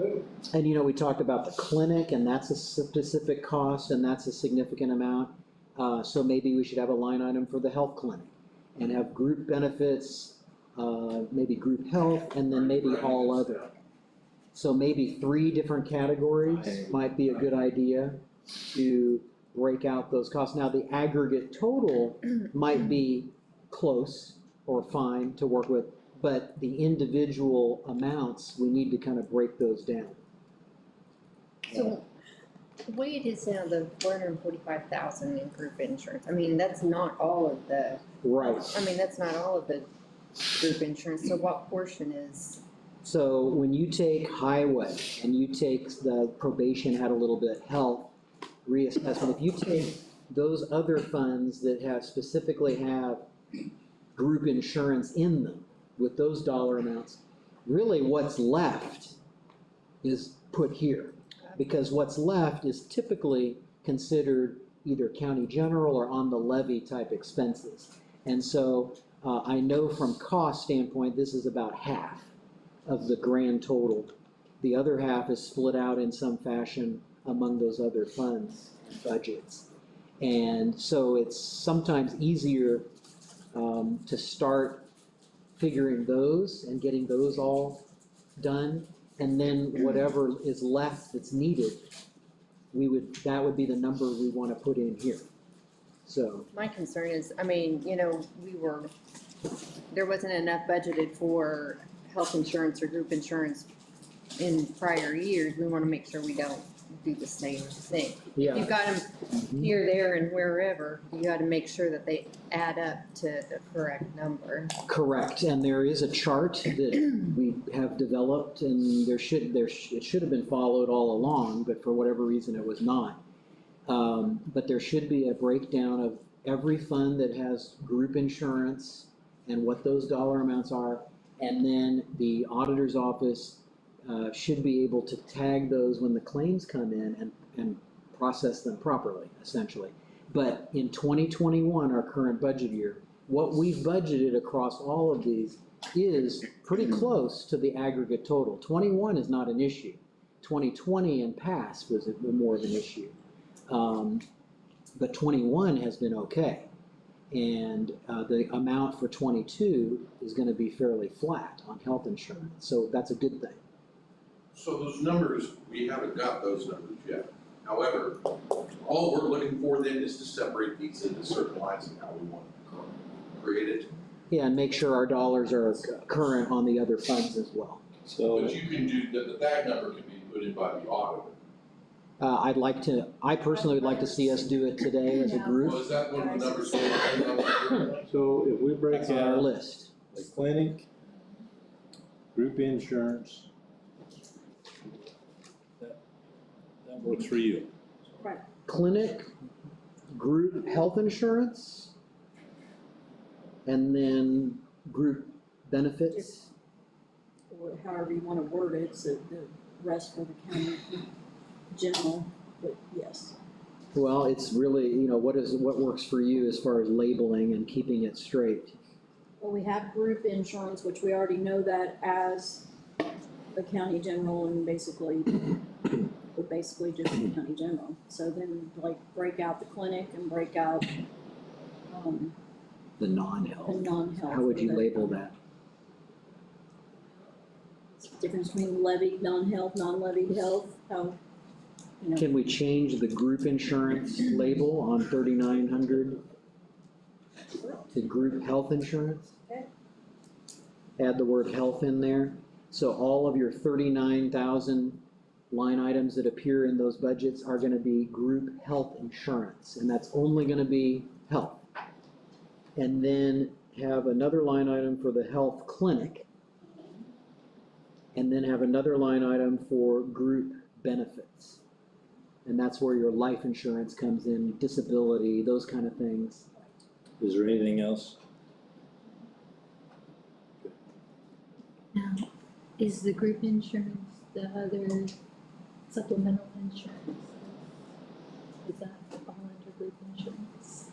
And we talked about the clinic, and that's a specific cost, and that's a significant amount. So maybe we should have a line item for the health clinic, and have group benefits, maybe group health, and then maybe all other. So maybe 3 different categories might be a good idea to break out those costs. Now, the aggregate total might be close or fine to work with, but the individual amounts, we need to kind of break those down. So the way it is now, the 445,000 in group insurance, I mean, that's not all of the. Right. I mean, that's not all of the group insurance, so what portion is? So when you take highway and you take the probation had a little bit, health, reassessment, if you take those other funds that have specifically have group insurance in them with those dollar amounts, really what's left is put here. Because what's left is typically considered either county general or on the levy type expenses. And so I know from cost standpoint, this is about half of the grand total. The other half is split out in some fashion among those other funds and budgets. And so it's sometimes easier to start figuring those and getting those all done. And then whatever is left that's needed, that would be the number we want to put in here. So. My concern is, I mean, you know, there wasn't enough budgeted for health insurance or group insurance in prior years. We want to make sure we don't do the same thing. Yeah. You've got them here, there, and wherever. You got to make sure that they add up to the correct number. Correct, and there is a chart that we have developed, and it should have been followed all along, but for whatever reason it was not. But there should be a breakdown of every fund that has group insurance and what those dollar amounts are, and then the auditor's office should be able to tag those when the claims come in and process them properly, essentially. But in 2021, our current budget year, what we've budgeted across all of these is pretty close to the aggregate total. 21 is not an issue. 2020 and past was more of an issue. But 21 has been okay. And the amount for 22 is going to be fairly flat on health insurance. So that's a good thing. So those numbers, we haven't got those numbers yet. However, all we're looking for then is to separate these into certain lines and how we want to create it. Yeah, and make sure our dollars are current on the other funds as well. So, but you can do, that number can be put in by the auditor. I personally would like to see us do it today as a group. Well, is that one of the numbers? So if we break That's on our out list. the clinic, group insurance, that works for you. Right. Clinic, group health insurance, and then group benefits. Or however you want to word it, so the rest for the county general, but yes. Well, it's really, what works for you as far as labeling and keeping it straight. Well, we have group insurance, which we already know that as the county general and basically just the county general. So then break out the clinic and break out The non-health. the non-health. How would you label that? Difference between levied non-health, non-levied health, how, Can we change the group insurance label on 3,900 to group health insurance? Okay. Add the word health in there. So all of your 39,000 line items that appear in those budgets are going to be group health insurance, and that's only going to be health. And then have another line item for the health clinic, and then have another line item for group benefits. And that's where your life insurance comes in, disability, those kind of things. Is there anything else? Now, is the group insurance the other supplemental insurance? Does that fall under group insurance?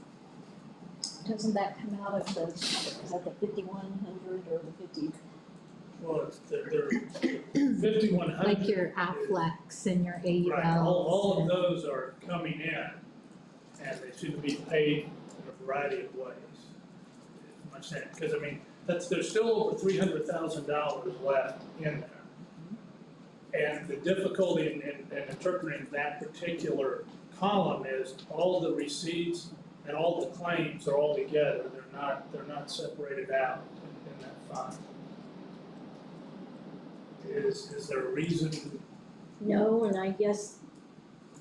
doesn't that come out of is that the 5,100 or the 50? Well, they're 5,100. Like your Aflex and your AULs. Right, all of those are coming in, and they should be paid in a variety of ways. I'm saying, because I mean, there's still over $300,000 left in there. And the difficulty in interpreting that particular column is all the receipts and all the claims are all together. They're not separated out in that fund. Is there a reason? No, and I guess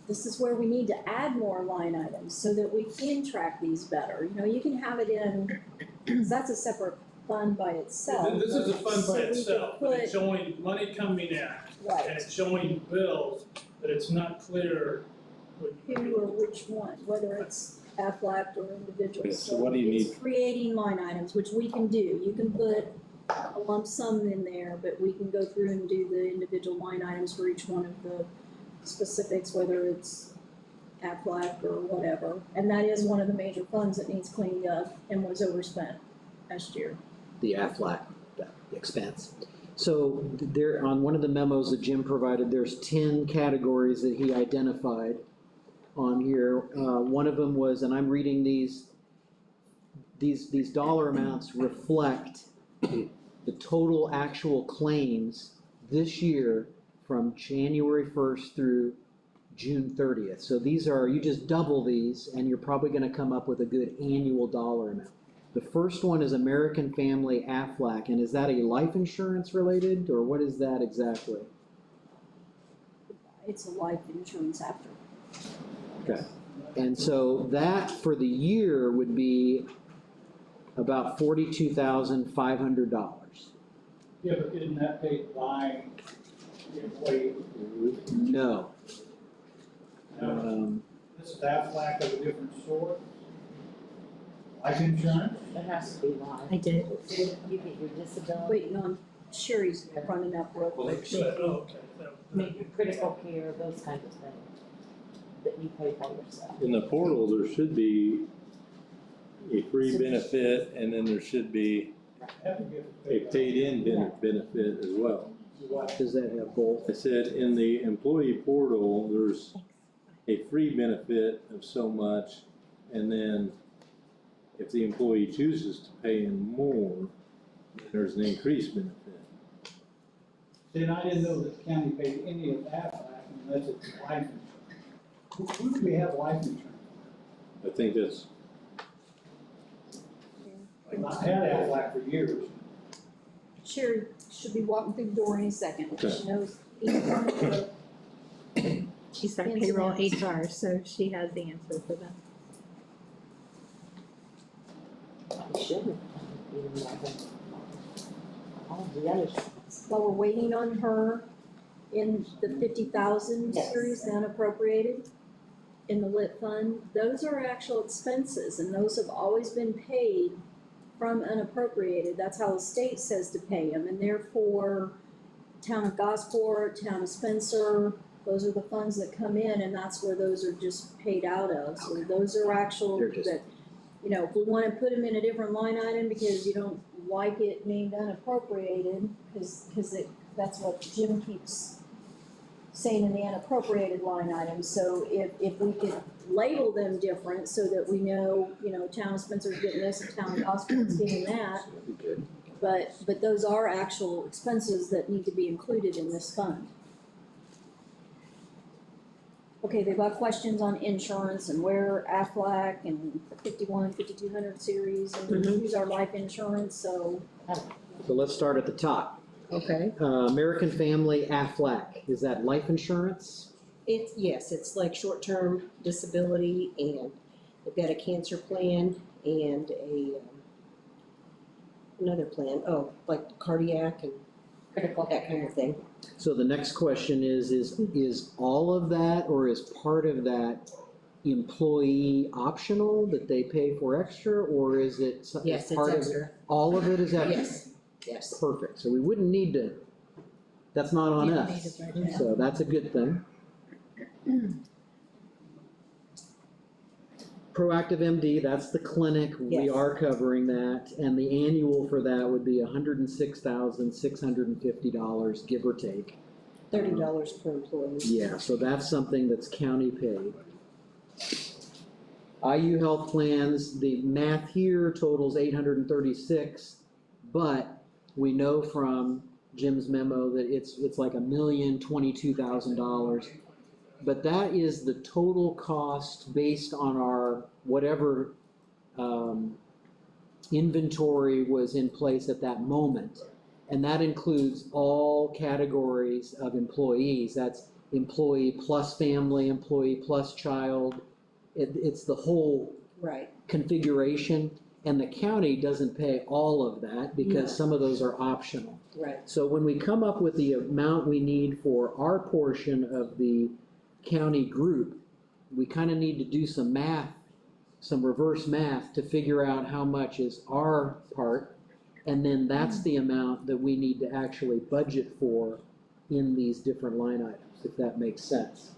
this is where we need to add more line items so that we can track these better. You know, you can have it in, 'cause that's a separate fund by itself. This is a fund So by we could itself, but it's put- showing money coming in, Right. and it's showing bills, but it's not clear. Who or which one, whether it's Aflac or individual. So what do you It's creating line items, which we can do. You can put a lump sum in there, but we can go through and do the individual line items for each one of the specifics, whether it's Aflac or whatever. And that is one of the major funds that needs cleaned up and was overspent last year. The Aflac expense. So there, on one of the memos that Jim provided, there's 10 categories that he identified on here. One of them was, and I'm reading these dollar amounts reflect the total actual claims this year from January 1st through June 30th. So these are, you just double these and you're probably gonna come up with a good annual dollar amount. The first one is American Family Aflac, and is that a life insurance related, or what is that exactly? It's a life insurance after. Okay. And so that for the year would be about $42,500. Yeah, but isn't that paid by the employee? No. This is Aflac of a different sort? Life insurance? It has to be live. I did. You get your disability, Waiting on Sherry's running up real quick. Good, okay. make your critical care, those kinds of things that you pay for yourself. In the portal, there should be a free benefit, and then there should be a paid-in benefit as well. Does that have both? I said in the employee portal, there's a free benefit of so much, and then if the employee chooses to pay in more, there's an increased benefit. See, and I didn't know that the county paid any of Aflac unless it's life insurance. Who do we have life insurance? I think that's, I had Aflac for years. Sherry should be walking through the door any second. Okay. She knows each one of the She's our ins and payroll outs. HR, so she has the answer for that. You shouldn't, even like all the others. While we're waiting on her in the 50,000 Yes. series, the unappropriated, in the lit fund, those are actual expenses, and those have always been paid from unappropriated. That's how the state says to pay them, and therefore, town of Gosport, town of Spencer, those are the funds that come in, and that's where those are just paid out of. So those are actual, They're just- that, you know, if we wanna put them in a different line item because you don't like it named unappropriated, cause that's what Jim keeps saying in the unappropriated line item. So if we could label them different so that we know, you know, town of Spencer's getting this and town of Gosport's getting that. That'd be good. But those are actual expenses that need to be included in this fund. Okay, they've got questions on insurance and where Aflac and 5200 series and who's our life insurance, so. So let's start at the top. Okay, American Family Aflac, is that life insurance? yes, it's like short-term disability, and they've got a cancer plan and another plan, like cardiac and Critical that kind of thing. So the next question is all of that, or is part of that employee optional that they pay for extra, or is it Yes, it's part of it? extra. All of it is extra? Yes. Perfect, so we wouldn't need to, that's not on You don't us, need to write it so that's a good thing. Proactive MD, that's the clinic, we Yes. are covering that, and the annual for that would be $106,650, give or take. $30 per employee. Yeah, so that's something that's county paid. IU health plans, the math here totals 836, but we know from Jim's memo, that it's like $1,022,000. But that is the total cost based on our whatever inventory was in place at that moment. And that includes all categories of employees. That's employee plus family, employee plus child. It's the whole Right. configuration. And the county doesn't pay all of that because No. some of those are optional. Right. So when we come up with the amount we need for our portion of the county group, we kind of need to do some math, some reverse math to figure out how much is our part. And then that's the amount that we need to actually budget for in these different line items, if that makes sense.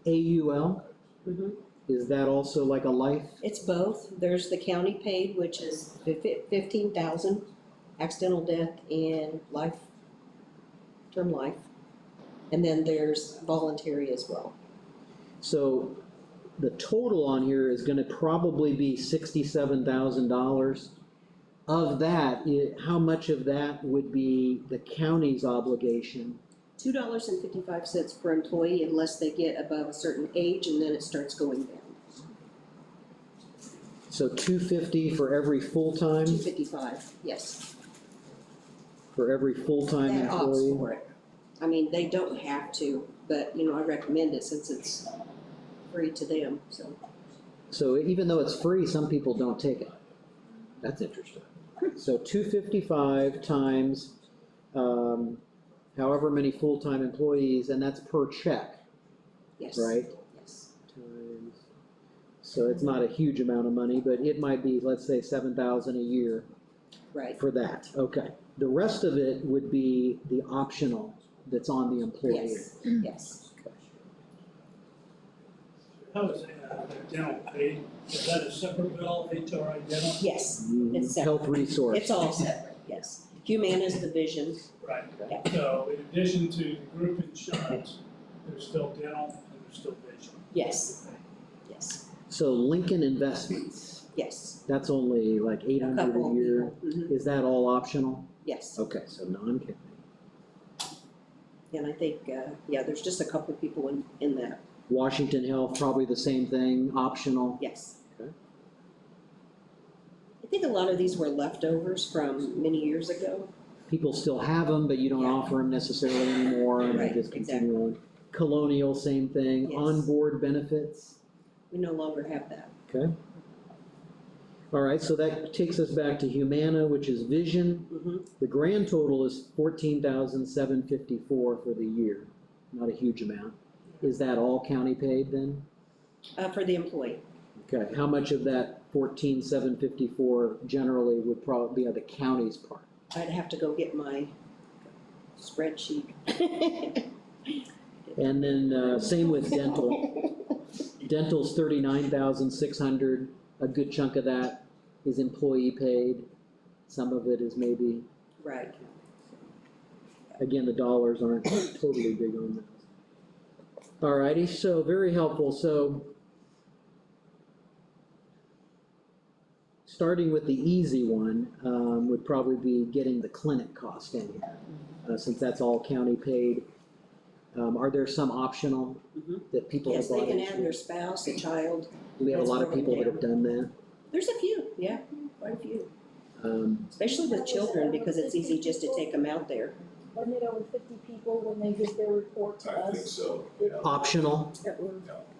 AUL, is that also like a life? It's both. There's the county paid, which is 15,000, accidental death and life, term life. And then there's voluntary as well. So the total on here is gonna probably be $67,000. Of that, how much of that would be the county's obligation? $2.55 per employee unless they get above a certain age, and then it starts going down. So $250 for every full-time, $2.55, yes. for every full-time That opts employee? for it. I mean, they don't have to, but, I recommend it since it's free to them, so. So even though it's free, some people don't take it. That's interesting. So $255 times, however many full-time employees, and that's per check, Yes. right? Yes. Times, so it's not a huge amount of money, but it might be, let's say, $7,000 a year Right. for that. Okay. The rest of it would be the optional that's on the employee. Yes, yes. How is dental paid? Is that a separate bill, HRI dental? Yes, it's separate. Health resource. It's all separate, yes. Humana is the vision. Right. Yeah. So in addition to the group insurance, there's still dental and there's still vision. Yes, yes, So Lincoln Investments, yes. that's only like $800 couple a year. people, Is that all optional? Yes, Okay, so non-county. and I think, there's just a couple people in that, Washington Health, probably the same thing, optional. yes. Okay. I think a lot of these were leftovers from many years ago. People still have them, but you don't Yeah. offer them necessarily anymore, and they Right, just continue on. Colonial, same thing. Yes. Onboard benefits. We no longer have that. Okay. All right, so that takes us back to Humana, which is vision. The grand total is $14,754 for the year. Not a huge amount. Is that all county paid then? For the employee. Okay, how much of that 14,754 generally would probably be the county's part? I'd have to go get my spreadsheet. And then same with dental. Dental's 39,600. A good chunk of that is employee paid. Some of it is maybe, Right. again, the dollars aren't totally big on that. Alrighty, so very helpful. So starting with the easy one would probably be getting the clinic cost in here, since that's all county paid. Are there some optional that people have Yes, they bought can into? add their spouse, a child. Do we have a That's lot of broken people that down. have done that? There's a few, yeah, quite a few. Um, Especially with children, because it's easy just to take them out there. Wasn't it over 50 people when they did their report to us? I think so, Optional That were-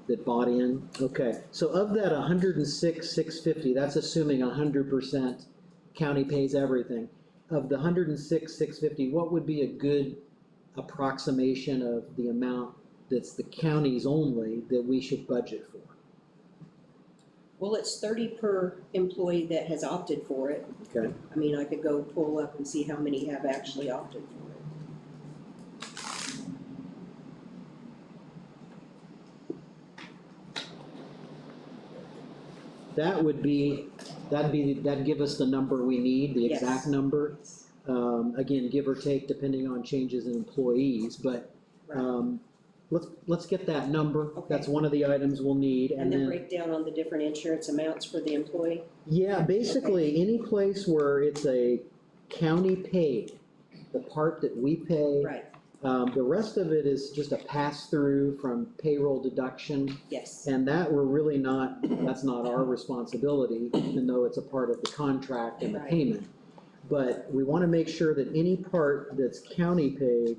that bought in? Okay, so of that 106,650, that's assuming 100% county pays everything. Of the 106,650, what would be a good approximation of the amount that's the county's only that we should budget for? Well, it's 30 per employee that has opted for it. Okay, I mean, I could go pull up and see how many have actually opted for it. that'd give us the number we need, the Yes. exact number. Again, give or take depending on changes in employees, but, let's get that number. Okay. That's one of the items we'll need, And then break down on the different insurance amounts for the employee. yeah, basically, any place where it's a county paid, the part that we pay. Right, The rest of it is just a pass-through from payroll deduction. yes. And that we're really not, that's not our responsibility, even though it's a part of the contract and the Right. payment. But we wanna make sure that any part that's county paid,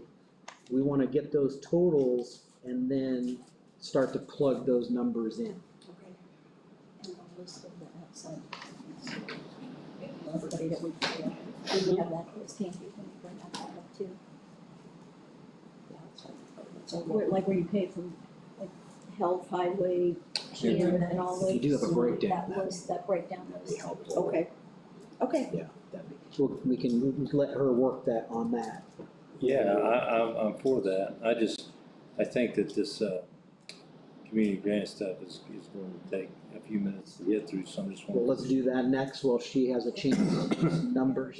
we wanna get those totals and then start to plug those numbers in. Okay. And the list of the outside. Everybody that we pay, we have that list handy when you bring that back up too. So like where you pay from like health, highway, and all those. If you do have a breakdown, That list, that breakdown That'd list. be helpful. Okay, okay. Yeah, we can let her work that on that. Yeah, I'm for that. I think that this, community grant stuff is going to take a few minutes to get through, so I'm just Well, let's do that next while she has a chance to numbers.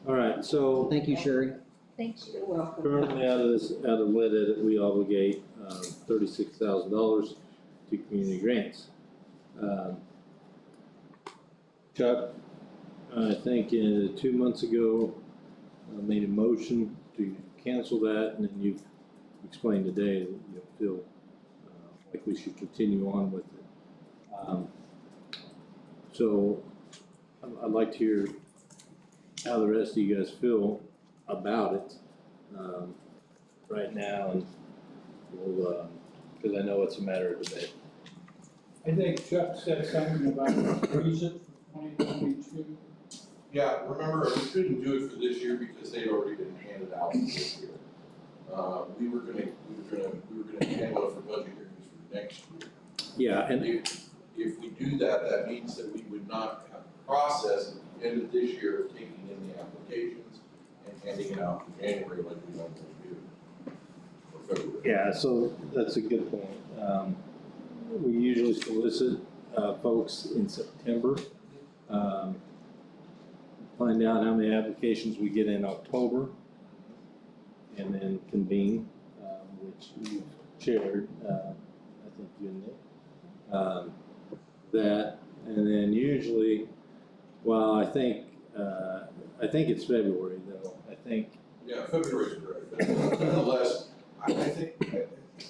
All right, so Thank you, Sherry. Thanks. You're welcome. currently out of lead edit, we obligate, $36,000 to community grants. Chuck, I think 2 months ago, made a motion to cancel that, and then you've explained today that you feel like we should continue on with it. So I'd like to hear how the rest of you guys feel about it right now, and we'll, because I know it's a matter of debate. I think Chuck said something about freeze it for 2022. Yeah, remember, we couldn't do it for this year because they'd already been handed out for this year. We were gonna handle it for budget hearings for next year. Yeah, and If we do that, that means that we would not have a process at the end of this year of taking in the applications and handing it out in January like we normally do. Or February. yeah, so that's a good point. We usually solicit folks in September. Find out how many applications we get in October, and then convene, which you've shared, I think you and Nick. That, and then usually, well, I think it's February though, I think. Yeah, February's correct, but nonetheless, I think,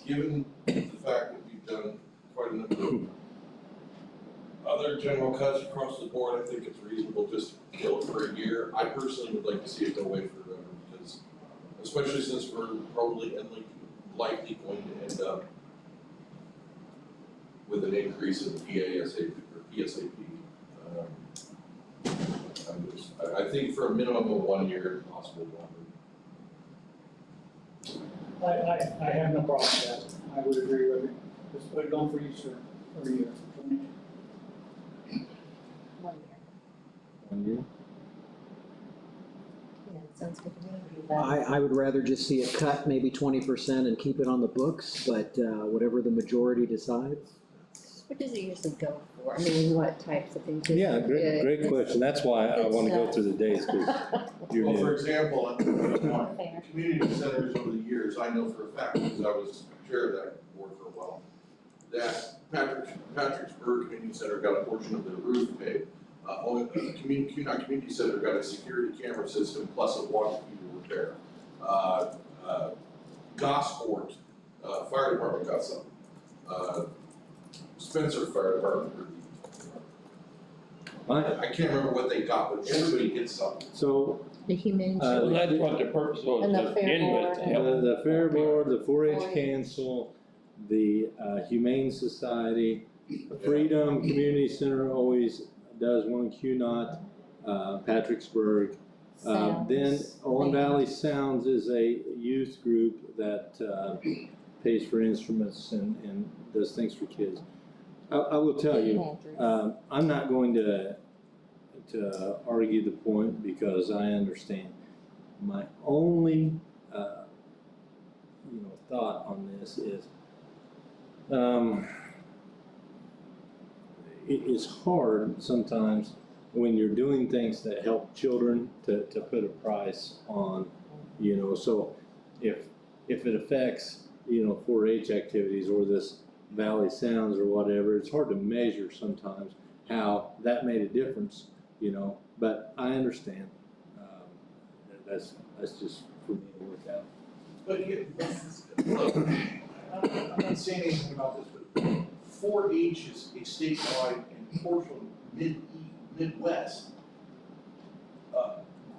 given the fact that we've done quite a number of other general cuts across the board, I think it's reasonable just to kill it for a year. I personally would like to see it go away forever, because, especially since we're probably and likely going to end up with an increase in the PASAP or PSAP. I think for a minimum of 1 year, possible longer. I have no problem with that. I would agree with you. Just put it on freeze for a year. 1 year? Yeah, sounds good to me. I would rather just see it cut maybe 20% and keep it on the books, but whatever the majority decides. What does it usually go for? I mean, what types of things? Yeah, great question. That's why I want to go through the days, because you're Well, for new. example, in community centers over the years, I know for a fact, because I was chair of that board for a while, that Patricksburg Community Center got a portion of their roof paid. Owen Community Center got a security camera system plus a water heater repair. Gosport Fire Department got some. Spencer Fire Department. I can't remember what they got, but everybody gets something. So, The humane. Well, that's what the purpose was And the to fair begin with, to help. the Fair Board, the 4-H Council, the Humane Society, Freedom Community Center always does one, Q-Not, Patricksburg. Then Owen Valley Sounds is a youth group that pays for instruments and does things for kids. I will tell you, I'm not going to argue the point because I understand. My only thought on this is it is hard sometimes when you're doing things that help children to put a price on, so if it affects 4-H activities or this Valley Sounds or whatever, it's hard to measure sometimes how that made a difference, but I understand. that's just for me to work out. But look, I'm not saying anything about this, but 4-H is a statewide and portion Midwest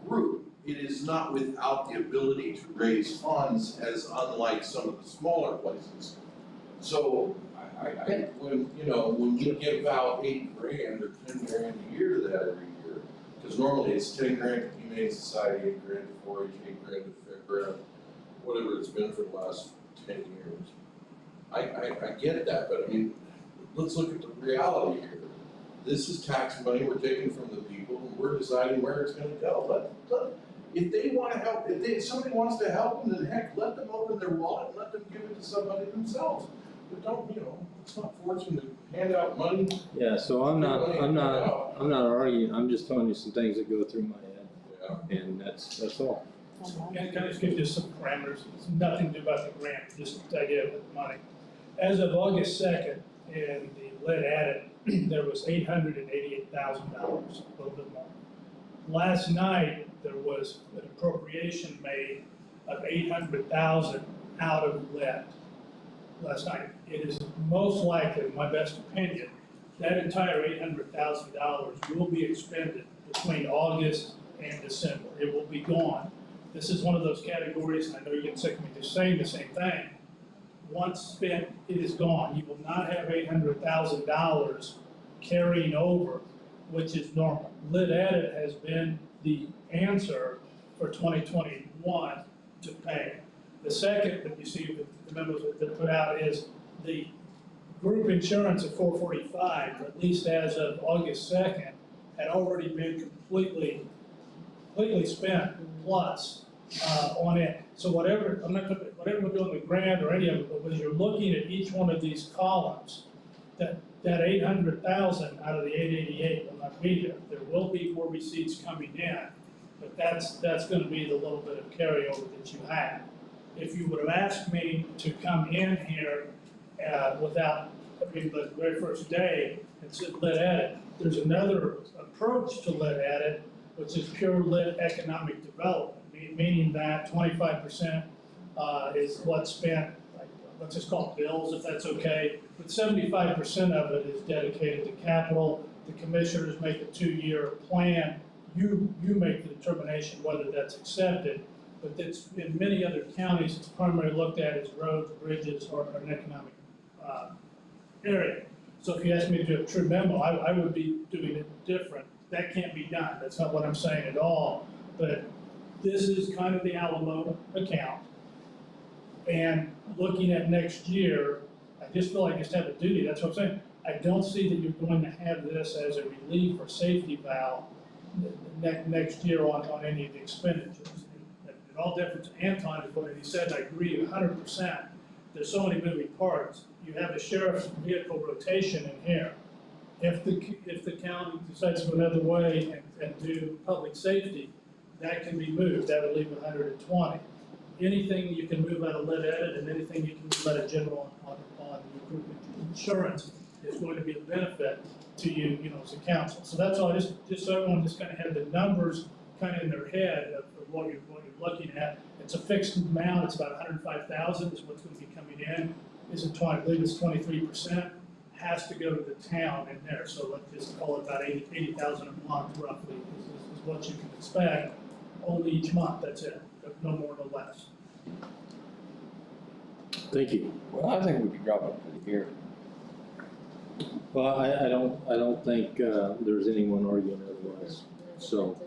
group. It is not without the ability to raise funds, as unlike some of the smaller places. So when we give out $8 grand or $10 grand a year to that every year, because normally it's 10 grand to Humane Society, 8 grand to 4-H, 8 grand to Fairground, whatever it's been for the last 10 years. I get that, but I mean, let's look at the reality here. This is tax money we're taking from the people, and we're deciding where it's gonna go. If they wanna help, if somebody wants to help them, then heck, let them open their wallet and let them give it to somebody themselves. But don't, it's not forcing to hand out money. Yeah, so I'm not arguing, I'm just telling you some things that go through my head. Yeah. And that's all. Can I just give you some parameters? It's nothing to do about the grant, just the idea of the money. As of August 2nd, in the lead added, there was $888,000, a little bit more. Last night, there was an appropriation made of $800,000 out of lead. Last night, it is most likely, in my best opinion, that entire $800,000 will be expended between August and December. It will be gone. This is one of those categories, and I know you get sick of me just saying the same thing. Once spent, it is gone. You will not have $800,000 carrying over, which is normal. Lit Edit has been the answer for 2021 to pay. The second that you see the memos that they put out is the group insurance at 445, at least as of August 2nd, had already been completely spent plus on it. So whatever we're doing with grant or any of it, but when you're looking at each one of these columns, that 800,000 out of the 888 will not be there. There will be more receipts coming in, but that's going to be the little bit of carryover that you have. If you would have asked me to come in here the very first day and said lit edit, there's another approach to lit edit, which is pure lit economic development, meaning that 25% is what's spent, let's just call it bills if that's okay, but 75% of it is dedicated to capital. The commissioners make a 2-year plan. You make the determination whether that's accepted, but that's in many other counties, it's primarily looked at as roads, bridges, or an economic area. So if you ask me to do a true memo, I would be doing it different. That can't be done. That's not what I'm saying at all. But this is kind of the Alamo account. And looking at next year, I just feel like I just have a duty. That's what I'm saying. I don't see that you're going to have this as a relief or safety valve next year on any of the expenditures. And all different to Anton is what he said, and I agree 100%. There's so many moving parts. You have a sheriff's vehicle rotation in here. If the county decides to go another way and do public safety, that can be moved. That would leave 120. Anything you can move out of lit edit and anything you can move out of general on group insurance is going to be a benefit to you, as a council. So that's all. Just so everyone just kind of had the numbers kind of in their head of what you're looking at. It's a fixed amount. It's about 105,000 is what's going to be coming in. I believe it's 23%. Has to go to the town in there. So let's just call it about 80,000 a month roughly is what you can expect. Only each month. That's it. No more, no less. Thank you. Well, I think we could drop it to here. Well, I don't think there's anyone arguing otherwise. So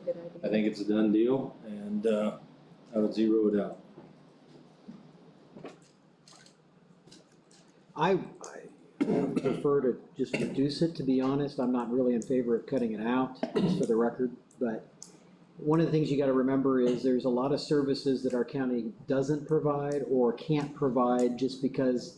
I think it's a done deal, and I would zero it out. I prefer to just reduce it, to be honest. I'm not really in favor of cutting it out, just for the record. But one of the things you got to remember is there's a lot of services that our county doesn't provide or can't provide just because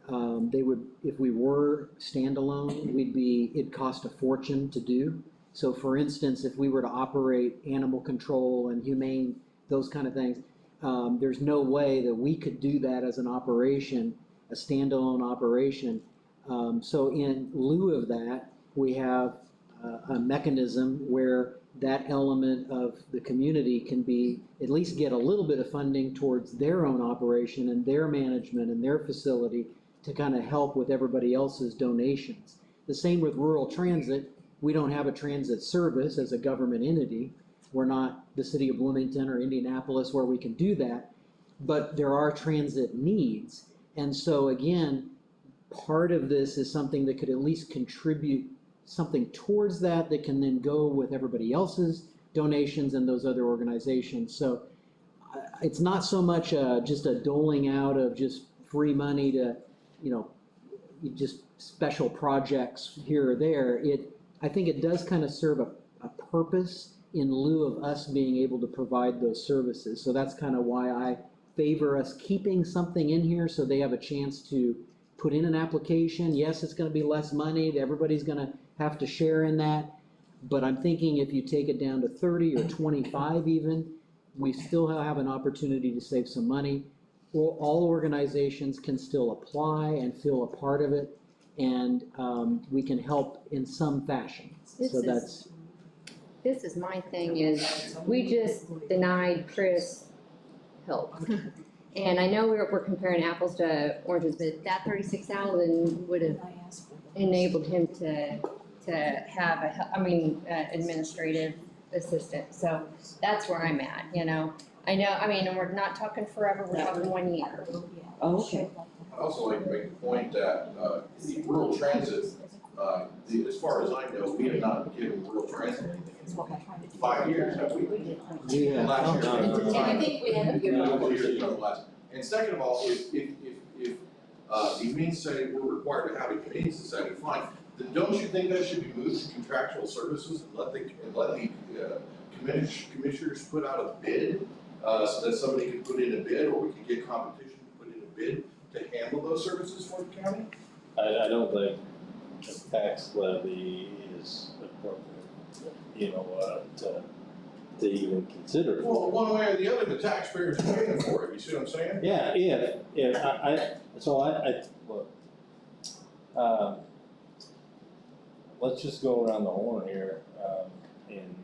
they would, if we were standalone, it'd cost a fortune to do. So for instance, if we were to operate animal control and humane, those kind of things, there's no way that we could do that as an operation, a standalone operation. So in lieu of that, we have a mechanism where that element of the community can be, at least get a little bit of funding towards their own operation and their management and their facility to kind of help with everybody else's donations. The same with rural transit. We don't have a transit service as a government entity. We're not the city of Bloomington or Indianapolis where we can do that, but there are transit needs. And so again, part of this is something that could at least contribute something towards that can then go with everybody else's donations and those other organizations. So it's not so much just a doling out of just free money to, you know, just special projects here or there. I think it does kind of serve a purpose in lieu of us being able to provide those services. So that's kind of why I favor us keeping something in here so they have a chance to put in an application. Yes, it's going to be less money. Everybody's going to have to share in that. But I'm thinking if you take it down to 30 or 25 even, we still have an opportunity to save some money. All organizations can still apply and feel a part of it, and we can help in some fashion. This is my thing is, we just denied Chris help. And I know we're comparing apples to oranges, but that 36,000 would have enabled him to have administrative assistant. So that's where I'm at, you know. I know, I mean, and we're not talking forever, we're talking 1 year. Okay. I'd also like to make the point that, rural transit, as far as I know, we have not given rural transit anything in 5 years, have we? Yeah. Last year. And I think we haven't given And second of all, if the Humane Society, we're required to have a Humane Society, fine, then don't you think that should be moved to contractual services and let the commissioners put out a bid, so that somebody could put in a bid, or we could get competition to put in a bid to handle those services for the county? I don't think a tax levy is appropriate, you know, to even consider. Well, one way or the other, the taxpayers are paying for it, you see what I'm saying? Yeah, look, let's just go around the horn here, and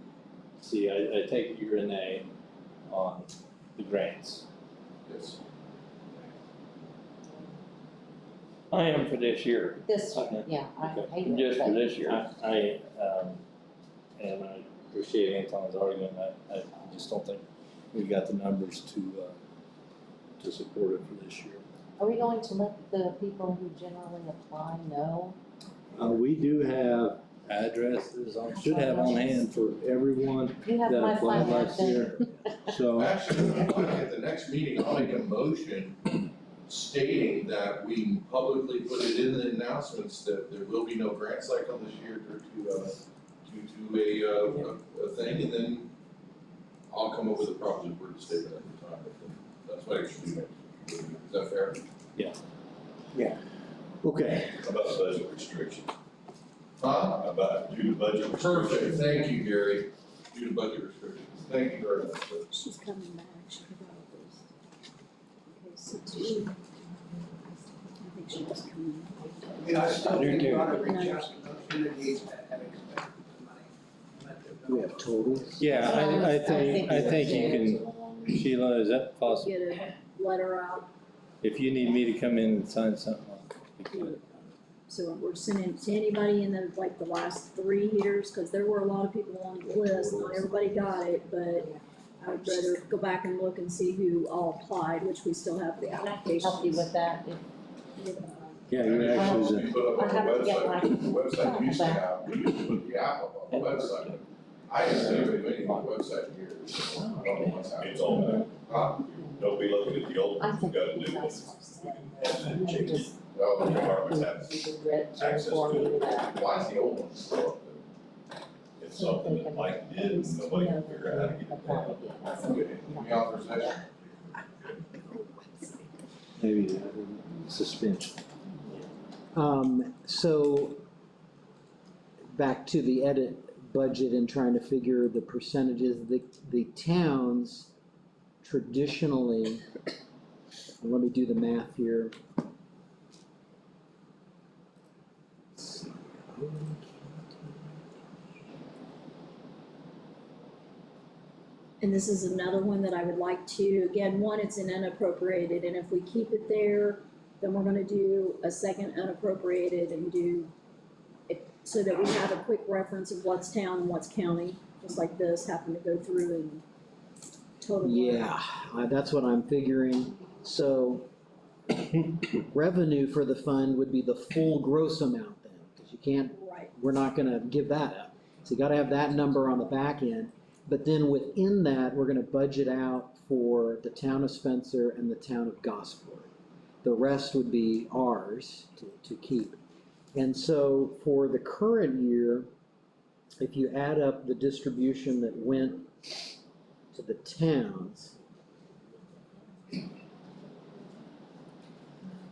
see, I take it you're an A on the grants. Yes. I am for this year. This year, yeah, Just for this year. And I appreciate Anton's argument. I just don't think we've got the numbers to support it for this year. Are we going to let the people who generally apply know? We do have addresses, should have on hand for everyone You have that my applied phone, last year. So, Actually, at the next meeting, I'll make a motion stating that we publicly put it in the announcements that there will be no grant cycle this year due to a thing, and then I'll come up with a properly worded statement at the time. That's what I should do. Is that fair? yeah. Okay. How about the budget restrictions? Huh? How about due to budget restrictions? Perfect, thank you, Gary. Due to budget restrictions. Thank you very much. She's coming back, she forgot this. Okay, so two. I think she was coming. Yeah, I still I do think too. we ought to reach out to those entities that have expended the money. Let them know. We have totals. Yeah, I think you can, Sheila, is that possible? Get a letter out, If you need me to come in and sign something, I'll be good. so we're sending it to anybody in the last 3 years, cause there were a lot of people on the list, not everybody got it, but I'd rather go back and look and see who all applied, which we still have the Can I application. help you with that? Yeah, you're actually, We put up on I have to get the my- website used to have, we used to put the app up on the website. I haven't seen anything on the website in years. I don't know what's happening. It's on there. Huh? Don't be looking at the old I ones, think we've got a it'd be new one. nice. We can have that changed. Oh, The okay. departments have access For to me it. that. Why is the old one still up It's something that Mike did and nobody can figure out how to get it down. there? Okay, give me authorization. maybe suspension. So back to the edit budget and trying to figure the percentages, the towns traditionally, let me do the math here. And this is another one that I would like to, again, one, it's an unappropriated, and if we keep it there, then we're gonna do a second unappropriated and do it so that we have a quick reference of what's town and what's county, just like this, happen to go through and total. Yeah, that's what I'm figuring. So revenue for the fund would be the full gross amount then, because you can't, Right. we're not gonna give that up. So you gotta have that number on the back end. But then within that, we're gonna budget out for the town of Spencer and the town of Gosport. The rest would be ours to keep. And so for the current year, if you add up the distribution that went to the towns,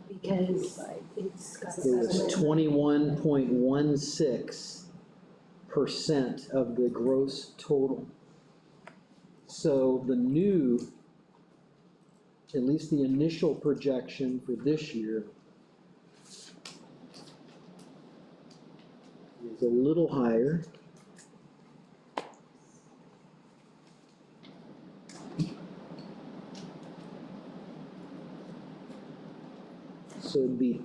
Because it's got it was 21.16% of the gross total. So the new, at least the initial projection for this year, is a little higher. So it'd be,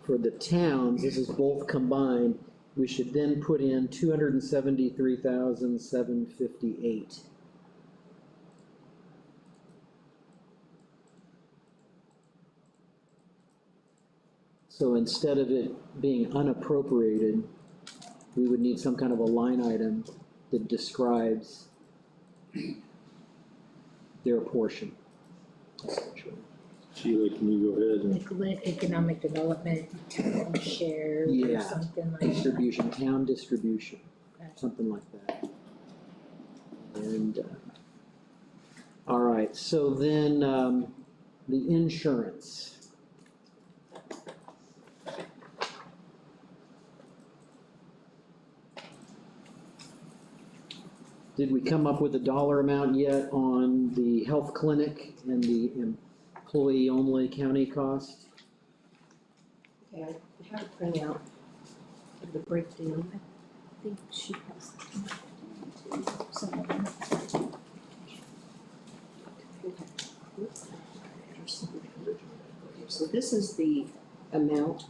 for the towns, this is both combined, we should then put in 273,758. So instead of it being unappropriated, we would need some kind of a line item that describes their portion, essentially. Sheila, can you go ahead and? economic development, town share, or Yeah. something like that. Distribution, town distribution, something like that. And, all right, so then, the insurance. Did we come up with a dollar amount yet on the health clinic and the employee-only county cost? Okay, I have a printout of the breakdown. I think she has some of them. So this is the amount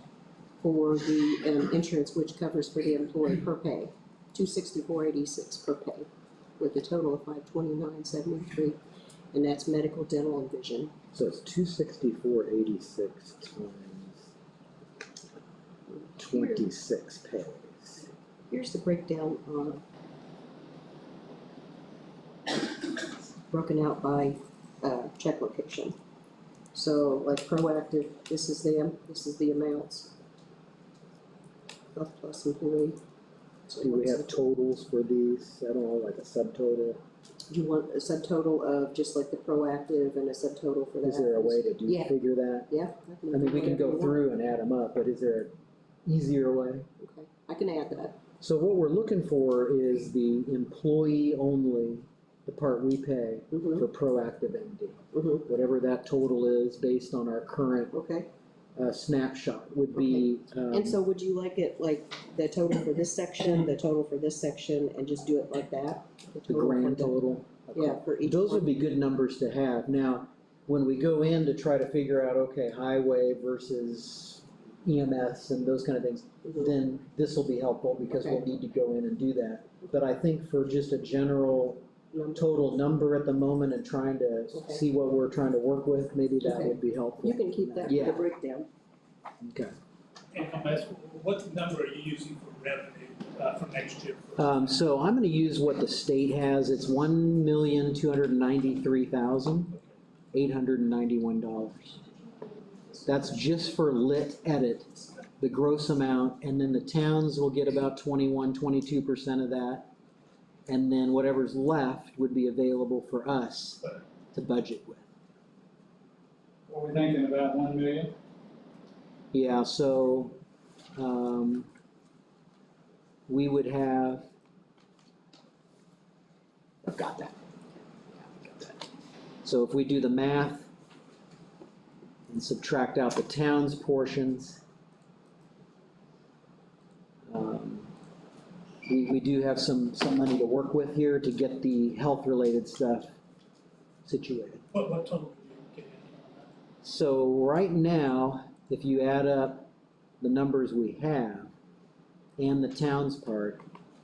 for the insurance, which covers for the employee per pay, $264.86 per pay, with a total of $529.73, and that's medical, dental, and vision. So it's 264.86 times 26 pays. Here's the breakdown, broken out by check location. So like proactive, this is the amounts. Health plus employee. Do we have totals for these at all, like a subtotal? Do you want a subtotal of just like the proactive and a subtotal for that? Is there a way to figure that? Yeah. I mean, we can go through and add them up, but is there an easier way? Okay, I can add that. So what we're looking for is the employee only, the part we pay for proactive MD. Whatever that total is based on our current snapshot would be. And so would you like it like the total for this section, the total for this section, and just do it like that? The grand total? Yeah, for each Those one. would be good numbers to have. Now, when we go in to try to figure out, okay, highway versus EMS and those kind of things, then this will be helpful because we'll need to go in and do that. But I think for just a general total number at the moment and trying to see what we're trying to work with, maybe that would be helpful. You can keep that for Yeah. the breakdown. Okay. And what number are you using for revenue for next year? So I'm gonna use what the state has. It's $1,293,891. That's just for lit edit, the gross amount, and then the towns will get about 22% of that. And then whatever's left would be available for us to budget with. What we thinking about 1 million? Yeah, so, we would have, I've got that. So if we do the math and subtract out the town's portions, we do have some money to work with here to get the health-related stuff situated. What total did you get in on that? So right now, if you add up the numbers we have and the town's part,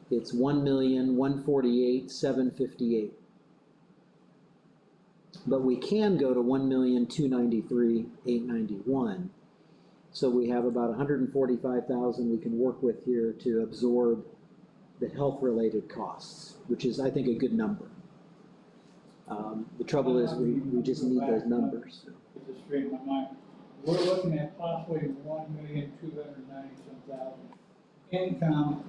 it's 1,148,758. But we can go to 1,293,891. So we have about 145,000 we can work with here to absorb the health-related costs, which is, I think, a good number. The trouble is, we just need those numbers. Get this straight in my mind. We're looking at possibly 1,290,000 income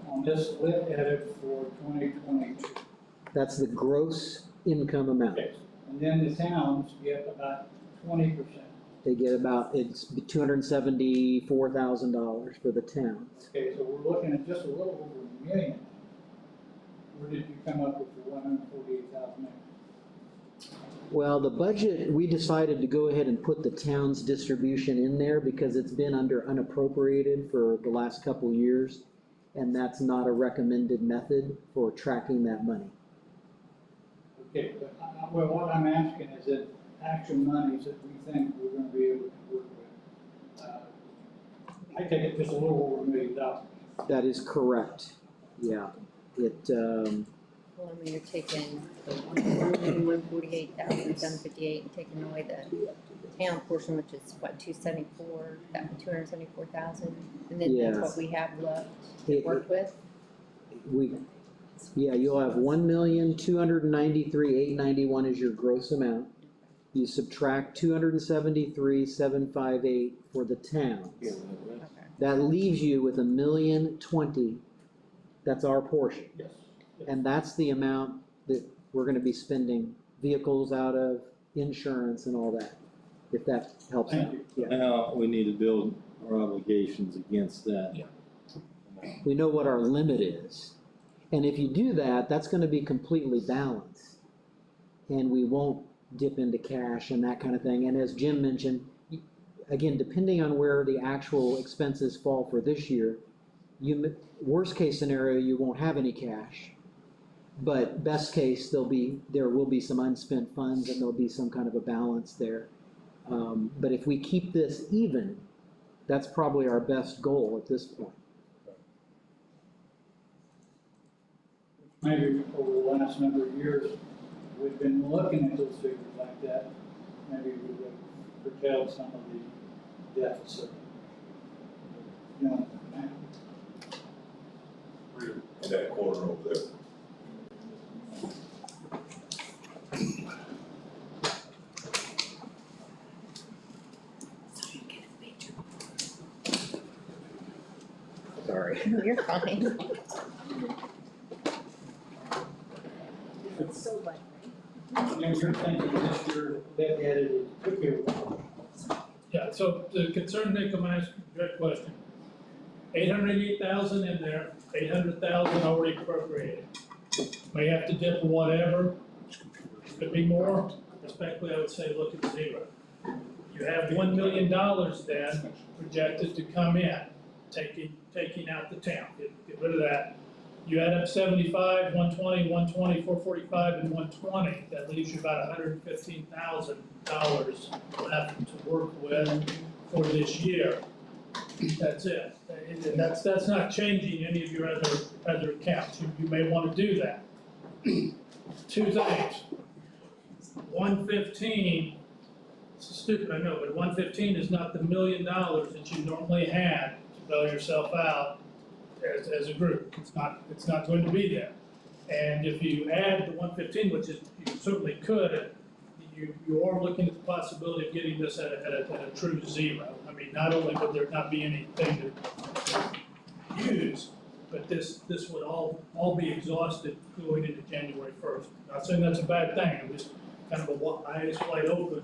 on this lit edit for 2022. That's the gross income amount. And then the towns get about 20%. They get about, it's $274,000 for the towns. Okay, so we're looking at just a little over $1 million. Where did you come up with the 148,000? Well, the budget, we decided to go ahead and put the town's distribution in there because it's been under unappropriated for the last couple years, and that's not a recommended method for tracking that money. Okay, but well, what I'm asking is that actual monies that we think we're gonna be able to work with. I take it just a little over $1 million. That is correct, yeah. Well, when you're taking the 148,758 and taking away the town portion, which is what, 274,000, and then that's what we have left to work with? You'll have 1,293,891 is your gross amount. You subtract 273,758 for the towns. That leaves you with 1,020,000. That's our portion. Yes. And that's the amount that we're gonna be spending vehicles out of, insurance and all that, if that helps out. Yeah. Now, we need to build our obligations against that. Yeah. We know what our limit is. And if you do that, that's gonna be completely balanced. And we won't dip into cash and that kind of thing. And as Jim mentioned, again, depending on where the actual expenses fall for this year, worst case scenario, you won't have any cash. But best case, there will be some unspent funds and there'll be some kind of a balance there. But if we keep this even, that's probably our best goal at this point. Maybe over the last number of years, we've been looking at those figures like that. Maybe we would curtail some of the deficit. You know, In that corner over there. Sorry. You're fine. it's so light. And you're thinking this year, that added, it could be a while. Yeah, so the concern, Nick, I'm gonna ask you a direct question. 888,000 in there, 800,000 already appropriated. May have to dip whatever, could be more, respectfully, I would say look at zero. You have $1 million then projected to come in, taking out the town, get rid of that. You add up 75, 120, 120, 445, and 120, that leaves you about $115,000 left to work with for this year. That's it. And that's not changing any of your other accounts. You may want to do that. Two things. 115, it's stupid, I know, but 115 is not the $1 million that you normally had to bail yourself out as a group. It's not going to be there. And if you add the 115, which is, you certainly could, you are looking at the possibility of getting this at a true zero. I mean, not only would there not be anything to use, but this would all be exhausted going into January 1st. Not saying that's a bad thing, I'm just kind of eyes wide open,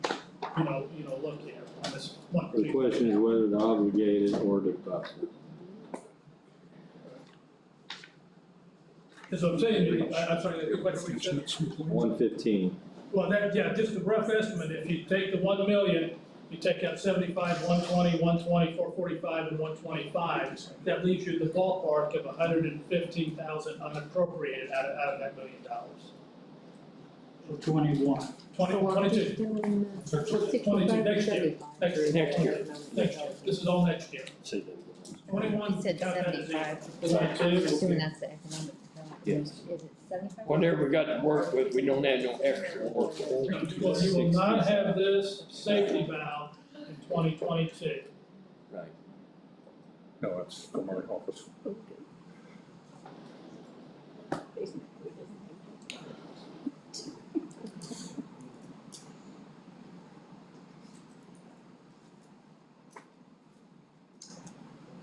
look here on this one. The question is whether to obligate it or to bust it. That's what I'm saying, I'm sorry, what did we say? 115. Well, just a rough estimate, if you take the 1 million You take out 75, 120, 120, 445, and 125, that leaves you the ballpark of 115,000 unappropriated out of that $1 million. So 21. 22. So 22 next year. Next year. Next year. Next year. This is all next year. 21. He said count that as 75. equal. I'm 22. assuming that's the economic development. Yes. Is it 75? Whatever we got to work with, we don't have no extra work. Well, you will not have this safety valve in 2022. Right. No, it's from our office.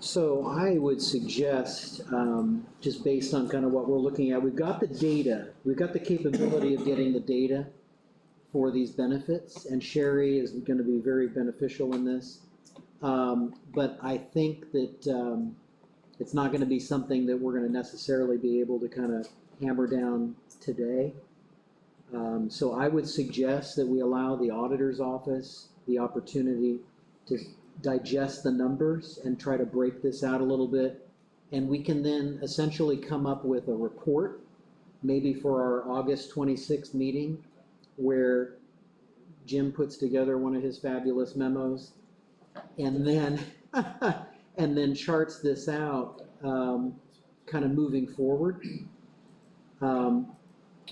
So I would suggest, just based on kind of what we're looking at, we've got the data, we've got the capability of getting the data for these benefits, and Sherry is gonna be very beneficial in this. But I think that, it's not gonna be something that we're gonna necessarily be able to kind of hammer down today. So I would suggest that we allow the auditor's office the opportunity to digest the numbers and try to break this out a little bit. And we can then essentially come up with a report, maybe for our August 26th meeting, where Jim puts together one of his fabulous memos, and then, and then charts this out, kind of moving forward.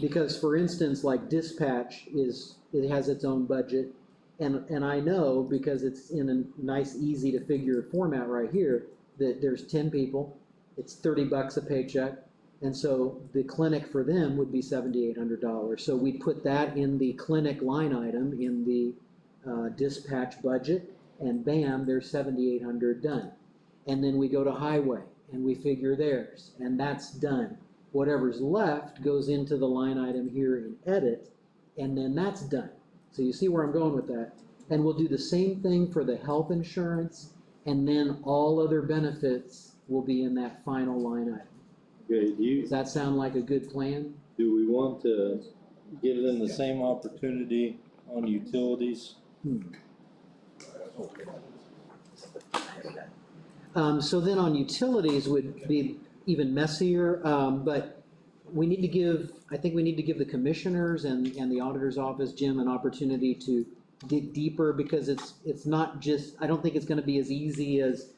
Because for instance, like dispatch it has its own budget. And I know, because it's in a nice, easy to figure format right here, that there's 10 people, it's $30 a paycheck, and so the clinic for them would be $7,800. So we put that in the clinic line item in the dispatch budget, and bam, there's $7,800 done. And then we go to highway, and we figure theirs, and that's done. Whatever's left goes into the line item here in edit, and then that's done. So you see where I'm going with that. And we'll do the same thing for the health insurance, and then all other benefits will be in that final line item. Okay, Does that sound like a good plan? do we want to give them the same opportunity on utilities? So then on utilities would be even messier, but we need to give, I think we need to give the commissioners and the auditor's office, Jim, an opportunity to dig deeper, because it's not just, I don't think it's gonna be as easy as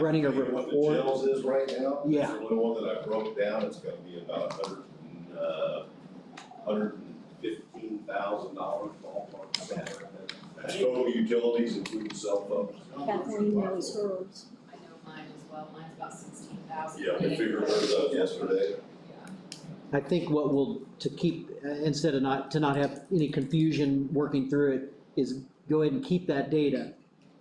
running a report. What the jails is right now? Yeah. The only one that I broke down, it's gonna be about $115,000 ballpark. That's total utilities, including cell phones. Kathleen knows hers. I know mine as well, mine's about 16,000. Yeah, they figured hers out yesterday. I think what we'll, to keep, instead of not have any confusion working through it, is go ahead and keep that data.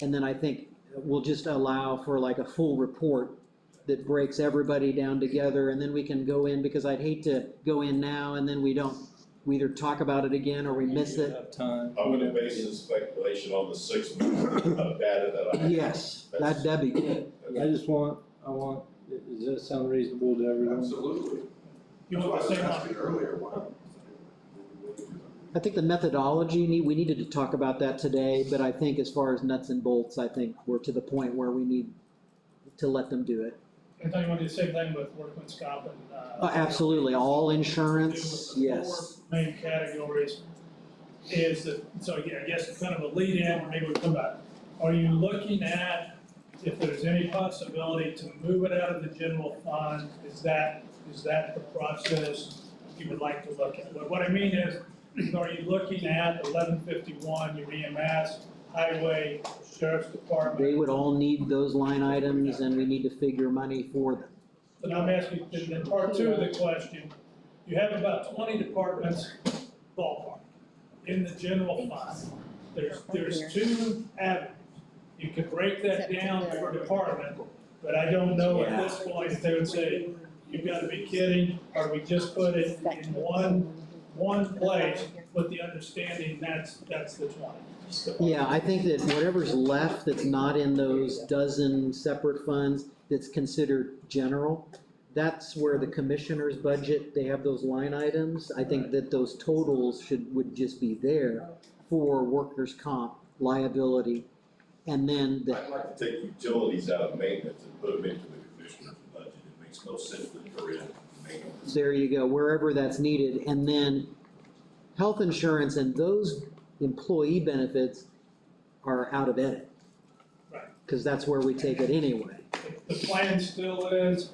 And then I think we'll just allow for like a full report that breaks everybody down together, and then we can go in, because I'd hate to go in now and then we either talk about it again or we miss it. I'm gonna base this speculation on the 6 months of data that I have. Yes, that'd be good. Does that sound reasonable to everyone? Absolutely. You want the same That's why I was asking one? earlier, I think the methodology, we needed to talk about that today, but I think as far as nuts and bolts, I think we're to the point where we need to let them do it. And then you want to do the same thing with workman's comp and, Absolutely, all insurance, the yes. four main categories is that, so again, I guess kind of a lead in, or maybe we'll come back. Are you looking at if there's any possibility to move it out of the general fund? Is that the process you would like to look at? What I mean is, are you looking at 1151, your EMS, highway, sheriff's department? They would all need those line items, and we need to figure money for them. And I'm asking, in part two of the question, you have about 20 departments ballpark in the general fund. There's two avenues. You could break that down per department, but I don't know at this point if they would say, you've got to be kidding, or we just put it in one place with the understanding that's the 20. Yeah, I think that whatever's left that's not in those dozen separate funds that's considered general, that's where the commissioner's budget, they have those line items. I think that those totals would just be there for workers' comp, liability, And then the, I'd like to take utilities out of maintenance and put them into the commissioner's budget. It makes no sense that they're in maintenance. there you go, wherever that's needed. And then health insurance and those employee benefits are out of edit. Right. Because that's where we take it anyway. The plan still is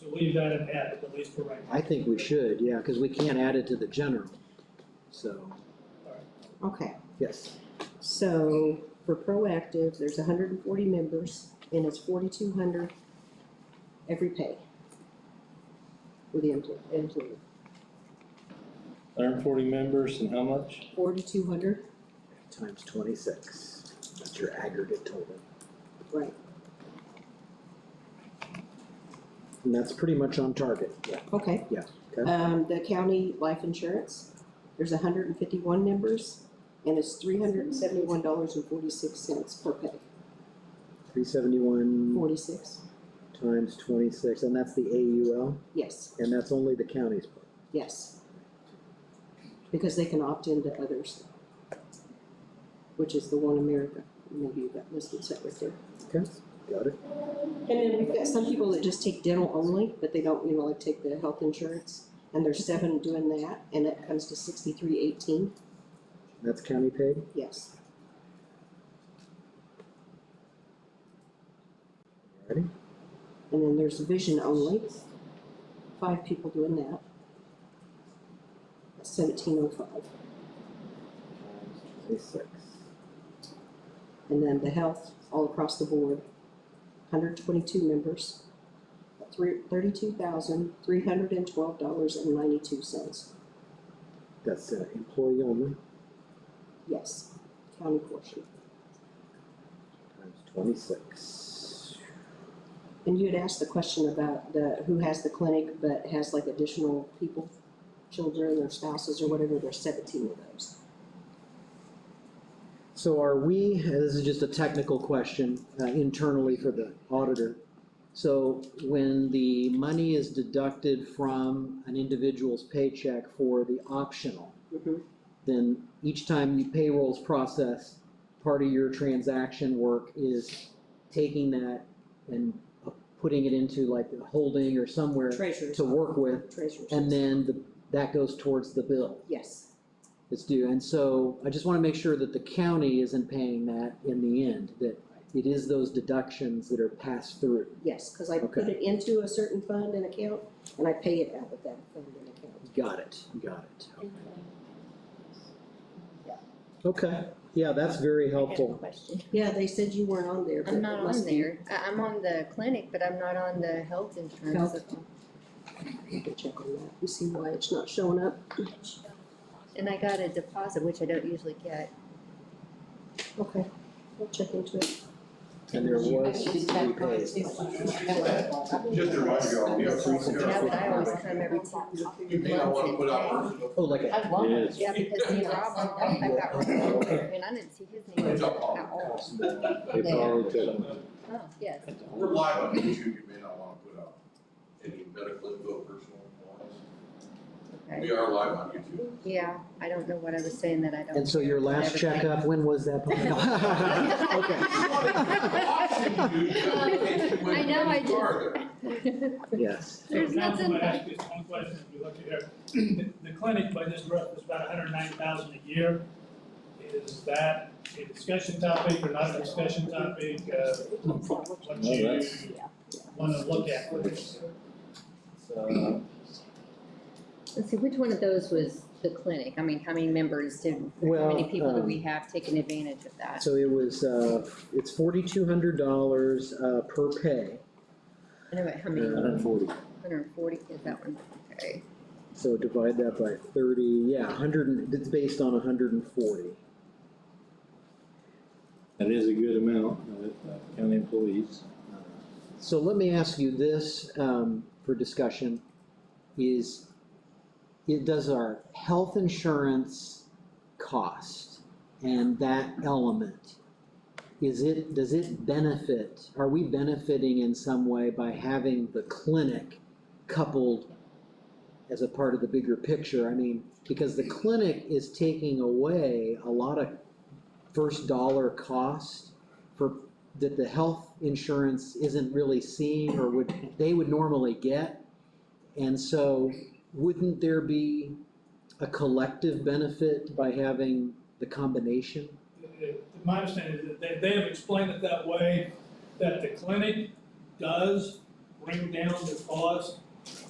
to leave that in edit, at least for right now. I think we should, yeah, because we can't add it to the general. So, Okay, yes. so for proactive, there's 140 members and it's 4,200 every pay for the employee. 140 members and how much? 4,200, Times 26. That's your aggregate total. right. And that's pretty much on target. Yeah. Okay. Yeah. Okay. The county life insurance, there's 151 members and it's $371.46 per pay. 371 46, times 26, and that's the AUL? yes, And that's only the county's part. yes. Because they can opt into others, which is the One America, maybe you got listed separate there. Okay, got it. And then we've got some people that just take dental only, but they don't, like take the health insurance. And there's 7 doing that, and it comes to $63.18, That's county paid? yes. Ready? And then there's vision only, 5 people doing that. That's $17.05. 26. And then the health, all across the board, 122 members, $32,312.92. That's employee only, Yes, county portion. times 26. And you had asked the question about who has the clinic but has like additional people, children or spouses or whatever, there's 17 of those. So are we, this is just a technical question internally for the auditor. So when the money is deducted from an individual's paycheck for the optional, then each time you payroll's processed, part of your transaction work is taking that and putting it into like a holding or somewhere Treasurer's to work with, Treasurer's and then that goes towards the bill. Yes, It's due, and so I just wanna make sure that the county isn't paying that in the end, that it is those deductions that are passed through. yes, because I put Okay. it into a certain fund and account, and I pay it out of that fund and account. Got it. Okay, yeah, that's very helpful. Question. Yeah, they said you weren't on there, but I'm it not must on be. there. I'm on the clinic, but I'm not on the health insurance. Health. You can check on that and see why it's not showing up. And I got a deposit, which I don't usually get. Okay, I'll check into it. And there was 3 pays. Just to remind you all, we have Yeah, but I always come every 2 You may not want to put out months. personal. Oh, like a, Yes. Yeah, because see, Rob, I've got Rob there, and I didn't see his name at all. They probably took them. Oh, yes. We're live on YouTube, you may not want to put out any medical info, personal ones. Okay. We are live on YouTube. Yeah, I don't know what I was saying that I don't. and so your last Never checkup, when was that? I know, I Yes. There's Councilman, nothing. I ask you one question, if you look at here, the clinic by this group is about $109,000 a year. Is that a discussion topic or not a discussion topic? What No, you that's- wanna look at for this? So, Let's see, which one of those was the clinic? I mean, how many members did, how Well, many people do we have taking advantage of that? So it was, it's $4,200 per pay. I know, but how many? 140. 140, is that one? Okay. So divide that by 30, yeah, 100, it's based on 140. That is a good amount of county employees. So let me ask you this for discussion, does our health insurance cost and that element, does it benefit, are we benefiting in some way by having the clinic coupled as a part of the bigger picture? I mean, because the clinic is taking away a lot of first dollar cost that the health insurance isn't really seeing or they would normally get. And so wouldn't there be a collective benefit by having the combination? My understanding is that they have explained it that way, that the clinic does bring down the cost,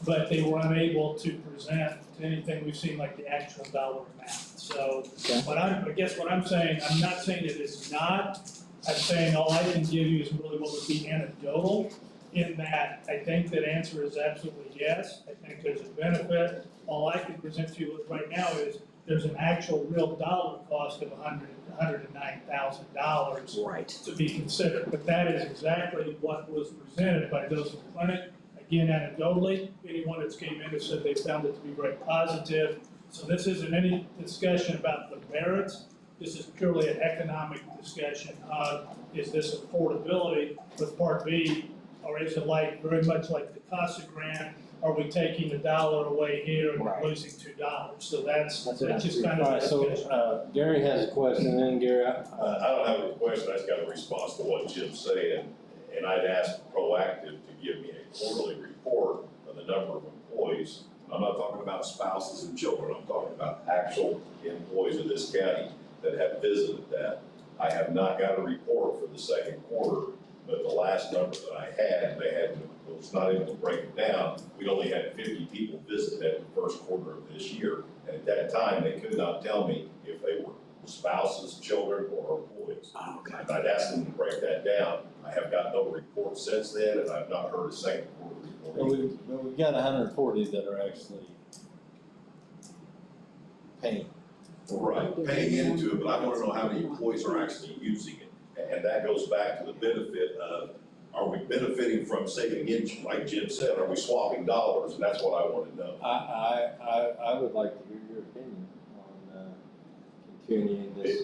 but they were unable to present anything we've seen like the actual dollar amount. So, I guess what I'm saying, I'm not saying it is not, I'm saying all I can give you is really what would be anecdotal, in that I think that answer is absolutely yes. I think there's a benefit. All I can present to you right now is there's an actual real dollar cost of $109,000 right. to be considered. But that is exactly what was presented by those in the clinic. Again, anecdotally, anyone that's came in has said they found it to be very positive. So this isn't any discussion about the merits. This is purely an economic discussion of, is this affordability with Part B, or is it like, very much like the CASA grant, are we taking $1 away here and we're losing $2? So that's just kind of the discussion. So, Gary has a question, and then Gary, I don't have a question, I just got a response to what Jim's saying, and I'd asked Proactive to give me a quarterly report of the number of employees. I'm not talking about spouses and children, I'm talking about actual employees of this county that have visited that. I have not got a report for the second quarter, but the last number that I had, was not able to break it down. We only had 50 people visit that the first quarter of this year. And at that time, they could not tell me if they were spouses, children, or employees. Oh, okay. And I'd asked them to break that down. I have got no report since then, and I've not heard a second quarter report. but we've got 140 that are actually paying. Right, paying into it, but I want to know how many employees are actually using it. And that goes back to the benefit of, are we benefiting from saving in, like Jim said, are we swapping dollars? And that's what I want to know. I would like to hear your opinion on continuing this.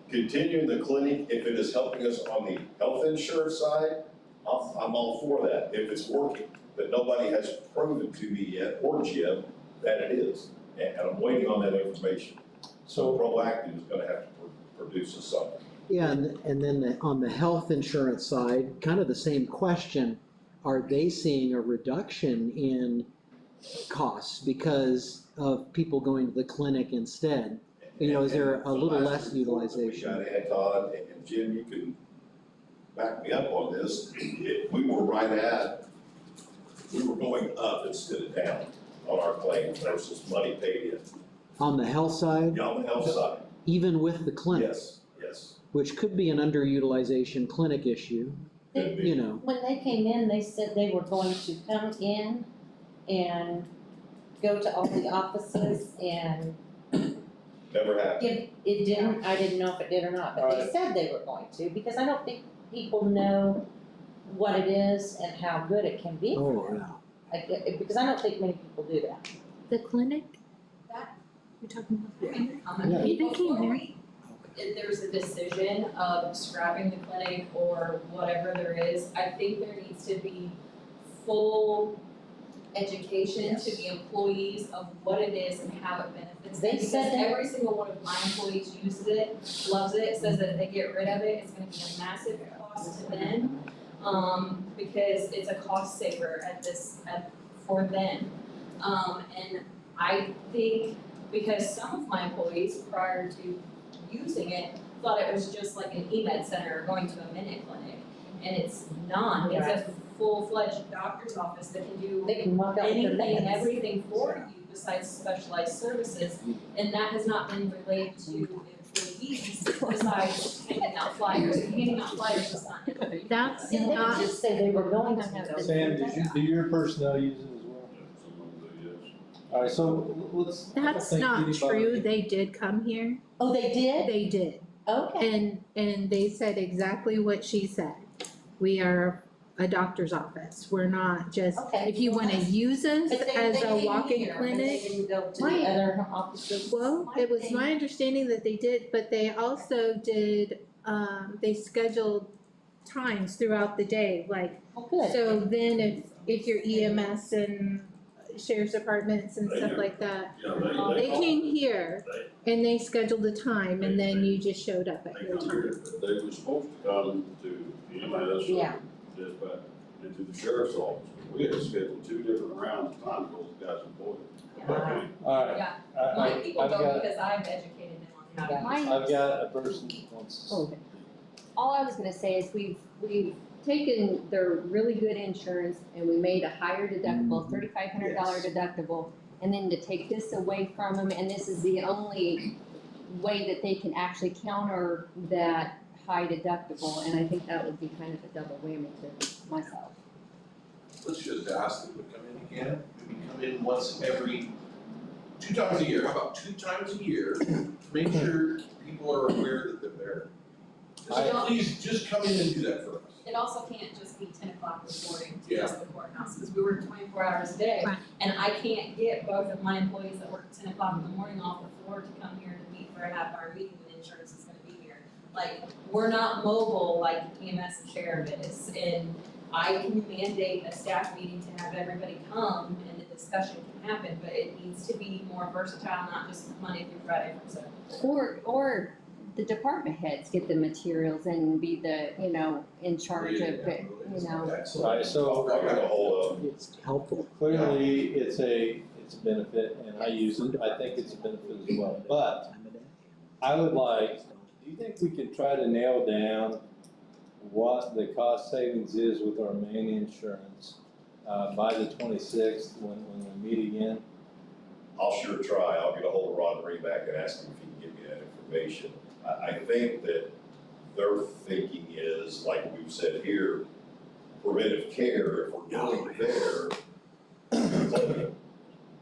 Continuing the clinic, if it is helping us on the health insurance side, I'm all for that, if it's working. But nobody has proven to me yet, or Jim, that it is. And I'm waiting on that information. So Proactive is gonna have to produce us something. Yeah, and then on the health insurance side, kind of the same question. Are they seeing a reduction in costs because of people going to the clinic instead? You know, is there a little less utilization? We got Anton, and Jim, you can back me up on this. We were going up instead of down on our claims versus money paid in. On the health side? Yeah, on the health side. Even with the clinic? Yes, yes. Which could be an underutilization clinic issue, Could be. you know. When they came in, they said they were going to come in and go to all the offices and Never happened. it didn't, I didn't know if it did or not, but they said they were going to, because I don't think people know what it is and how good it can be. Oh, yeah. Because I don't think many people do that. The clinic? That- You're talking about the clinic? Yeah. They came Before here. if there's a decision of scrapping the clinic or whatever there is, I think there needs to be full education to the employees of what it is and how it benefits them. They said Because that- every single one of my employees uses it, loves it, says that if they get rid of it, it's gonna be a massive cost to them. Because it's a cost saver for them. And I think because some of my employees prior to using it thought it was just like an e-med center or going to a minute clinic. And it's not, it's a full-fledged doctor's office that can do They can walk out with their anything and meds. everything for you besides specialized services. And that has not been related to employees besides handing out flyers. And handing out flyers is not. That's Didn't they not, just say they were going to have this? Sam, do your personnel use it as well? Absolutely, yes. Alright, so let's. that's not true. They did come here. Oh, they did? They did. Okay. And they said exactly what she said. We are a doctor's office. We're not just, Okay. if you wanna use us But they as a came walk-in here, and clinic. they didn't go to Right. the other offices. Well, it was my understanding that they did, but they also did, they scheduled times throughout the day, like, Oh, good. so then if your EMS and sheriff's departments and They stuff do. like that. Yeah, They call. came here and they scheduled a time and then you just showed up at They your come time. here, but they were supposed to come to EMS Yeah. or dispatch and to the sheriff's office. We had scheduled 2 different rounds of time because the guys employed. Wow. Alright, Yeah, I, my I, people I've go got, because I've educated them on how to. Mine- I've got a person who wants. Okay. All I was gonna say is we've taken their really good insurance and we made a higher deductible, $3,500 deductible. And then to take this away from them, and this is the only way that they can actually counter that high deductible, and I think that would be kind of a double whammy to myself. Let's just ask them to come in again, maybe come in once every, 2 times a year, how about 2 times a year? Make sure people are aware that they're there. Please, just come in and do that for us. It also can't just be 10 o'clock this morning to Yeah. use the courthouse, because we work 24 hours a day. Right. And I can't get both of my employees that work 10 o'clock in the morning off the floor to come here to meet for a half-hour meeting when insurance is gonna be here. Like, we're not mobile like EMS and sheriff is, and I can mandate a staff meeting to have everybody come and the discussion can happen, but it needs to be more versatile, not just Monday through Friday from 7. Or the department heads get the materials and be the, in charge of it, Right, so I got a hold of. It's helpful. clearly it's a benefit and I use it, I think it's a benefit as well, but I would like, do you think we can try to nail down what the cost savings is with our main insurance, by the 26th when we meet again? I'll sure try. I'll get a hold of Ron Reback and ask him if he can give me that information. I think that their thinking is, like we've said here, preventive care, if we're going there,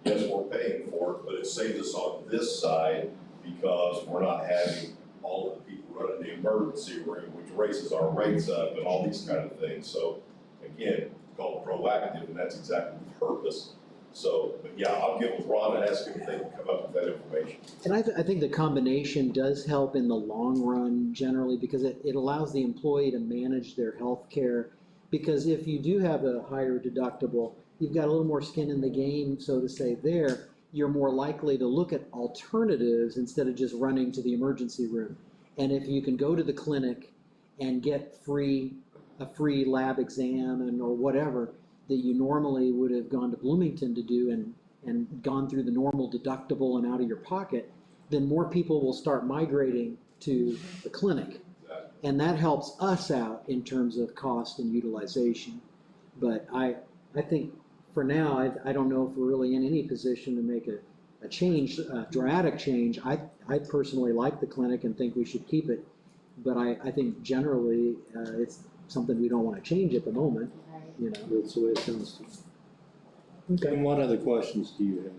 yes, we're paying for it, but it saves us on this side because we're not having all of the people running the emergency room, which raises our rates up and all these kind of things. So again, it's called proactive, and that's exactly the purpose. So, but yeah, I'll get with Ron and ask him if they can come up with that information. And I think the combination does help in the long run generally because it allows the employee to manage their health care. Because if you do have a higher deductible, you've got a little more skin in the game, so to say, there. You're more likely to look at alternatives instead of just running to the emergency room. And if you can go to the clinic and get a free lab exam or whatever that you normally would have gone to Bloomington to do and gone through the normal deductible and out of your pocket, then more people will start migrating to the clinic. And that helps us out in terms of cost and utilization. But I think for now, I don't know if we're really in any position to make a change, a dramatic change. I personally like the clinic and think we should keep it. But I think generally, it's something we don't want to change at the moment. That's the way it sounds to me. Okay, and what other questions do you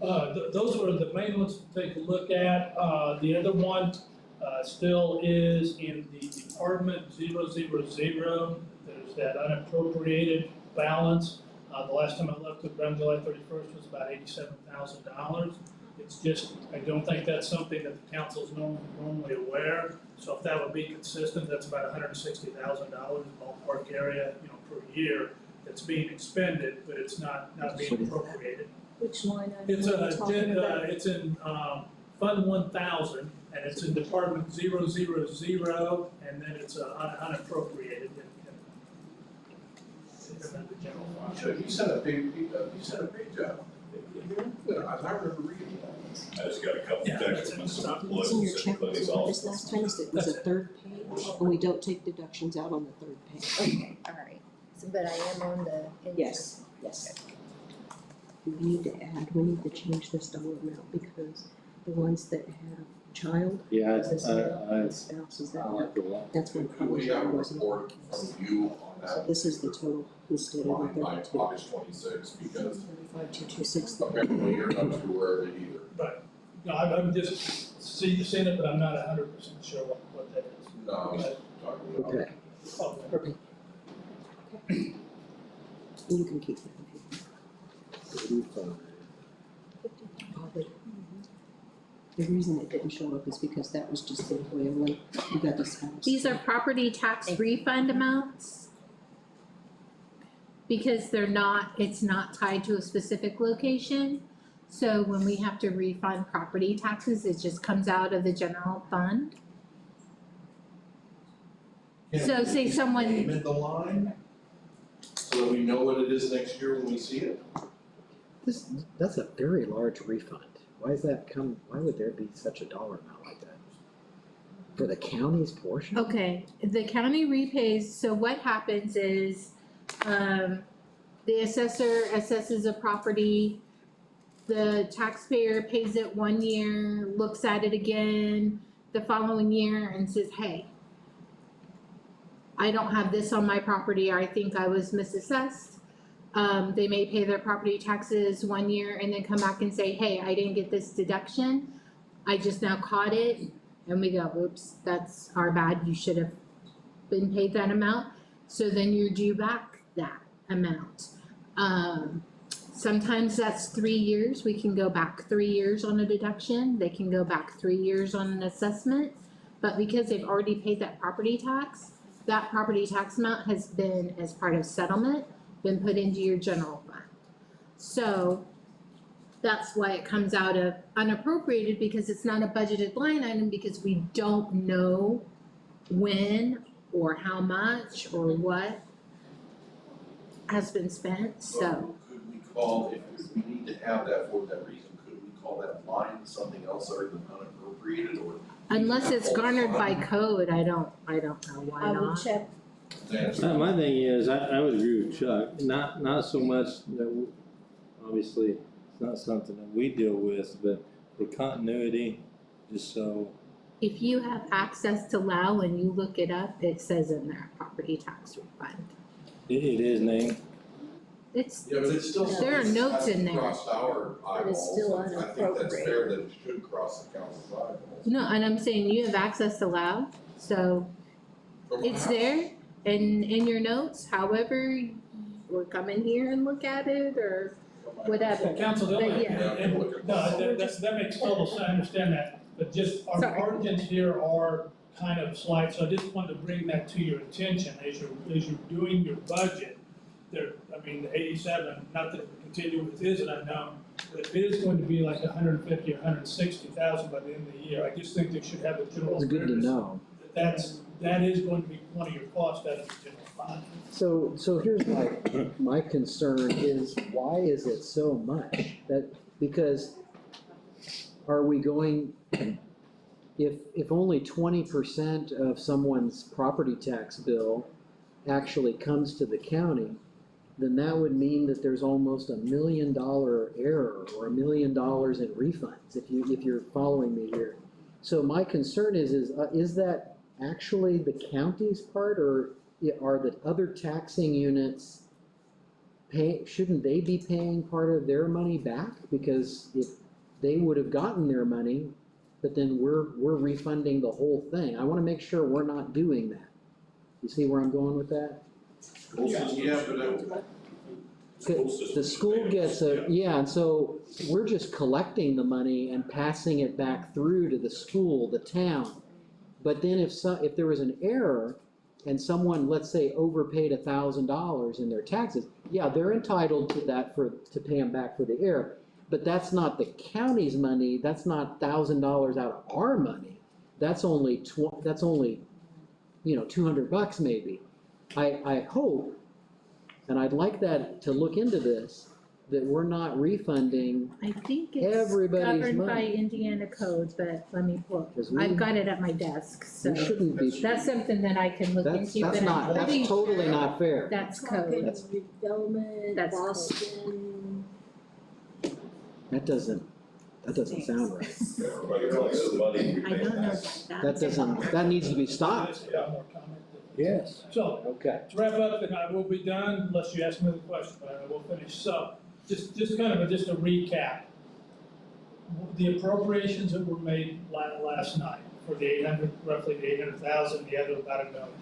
have? Those were the main ones to take a look at. The other one, still is in the Department 000. There's that unappropriated balance. The last time I looked, around July 31st was about $87,000. It's just, I don't think that's something that the council's normally aware. So if that would be consistent, that's about $160,000 ballpark area, per year that's being expended, but it's not being appropriated. Which line item It's are you talking about? it's in, Fund 1000, and it's in Department 000, and then it's unappropriated in the general fund. You said a big job. I remember reading that. I just got a couple Yeah, texts it's from in some the- employees It's in your that check, clinics so all. this last time it was a third page, and we don't take deductions out on the third page. Okay, all right. So, but I am on the. Yes. We need to change this dollar amount because the ones that have child, Yeah, the spouses that have, that's what We got a was. report from you on So that this is the total instead of the by 32. August 26th, because, 35,226. okay, well, you're not too aware of it either. But, no, I'm just seeing it, but I'm not 100% sure what that is. No, I was talking about. Okay. Oh, Okay. You can keep that. The reason it didn't show up is because that was just the way when we got the spouse. These are property tax refund amounts? because it's not tied to a specific location. So when we have to refund property taxes, it just comes out of the general fund. So say someone. Name in the line, so that we know what it is next year when we see it. That's a very large refund. Why would there be such a dollar amount like that? For the county's portion? Okay, the county repays, so what happens is, the assessor assesses a property, the taxpayer pays it 1 year, looks at it again the following year and says, hey, I don't have this on my property, I think I was misassessed. They may pay their property taxes 1 year and then come back and say, hey, I didn't get this deduction, I just now caught it. And we go, oops, that's our bad, you should have been paid that amount. So then you're due back that amount. Sometimes that's 3 years, we can go back 3 years on a deduction, they can go back 3 years on an assessment. But because they've already paid that property tax amount has been, as part of settlement, been put into your general fund. So that's why it comes out of unappropriated, because it's not a budgeted line item, because we don't know when or how much or what has been spent, so. Could we call, if we need to have that for that reason, could we call that line something else other than unappropriated, or? Unless it's garnered by code, I don't know why I will not. check. My thing is, I would agree with Chuck, not so much that, obviously, it's not something that we deal with, but for continuity, just so. If you have access to LAO and you look it up, it says in there, property tax refund. It is named. It's, Yeah, but it's still there are something that notes in hasn't there. crossed our But it's still eyeballs. I think that's fair that it should cross the council's eyeballs. No, and I'm saying you have access to LAO, so From my it's house. there and in your notes, however, or come in here and look at it or whatever. Council, But don't, yeah. that makes total sense, I understand that, but just our Sorry. margins here are kind of slight, so I just wanted to bring that to your attention as you're doing your budget. There, I mean, the 87, not that continue with is an unknown, but it is going to be like 150 or 160,000 by the end of the year. I just think they should have a general. It's good to know. That is going to be one of your costs out of the general fund. So here's my concern is, why is it so much? Because are we going, if only 20% of someone's property tax bill actually comes to the county, then that would mean that there's almost $1 million error or $1 million in refunds, if you're following me here. So my concern is that actually the county's part, or are the other taxing units shouldn't they be paying part of their money back? Because if they would have gotten their money, but then we're refunding the whole thing. I wanna make sure we're not doing that. You see where I'm going with that? Yeah, but The school gets and so we're just collecting the money and passing it back through to the school, the town. But then if there was an error and someone, let's say, overpaid $1,000 in their taxes, yeah, they're entitled to that to pay them back for the error. But that's not the county's money, that's not $1,000 out of our money. That's only $200 maybe. I hope, and I'd like that to look into this, that we're not refunding I think it's everybody's governed by money. Indiana codes, but let me pull, 'Cause I've got it at my desk, so. We shouldn't be. That's something that I can look into, but I'm pretty That's totally not fair. That's code. Redevelopment, That's cool. Boston. That doesn't sound right. Everybody collects the money. I don't know about that. That needs to be stopped. Yes. So, Okay. to wrap up, and I will be done unless you ask me another question, but I will finish. So, just kind of just a recap. The appropriations that were made last night for the roughly the 800,000, the other about $1 million.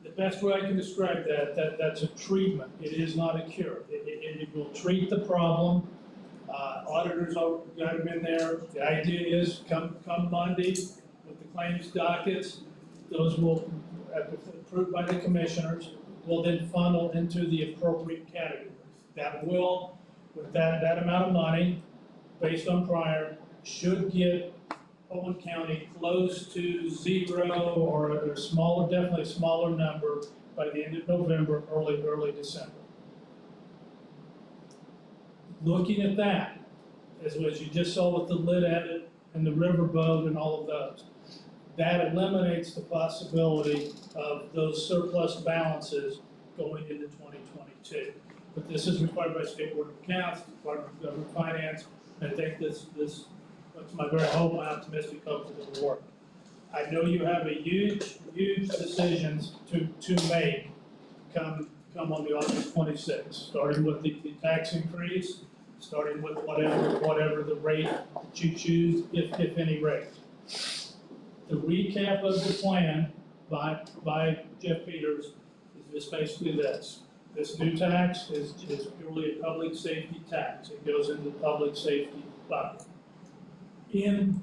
The best way I can describe that's a treatment. It is not a cure. It will treat the problem. Auditors got them in there. The idea is come Monday with the claims dockets, those will, approved by the commissioners, will then funnel into the appropriate categories. That will, with that amount of money, based on prior, should get Owen County close to zero or a smaller, definitely a smaller number by the end of November, early December. Looking at that, as you just saw with the lid edit and the riverboat and all of those, that eliminates the possibility of those surplus balances going into 2022. But this is required by State Board of Accounts, Department of Government Finance. I think this that's my very hope, my optimistic hope that it will work. I know you have a huge decisions to make come on the August 26th, starting with the tax increase, starting with whatever the rate that you choose, if any rate. The recap of the plan by Jeff Peters is just basically this. This new tax is purely a public safety tax. It goes into the public safety bucket. In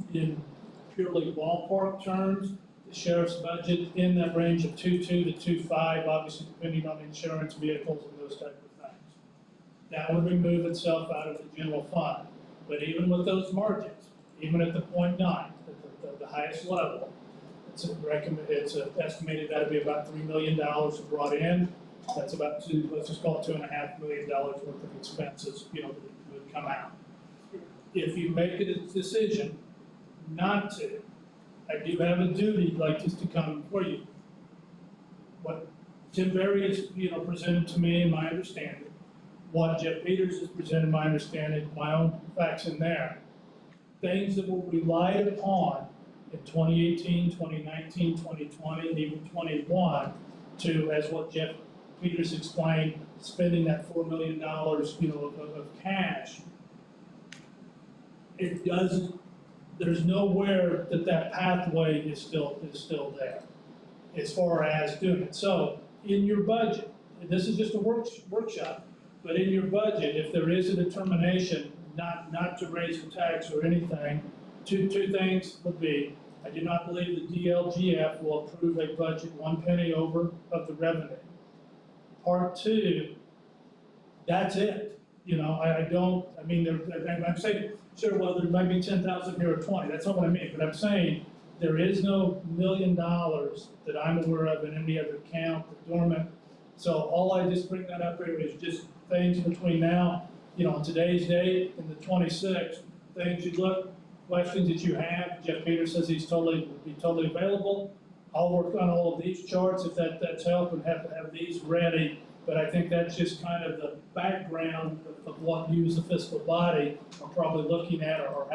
purely ballpark terms, the sheriff's budget in that range of 2.2 to 2.5, obviously depending on insurance, vehicles, and those type of things. That would remove itself out of the general fund. But even with those margins, even at the 0.9, the highest level, it's estimated that to be about $3 million brought in. That's about let's just call it $2.5 million worth of expenses, that would come out. If you make a decision not to, I do have a duty like this to come for you. What Tim Berry has, presented to me in my understanding, what Jeff Peters has presented my understanding, my own facts in there, things that were relied upon in 2018, 2019, 2020, and even 21 to, as what Jeff Peters explained, spending that $4 million, of cash. It doesn't, there's nowhere that pathway is still there as far as doing it. So in your budget, and this is just a workshop, but in your budget, if there is a determination not to raise the tax or anything, two things would be, I do not believe the DLGF will approve a budget 1 penny over of the revenue. Part two, that's it. I'm saying, sure, well, there might be 10,000 here or 20, that's not what I mean, but I'm saying there is no $1 million that I'm aware of in any other account, dormant. So all I just bring that up here is just things between now, on today's date and the 26th, things you look, questions that you have. Jeff Peters says would be totally available. I'll work on all of these charts if that's help and have these ready. But I think that's just kind of the background of what you as a fiscal body are probably looking at or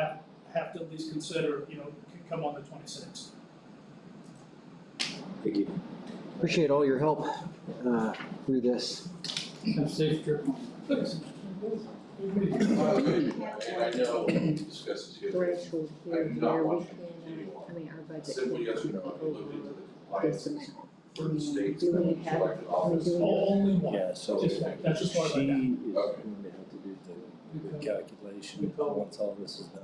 have to at least consider, come on the 26th. Thank you. Appreciate all your help through this. Have a safe trip. And I know we discussed this here. Threshold I here do not where we want can, you to our budget simply, can yes or no, go if you look into over the this compliance amount. for the state's Do we have, elected do office. we Only one. Yeah, so Just she one. That's as far as I is got. going to have to do the calculation once all this is done.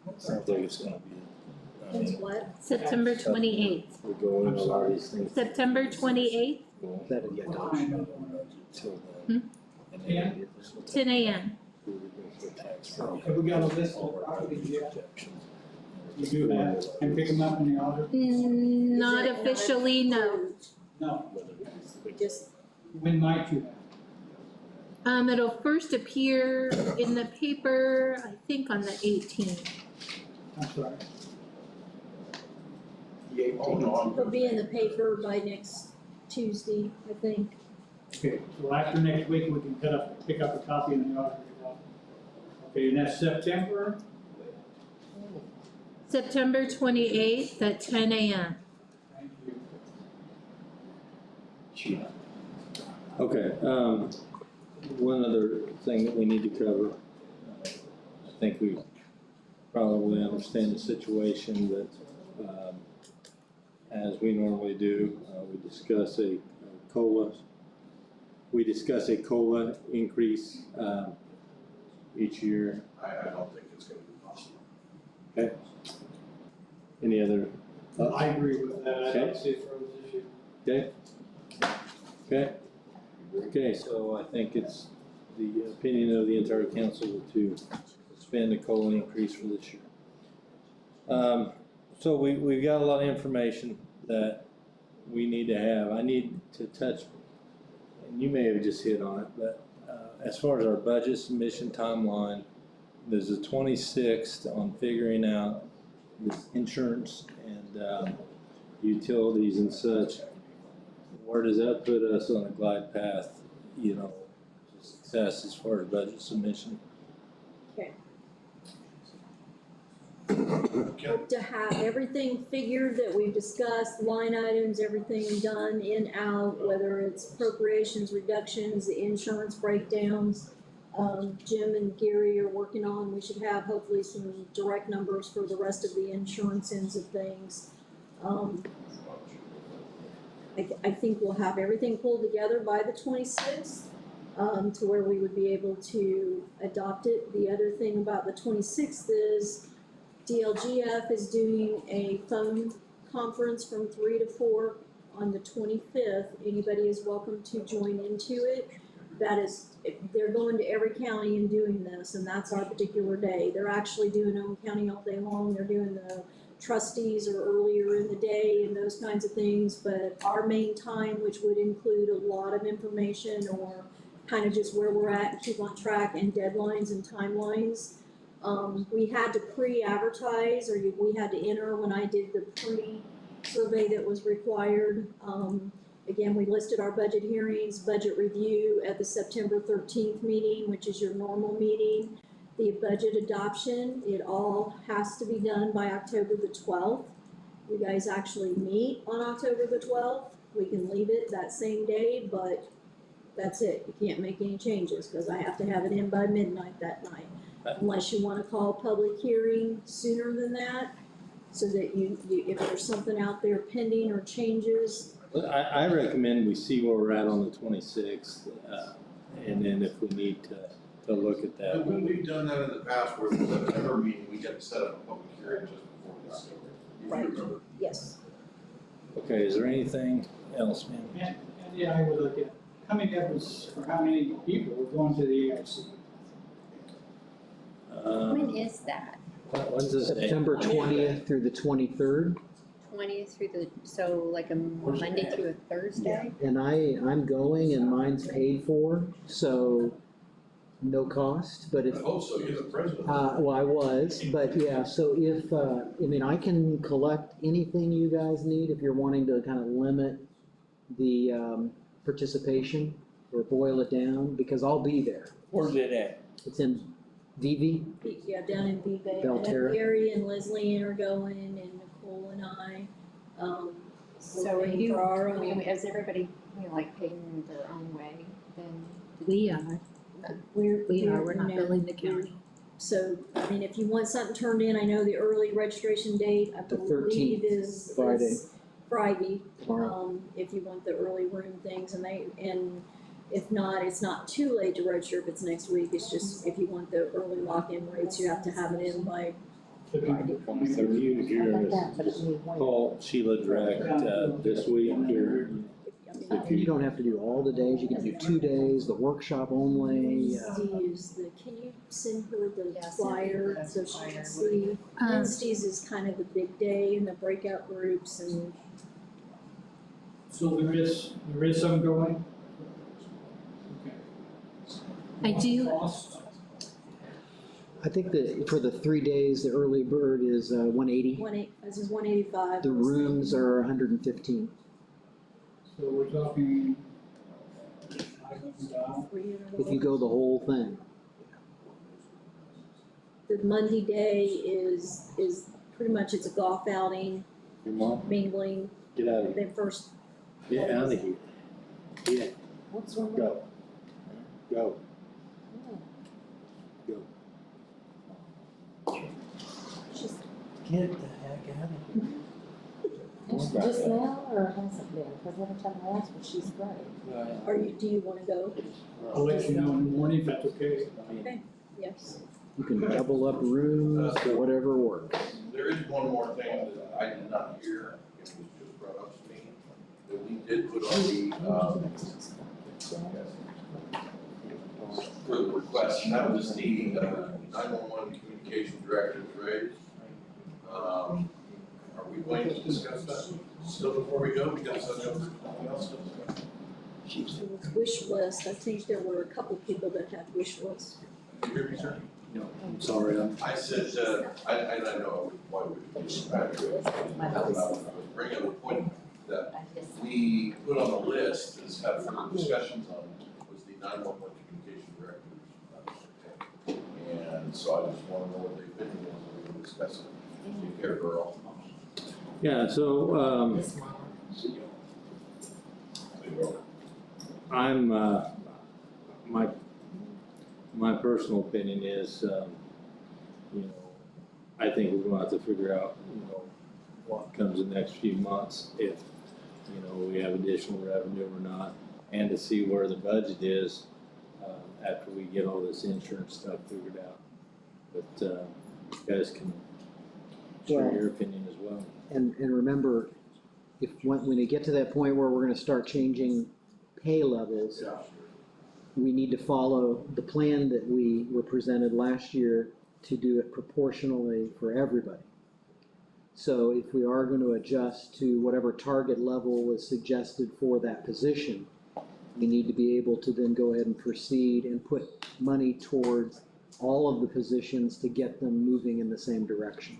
I don't think it's gonna be, It's what? September 28th. we're going over all these things. September 28th, That is yet to Till then. And then the official 10 a.m. tax Have we got a list of properties yet? You do have, and pick them up in the audit? Not Is it officially, no. No. Just, When might you have? It'll first appear in the paper, I think on the 18th. I'm sorry. it'll be in the paper by next Tuesday, I think. Okay, so after next week, we can pick up a copy in the auditor's office. Okay, and that's September? September 28th at 10 a.m. Thank you. Okay, one other thing that we need to cover. I think we probably understand the situation that, as we normally do, we discuss a COLA. We discuss a COLA increase, each year. I don't think it's gonna be possible. Okay. Any other thoughts? I agree with that, I don't see it for this issue. Okay. Okay, Okay, so I think it's the opinion of the entire council to suspend the COLA increase for this year. So we've got a lot of information that we need to have. I need to touch, and you may have just hit on it, but as far as our budget submission timeline, there's a 26th on figuring out this insurance and utilities and such. Where does that put us on a glide path, you know, to success as far as budget submission? Okay. Hope to have everything figured that we've discussed, line items, everything done in, out, whether it's appropriations, reductions, the insurance breakdowns. Jim and Gary are working on, we should have hopefully some direct numbers for the rest of the insurance ends of things. I think we'll have everything pulled together by the 26th, to where we would be able to adopt it. The other thing about the 26th is DLGF is doing a phone conference from 3 to 4 on the 25th. Anybody is welcome to join into it. That is, they're going to every county and doing this, and that's our particular day. They're actually doing Owen County all day long. They're doing the trustees or earlier in the day and those kinds of things, but our main time, which would include a lot of information or kind of just where we're at and keep on track and deadlines and timelines. We had to pre-advertise, or we had to enter when I did the pre-survey that was required. Again, we listed our budget hearings, budget review at the September 13th meeting, which is your normal meeting. The budget adoption, it all has to be done by October the 12th. You guys actually meet on October the 12th. We can leave it that same day, but that's it. You can't make any changes because I have to have it in by midnight that night. Unless you want to call a public hearing sooner than that, so that you if there's something out there pending or changes. I recommend we see where we're at on the 26th, and then if we need to look at that. We've done that in the past where the September meeting, we got to set up a public hearing just before this. If you remember. Yes. Okay, is there anything else, ma'am? And yeah, I would look at coming up with, for how many people are going to the EIC. When is that? When's this date? September 20th through the 23rd. 20th through the, so like a Monday through a Thursday? And I'm going and mine's paid for, so no cost, but if. I hope so, you're the president. Well, I was, but yeah, so if, I mean, I can collect anything you guys need if you're wanting to kind of limit the, participation or boil it down, because I'll be there. Where's it at? It's in DV. Yeah, down in B-Bay. Belterra. Gary and Leslie are going, and Nicole and I. So are paying you, for our I mean, own. is everybody, like paying their own way then? We are, we're not billing the county. So, I mean, if you want something turned in, I know the early registration date, I The believe 13th, is Friday. Friday. Tomorrow. If you want the early room things, and if not, it's not too late to register if it's next week, it's just if you want the early lock-in rates, you have to have it in by Friday. So you here, call Sheila direct, this week here. You don't have to do all the days, you can do 2 days, the workshop only. Can you send her the flyer so she can see? Wednesdays is kind of the big day and the breakout groups and. So there is some going? Okay. I do, Cost? I think that for the 3 days, the early bird is 180. This is 185. The rooms are 115. So we're talking $500. If you go the whole thing. The Monday day is pretty much, it's a golf outing, Your mom, mingling, get out of and here. then first. Get out of here. Yeah, What's wrong? go. Go. Go. Get the heck out of here. Just now, or has it been? Because every time I ask her, she's great. Do you wanna go? I'll let you know in the morning if that's okay. Okay, yes. You can double up rooms, whatever works. There is one more thing that I did not hear, it was just brought up to me, that we did put on For the request, that was the 911 communication director's raise. Are we going to discuss that still before we go, because I know there's nothing else to discuss? There was wish list, I think there were a couple people that had wish lists. Did you hear me, sir? No, I'm sorry, I said, I know why we would do that. I was bringing up a point that we put on the list, is have further discussions on, was the 911 communication directors. And so I just want to know what they've been doing, so we can discuss it. Take care, girl. Yeah, so, I'm, my personal opinion is, you know, I think we're gonna have to figure out, you know, what comes in the next few months, if, you know, we have additional revenue or not, and to see where the budget is, after we get all this insurance stuff figured out. But, you guys can share your opinion as well. And remember, when you get to that point where we're gonna start changing pay levels, we need to follow the plan that we were presented last year to do it proportionally for everybody. So if we are gonna adjust to whatever target level was suggested for that position, we need to be able to then go ahead and proceed and put money towards all of the positions to get them moving in the same direction.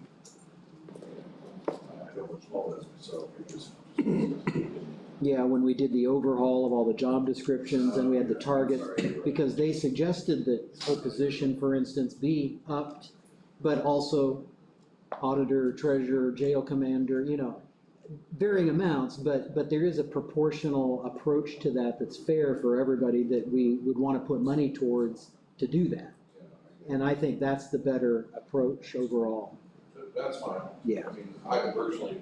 I don't want to follow this myself, because Yeah, when we did the overhaul of all the job descriptions and we had the target, because they suggested that a position, for instance, be upped, but also auditor, treasurer, jail commander, you know, varying amounts, but there is a proportional approach to that that's fair for everybody that we would want to put money towards to do that. And I think that's the better approach overall. that's fine. Yeah. I mean, I personally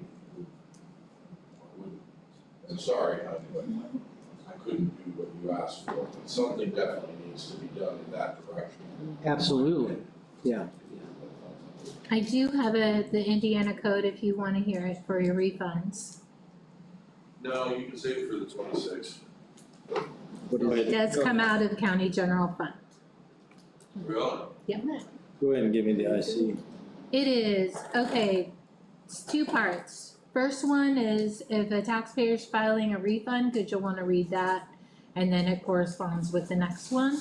would, and sorry, I couldn't do what you asked for, but something definitely needs to be done in that direction. Absolutely, yeah. I do have the Indiana code if you wanna hear it for your refunds. No, you can save it for the 26th. It does come out of the county general fund. Really? Yep. Go ahead and give me the IC. It is, okay, it's two parts. First one is if a taxpayer's filing a refund, because you'll wanna read that, and then it corresponds with the next one.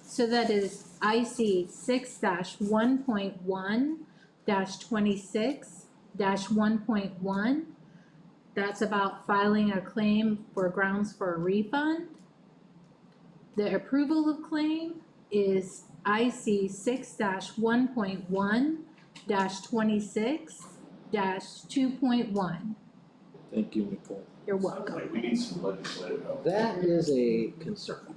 So that is IC 6-1.1-26-1.1. That's about filing a claim for grounds for a refund. The approval of claim is IC 6-1.1-26-2.1. Thank you, Nicole. You're welcome. Sounds like we need some legislative help. That is a concern.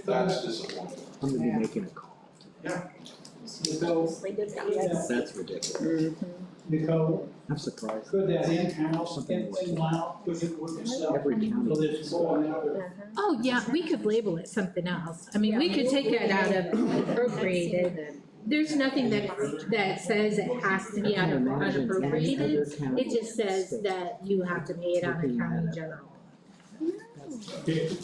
That's disappointing. I'm gonna be making a call. Yeah. Nicole, That's ridiculous. Nicole, I'm surprised. could that in-house, Something in-out, could it work itself? Every county. So this is going out of Oh, yeah, we could label it something else. I mean, we could take it out of appropriated. There's nothing that says it has to be out of unappropriated. It just says that you have to pay it out of county general.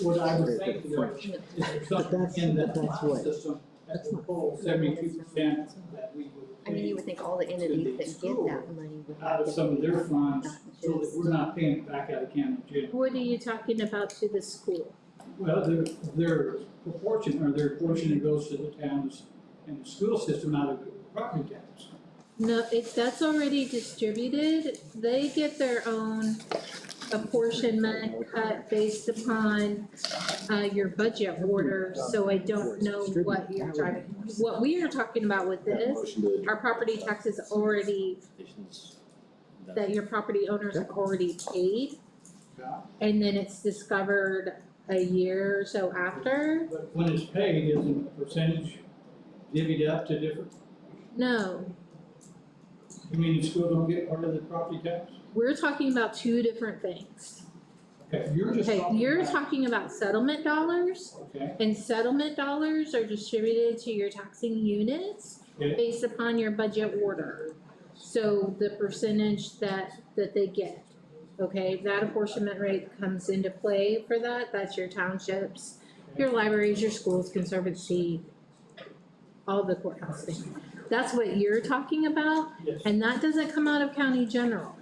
what I was thinking of, is there something in that line system that would pull 72% that we would I mean, you would think all the entities that get that money would out have of to some of pay their that, funds, not so that just. we're not paying it back out of county general. What are you talking about to the school? Well, their proportion, or their portion that goes to the towns and the school system out of the property tax. No, that's already distributed. They get their own apportionment cut based upon your budget order, so I don't know what you're talking, what we are talking about with this, our property taxes already, that your property owners have already paid, and then it's discovered a year or so after. But when it's paid, isn't a percentage divvied up to different, No, you mean the school don't get part of the property tax? we're talking about two different things. Okay, you're just Okay, talking you're about- talking about settlement dollars, Okay, and settlement dollars are distributed to your taxing units okay, based upon your budget order. So the percentage that they get. Okay, that apportionment rate comes into play for that, that's your townships, your libraries, your schools, conservancy, all the courthouse things. That's what you're talking about, and that doesn't come out of county general.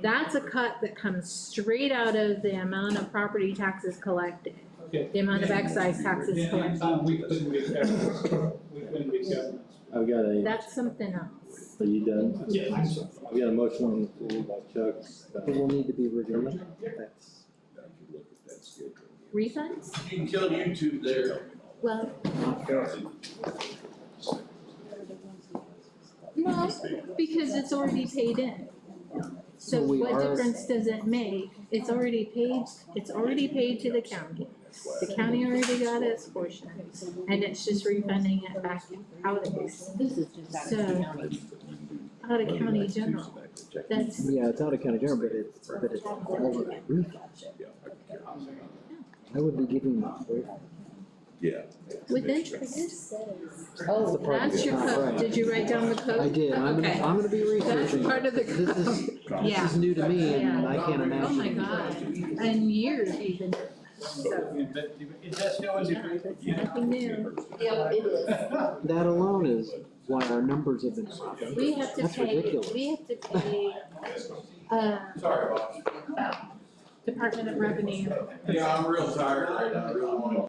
That's a cut that comes straight out of the amount of property taxes collected, Okay. the amount of excise taxes collected. Anytime we couldn't get government, we couldn't get government. I've got a, That's something else. are you done? Yes. I've got a motion on the floor by Chuck. It will need to be reviewed. That's, Refunds? You can kill YouTube there. Well, no, because it's already paid in. So We what are- difference does it make? It's already paid to the county. The county already got its portion, and it's just refunding it back out of This is just out of So- county. out of county general. That's, yeah, it's out of county general, but it's all a refund. I would be giving them. Yeah. with interest. Oh, That's your code. Did you write down the code? I did, Okay. I'm gonna be researching. That's part of the This Yeah. is new to me and Yeah. I can't imagine. Oh my God, and years even, so, Is that still in the agreement? it's nothing new. Yeah, it is. That alone is why our numbers have been dropping. We have to That's pay, ridiculous. Sorry, Bob. Department of Revenue. Yeah, I'm real tired right now, I really wanna